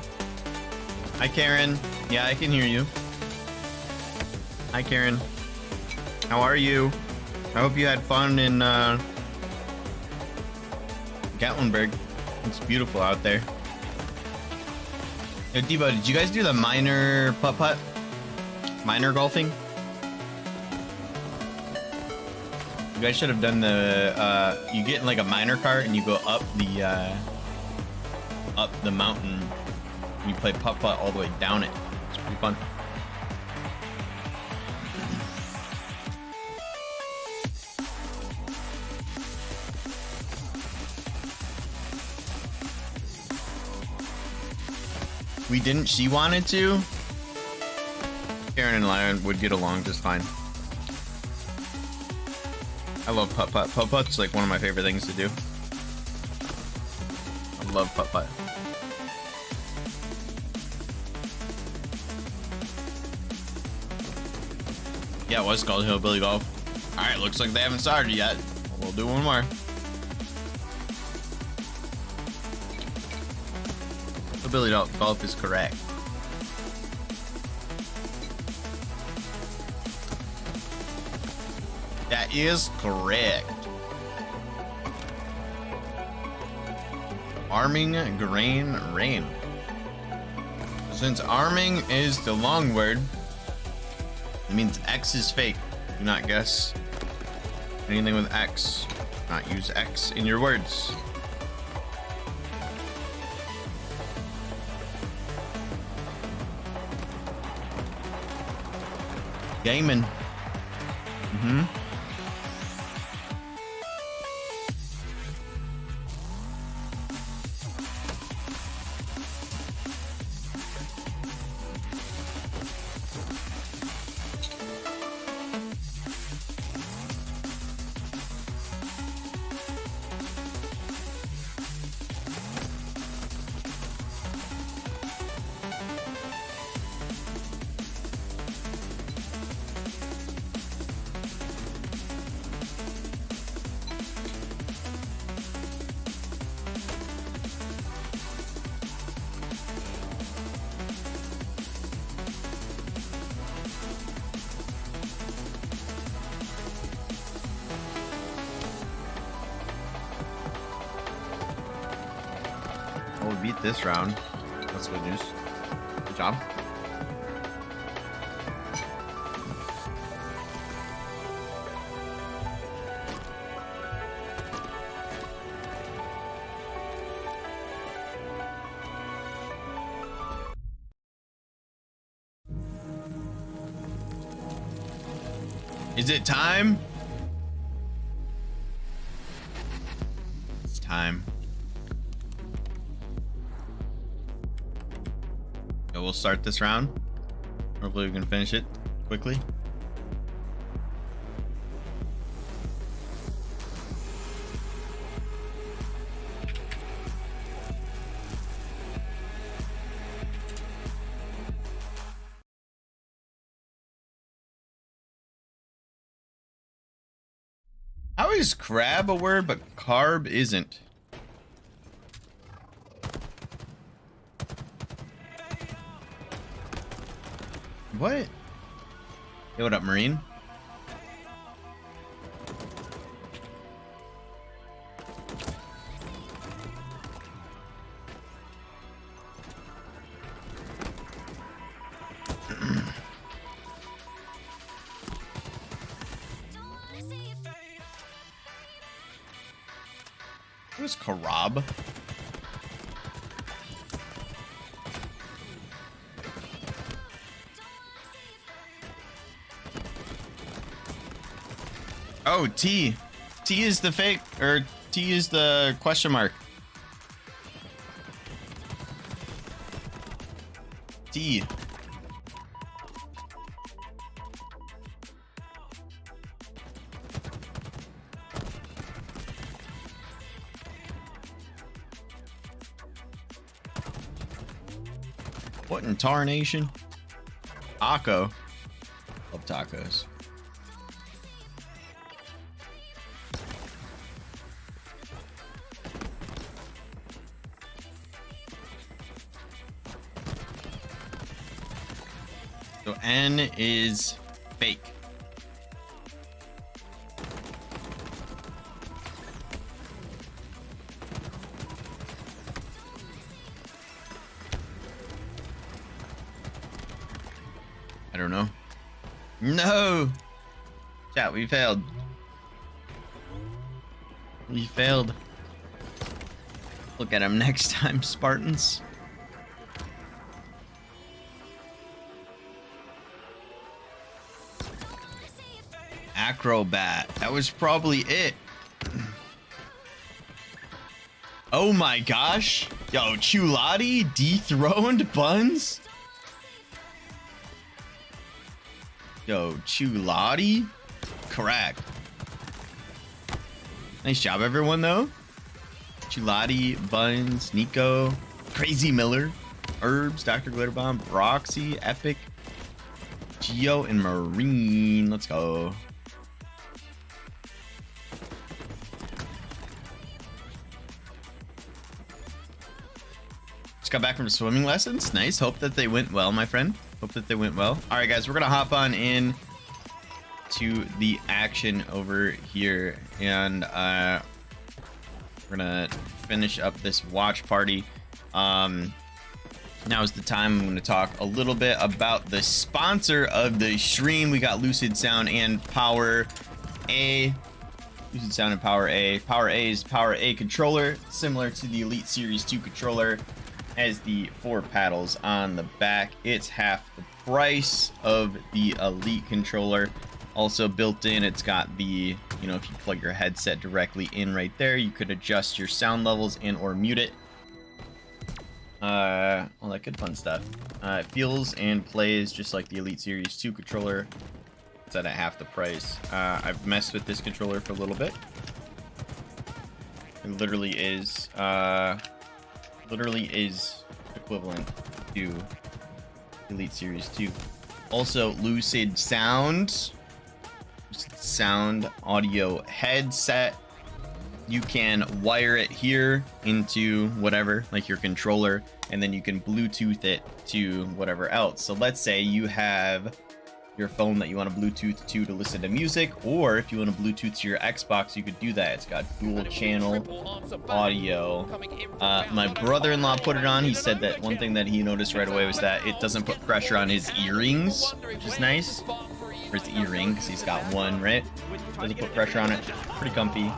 Hi, Karen. Yeah, I can hear you. Hi, Karen. How are you? I hope you had fun in Gatlinburg. It's beautiful out there. Yo, Debo, did you guys do the minor putt-putt? Minor golfing? You guys should have done the, you get in like a minor cart and you go up the mountain and you play putt-putt all the way down it. It's pretty fun. We didn't. She wanted to. Karen and Lion would get along just fine. I love putt-putt. Putt-putt's like one of my favorite things to do. I love putt-putt. Yeah, it was called Hillbilly Golf. Alright, looks like they haven't started yet. We'll do one more. Hillbilly Golf is correct. That is correct. Arming grain rain. Since arming is the long word, it means X is fake. Do not guess anything with X. Not use X in your words. Gaming. Mm-hmm. Oh, we beat this round. That's good news. Good job. Is it time? It's time. So we'll start this round. Hopefully we can finish it quickly. is crab a word, but carb isn't? What? Hey, what up, Marine? What is Karab? Oh, T. T is the fake, or T is the question mark. T. What in tarnation? Taco. Love tacos. So N is fake. I don't know. No! Chat, we failed. We failed. Look at him next time, Spartans. Acrobat. That was probably it. Oh my gosh. Yo, Chulati dethroned Buns? Yo, Chulati? Correct. Nice job, everyone, though. Chulati, Buns, Nico, crazymiller, Herbs, Dr. Glitterbomb, Roxy, Epic, Geo, and Marine. Let's go. Just got back from swimming lessons. Nice. Hope that they went well, my friend. Hope that they went well. All right, guys, we're gonna hop on in to the action over here, and we're gonna finish up this watch party. Now is the time. I'm gonna talk a little bit about the sponsor of the stream. We got Lucid Sound and Power A. Lucid Sound and Power A. Power A is Power A controller, similar to the Elite Series 2 controller. Has the 4 paddles on the back. It's half the price of the Elite controller. Also built in, it's got the, you know, if you plug your headset directly in right there, you could adjust your sound levels and or mute it. All that good fun stuff. It feels and plays just like the Elite Series 2 controller. It's at half the price. I've messed with this controller for a little bit. It literally is equivalent to Elite Series 2. Also, Lucid Sound audio headset. You can wire it here into whatever, like your controller, and then you can Bluetooth it to whatever else. So let's say you have your phone that you want to Bluetooth to listen to music, or if you want to Bluetooth to your Xbox, you could do that. It's got dual channel audio. My brother-in-law put it on. He said that one thing that he noticed right away was that it doesn't put pressure on his earrings, which is nice. Or his earring, because he's got one, right? Doesn't put pressure on it. Pretty comfy.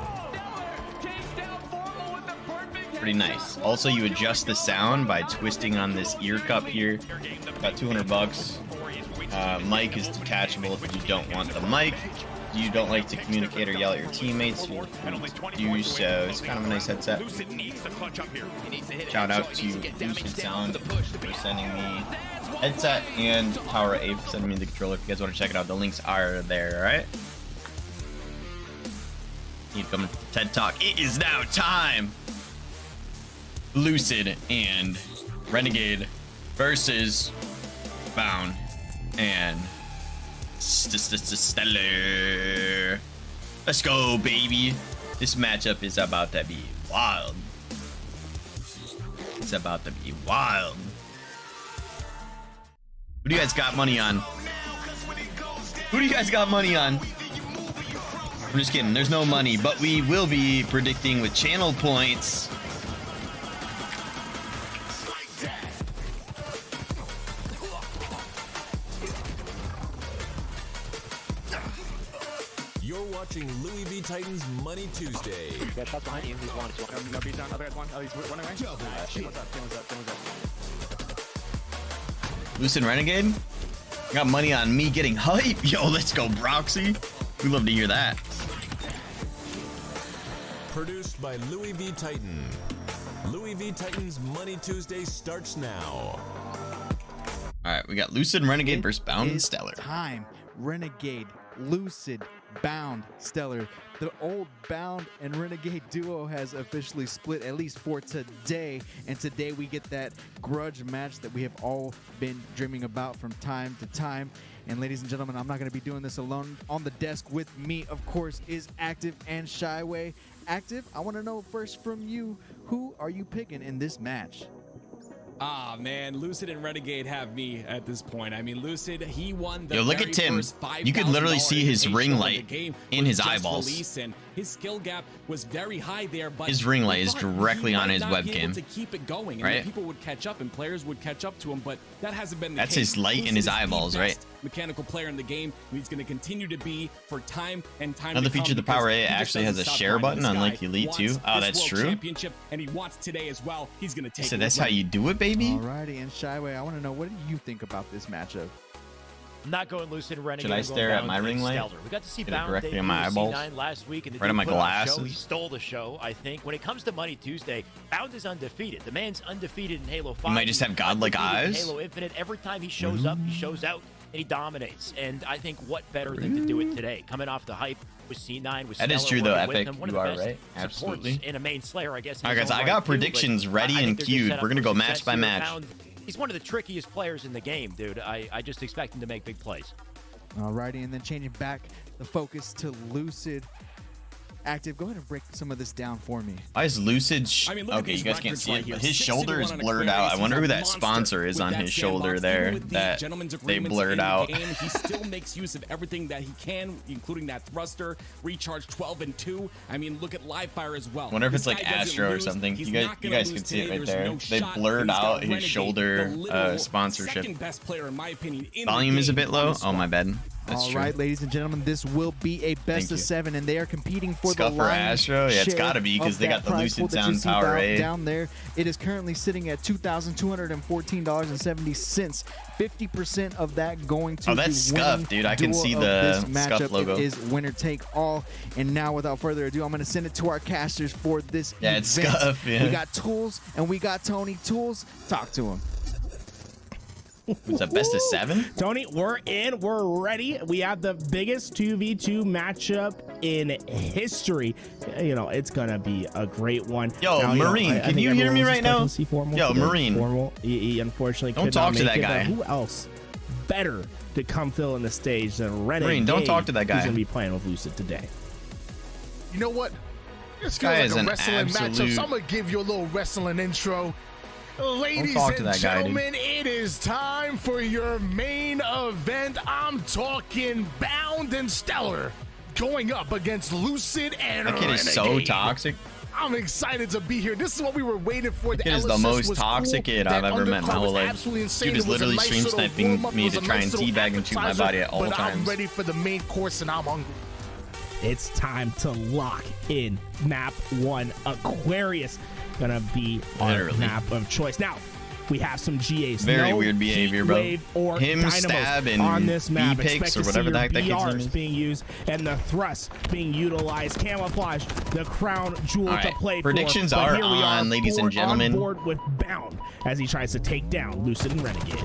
Pretty nice. Also, you adjust the sound by twisting on this ear cup here. About 200 bucks. Mic is detachable if you don't want the mic. You don't like to communicate or yell at your teammates, you do so. It's kind of a nice headset. Shout out to Lucid Sound for sending me headset, and Power A for sending me the controller. If you guys want to check it out, the links are there, alright? Need to come to TED Talk. It is now time! Lucid and Renegade versus Bound and Stellar. Let's go, baby. This matchup is about to be wild. It's about to be wild. Who do you guys got money on? Who do you guys got money on? I'm just kidding. There's no money, but we will be predicting with channel points. You're watching Louis V Titans Money Tuesday. Yeah, shots behind you. He's one. No beat down. Other guys one. Oh, he's running right. What's up? Lucid Renegade? Got money on me getting hype. Yo, let's go, Broxy. We love to hear that. Produced by Louis V Titan. Louis V Titans Money Tuesday starts now. All right, we got Lucid and Renegade versus Bound and Stellar. Time. Renegade, Lucid, Bound, Stellar. The old Bound and Renegade duo has officially split, at least for today. And today we get that grudge match that we have all been dreaming about from time to time. And ladies and gentlemen, I'm not going to be doing this alone. On the desk with me, of course, is Active and Shyway. Active, I want to know first from you, who are you picking in this match? Ah, man, Lucid and Renegade have me at this point. I mean, Lucid, he won the Yo, look at Tim. You could literally see his ring light in his eyeballs. And his skill gap was very high there, but his ring light is directly on his webcam. Able to webcam. keep it going, and right? people would catch up, and players would catch up to him, but that hasn't been the That's case. his light Lucid in his is the eyeballs, best right? Mechanical player in the game, and he's going to continue to be for time and time. Another to come feature, the because Power he A just actually has doesn't a stop share grinding. button, This unlike guy Elite 2. wants Oh, this that's world true. Championship, and he wants today as well. He's going to take. So it that's with how him. you do it, baby. Alrighty, and Shyway, I want to know, what do you think about this matchup? I'm not going Lucid Renegade. Should I stare at my ring light? Stellar. We got to see Get it Bound directly debut in my eyeballs? C9 last week, and Right on my glasses? He stole the show, I think. When it comes to Money Tuesday, Bound is undefeated. The man's undefeated in Halo 5. He might just have godlike Undefeated in eyes. Halo Infinite. Every time he shows up, he shows out, and he dominates. And I think what better than to do it today? Coming off the hype with C9, with That is Stellar true, though, working with Epic. him, one You of the are best right. supports Absolutely. in a main Slayer, I guess. in All right, his guys, own I got right, too, but predictions ready I and think they're just queued. set up We're gonna for go success match by here. match. Bound, he's one of the trickiest players in the game, dude. I just expect him to make big plays. Alrighty, and then changing back the focus to Lucid. Active, go ahead and break some of this down for me. Why is Lucid? I mean, look at Okay, these you guys can't records see right it, here. but his 61 shoulder is on blurred Aquarius. out. I wonder He's who a that monster sponsor is with on that his sandbox. shoulder Even there with the that gentleman's they agreements blurred in the out. game, he still makes use of everything that he can, including that thruster, recharge 12 and 2. I mean, look at live fire as well. I wonder if This it's like guy doesn't Astro or lose. something. He's You guys not gonna can lose see it today. right There's there. no They shot. blurred He's got out his Renegade, shoulder the literal sponsorship. second best player, in my opinion, in Volume the is a game bit on low. his Oh, my squad. bad. That's All true. right, ladies and gentlemen, this will be a best Thank of you. 7, and they are competing for Scuff the for lion's Astro? Yeah, it's share gotta be, 'cause of they that got the prize Lucid pool that you Sound see Power A. down there. It is currently sitting at $2,214.70. 50% of that going to Oh, that's the winning Scuff, dude. I can duel see of the this Scuff matchup. logo. It is winner take all. And now, without further ado, I'm going to send it to our casters for this Yeah, event. it's Scuff, yeah. We got Tools and we got Tony. Tools, talk to him. Was that best of 7? Tony, we're in. We're ready. We have the biggest 2v2 matchup in history. You know, it's going to be a great one. Yo, Now, Marine, I can think you hear me everyone's right now? expecting to see Formal Yo, today. Marine. Formal, he unfortunately Don't could talk not to make that it, guy. but who else better to come fill in the stage than Renegade? Marine, don't talk to that guy. Who's going to be playing with Lucid today? You know what? This guy feels is like an a wrestling matchup, absolute- so I'm gonna give you a little wrestling intro. Ladies talk to and that guy, dude. gentlemen, it is time for your main event. I'm talking Bound and Stellar going up against Lucid and That kid is so Renegade. toxic. I'm excited to be here. This is what we were waiting for. The Kid is the LSS most was toxic cool. kid I've That ever met in my undercard whole was life. absolutely insane. Dude is It was a literally nice stream little sniping warm-up. It me was to a try nice and little teabag and shoot my appetizer, body at all but times. I'm ready for the main course and I'm hungry. It's time to lock in map 1. Aquarius gonna be our Literally. map of choice. Now, we have some GAs. Very no weird behavior, heat bro. wave or Him dynamos stab and on this map. E-picks Expect or to whatever see the your heck that kid's name BRs is. being used and the thrust being utilized. Camouflage, the crown jewel All to right, play predictions for. But are here we on, ladies and board gentlemen. on board with Bound as he tries to take down Lucid and Renegade.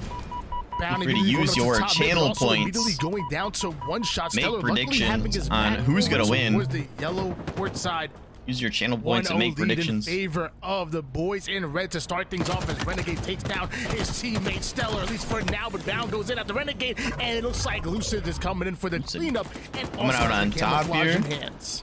Bound free to immediately use going up your to top, but channel also points. Immediately going down to one shot. Make Stellar luckily having predictions his on back who's gonna towards win. the yellow port side. Use your channel points and make predictions. In favor of the boys in red to start things off as Renegade takes down his teammate Stellar, at least for now, but Bound goes in at the Renegade, and it looks like Lucid is coming in for the cleanup. And coming out on top here.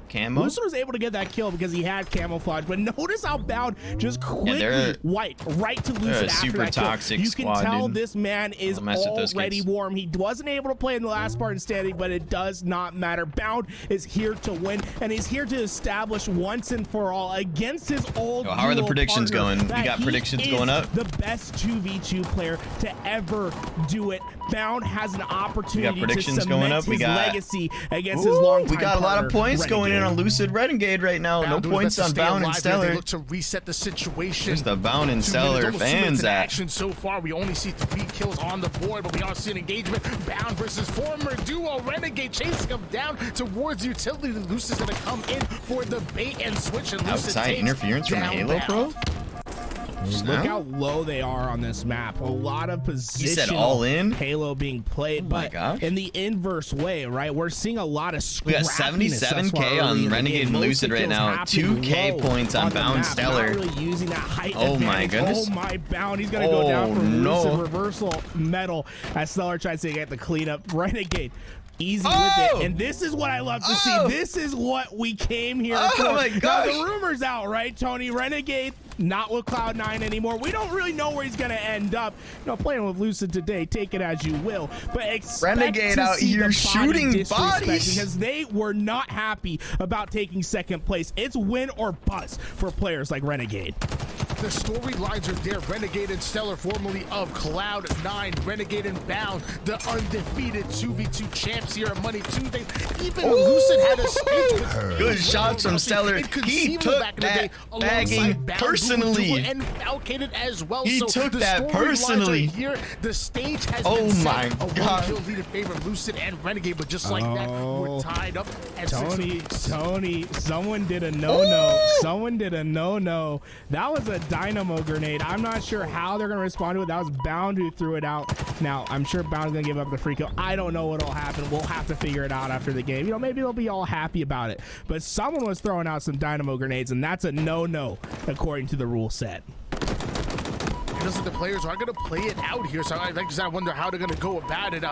Camo. Lucid was able to get that kill because he had camouflage, but notice how Bound just quickly wiped right to Lucid after super that kill. toxic You can tell dude. this man is already warm. He wasn't able to play in the last part of standing, but it does not matter. Bound is here to win, and he's here to establish once and for all against his old how are the predictions going? We got predictions going up. The best 2v2 player to ever do it. Bound has an opportunity to cement his legacy against his longtime We got a lot of points Renegade. going in on Lucid Renegade right now. No points on Bound and Stellar. They look to reset the situation. Where's the Bound and Stellar fans at? Action so far, we only see 3 kills on the board, but we are seeing engagement. Bound versus former duo Renegade chasing him down towards utility. Lucid's gonna come in for the bait and switch, and Lucid outside interference from Halo Pro. Look how low they are on this map. A lot of positional all in Halo being played, but in the inverse way, right? We're seeing a lot of we got 77k on Renegade and Lucid right now. 2k points on Bound Stellar. Really using that height my goodness. Oh my Bound. He's gonna go down for Lucid reversal metal as Stellar tries to get the cleanup. Renegade easy with it, and this is what I love to see. This is what we came here for. Oh my gosh. Now, the rumor's out, right, Tony? Renegade not with Cloud9 anymore. We don't really know where he's gonna end up. You know, playing with Lucid today, take it as you will, but expect Renegade to out see here the shooting bodies because they were not happy about taking second place. It's win or bust for players like Renegade. The storylines are there. Renegade and Stellar, formerly of Cloud9, Renegade and Bound, the undefeated 2v2 champs here at Money Tuesday. Even Lucid had a stake. Good shots from Stellar. He took that bagging personally. And Falcated as well. He took that personally. Here, the stage has been set. My a God. one-kill lead in favor of Lucid and Renegade, but just like that, we're tied up at Tony, someone did a no-no. Someone did a no-no. That was a dynamo grenade. I'm not sure how they're going to respond to it. That was Bound who threw it out. Now, I'm sure Bound's going to give up the free kill. I don't know what'll happen. We'll have to figure it out after the game. You know, maybe they'll be all happy about it. But someone was throwing out some dynamo grenades, and that's a no-no according to the rule set. It looks like the players are going to play it out here, so I wonder how they're going to go about it.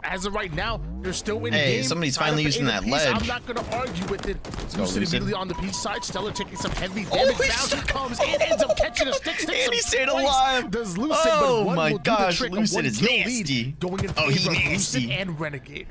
As of right now, they're still in game. Somebody's finally using that ledge. I'm not going to argue with it. Lucid immediately on the B side. Stellar taking some heavy damage. Bound comes in, ends up catching a stick. And he stayed alive. Does Lucid, oh but my gosh, Lucid is nasty. Going in favor of Lucid and Renegade.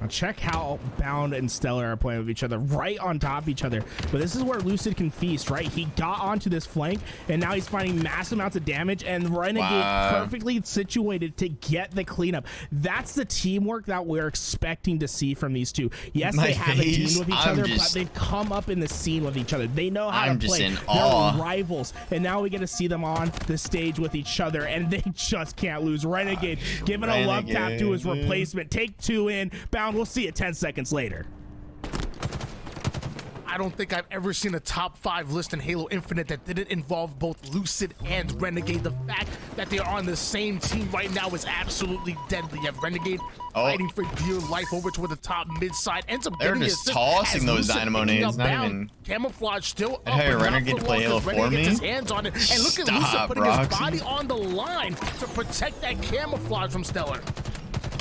Now check how Bound and Stellar are playing with each other, right on top of each other. But this is where Lucid can feast, right? He got onto this flank, and now he's finding massive amounts of damage, and Renegade perfectly situated to get the cleanup. That's the teamwork that we're expecting to see from these two. Yes, they haven't teamed with each other, but they've come up in the scene with each other. They know how to play. They're rivals, and now we get to see them on the stage with each other, and they just can't lose. Renegade giving a love tap to his replacement. Take 2 in. Bound, we'll see it 10 seconds later. I don't think I've ever seen a top 5 list in Halo Infinite that didn't involve both Lucid and Renegade. The fact that they are on the same team right now is absolutely deadly. You have Renegade fighting for dear life over toward the top mid side. Ends up they're getting just tossing those dynamo nades. Not even camouflage still up. Hey, Renegade to play Halo for me. His hands on it. And look at Lucid putting his body on the line to protect that camouflage from Stellar.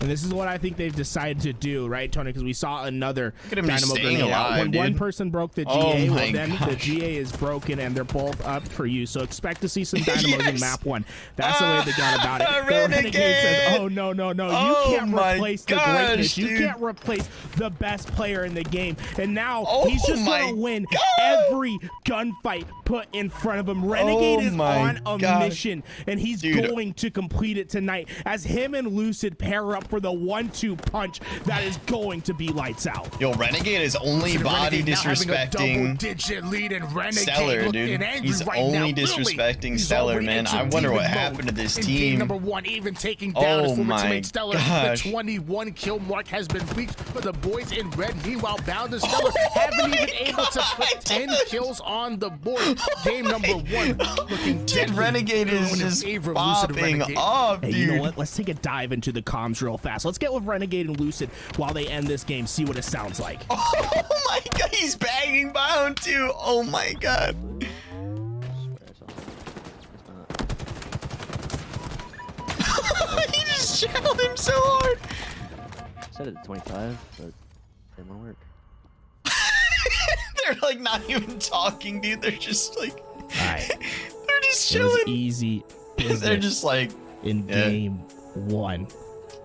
And this is what I think they've decided to do, right, Tony? Because we saw another dynamo grenade out. When one person broke the GA, well, then the GA is broken, and they're both up for you. So expect to see some dynamos in map 1. That's the way they got about it. Renegade says, oh, no. You can't replace the greatness. You can't replace the best player in the game. And now he's just going to win every gunfight put in front of him. Renegade is on a mission, and he's going to complete it tonight as him and Lucid pair up for the 1-2 punch that is going to be lights out. Yo, Renegade is only body disrespecting Stellar, dude. He's only disrespecting Stellar, man. I wonder what happened to this team. Number 1, even taking down his former teammate Stellar. The 21 kill mark has been reached for the boys in red. Meanwhile, Bound and Stellar haven't even able to put 10 kills on the board. Game number 1 looking dead. Renegade is just popping off, dude. Hey, you know what? Let's take a dive into the comms real fast. Let's get with Renegade and Lucid while they end this game, see what it sounds like. Oh my god, he's banging bound too. Oh my god. He just shelled him so hard. Set it at 25, but didn't want to work. They're like not even talking, dude. They're just like, all right. They're just It was chilling. easy business. They're just like in game 1.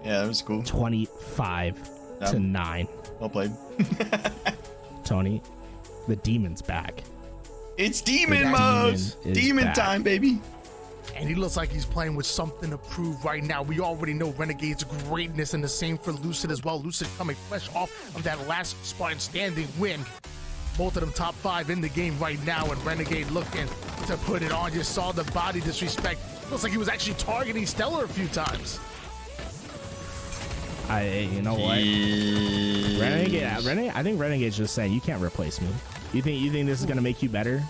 Yeah, that was cool. 25-9. Well played. Tony, the demon's back. It's demon mode. Demon time, baby. And he looks like he's playing with something to prove right now. We already know Renegade's greatness, and the same for Lucid as well. Lucid coming fresh off of that last Spartan standing win. Both of them top 5 in the game right now, and Renegade looking to put it on. You saw the body disrespect. Looks like he was actually targeting Stellar a few times. You know what? Renegade, I think Renegade's just saying, you can't replace me. You think this is gonna make you better?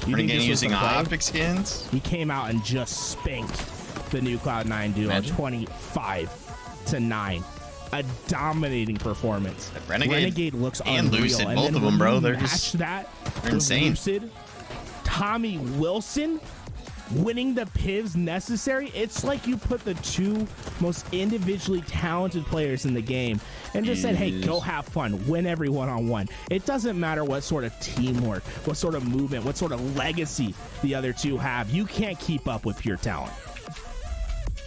Renegade using optic skins? He came out and just spanked the new Cloud9 duo 25-9. A dominating performance. Renegade looks and unreal. Lucid, And both of them, bro. They're just they're insane. Lucid, Tommy Wilson winning the pivs necessary. It's like you put the 2 most individually talented players in the game and just said, hey, go have fun, win every one-on-one. It doesn't matter what sort of teamwork, what sort of movement, what sort of legacy the other 2 have. You can't keep up with pure talent.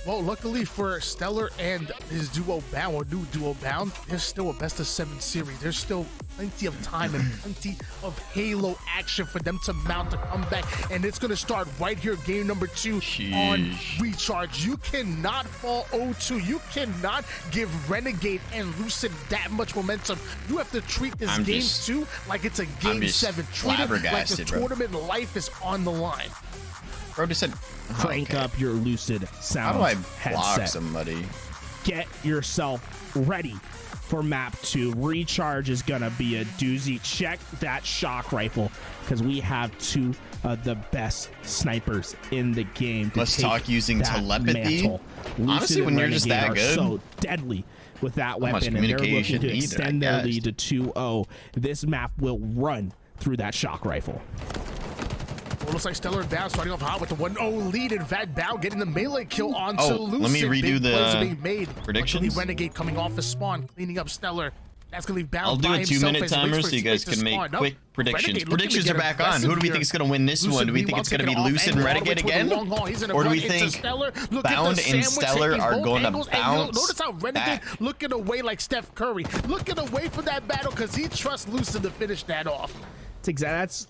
Well, luckily for Stellar and his duo Bound, or new duo Bound, there's still a best of 7 series. There's still plenty of time and plenty of Halo action for them to mount a comeback. And it's going to start right here, game number 2 on Recharge. You cannot fall 0-2. You cannot give Renegade and Lucid that much momentum. You have to treat this game 2 like it's a game 7. Treat it like the tournament life is on the line. Bro just said, crank up your Lucid sound. How do I block headset. somebody? Get yourself ready for map 2. Recharge is gonna be a doozy. Check that shock rifle, because we have 2 of the best snipers in the game. Let's talk using telepathy. Honestly, when you're just that good, so deadly with that weapon, and they're looking to extend their lead to 2-0. This map will run through that shock rifle. Well, looks like Stellar and Bound starting off hot with the 1-0 lead, and Vad Bound getting the melee kill onto Lucid. Let me redo the predictions. Luckily, Renegade coming off the spawn, cleaning up Stellar. That's gonna leave Bound. I'll do a 2-minute timer so you guys can make quick predictions. Predictions are back on. Who do we think is going to win this one? Do we think it's going to be Lucid and Renegade again? Or do we think Bound and Stellar are going to bounce? Notice how Renegade looking away like Steph Curry, looking away from that battle because he trusts Lucid to finish that off. That's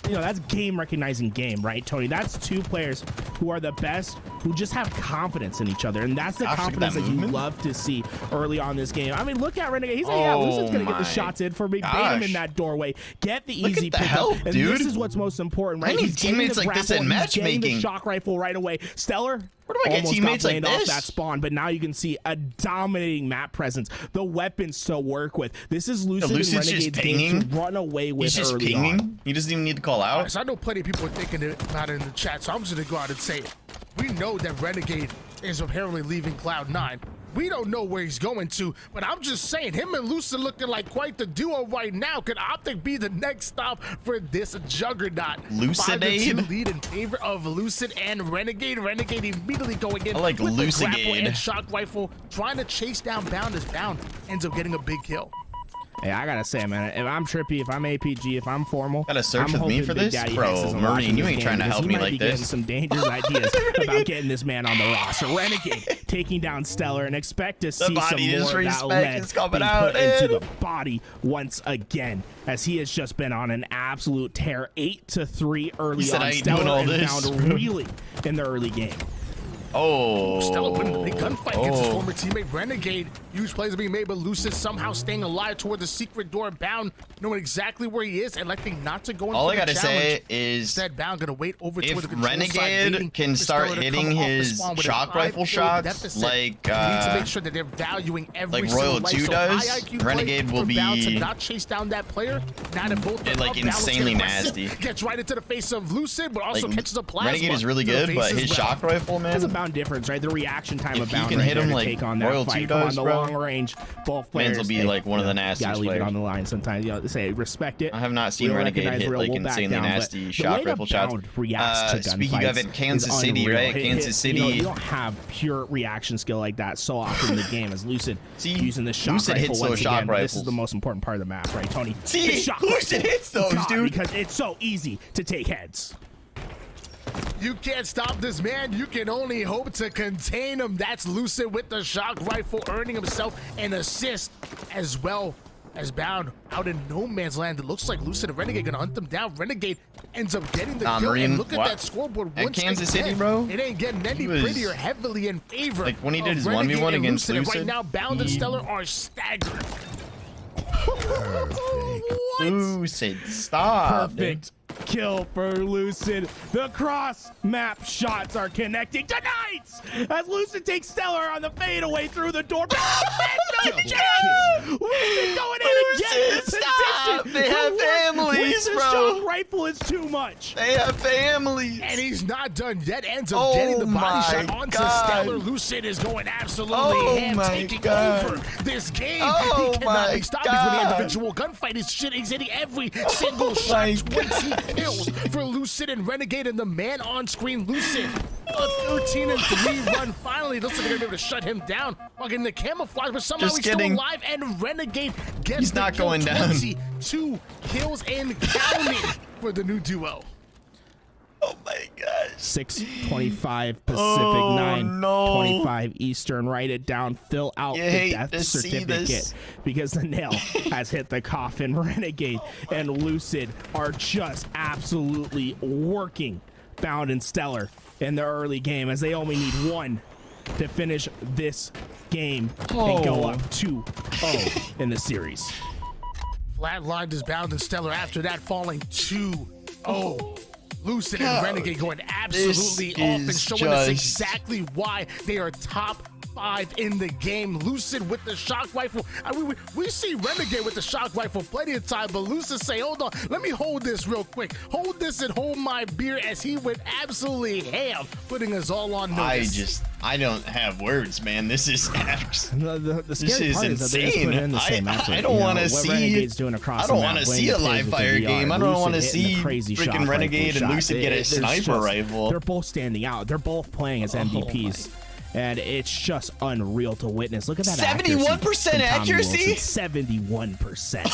game recognizing game, right, Tony? That's 2 players who are the best, who just have confidence in each other, and that's the confidence that you love to see early on this game. I mean, look at Renegade. He's like, yeah, Lucid's gonna get the shots in for me. Bait him in that doorway. Get the easy pickup. And this is what's most important, right? I need teammates like this in matchmaking. The shock rifle right away. Stellar. Where do I get teammates like this? Off that spawn, but now you can see a dominating map presence. The weapons to work with. This is Lucid and Renegade's game to run away with. He's just early pinging. On. He doesn't even need to call out. So I know plenty of people are thinking about it in the chat, so I'm just gonna go out and say it. We know that Renegade is apparently leaving Cloud9. We don't know where he's going to, but I'm just saying, him and Lucid looking like quite the duo right now. Could Optic be the next stop for this juggernaut? Lucidade? 5-2 lead in favor of Lucid and Renegade. Renegade immediately going in with the grapple and shock rifle, trying to chase down Bound as Bound ends up getting a big kill. Hey, I gotta say, man, if I'm trippy, if I'm APG, if I'm formal, gotta search with me for this, bro. Marine, you ain't trying to help me like this. Some dangerous ideas about getting this man on the roster. Renegade taking down Stellar, and expect to see some more of that lead being put into the body once again, as he has just been on an absolute tear. 8-3 early on. Stellar and Bound really in the early game. Stellar winning the big gunfight against his former teammate Renegade. Huge plays are being made, but Lucid somehow staying alive toward the secret door. Bound knowing exactly where he is, electing not to go in. All I gotta say is, instead Bound gonna wait over toward the control Renegade side, can start hitting his shock rifle shots like need to make sure that they're valuing every like Royal 2 does. Renegade will be to not chase down that player. Not in both like insanely nasty. Gets right into the face of Lucid, but also catches a plasma. Renegade is really good, but his shock rifle, man, there's a Bound difference, right? The reaction time of Bound. You can hit him like Royal 2 does, on the long range. Both players will be like one of the nastiest gotta leave players. It on the line sometimes. You know, say respect it. I have not seen Renegade hit like insanely nasty shock rifle shots. Speaking of it, Kansas City, right? Kansas City. You don't have pure reaction skill like that so often in the game as Lucid using the shock rifle hits once those shock again. rifles. This is the most important part of the map, right, Tony? See, Lucid hits those, dude. Because it's so easy to take heads. You can't stop this man. You can only hope to contain him. That's Lucid with the shock rifle, earning himself an assist as well as Bound out in no man's land. It looks like Lucid and Renegade gonna hunt them down. Renegade ends up getting the kill. And look at that scoreboard. At Kansas City, bro. It ain't getting any prettier. Heavily in favor. Like when he did his 1v1 against Lucid. Right now, Bound and Stellar are staggered. Lucid, stop. Perfect kill for Lucid. The cross map shots are connecting tonight as Lucid takes Stellar on the fadeaway through the door. Lucid going in again. Stop. They have families, bro. The shock rifle is too much. They have families. And he's not done yet. Ends up getting the body shot onto Stellar. Lucid is going absolutely ham, taking over this game. He cannot be stopped. He's winning individual gunfight. He's hitting every single shot. 20 kills for Lucid and Renegade, and the man on screen, Lucid, a 13-3 run. Finally, looks like they're gonna be able to shut him down while getting the camouflage, but somehow he's still alive, and Renegade gets the kill. 22 kills and counting for the new duo. Oh my gosh. 6:25 Pacific, 9:25 Eastern. Write it down. Fill out the death certificate because the nail has hit the coffin. Renegade and Lucid are just absolutely working Bound and Stellar in the early game as they only need one to finish this game and go up 2-0 in the series. Flatlined is Bound and Stellar after that, falling 2-0. Lucid and Renegade going absolutely off and showing us exactly why they are top 5 in the game. Lucid with the shock rifle. I mean, we see Renegade with the shock rifle plenty of time, but Lucid say, hold on, let me hold this real quick. Hold this and hold my beer, as he went absolutely ham, putting us all on notice. I don't have words, man. This is the this scary is part insane. Is that they just put it in the same I don't want to see. I don't want to see a live fire game. I don't want to see freaking Renegade and Lucid get a sniper rifle. They're both standing out. They're both playing as MVPs. And it's just unreal to witness. Look at that 71% accuracy? 71%.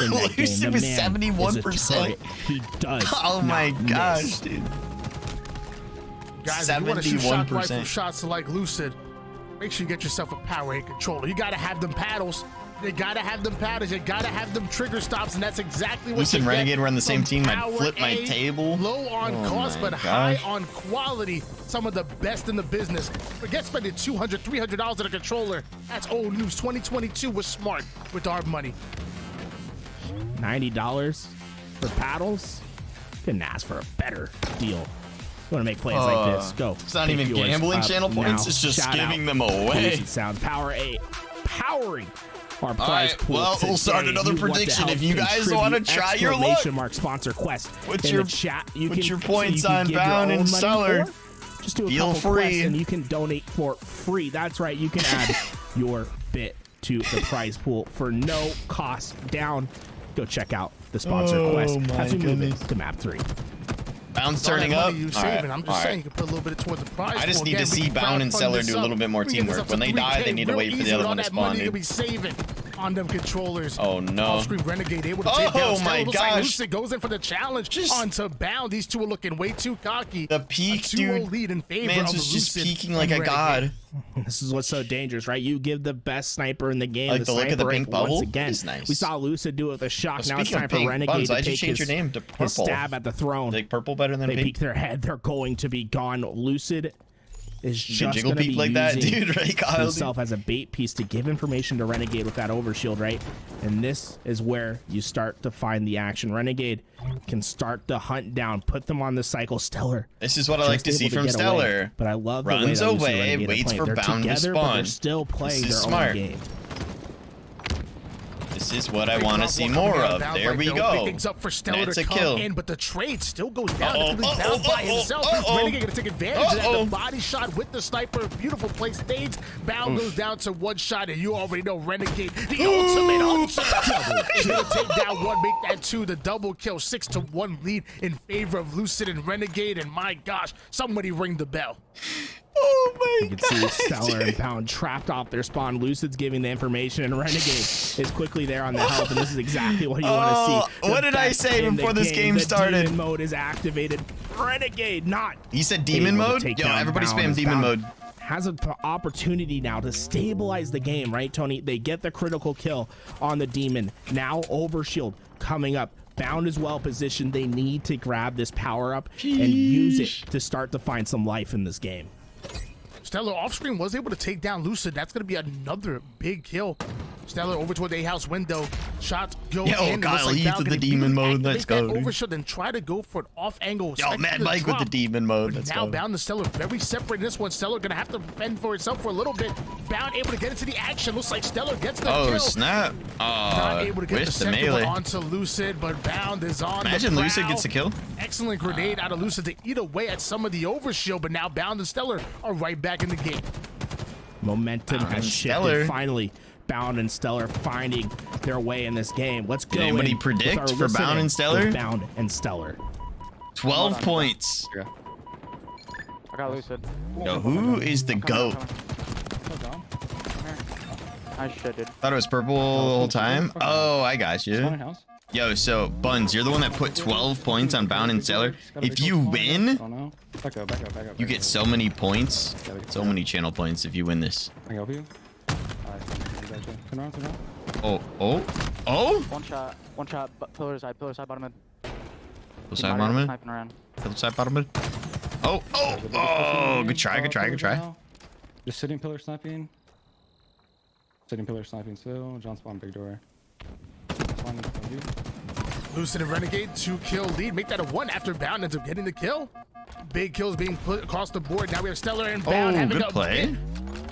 In that Lucid was 71%. He does. Oh my gosh, dude. Guys, if you want to shoot shock rifle shots like Lucid, make sure you get yourself a Power 8 controller. You got to have them paddles. You gotta have them paddles. You gotta have them trigger stops, and that's exactly what Lucid and Renegade were on the same team. I'd flip my table. Low on cost, but high on quality. Some of the best in the business. Forget spending $200, $300 on a controller. That's old news. 2022 was smart with our money. $90 for paddles? Couldn't ask for a better deal. You want to make plays like this? Go. It's not even gambling channel points. It's just giving them away. Sounds Power 8 powering our prize pool. Well, we'll start another prediction. If you guys want to try your luck, sponsor quest. What's your chat? Put your points on Bound and Stellar. Just do a couple quests and you can donate for free. That's right. You can add your bit to the prize pool for no cost down. Go check out the sponsor quest as we move into map 3. Bound's turning up. I'm just saying, you can put a little bit towards the prize. I just need to see Bound and Stellar do a little bit more teamwork. When they die, they need to wait for the other one to spawn. You'll be saving on them controllers. Oh no! Off-screen Renegade able to take down Stellar. My Looks gosh! Like Lucid goes in for the challenge onto Bound. These two are looking way too cocky. The peak, dude. Lead in favor Man's of was just Lucid peeking like a god. This is what's so dangerous, right? You give the best sniper in the game. Like the look of the pink bubble. Once again, nice. We saw Lucid do it with a shock. Now it's time for pink Renegade buns, to take change your name to purple. His stab at the throne. Like purple better than they pink? peek their head. They're going to be gone. Lucid is just going to be like that, dude, right, Kyle? himself as a bait piece to give information to Renegade with that overshield, right? And this is where you start to find the action. Renegade can start to hunt down, put them on the cycle. Stellar. This is what I like to see from Stellar. Away. But I love the runs way that away, waits for Bound to spawn. But they're still playing their own game. This is what I want to see more of. There we go. Things up for Stellar That's to a come kill. in, but the trade still goes down. Down by himself. Renegade gonna take advantage of that. The body shot with the sniper. Beautiful play stage. Bound goes down to one shot, and you already know Renegade, the ultimate hunter. He's gonna take down one, make that two. The double kill, 6-1 lead in favor of Lucid and Renegade. And my gosh, somebody ring the bell. Oh my God. You can see Stellar and Pound trapped off their spawn. Lucid's giving the information, and Renegade is quickly there on the help, and this is exactly what you want to see. What did I say before this game started? Demon mode is activated. Renegade not. He said demon mode? Yo, everybody spam demon mode. Has an opportunity now to stabilize the game, right, Tony? They get the critical kill on the demon. Now overshield coming up. Bound is well positioned. They need to grab this power up and use it to start to find some life in this game. Stellar off screen was able to take down Lucid. That's going to be another big kill. Stellar over toward the A-house window. Shots go in. Oh, Kyle, he's in the demon mode. Let's go. Overshot and try to go for an off angle. Yo, Mad Mike with the demon mode. Let's now go. Bound and Stellar very separate in this one. Stellar going to have to fend for itself for a little bit. Bound able to get into the action. Looks like Stellar gets the kill. Oh, snap. Not able to get the second melee. one onto Lucid, but Bound is on. Imagine Lucid gets the kill. Excellent grenade out of Lucid to eat away at some of the overshield, but now Bound and Stellar are right back in the game. Momentum has shifted. Finally, Bound and Stellar finding their way in this game. Let's go. Did anybody predict for Bound and Stellar? Bound and Stellar. 12 points. I got Lucid. Yo, who is the GOAT? I shit, dude. Thought it was purple the whole time. Oh, I got you. Yo, so Buns, you're the one that put 12 points on Bound and Stellar. If you win, you get so many points, so many channel points if you win this. I help you. Turn around. Oh. One shot, pillar side, bottom mid. Pillar side, bottom mid? Sniping around. Pillar side, bottom mid? Oh, good try. Just sitting pillar sniping. Still. John spawn big door. Lucid and Renegade, 2-kill lead. Make that a 1 after Bound ends up getting the kill. Big kills being put across the board. Now we have Stellar and Bound having a bit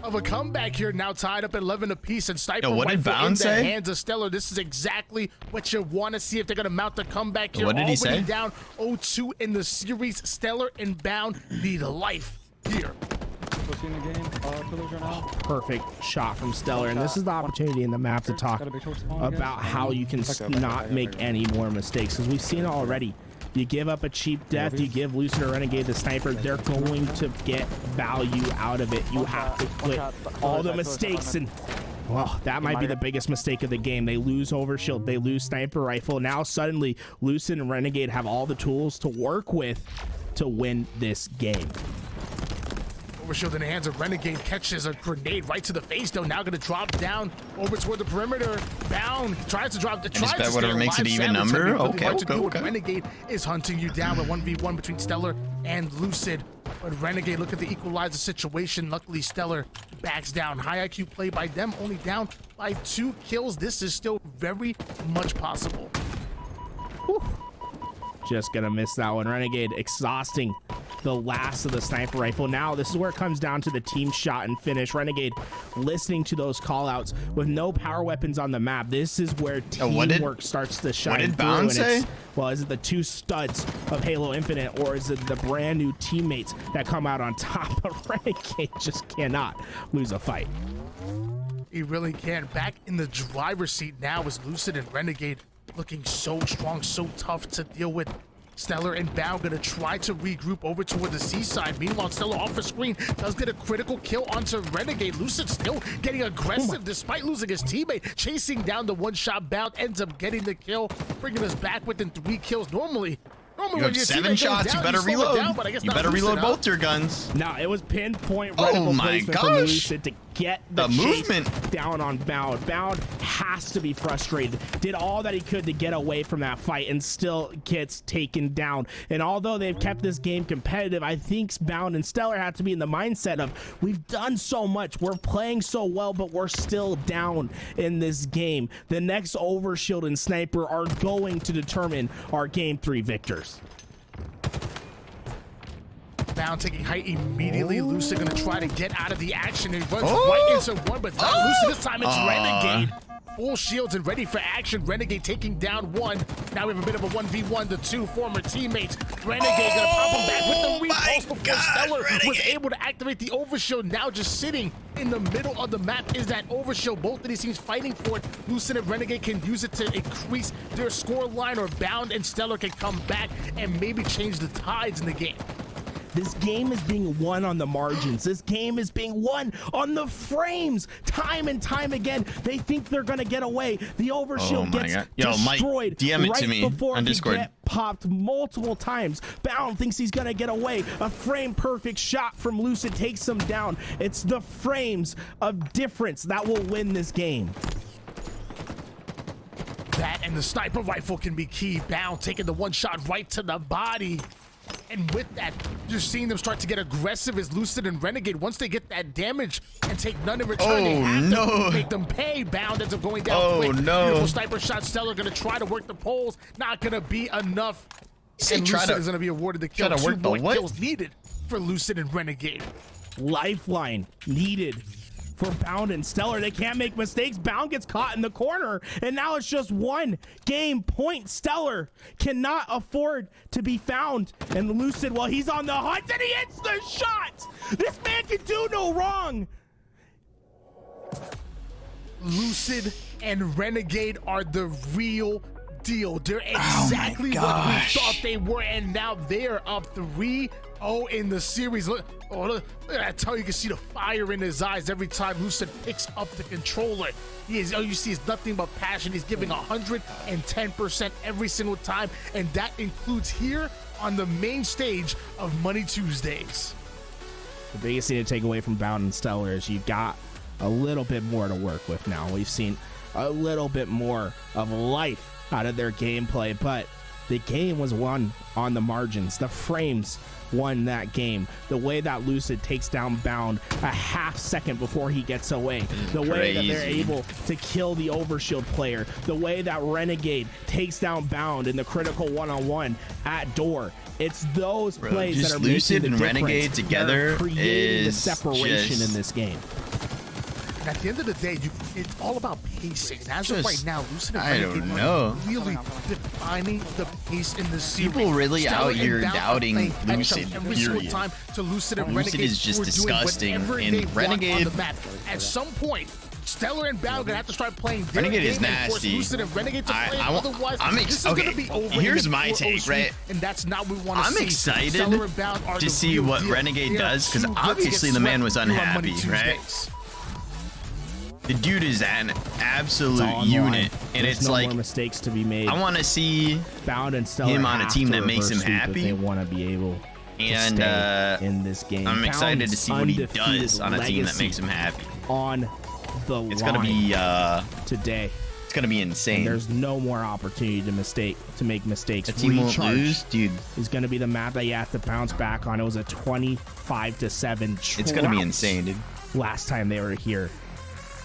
of a comeback here. Now tied up at 11 apiece, and Sniper what did Bound say? In the hands of Stellar. This is exactly what you want to see if they're going to mount the comeback here. What did he say? Down 0-2 in the series. Stellar and Bound need life here. Perfect shot from Stellar, and this is the opportunity in the map to talk about how you can not make any more mistakes, because we've seen it already. You give up a cheap death, you give Lucid or Renegade the sniper, they're going to get value out of it. You have to quit all the mistakes, and well, that might be the biggest mistake of the game. They lose overshield, they lose sniper rifle. Now suddenly Lucid and Renegade have all the tools to work with to win this game. Overshield in the hands of Renegade, catches a grenade right to the face, though. Now going to drop down over toward the perimeter. Bound tries to drop the try to whatever makes it even number. Okay. Renegade is hunting you down with 1v1 between Stellar and Lucid. But Renegade look at the equalizer situation. Luckily, Stellar backs down. High IQ play by them, only down by 2 kills. This is still very much possible. Whew. Just gonna miss that one. Renegade exhausting the last of the sniper rifle. Now this is where it comes down to the team shot and finish. Renegade listening to those call outs with no power weapons on the map. This is where teamwork starts to shine. What did Bound say? Well, is it the 2 studs of Halo Infinite, or is it the brand new teammates that come out on top? But Renegade just cannot lose a fight. He really can. Back in the driver's seat now is Lucid and Renegade, looking so strong, so tough to deal with. Stellar and Bound gonna try to regroup over toward the seaside. Meanwhile, Stellar off the screen does get a critical kill onto Renegade. Lucid still getting aggressive despite losing his teammate. Chasing down the one-shot Bound, ends up getting the kill, bringing us back within 3 kills. Normally you have 7 shots, you better reload. You better reload both your guns. No, it was pinpoint reticle placement from Lucid to get the movement down on Bound. Bound has to be frustrated. Did all that he could to get away from that fight and still gets taken down. And although they've kept this game competitive, I think Bound and Stellar have to be in the mindset of, we've done so much, we're playing so well, but we're still down in this game. The next Overshield and Sniper are going to determine our game 3 victors. Bound taking height immediately. Lucid gonna try to get out of the action and runs right into one, but not Lucid. This time it's Renegade. Full shields and ready for action. Renegade taking down one. Now we have a bit of a 1v1. The two former teammates. Renegade gonna pop him back with the repulse before Stellar was able to activate the Overshield. Now just sitting in the middle of the map is that Overshield. Both of these teams fighting for it. Lucid and Renegade can use it to increase their score line, or Bound and Stellar can come back and maybe change the tides in the game. This game is being won on the margins. This game is being won on the frames. Time and time again, they think they're gonna get away. The Overshield gets destroyed Mike, DM it right to me before on he Discord. get popped multiple times. Bound thinks he's gonna get away. A frame perfect shot from Lucid takes him down. It's the frames of difference that will win this game. That and the sniper rifle can be key. Bound taking the one shot right to the body. And with that, you're seeing them start to get aggressive as Lucid and Renegade. Once they get that damage and take none in return, they have to make them pay. Bound ends up going down quick. Beautiful sniper shot. Stellar gonna try to work the poles. Not gonna be enough. And Lucid is gonna be awarded the kill. 2 more kills needed for Lucid and Renegade. Lifeline needed for Bound and Stellar. They can't make mistakes. Bound gets caught in the corner, and now it's just one game point. Stellar cannot afford to be found. And Lucid, well, he's on the hunt, and he hits the shot. This man can do no wrong. Lucid and Renegade are the real deal. They're exactly what we thought they were, and now they're up 3-0 in the series. Look at that. You can see the fire in his eyes every time Lucid picks up the controller. All you see is nothing but passion. He's giving 110% every single time, and that includes here on the main stage of Money Tuesdays. The biggest thing to take away from Bound and Stellar is you got a little bit more to work with now. We've seen a little bit more of life out of their gameplay, but the game was won on the margins. The frames won that game. The way that Lucid takes down Bound a half second before he gets away. The way that they're able to kill the Overshield player. The way that Renegade takes down Bound in the critical one-on-one at door. It's those plays that are Lucid making the and Renegade together creating the is separation in this game. At the end of the day, it's all about pacing. And as of right now, Lucid and Renegade are really defining the pace in the series. People really out here doubting Lucid, every single period. time to Lucid and Lucid Renegade is just were doing disgusting, whatever and they want Renegade- on the map. At some point, Stellar and Bound are gonna have to start playing their Renegade game is and force nasty. Lucid and Renegade to play. Otherwise, this is gonna be over. Here's in my the take, 4-0 right? And that's not what we want to see. I'm excited Stellar and Bound are to the see real what deal. Renegade They are does, because too good to obviously get the man was swept here on Money unhappy, right? Tuesdays. The dude is an absolute On unit, line. and There's it's no like more mistakes to be made. I want to see Bound and Stellar him on a have team to that makes him reverse sweep happy. if they want to be able and to stay in this game. I'm excited to Bound's see what he undefeated does on a team that legacy makes him happy. on the It's line gonna be today. It's gonna be insane. And there's no more opportunity to make mistakes. The team won't Recharge lose, dude. is going to be the map that you have to bounce back on. It was a 25-7. It's gonna be insane, dude. Last time they were here.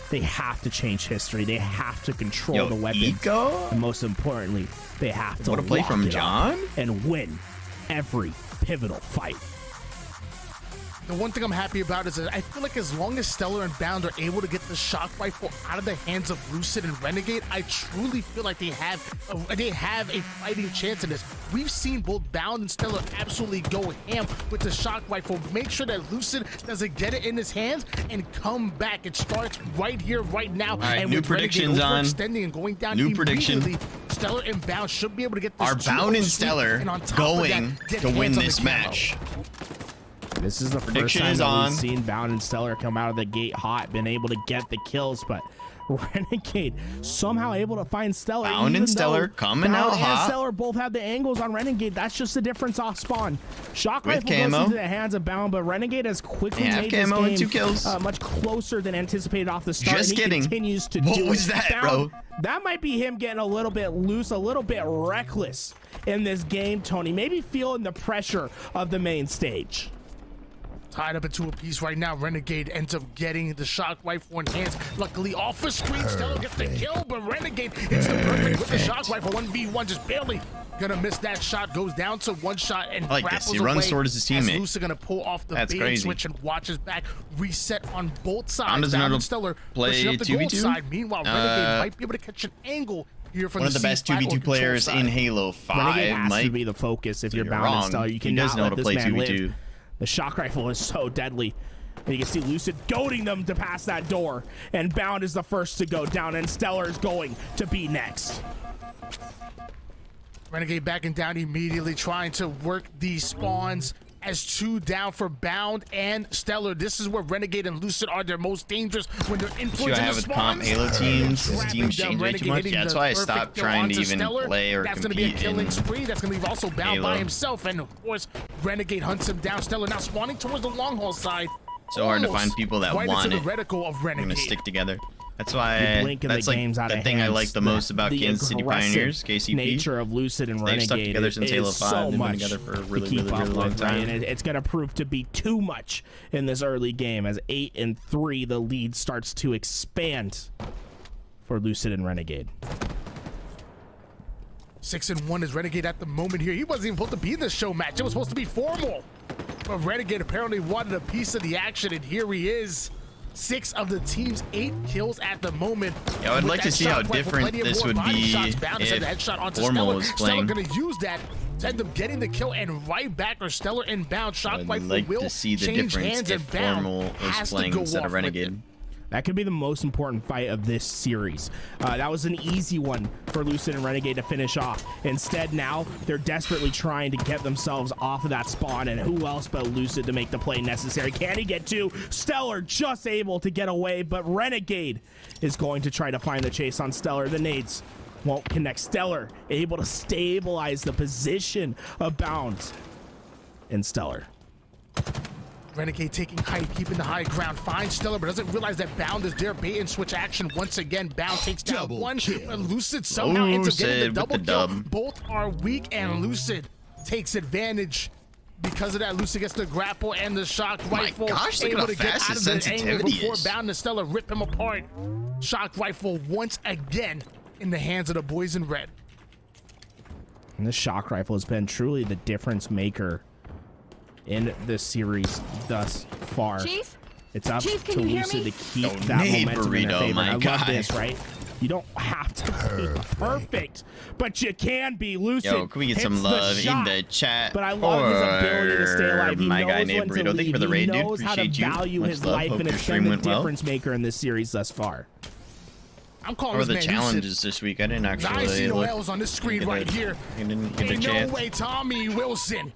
They have to change history. They have to control the weapons. Eco? And most importantly, they have to What a play lock from it up John? and win every pivotal fight. The one thing I'm happy about is that I feel like as long as Stellar and Bound are able to get the shock rifle out of the hands of Lucid and Renegade, I truly feel like they have a fighting chance in this. We've seen both Bound and Stellar absolutely go ham with the shock rifle. Make sure that Lucid doesn't get it in his hands and come back. It starts right here, right now. All right, and new with predictions Renegade on. overextending and going down New prediction. immediately, Stellar and Bound should be able to get this Are 2-0 Bound and sweep, Stellar and on top of going that, get to win hands on the this camo. match? This is the first Prediction time is that on. we've seen Bound and Stellar come out of the gate hot, been able to get the kills, but Renegade somehow able to find Stellar. Bound and Stellar coming out hot. And Stellar both have the angles on Renegade. That's just the difference off spawn. Shock With Rifle goes camo. into the hands of Bound, but Renegade has quickly They have made this camo and game 2 kills. much closer than anticipated off the start. Just and he kidding. continues to What do was it. that, Bound, bro? That might be him getting a little bit loose, a little bit reckless in this game, Tony. Maybe feeling the pressure of the main stage. Tied up into a piece right now. Renegade ends up getting the shock rifle in hands. Luckily, off the screen, Stellar gets the kill, but Renegade hits the perfect with the shock rifle. 1v1, just barely gonna miss that shot. Goes down to 1 shot and I like this. grapples He runs away towards his as teammate. Lusa gonna pull off the That's bait crazy. switch and watches back. Reset on both sides. Bound doesn't know Bound how and to Stellar play pushing up the gold 2v2. side. Meanwhile, Renegade might be able to catch an angle here from One of the best C5 or 2v2 control players side. in Halo 5. Renegade has Mike, to be the focus if so you're you're Bound and wrong. Stellar. You He cannot does know how let to this play man 2v2. live. The shock rifle is so deadly. And you can see Lucid goading them to pass that door. And Bound is the first to go down, and Stellar is going to be next. Renegade backing down immediately, trying to work these spawns as 2 down for Bound and Stellar. This is where Renegade and Lucid are their most dangerous when they're issue I influencing have the with comp spawns. Halo teams is Trapping teams down change way too Renegade, much. hitting Yeah, that's the why I perfect stopped kill trying to onto even Stellar. play or That's gonna be a compete killing in spree. That's gonna leave also Bound Halo. by himself, and of course Renegade hunts him down. Stellar now spawning towards the long haul side. So hard to Almost find people that right want into it. the reticle of We're gonna Renegade. stick together. That's You why. blink and That's the like game's out the of thing I hands. like the most about The Kansas City aggressive Pioneers, KCP. nature of Lucid and They've Renegade stuck together since is Halo 5. so They've been much together for a to really, keep really, up really long with, right? time. And it's going to prove to be too much in this early game as 8-3, the lead starts to expand for Lucid and Renegade. 6-1 is Renegade at the moment here. He wasn't even supposed to be in this show match. It was supposed to be formal. But Renegade apparently wanted a piece of the action, and here he is. 6 of the team's 8 kills at the moment. Yeah, I would With like to that see shock how rifle, different plenty of this more would body be shots. Bound to send the if headshot onto Formal Stellar. was Stellar playing. gonna use that. End up getting the kill and right back or Stellar inbound. Shock I'd rifle like will to see the change difference hands if and Bound Formal has was to playing go instead off of with Renegade. it. That could be the most important fight of this series. That was an easy one for Lucid and Renegade to finish off. Instead, now they're desperately trying to get themselves off of that spawn, and who else but Lucid to make the play necessary? Can he get 2? Stellar just able to get away, but Renegade is going to try to find the chase on Stellar. The nades won't connect. Stellar able to stabilize the position of Bound and Stellar. Renegade taking height, keeping the high ground. Finds Stellar, but doesn't realize that Bound is there. Bait and switch action once again. Bound takes down one, but Lucid somehow ends up getting the Lucid double with the kill. dub. Both are weak, and Lucid takes advantage. Because of that, Lucid gets the grapple and the shock rifle. gosh, look at able how to get fast out his of the angle sensitivity before is. Bound and Stellar rip him apart. Shock rifle once again in the hands of the boys in red. And this shock rifle has been truly the difference maker in this series thus far. Chief? It's up Chief, can to you hear Lucid me? to keep Oh, that nade momentum in their burrito, favor. my I love guy. this, right? You don't have to be perfect, but you can be. Lucid. Yo, can we get hits some the love in shot. the chat? But I love his ability to stay alive. He my knows guy named when to Burrito. Thank you leave. for the raid, he dude. knows how to Appreciate you. value Much his love. life, Hope and your it's stream been the went well. difference maker in this series thus far. I'm calling What were this the man Lucid. challenges this week? I didn't I actually see no look. L's on this screen Get right a- here. I didn't get a Ain't no chance. way, Tommy Wilson.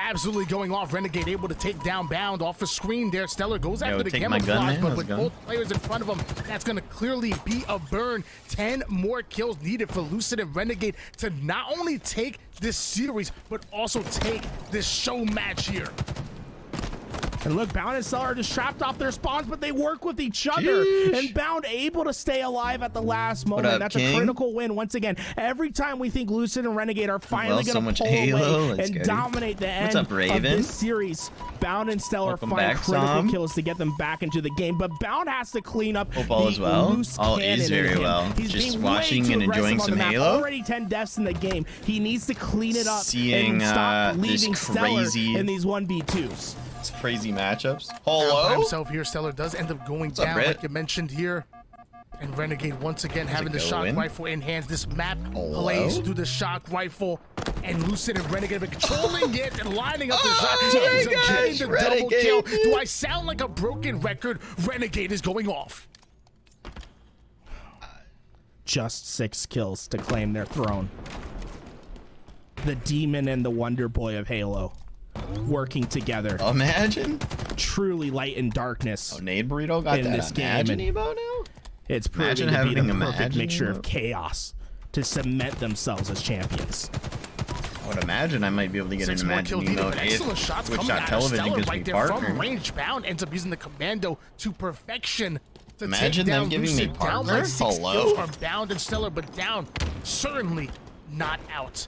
Absolutely going off. Renegade able to take down Bound off the screen there. Stellar goes after the take my gun, camouflage, man. but Let's with go. both players in front of him, that's going to clearly be a burn. 10 more kills needed for Lucid and Renegade to not only take this series, but also take this show match here. And look, Bound and Stellar are just trapped off their spawns, but they work with each other. Sheesh. And Bound able to stay alive at the last moment. up, That's King? a critical win once again. Every time we think Lucid and Renegade are finally so going much to pull Halo. away Let's and go. dominate the end What's up, of Raven? this series, Bound and Stellar Welcome find back, critical Sam. kills to get them back into the game. But Bound has to clean up Hope all the is well. loose All cannon is in very him. well. He's Just being watching way too and enjoying aggressive on some the map. Halo. Already 10 deaths in the game. He needs to clean it up Seeing, and stop this leaving Stellar crazy- in these 1v2s. It's crazy matchups. By Hello? himself here, Stellar does end up going What's up, down, Brett? like you mentioned here. And Renegade once again having the shock going? rifle in hands. This map Hello? plays through the shock rifle. And Lucid and Renegade have been controlling it and lining up the shot. Oh Ends my up getting gosh, the double Renegade, kill. dude. Do I sound like a broken record? Renegade is going off. Just 6 kills to claim their throne. The demon and the wonder boy of Halo working together. Imagine. Truly light and darkness Oh, Nade Burrito got in that this on game. Imagine And Evo now? It's proving to be the perfect mixture of chaos to cement themselves as champions. I would imagine I might be able to get an imagining mode if Twitch.television gives me partner. From range, Bound ends up using the commando to perfection. To imagine take down them giving Lucid. me partner. Hello. Are Bound and Stellar, but Down certainly not out.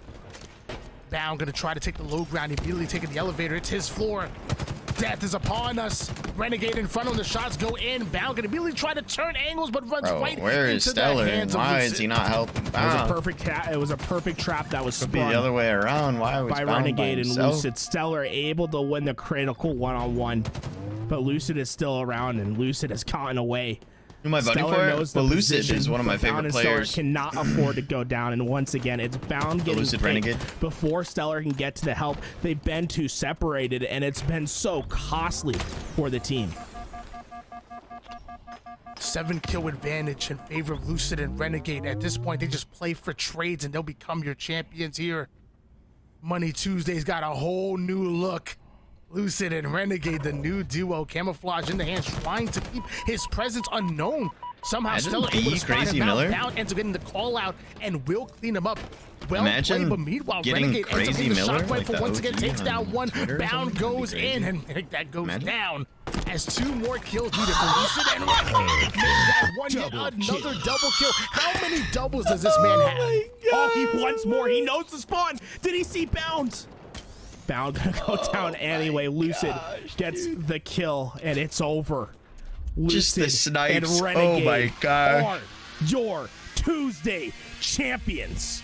Bound gonna try to take the low ground, immediately taking the elevator. It's his floor. Death is upon us. Renegade in front of him. The shots go in. Bound gonna immediately try to turn angles, but runs right where is into Stellar? the hands of Why Lucid. is he not helping Bound? It was a perfect trap that was Could be sprung the other way around. Why was by Bound Renegade by and himself? Lucid. Stellar able to win the critical one-on-one, but Lucid is still around, and Lucid has gotten away. Who am I voting Stellar for? knows the Well, Lucid position, is one of my but Bound favorite and Stellar players. cannot afford to go down, and once again, it's Bound getting Lucid picked Renegade. before Stellar can get to the help. They've been too separated, and it's been so costly for the team. 7-kill advantage in favor of Lucid and Renegade. At this point, they just play for trades and they'll become your champions here. Money Tuesday's got a whole new look. Lucid and Renegade, the new duo, camouflage in the hands, trying to keep his presence unknown. Somehow Stellar able to spot Crazy him Miller. out, ends up getting the call out and will clean him up. Well Imagine played, but meanwhile, getting Renegade ends up Crazy getting the Miller, shock like rifle the once again, OG takes on down one. Twitter or Bound something. goes in and that goes Imagine. down. As 2 more kills needed for Lucid and Renegade. Make that one hit, another double kill. How many doubles does this man have? Oh, he wants more. He knows the spawn. Did he see Bound? Bound gonna go down anyway. Lucid gets the kill, and it's over. Just the Lucid snipes. and Renegade Oh my god. are your Tuesday champions.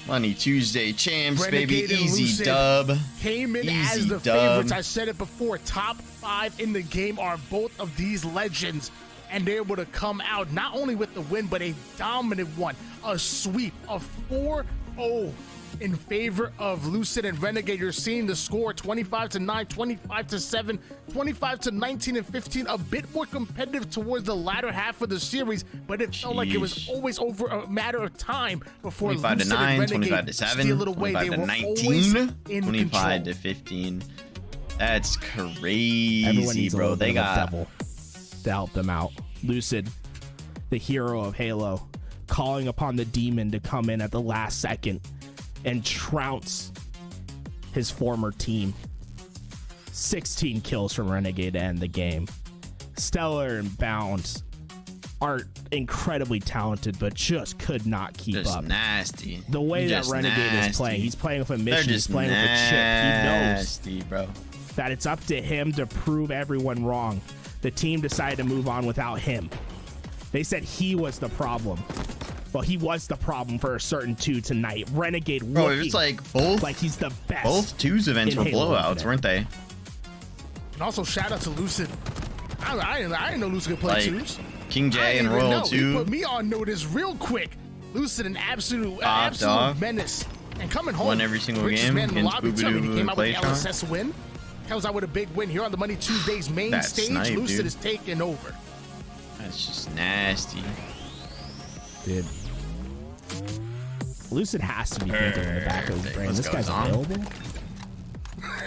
Money Tuesday champs, Renegade baby. and Easy Lucid dub. Came in as Easy the dub. favorites. I said it before. Top 5 in the game are both of these legends. And they're able to come out not only with the win, but a dominant one. A sweep, a 4-0 in favor of Lucid and Renegade. You're seeing the score 25-9, 25-7, 25-19 and 15. A bit more competitive towards the latter half of the series, but it felt like it was always over a matter of time before Lucid and 25-9, Renegade 25-7, steal it away. They were always 25-19, in control. 25-15. That's crazy, Everyone needs a bro. little They bit of a got devil to help them out. Lucid, the hero of Halo, calling upon the demon to come in at the last second and trounce his former team. 16 kills from Renegade to end the game. Stellar and Bound are incredibly talented, but just could not keep just up. nasty. The way that Just Renegade nasty. is playing, he's playing with a They're mission, he's just playing with a chip. He knows nasty, bro. that it's up to him to prove everyone wrong. The team decided to move on without him. They said he was the problem. Well, he was the problem for a certain 2 tonight. Renegade Bro, looking it's like both like he's the best. Both 2's events in were Halo blowouts, Infinite. weren't they? And also shout out to Lucid. I didn't know Lucid could play Like, 2s. King I J didn't and even Royal know. He 2. put me on notice real quick. Lucid, an absolute Popped off. menace. And coming home, Won every single richest game man in the against lobby too. I mean, he Boo-Boo came out with the Clay Shot. LSS win. Comes out with a big win here on the Money Tuesdays main That stage. snipe, Lucid dude. is taking over. That's just nasty. Dude. Lucid has to be thinking in the back of his brain, What's this guy's going on? available?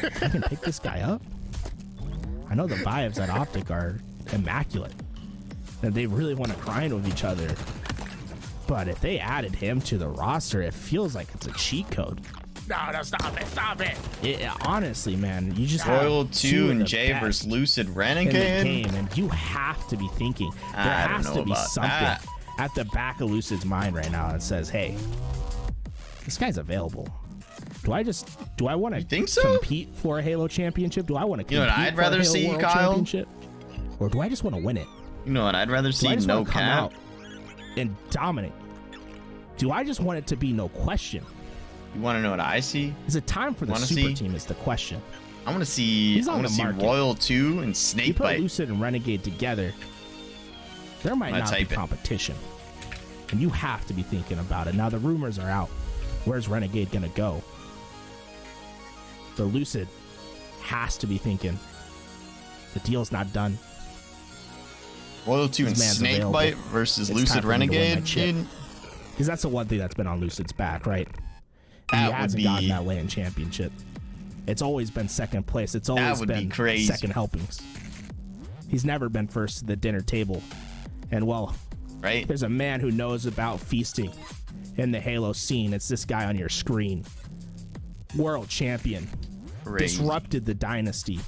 I can pick this guy up? I know the vibes at Optic are immaculate. And they really want to grind with each other. But if they added him to the roster, it feels like it's a cheat code. No, stop it. Honestly, man, you just Royal have 2 of and the Jay best versus Lucid in the Renegade. game, and you have to be thinking. There I don't has know to be about something that. at the back of Lucid's mind right now that says, "Hey, this guy's available. Do I want to think so? compete for a Halo championship? Do I want to You know compete what I'd for a rather Halo see, World Kyle? Championship? Or do I just want to win it? You know what I'd rather Do I see? just No want to come cap. out and dominate? Do I just want it to be no question? You want to know what I see? Is it time for the Wanna super see? team is the question. I want to see. He's I on want to the see market. Royal 2 and You Snake put Bite. Lucid and Renegade together, there might I'm gonna not be type it. competition. And you have to be thinking about it. Now the rumors are out. Where's Renegade gonna go? The Lucid has to be thinking the deal's not done. Royal 2 and This man's Snake available. Bite versus It's Lucid time for me to win my Renegade. chip. Dude, Because that's the one thing that's been on Lucid's back, right? He That would hasn't be- gotten that way in championship. It's always been second place. It's always would be been crazy. second helpings. He's never been first to the dinner table. And well, right? There's a man who knows about feasting in the Halo scene. It's this guy on your screen. World champion. Crazy. Disrupted the dynasty.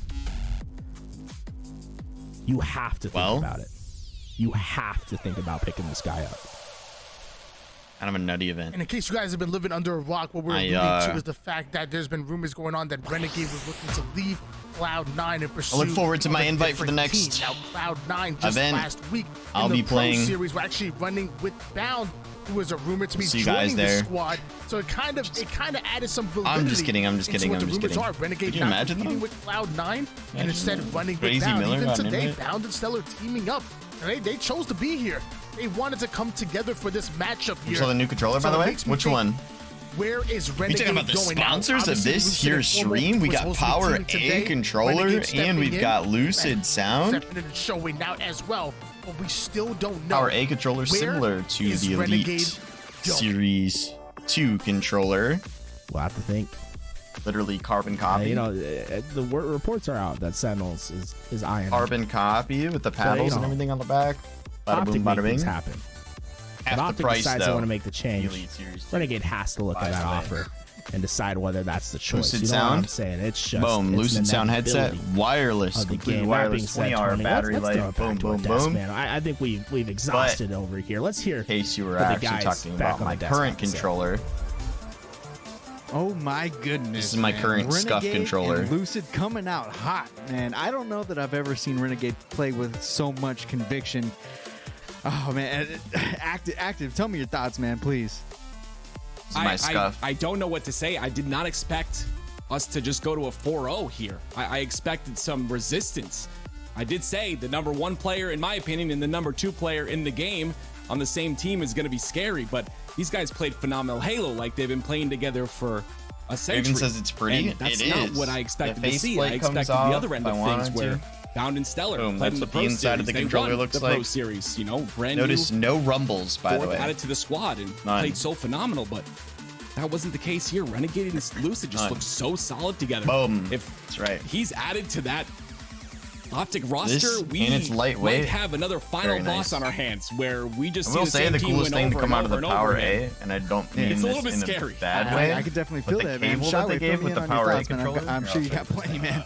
You have to think about it. You have to think about picking this guy up. Kind of a nutty event. And in case you guys have been living under a rock, what we're alluding to is the fact that there's been rumors going on that Renegade was looking to leave Cloud9 and pursue. I look forward to my invite for the next Now, Cloud9 just event. last week I'll in be the Pro playing. Series, we're actually running with Bound, who was a rumor to be See you joining guys the there. squad. So it kind of added some validity. I'm just kidding. I'm just into kidding. what I'm the just rumors kidding. Are. Renegade Could you not imagine competing though? with Cloud9 and instead running with Crazy Bound. Miller Even got an today, invite? Bound and Stellar teaming up. And they chose to be here. They wanted to come together for this matchup You here. saw the new controller, by So the it way? makes me Which think, one? where is You Renegade talking about the going now? sponsors of Obviously, this Lucid here and Formal stream? We was got supposed to be Power teaming today. A controller, Renegade and stepping we've in, got Lucid and Sound. stepping in and showing out as well, but we still don't know. Power A controller where similar to is the Renegade Elite going? Series 2 controller. We'll have to think. Literally carbon copy. You know, the reports are out that Sentinels is eyeing Carbon copy with the paddles and everything on the back. Bada boom, bada bing. Happen. Half If the Optic price, decides they though. want to make the change, Elite Series 2. Renegade has to look at that offer and decide whether that's the choice. Lucid You know what I'm Sound. saying? It's just Boom, it's Lucid the Sound headset, inevitability wireless, of the complete game. wireless, That being said, 20-hour Tony, battery let's throw life. it back Boom, to our boom, desk, boom. man. I think we've exhausted over here. Let's hear. In case you were what the actually guys talking back about on my the desk current have to say. controller. Oh my goodness. This is my man. current Scuff Renegade controller. and Lucid coming out hot, man. I don't know that I've ever seen Renegade play with so much conviction. Oh man, active. Tell me your thoughts, man, please. This is my Scuff. I don't know what to say. I did not expect us to just go to a 4-0 here. I expected some resistance. I did say the number one player, in my opinion, and the number two player in the game on the same team is going to be scary, but these guys played phenomenal Halo like they've been playing together for a century. Raven says it's pretty. And that's It not is. what I expected The to see. I faceplate comes expected off the other end if of I things wanted where to. Bound and Stellar Boom, played that's in the what Pro the inside Series. of the They controller won looks the Pro like. Series, you know, brand Notice new. no rumbles, by the Fourth way. added to the squad and None. played so phenomenal, but that wasn't the case here. Renegade and Lucid just None. look so solid together. Boom. If That's right. he's added to that Optic roster, This, we and it's lightweight. might have another final Very boss nice. on our hands where we just I see will the say same the team coolest win thing to over come and out of over the and over Power again. A, and I don't mean It's a little this bit in scary. a bad way. I could definitely but feel the that, man. cable Shy that they Way, gave fill me with in the on your Power A thoughts, man. controller. I'm sure you got plenty, man.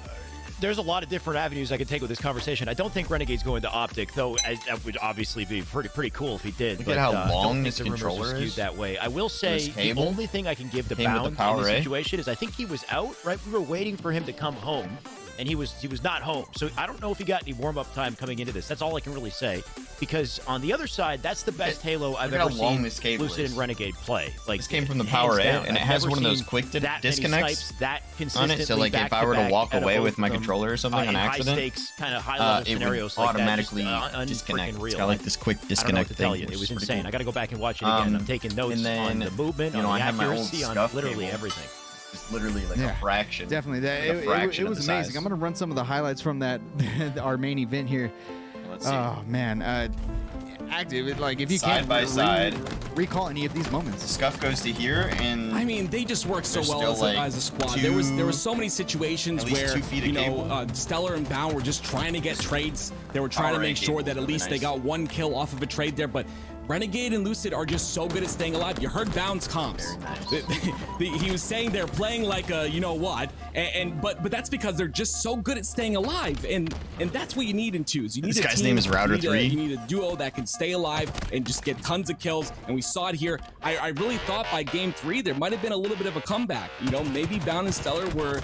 There's a lot of different avenues I could take with this conversation. I don't think Renegade's going to Optic, though. That would obviously be pretty cool if he did. Look but, at how I long don't think this the rumors are controller skewed is. that way. I will say This the cable only thing I can give to came with the Bound in Power this A. situation is I think he was out. Right, we were waiting for him to come home, and he was not home. So I don't know if he got any warm up time coming into this. That's all I can really say. Because on the other side, that's the best Halo I've Look at ever how long seen this cable Lucid is. and Renegade play. Like This came from the hands Power A, down. and it I've has never one of those seen quick that many disconnects snipes that on consistently it. So, like, if I were to back-to-back walk out of away both with my of them, controller or something on in accident, high stakes, kind of high level it would scenarios like automatically that, just, disconnect. unfreaking It's real. got like this quick I don't know what disconnect to tell thing. you. It which was is pretty insane. cool. I got to go back and watch it again. I'm taking notes and then, on the movement, you know, on I the have my old accuracy, on Scuff literally cable. everything. It's literally like Yeah, a fraction. Definitely. Like a fraction It of was the amazing. size. I'm going to run some of the highlights from that our main event here. Let's see. Oh, man. Active, like, if you Side can by side. recall any of these moments. Scuff goes to here, and I mean, they just work so There's well still, as a squad. two- There was so many situations at least where 2 feet of cable. Stellar and Bound were just trying to get trades. They were trying Power to A make sure cable that at would be least they nice. got one kill off of a trade there. But Renegade and Lucid are just so good at staying alive. You heard Bound's comps. He was saying they're playing like a you know what, but that's because they're just so good at staying alive, and that's what you need in twos. You need This a guy's team, name is Router you need 3. You need a duo that can stay alive and just get tons of kills. And we saw it here. I really thought by game 3 there might have been a little bit of a comeback. You know, maybe Bound and Stellar were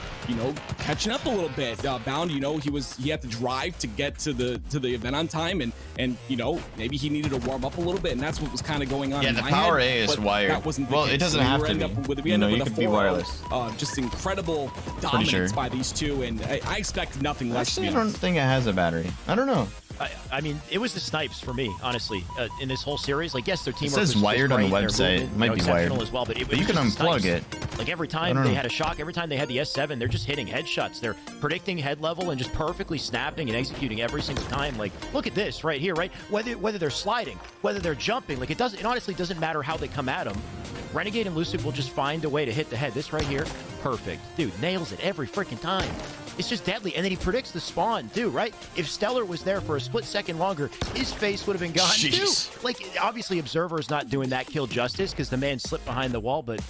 catching up a little bit. Bound, he had to drive to get to the event on time, and maybe he needed to warm up a little bit, and that's what was kind of going on. Yeah, in the my Power head, A is but wired. That wasn't the Well, case. it doesn't So have we to end be. up with, we You end know, up you with a could be 4-0. wireless. Just incredible dominance sure. by these two, and I expect nothing less. Actually, I don't think it has a battery. I don't know. I mean, it was the snipes for me, honestly, in this whole series. Like, yes, their teamwork says was wired on the great, their website. movement, It might be exceptional wired. as well, but it But was you can just the unplug snipes. it. Like, every I time don't they know. had a shock, every time they had the S7, they're just hitting headshots. They're predicting head level and just perfectly snapping and executing every single time. Like, look at this right here, right? Whether they're sliding, whether they're jumping, like, it honestly doesn't matter how they come at them. Renegade and Lucid will just find a way to hit the head. This right here, perfect. Dude, nails it every freaking time. it's just deadly. And then he predicts the spawn too, right? If Stellar was there for a split second longer, his face would have been gone too. Like, obviously Observer's not doing that kill justice because the man slipped behind the wall, but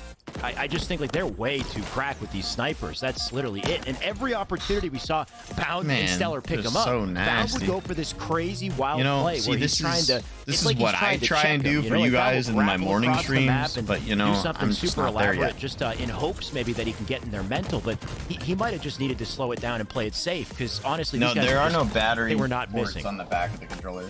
I just think like they're way too cracked with these snipers. That's literally it. And every opportunity we saw Bound and Stellar pick him up, so Bound would go for this crazy wild play see, where he's trying to. This is what I try and do for you guys in my morning streams, but do something I'm just super not there elaborate, yet. just in hopes maybe that he can get in their mental. But he might have just needed to slow it down and play it safe because honestly, No, these guys there are no battery they were not ports missing on the back of the controller.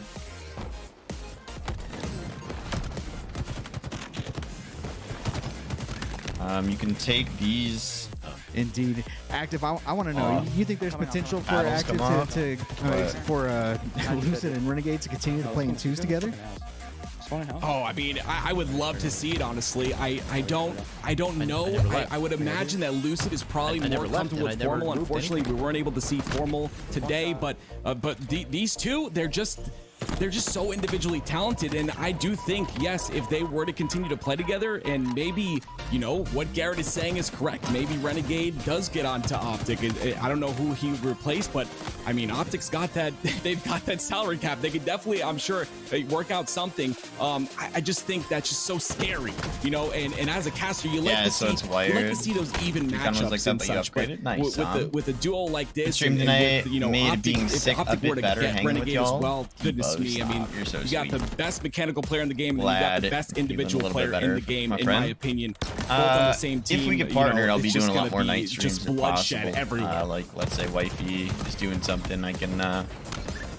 You can take these. Indeed, Active. I want to know. You think there's potential for Active for Lucid and Renegade to continue to play in twos together? Oh, I mean, I would love to see it. Honestly, I don't know. I would imagine that Lucid is probably more comfortable with Formal. Unfortunately, we weren't able to see Formal today, but these two, they're just so individually talented, and I do think, yes, if they were to continue to play together, and maybe, what Garrett is saying is correct. Maybe Renegade does get onto Optic. I don't know who he replaced, but I mean, Optic's got that. They've got that salary cap. They could definitely, I'm sure, work out something. I just think that's just so scary, And as a caster, you like to see those even matchups and such. But nice, with a duo like this, stream tonight with, made Optic, being sick a Optic were bit to better get hanging with Renegade as y'all. well, goodness me, I mean, You're so you got sweet. the best mechanical player in the game, and you got the best individual even a little player bit in better, the game, my in friend. my opinion. Both on the same team. If we get partnered, I'll be it's doing just a lot gonna more be night streams just if bloodshed possible. everywhere. Like, let's say Wifey is doing something, I can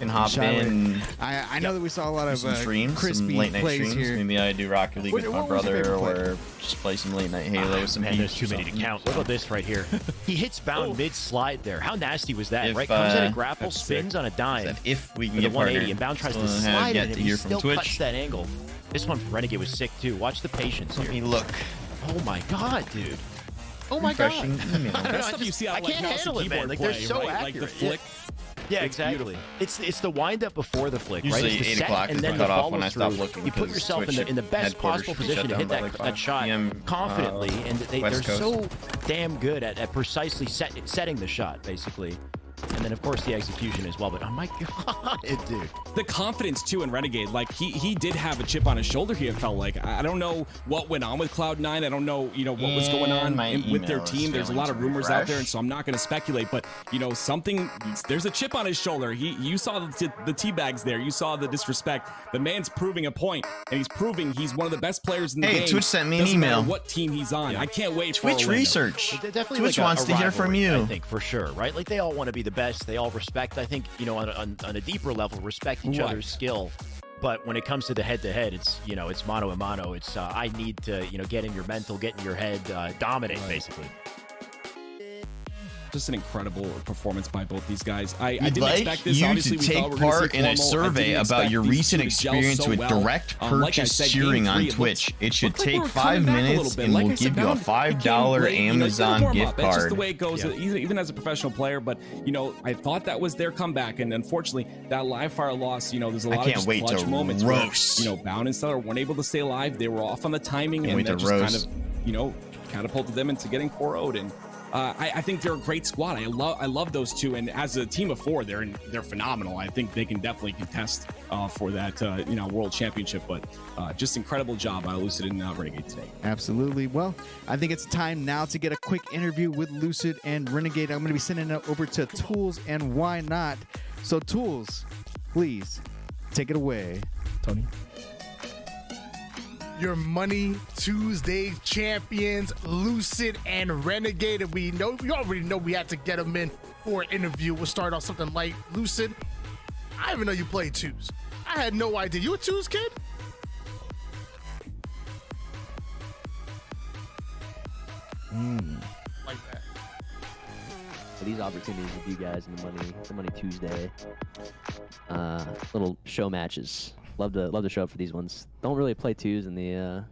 hop Charlotte. in. I know that we saw a lot of some streams, crispy some late night plays streams. here. Maybe I do Rocket League with my what was your brother, favorite play? or just play some late night Halo. Some man, there's Heat too or many to something. count. Look at this right here. He hits Bound mid-slide there. How nasty was that, If, right? Comes in a uh, grapple, that's spins on a dime. Said if we can with a get 180, partnered, and Bound tries still to have slide yet at to him. hear He from still Twitch. cuts that angle. This one from Renegade was sick too. Watch the patience Let here. me look. Oh my god, dude. Oh my god. Refreshing email. I don't know, That stuff you see out I of, like, can't mouse handle and it, man. keyboard Like play, they're so right? accurate. Like the flick. Yeah, It's exactly. It's the wind up before the flick, right? Usually It's the 8 set o'clock and is then the the cutoff follow when I stop through. looking. You put because yourself Twitch in the best headquarters possible shut position to down hit by, that, like, that 5 shot PM, confidently, and they're West Coast. so damn good at precisely setting the shot, basically. And then, of course, the execution as well. But, oh, my God, dude. The confidence, too, in Renegade. Like, he did have a chip on his shoulder here, it felt like. I don't know what went on with Cloud9. I don't know, what was going on with their team. There's a lot of rumors out there, and so I'm not going to speculate. But, there's a chip on his shoulder. You saw the tea bags there. You saw the disrespect. The man's proving a point, and he's proving he's one of the best players in the game. Hey, Twitch sent me an Doesn't matter email. what team he's on. I can't wait for Twitch Orlando. research. Definitely Twitch like wants to hear from rivalry, you. I think, for sure, right? Like, they all want to be the best. They all respect, I think, on a deeper level, respect each other's skill. But when it comes to the head-to-head, it's, it's mano a mano. It's, I need to, get in your mental, get in your head, dominate, basically. Just an incredible performance by both these guys. I We'd didn't like expect this. you Obviously, to we take thought we were gonna part see in a Formal. I survey didn't about expect your these recent two to gel experience so with well. direct Like I purchase said, cheering game on 3, it Twitch. It should looked like we take were 5 coming back a minutes little bit. and Like we'll I said, give you a Bound, it came $5 late, you Amazon gotta warm gift up. That's just the card. way it goes, even as a professional player. But, I thought that was their comeback. And unfortunately, that live fire loss, there's a lot of can't just wait clutch to moments roast. where, Bound and Stellar weren't able to stay alive. They were off on the timing. Can't And wait that to just roast. kind of, catapulted them into getting 4-0'd. And I think they're a great squad. I love those two, and as a team of 4, they're phenomenal. I think they can definitely contest for that world championship. But just incredible job by Lucid and Renegade today. Absolutely. Well, I think it's time now to get a quick interview with Lucid and Renegade. I'm going to be sending it over to Tools and Why Not. So, Tools, please take it away. Tony. Your Money Tuesday champions, Lucid and Renegade. And we already know we had to get them in for an interview. We'll start off something light. Lucid, I didn't even know you played twos. I had no idea. You a twos kid? Like that. For these opportunities with you guys and the Money Tuesday, little show matches. Love to show up for these ones. Don't really play twos in the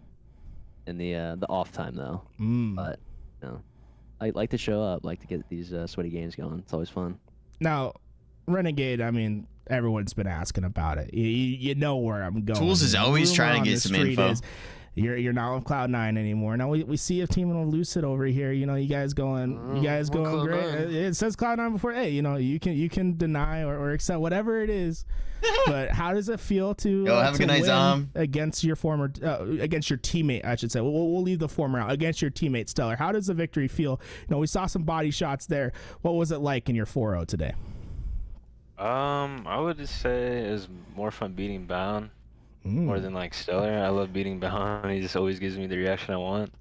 off time though. But I like to show up. Like to get these sweaty games going. It's always fun. Now, Renegade. I mean, everyone's been asking about it. You know where I'm going. Tools is always Rumor trying on to get the some street info. You're not with Cloud9 anymore. Now we see a team in Lucid over here. You know, you guys going great. It says Cloud9 before. Hey, you know, you can deny or accept whatever it is. But how does it feel to have a good night, Zom, against your former against your teammate? I should say. We'll leave the former out. Against your teammate Stellar. How does the victory feel? You know, we saw some body shots there. What was it like in your 4-0 today? I would just say it was more fun beating Bound. More than like Stellar. I love beating Bound. He just always gives me the reaction I want.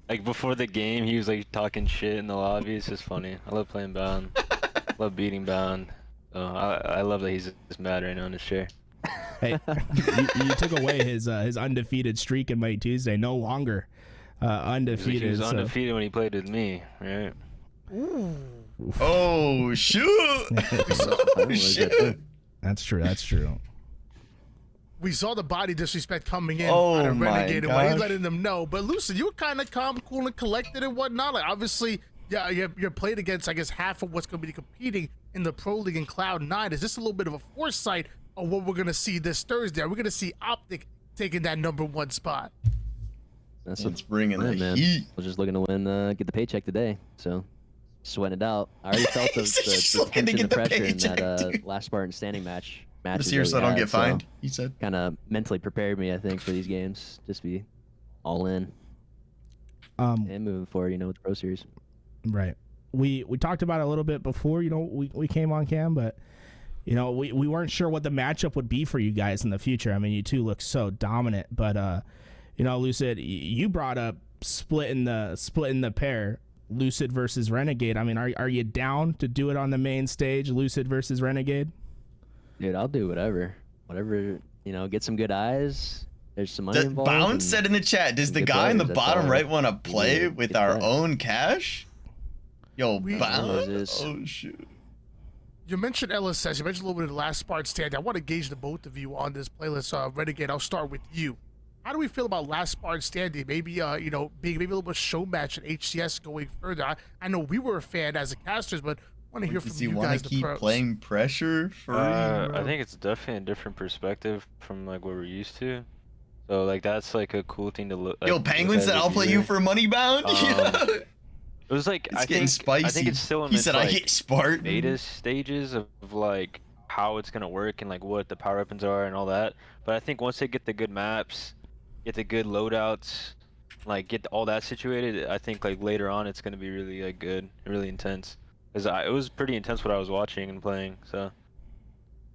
Like before the game, he was like talking shit in the lobby. It's just funny. I love playing Bound. Love beating Bound. I love that he's just mad right now in his chair. Hey, you took away his undefeated streak in Mighty Tuesday. No longer undefeated. He was undefeated when he played with me, right? Oh shoot! Oh shit! That's true. That's true. We saw the body disrespect coming in Oh out of my Renegade and what he's gosh. letting them know. But Lucid, you were kind of calm, cool, and collected and whatnot. Like obviously, yeah, you're played against, I guess, half of what's going to be competing in the Pro League in Cloud9. Is this a little bit of a foresight of what we're going to see this Thursday? Are we going to see Optic taking that #1 spot? That's It's bringing the man. heat. We're just looking to win, get the paycheck today. So sweating it out. I already felt the Just the looking to tension get and the pressure in paycheck, that dude. last Spartan standing match. This year, so I don't get fined. He said. Kind of mentally prepared me, I think, for these games. Just be all in. And moving forward, you know, with the Pro Series. Right. We talked about it a little bit before, you know, we came on cam, but you know, we weren't sure what the matchup would be for you guys in the future. I mean, you two look so dominant, but you know, Lucid, you brought up splitting the pair, Lucid versus Renegade. I mean, are you down to do it on the main stage, Lucid versus Renegade? Dude, I'll do whatever, you know, get some good eyes. There's some money involved. Bounce said in the chat, does the good guy in the players, that's bottom all right want to we play need. with Get our players. own cash? Yo, Bounce. Moses. Oh shoot. You mentioned LSS. You mentioned a little bit of the last Spartan stand. I want to gauge the both of you on this playlist. Renegade, I'll start with you. How do we feel about last Spartan standing? Maybe you know, being maybe a little bit of show match at HCS going further. I know we were a fan as the casters, but want to hear from Does he you want guys, to the keep pros. playing pressure for you, I bro? think it's definitely a different perspective from like what we're used to. So like that's like a cool thing to look. Yo, like, Penguin look at said as a I'll play you viewer. for money, Bound. It was like It's I getting think spicy. it's still in He its, said like, I hit Spartan. beta stages of like how it's gonna work and like what the power weapons are and all that. But I think once they get the good maps, get the good loadouts, like get all that situated, I think like later on it's gonna be really like good, really intense. Cause it was pretty intense what I was watching and playing. So.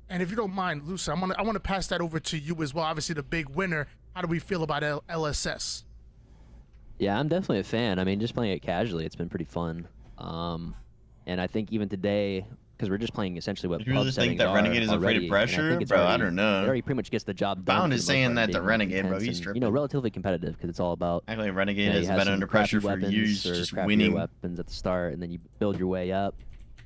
And if you don't mind, Lucy, I want to pass that over to you as well. Obviously, the big winner. How do we feel about LSS? Yeah, I'm definitely a fan. I mean, just playing it casually, it's been pretty fun. And I think even today, because we're just playing essentially what You really pub think settings that are Renegade is afraid of already, and I pressure? think it's Bro, I already- don't know. It already pretty much gets the job done. Bound for is the most saying part, that the being Renegade, bro, intense he's and, tripping. you know, relatively competitive because it's all about. Actually, Renegade you has have been some under crappy pressure for weapons years, or just crappier winning. weapons at the start, and then you build your way up.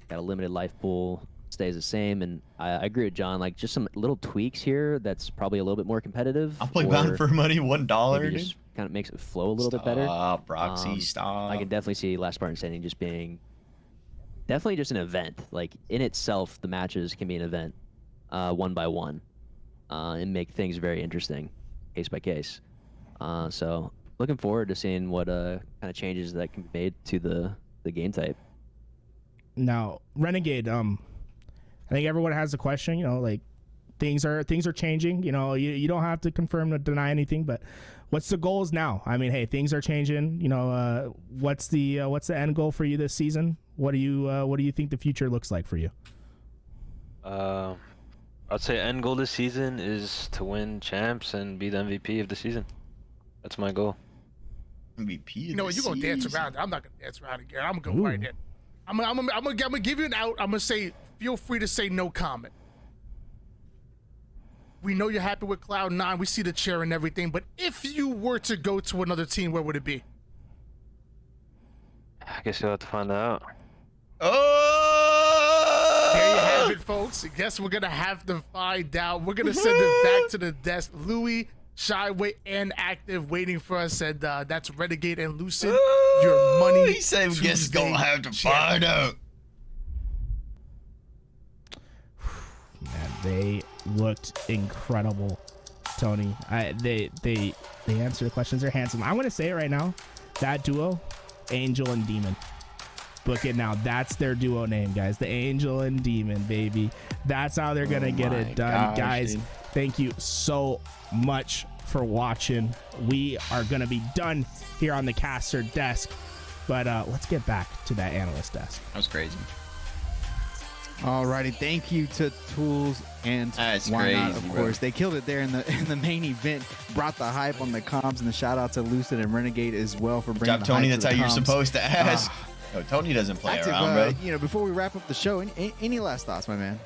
Got a limited life pool, stays the same, and I agree with John. Like just some little tweaks here. That's probably a little bit more competitive. I'll play Bound for money, $1, maybe dude. just kind of makes it flow a little bit better. Stop, Roxy, stop. I can definitely see Last Spartan Standing just being definitely just an event. Like in itself, the matches can be an event, one by one, and make things very interesting, case by case. So looking forward to seeing what kind of changes that can be made to the game type. Now, Renegade, I think everyone has a question, you know, like things are changing, you know, you don't have to confirm or deny anything, but what's the goals now? I mean, hey, things are changing, you know, what's the end goal for you this season? What do you think the future looks like for you? I'd say end goal this season is to win champs and be the MVP of the season. That's my goal. MVP. You know what? You're gonna dance around. I'm not gonna dance around again. I'm gonna go right in. I'm gonna give you an out. I'm gonna say, feel free to say no comment. We know you're happy with Cloud9. We see the chair and everything. But if you were to go to another team, where would it be? I guess you'll have to find out. Oh! There you have it, folks. I guess we're gonna have to find out. We're gonna send it back to the desk. Louis, Shyway, and Active waiting for us, and that's Renegade and Lucid. Your money. He said we guess gonna have to find out. Man, they looked incredible Tony. They answer the questions. They're handsome. I'm gonna say it right now. That duo, Angel and Demon. Book it now. That's their duo name, guys. The Angel and Demon, baby. That's how they're gonna get it done, guys. Dude. Thank you so much for watching. We are gonna be done here on the caster desk, but let's get back to that analyst desk. That was crazy. Alrighty, thank you to Tools and Why Not, of course. They killed it there in the main event, brought the hype on the comms, and the shout out to Lucid and Renegade as well for bringing the Tony, hype that's to how the you're comms. supposed to ask. No, Tony doesn't play Active, around, bro. You know, before we wrap up the show, any last thoughts, my man?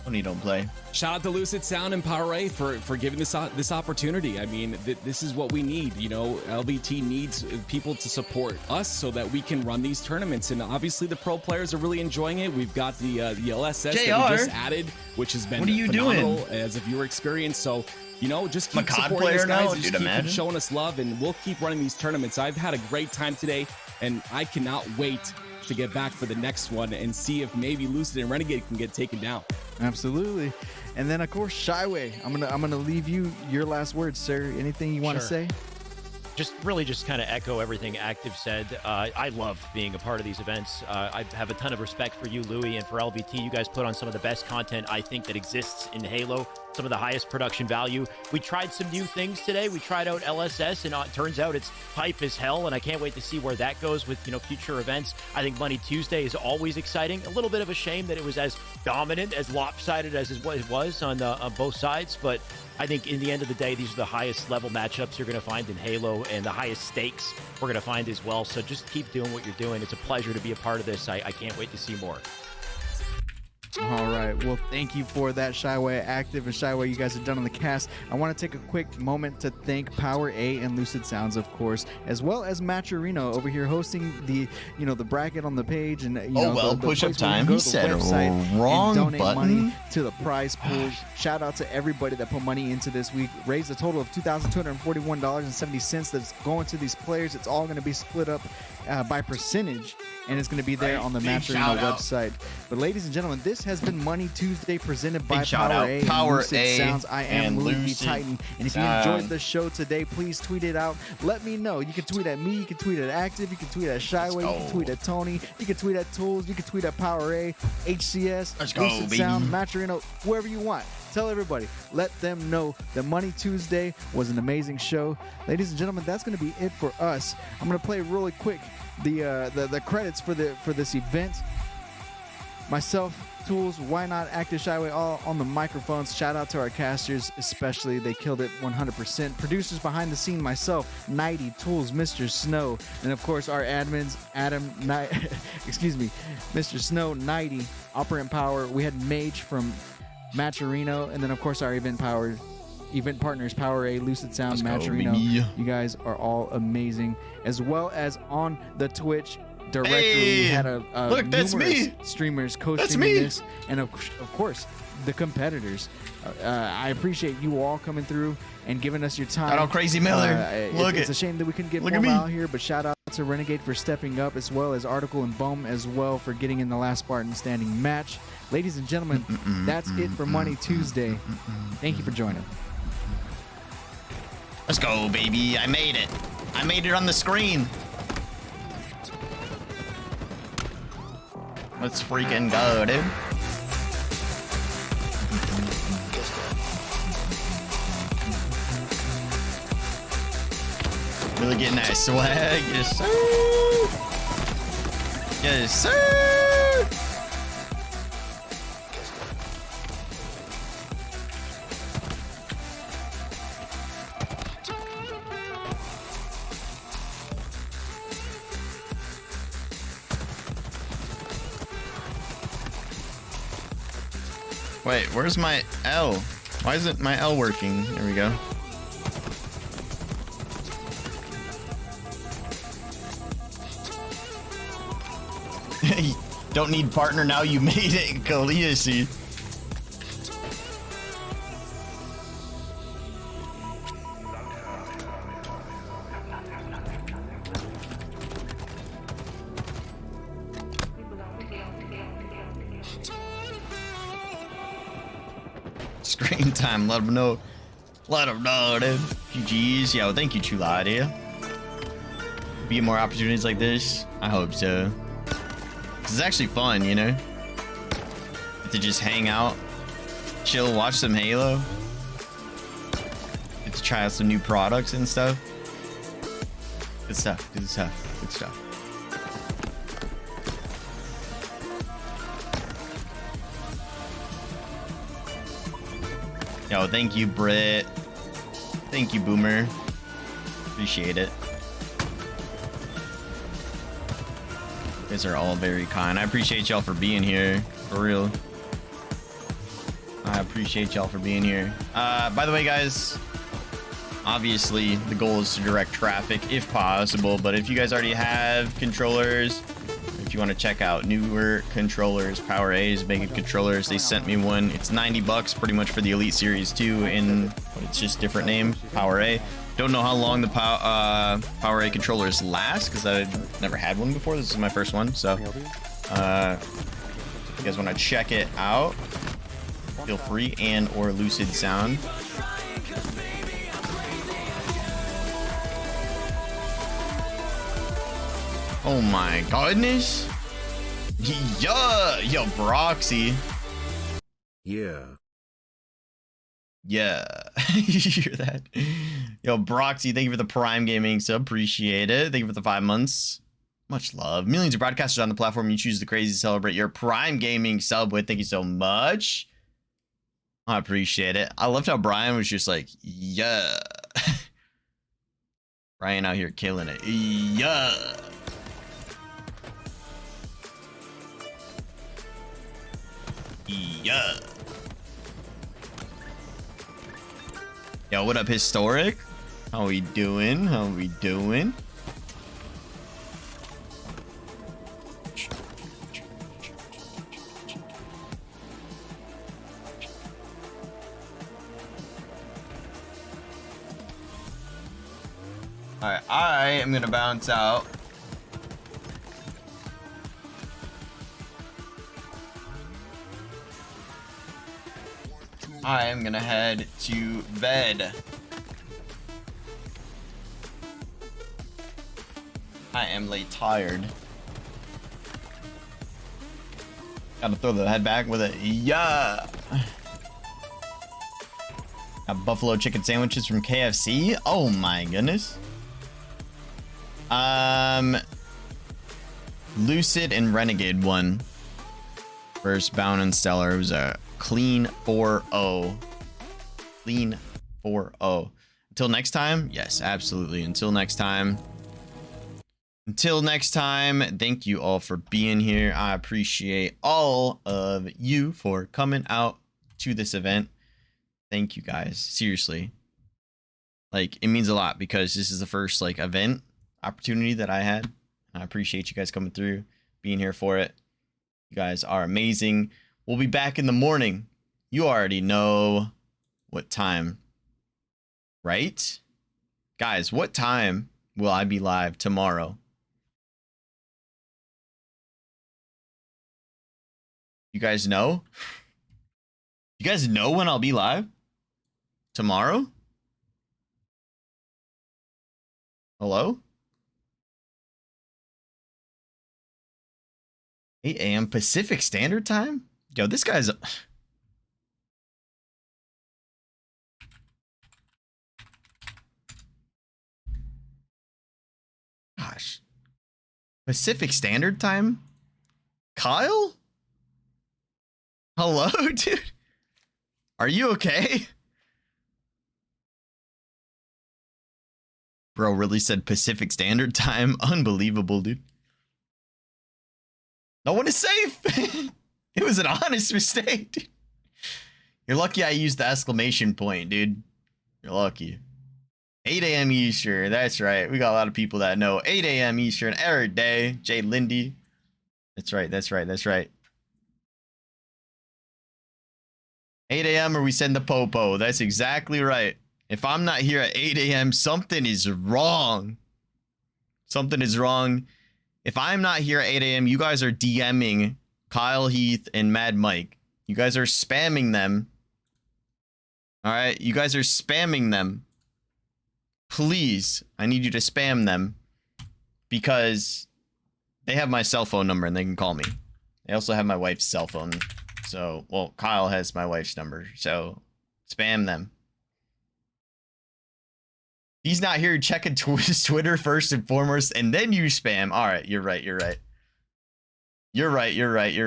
Tony don't play. Shout out to Lucid Sound and Power A for giving this opportunity. I mean, this is what we need. You know, LVT needs people to support us so that we can run these tournaments. And obviously, the pro players are really enjoying it. We've got the LSS that we just added, which has been phenomenal as a viewer experience. So, you know, just keep supporting us, guys. Just keep showing us love, and we'll keep running these tournaments. I've had a great time today, and I cannot wait to get back for the next one and see if maybe Lucid and Renegade can get taken down. Absolutely. And then of course Shyway, I'm gonna leave you your last words, sir. Anything you want to say? Just kind of echo everything Active said. I love being a part of these events. I have a ton of respect for you, Louie, and for LVT. You guys put on some of the best content I think that exists in Halo, some of the highest production value. We tried some new things today. We tried out LSS, and it turns out it's hype as hell, and I can't wait to see where that goes with, you know, future events. I think Money Tuesday is always exciting. A little bit of a shame that it was as dominant, as lopsided as it was on both sides, but I think in the end of the day, these are the highest level matchups you're going to find in Halo, and the highest stakes we're going to find as well. So just keep doing what you're doing. It's a pleasure to be a part of this. I can't wait to see more. All right. Well, thank you for that, Shyway Active and Shyway. You guys have done on the cast. I want to take a quick moment to thank Power A and Lucid Sounds, of course, as well as Matcherino over here hosting the bracket on the page and the push-up time. He said wrong donate button. Money to the prize pool. Shout out to everybody that put money into this week. Raised a total of $2,241.70 that's going to these players. It's all going to be split up by percentage, and it's going to be there on the Matcherino website. But ladies and gentlemen, this has been Money Tuesday presented by Power A and Lucid Sounds. I am Louie V. Titan, and if you enjoyed the show today, please tweet it out. Let me know. You can tweet at me, you can tweet at Active, you can tweet at Shyway, you can tweet at Tony, you can tweet at Tools, you can tweet at Power A, HCS, Lucid Sound, Matcherino, whoever you want. Tell everybody. Let them know that Money Tuesday was an amazing show. Ladies and gentlemen, that's going to be it for us. I'm going to play really quick the credits for this event. Myself, Tools, Why Not, Active, Shyway, all on the microphones. Shout out to our casters, especially. They killed it 100%. Producers behind the scene, myself, Nighty, Tools, Mr. Snow, and of course our admins, Adam, Mr. Snow, Nighty, Operant Power. We had Mage from Matcherino, and then of course our event partners, Power A, Lucid Sound, Matcherino. You guys are all amazing, as well as on the Twitch directory. We had look, that's me. Streamers co-streaming this, and of course the competitors. I appreciate you all coming through and giving us your time. Shout out Crazy Miller. It's a shame that we couldn't get more out here, but shout out to Renegade for stepping up, as well as Article and Bohm as well for getting in the last Spartan standing match. Ladies and gentlemen, that's it for Money Tuesday. Thank you for joining. Let's go, baby. I made it. I made it on the screen. Let's freaking go, dude. Really getting that swag. Yes, sir. Yes, sir. Wait, where's my L? Why isn't my L working? There we go. Don't need partner now, you made it, Khaleesi. Screen time, let them know. Let them know, dude. GG's. Yo, thank you, Chulada. Be more opportunities like this? I hope so. It's actually fun, you know? To just hang out, chill, watch some Halo. Get to try out some new products and stuff. Good stuff, good stuff, good stuff. Yo, thank you, Britt. Thank you, Boomer. Appreciate it. You guys are all very kind. I appreciate y'all for being here. For real. I appreciate y'all for being here. By the way, guys, obviously the goal is to direct traffic if possible, but if you guys already have controllers, if you want to check out newer controllers, Power A's making controllers, they sent me one. It's 90 bucks pretty much for the Elite Series 2 in, it's just different name, Power A. Don't know how long the Power A controllers last because I've never had one before. This is my first one, so if you guys want to check it out, feel free, and or Lucid Sound. Oh my goodness. Yeah. Yo, Broxy. Yeah. Yeah. You hear that? Yo, Broxy, thank you for the Prime Gaming sub. Appreciate it. Thank you for the 5 months. Much love. Millions of broadcasters on the platform. You choose the crazy to celebrate your Prime Gaming sub with. Thank you so much. I appreciate it. I loved how Brian was just like, yeah. Brian out here killing it. Yeah. Yeah. Yo, what up, Historic? How we doing? How we doing? Alright, I am gonna bounce out. I am gonna head to bed. I am late tired. Gotta throw the head back with a yeah. Got buffalo chicken sandwiches from KFC. Oh my goodness. Lucid and Renegade won. First Bound and Stellar. It was a clean 4-0. Clean 4-0. Until next time, yes, absolutely. Until next time. Until next time, thank you all for being here. I appreciate all of you for coming out to this event. Thank you guys. Seriously. Like, it means a lot because this is the first like event opportunity that I had. I appreciate you guys coming through, being here for it. You guys are amazing. We'll be back in the morning. You already know what time, right? Guys, what time will I be live tomorrow? You guys know? You guys know when I'll be live? Tomorrow? Hello? 8 a.m. Pacific Standard Time? Yo, this guy's... Gosh. Pacific Standard Time? Kyle? Hello, dude? Are you okay? Bro really said Pacific Standard Time? Unbelievable, dude. No one is safe. It was an honest mistake, dude. You're lucky I used the exclamation point, dude. You're lucky. 8 a.m. Eastern. That's right. We got a lot of people that know 8 a.m. Eastern every day. Jay Lindy. That's right. That's right. That's right. 8 a.m. or we send the popo. That's exactly right. If I'm not here at 8 a.m., something is wrong. Something is wrong. If I'm not here at 8 a.m., you guys are DMing Kyle Heath and Mad Mike. You guys are spamming them. All right, you guys are spamming them. Please, I need you to spam them because they have my cell phone number and they can call me. They also have my wife's cell phone. So, well, Kyle has my wife's number, so spam them. He's not here checking Twitter first and foremost, and then you spam. All right, you're right. You're right. You're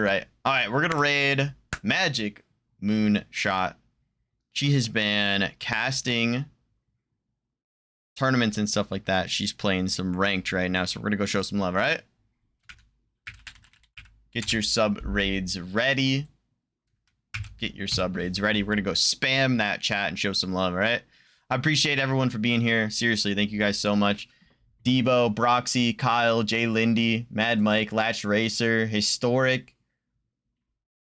right. All right, we're gonna raid Magic Moonshot. She has been casting tournaments and stuff like that. She's playing some ranked right now, so we're gonna go show some love. All right. Get your sub raids ready. Get your sub raids ready. We're gonna go spam that chat and show some love. All right. I appreciate everyone for being here. Seriously, thank you guys so much. Debo, Broxy, Kyle, Jay Lindy, Mad Mike, Latch Racer, Historic,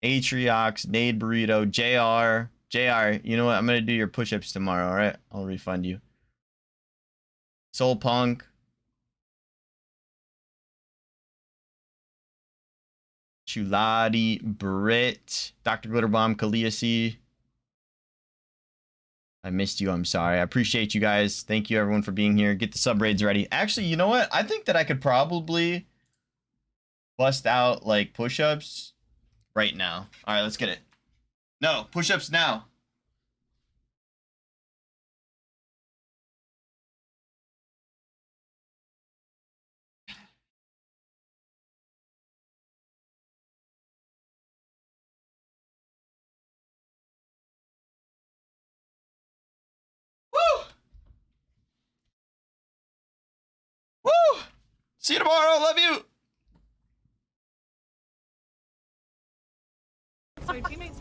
Atriox, Nade Burrito, JR. JR, you know what? I'm going to do your push-ups tomorrow, all right? I'll refund you. Soul Punk. Chuladi, Brit, Dr. Glitterbomb, Kaliasi. I missed you. I'm sorry. I appreciate you guys. Thank you, everyone, for being here. Get the sub raids ready. Actually, you know what? I think that I could probably bust out, like, push-ups right now. All right, let's get it. No, push-ups now. Woo! Woo! See you tomorrow. Love you. Sorry, teammates.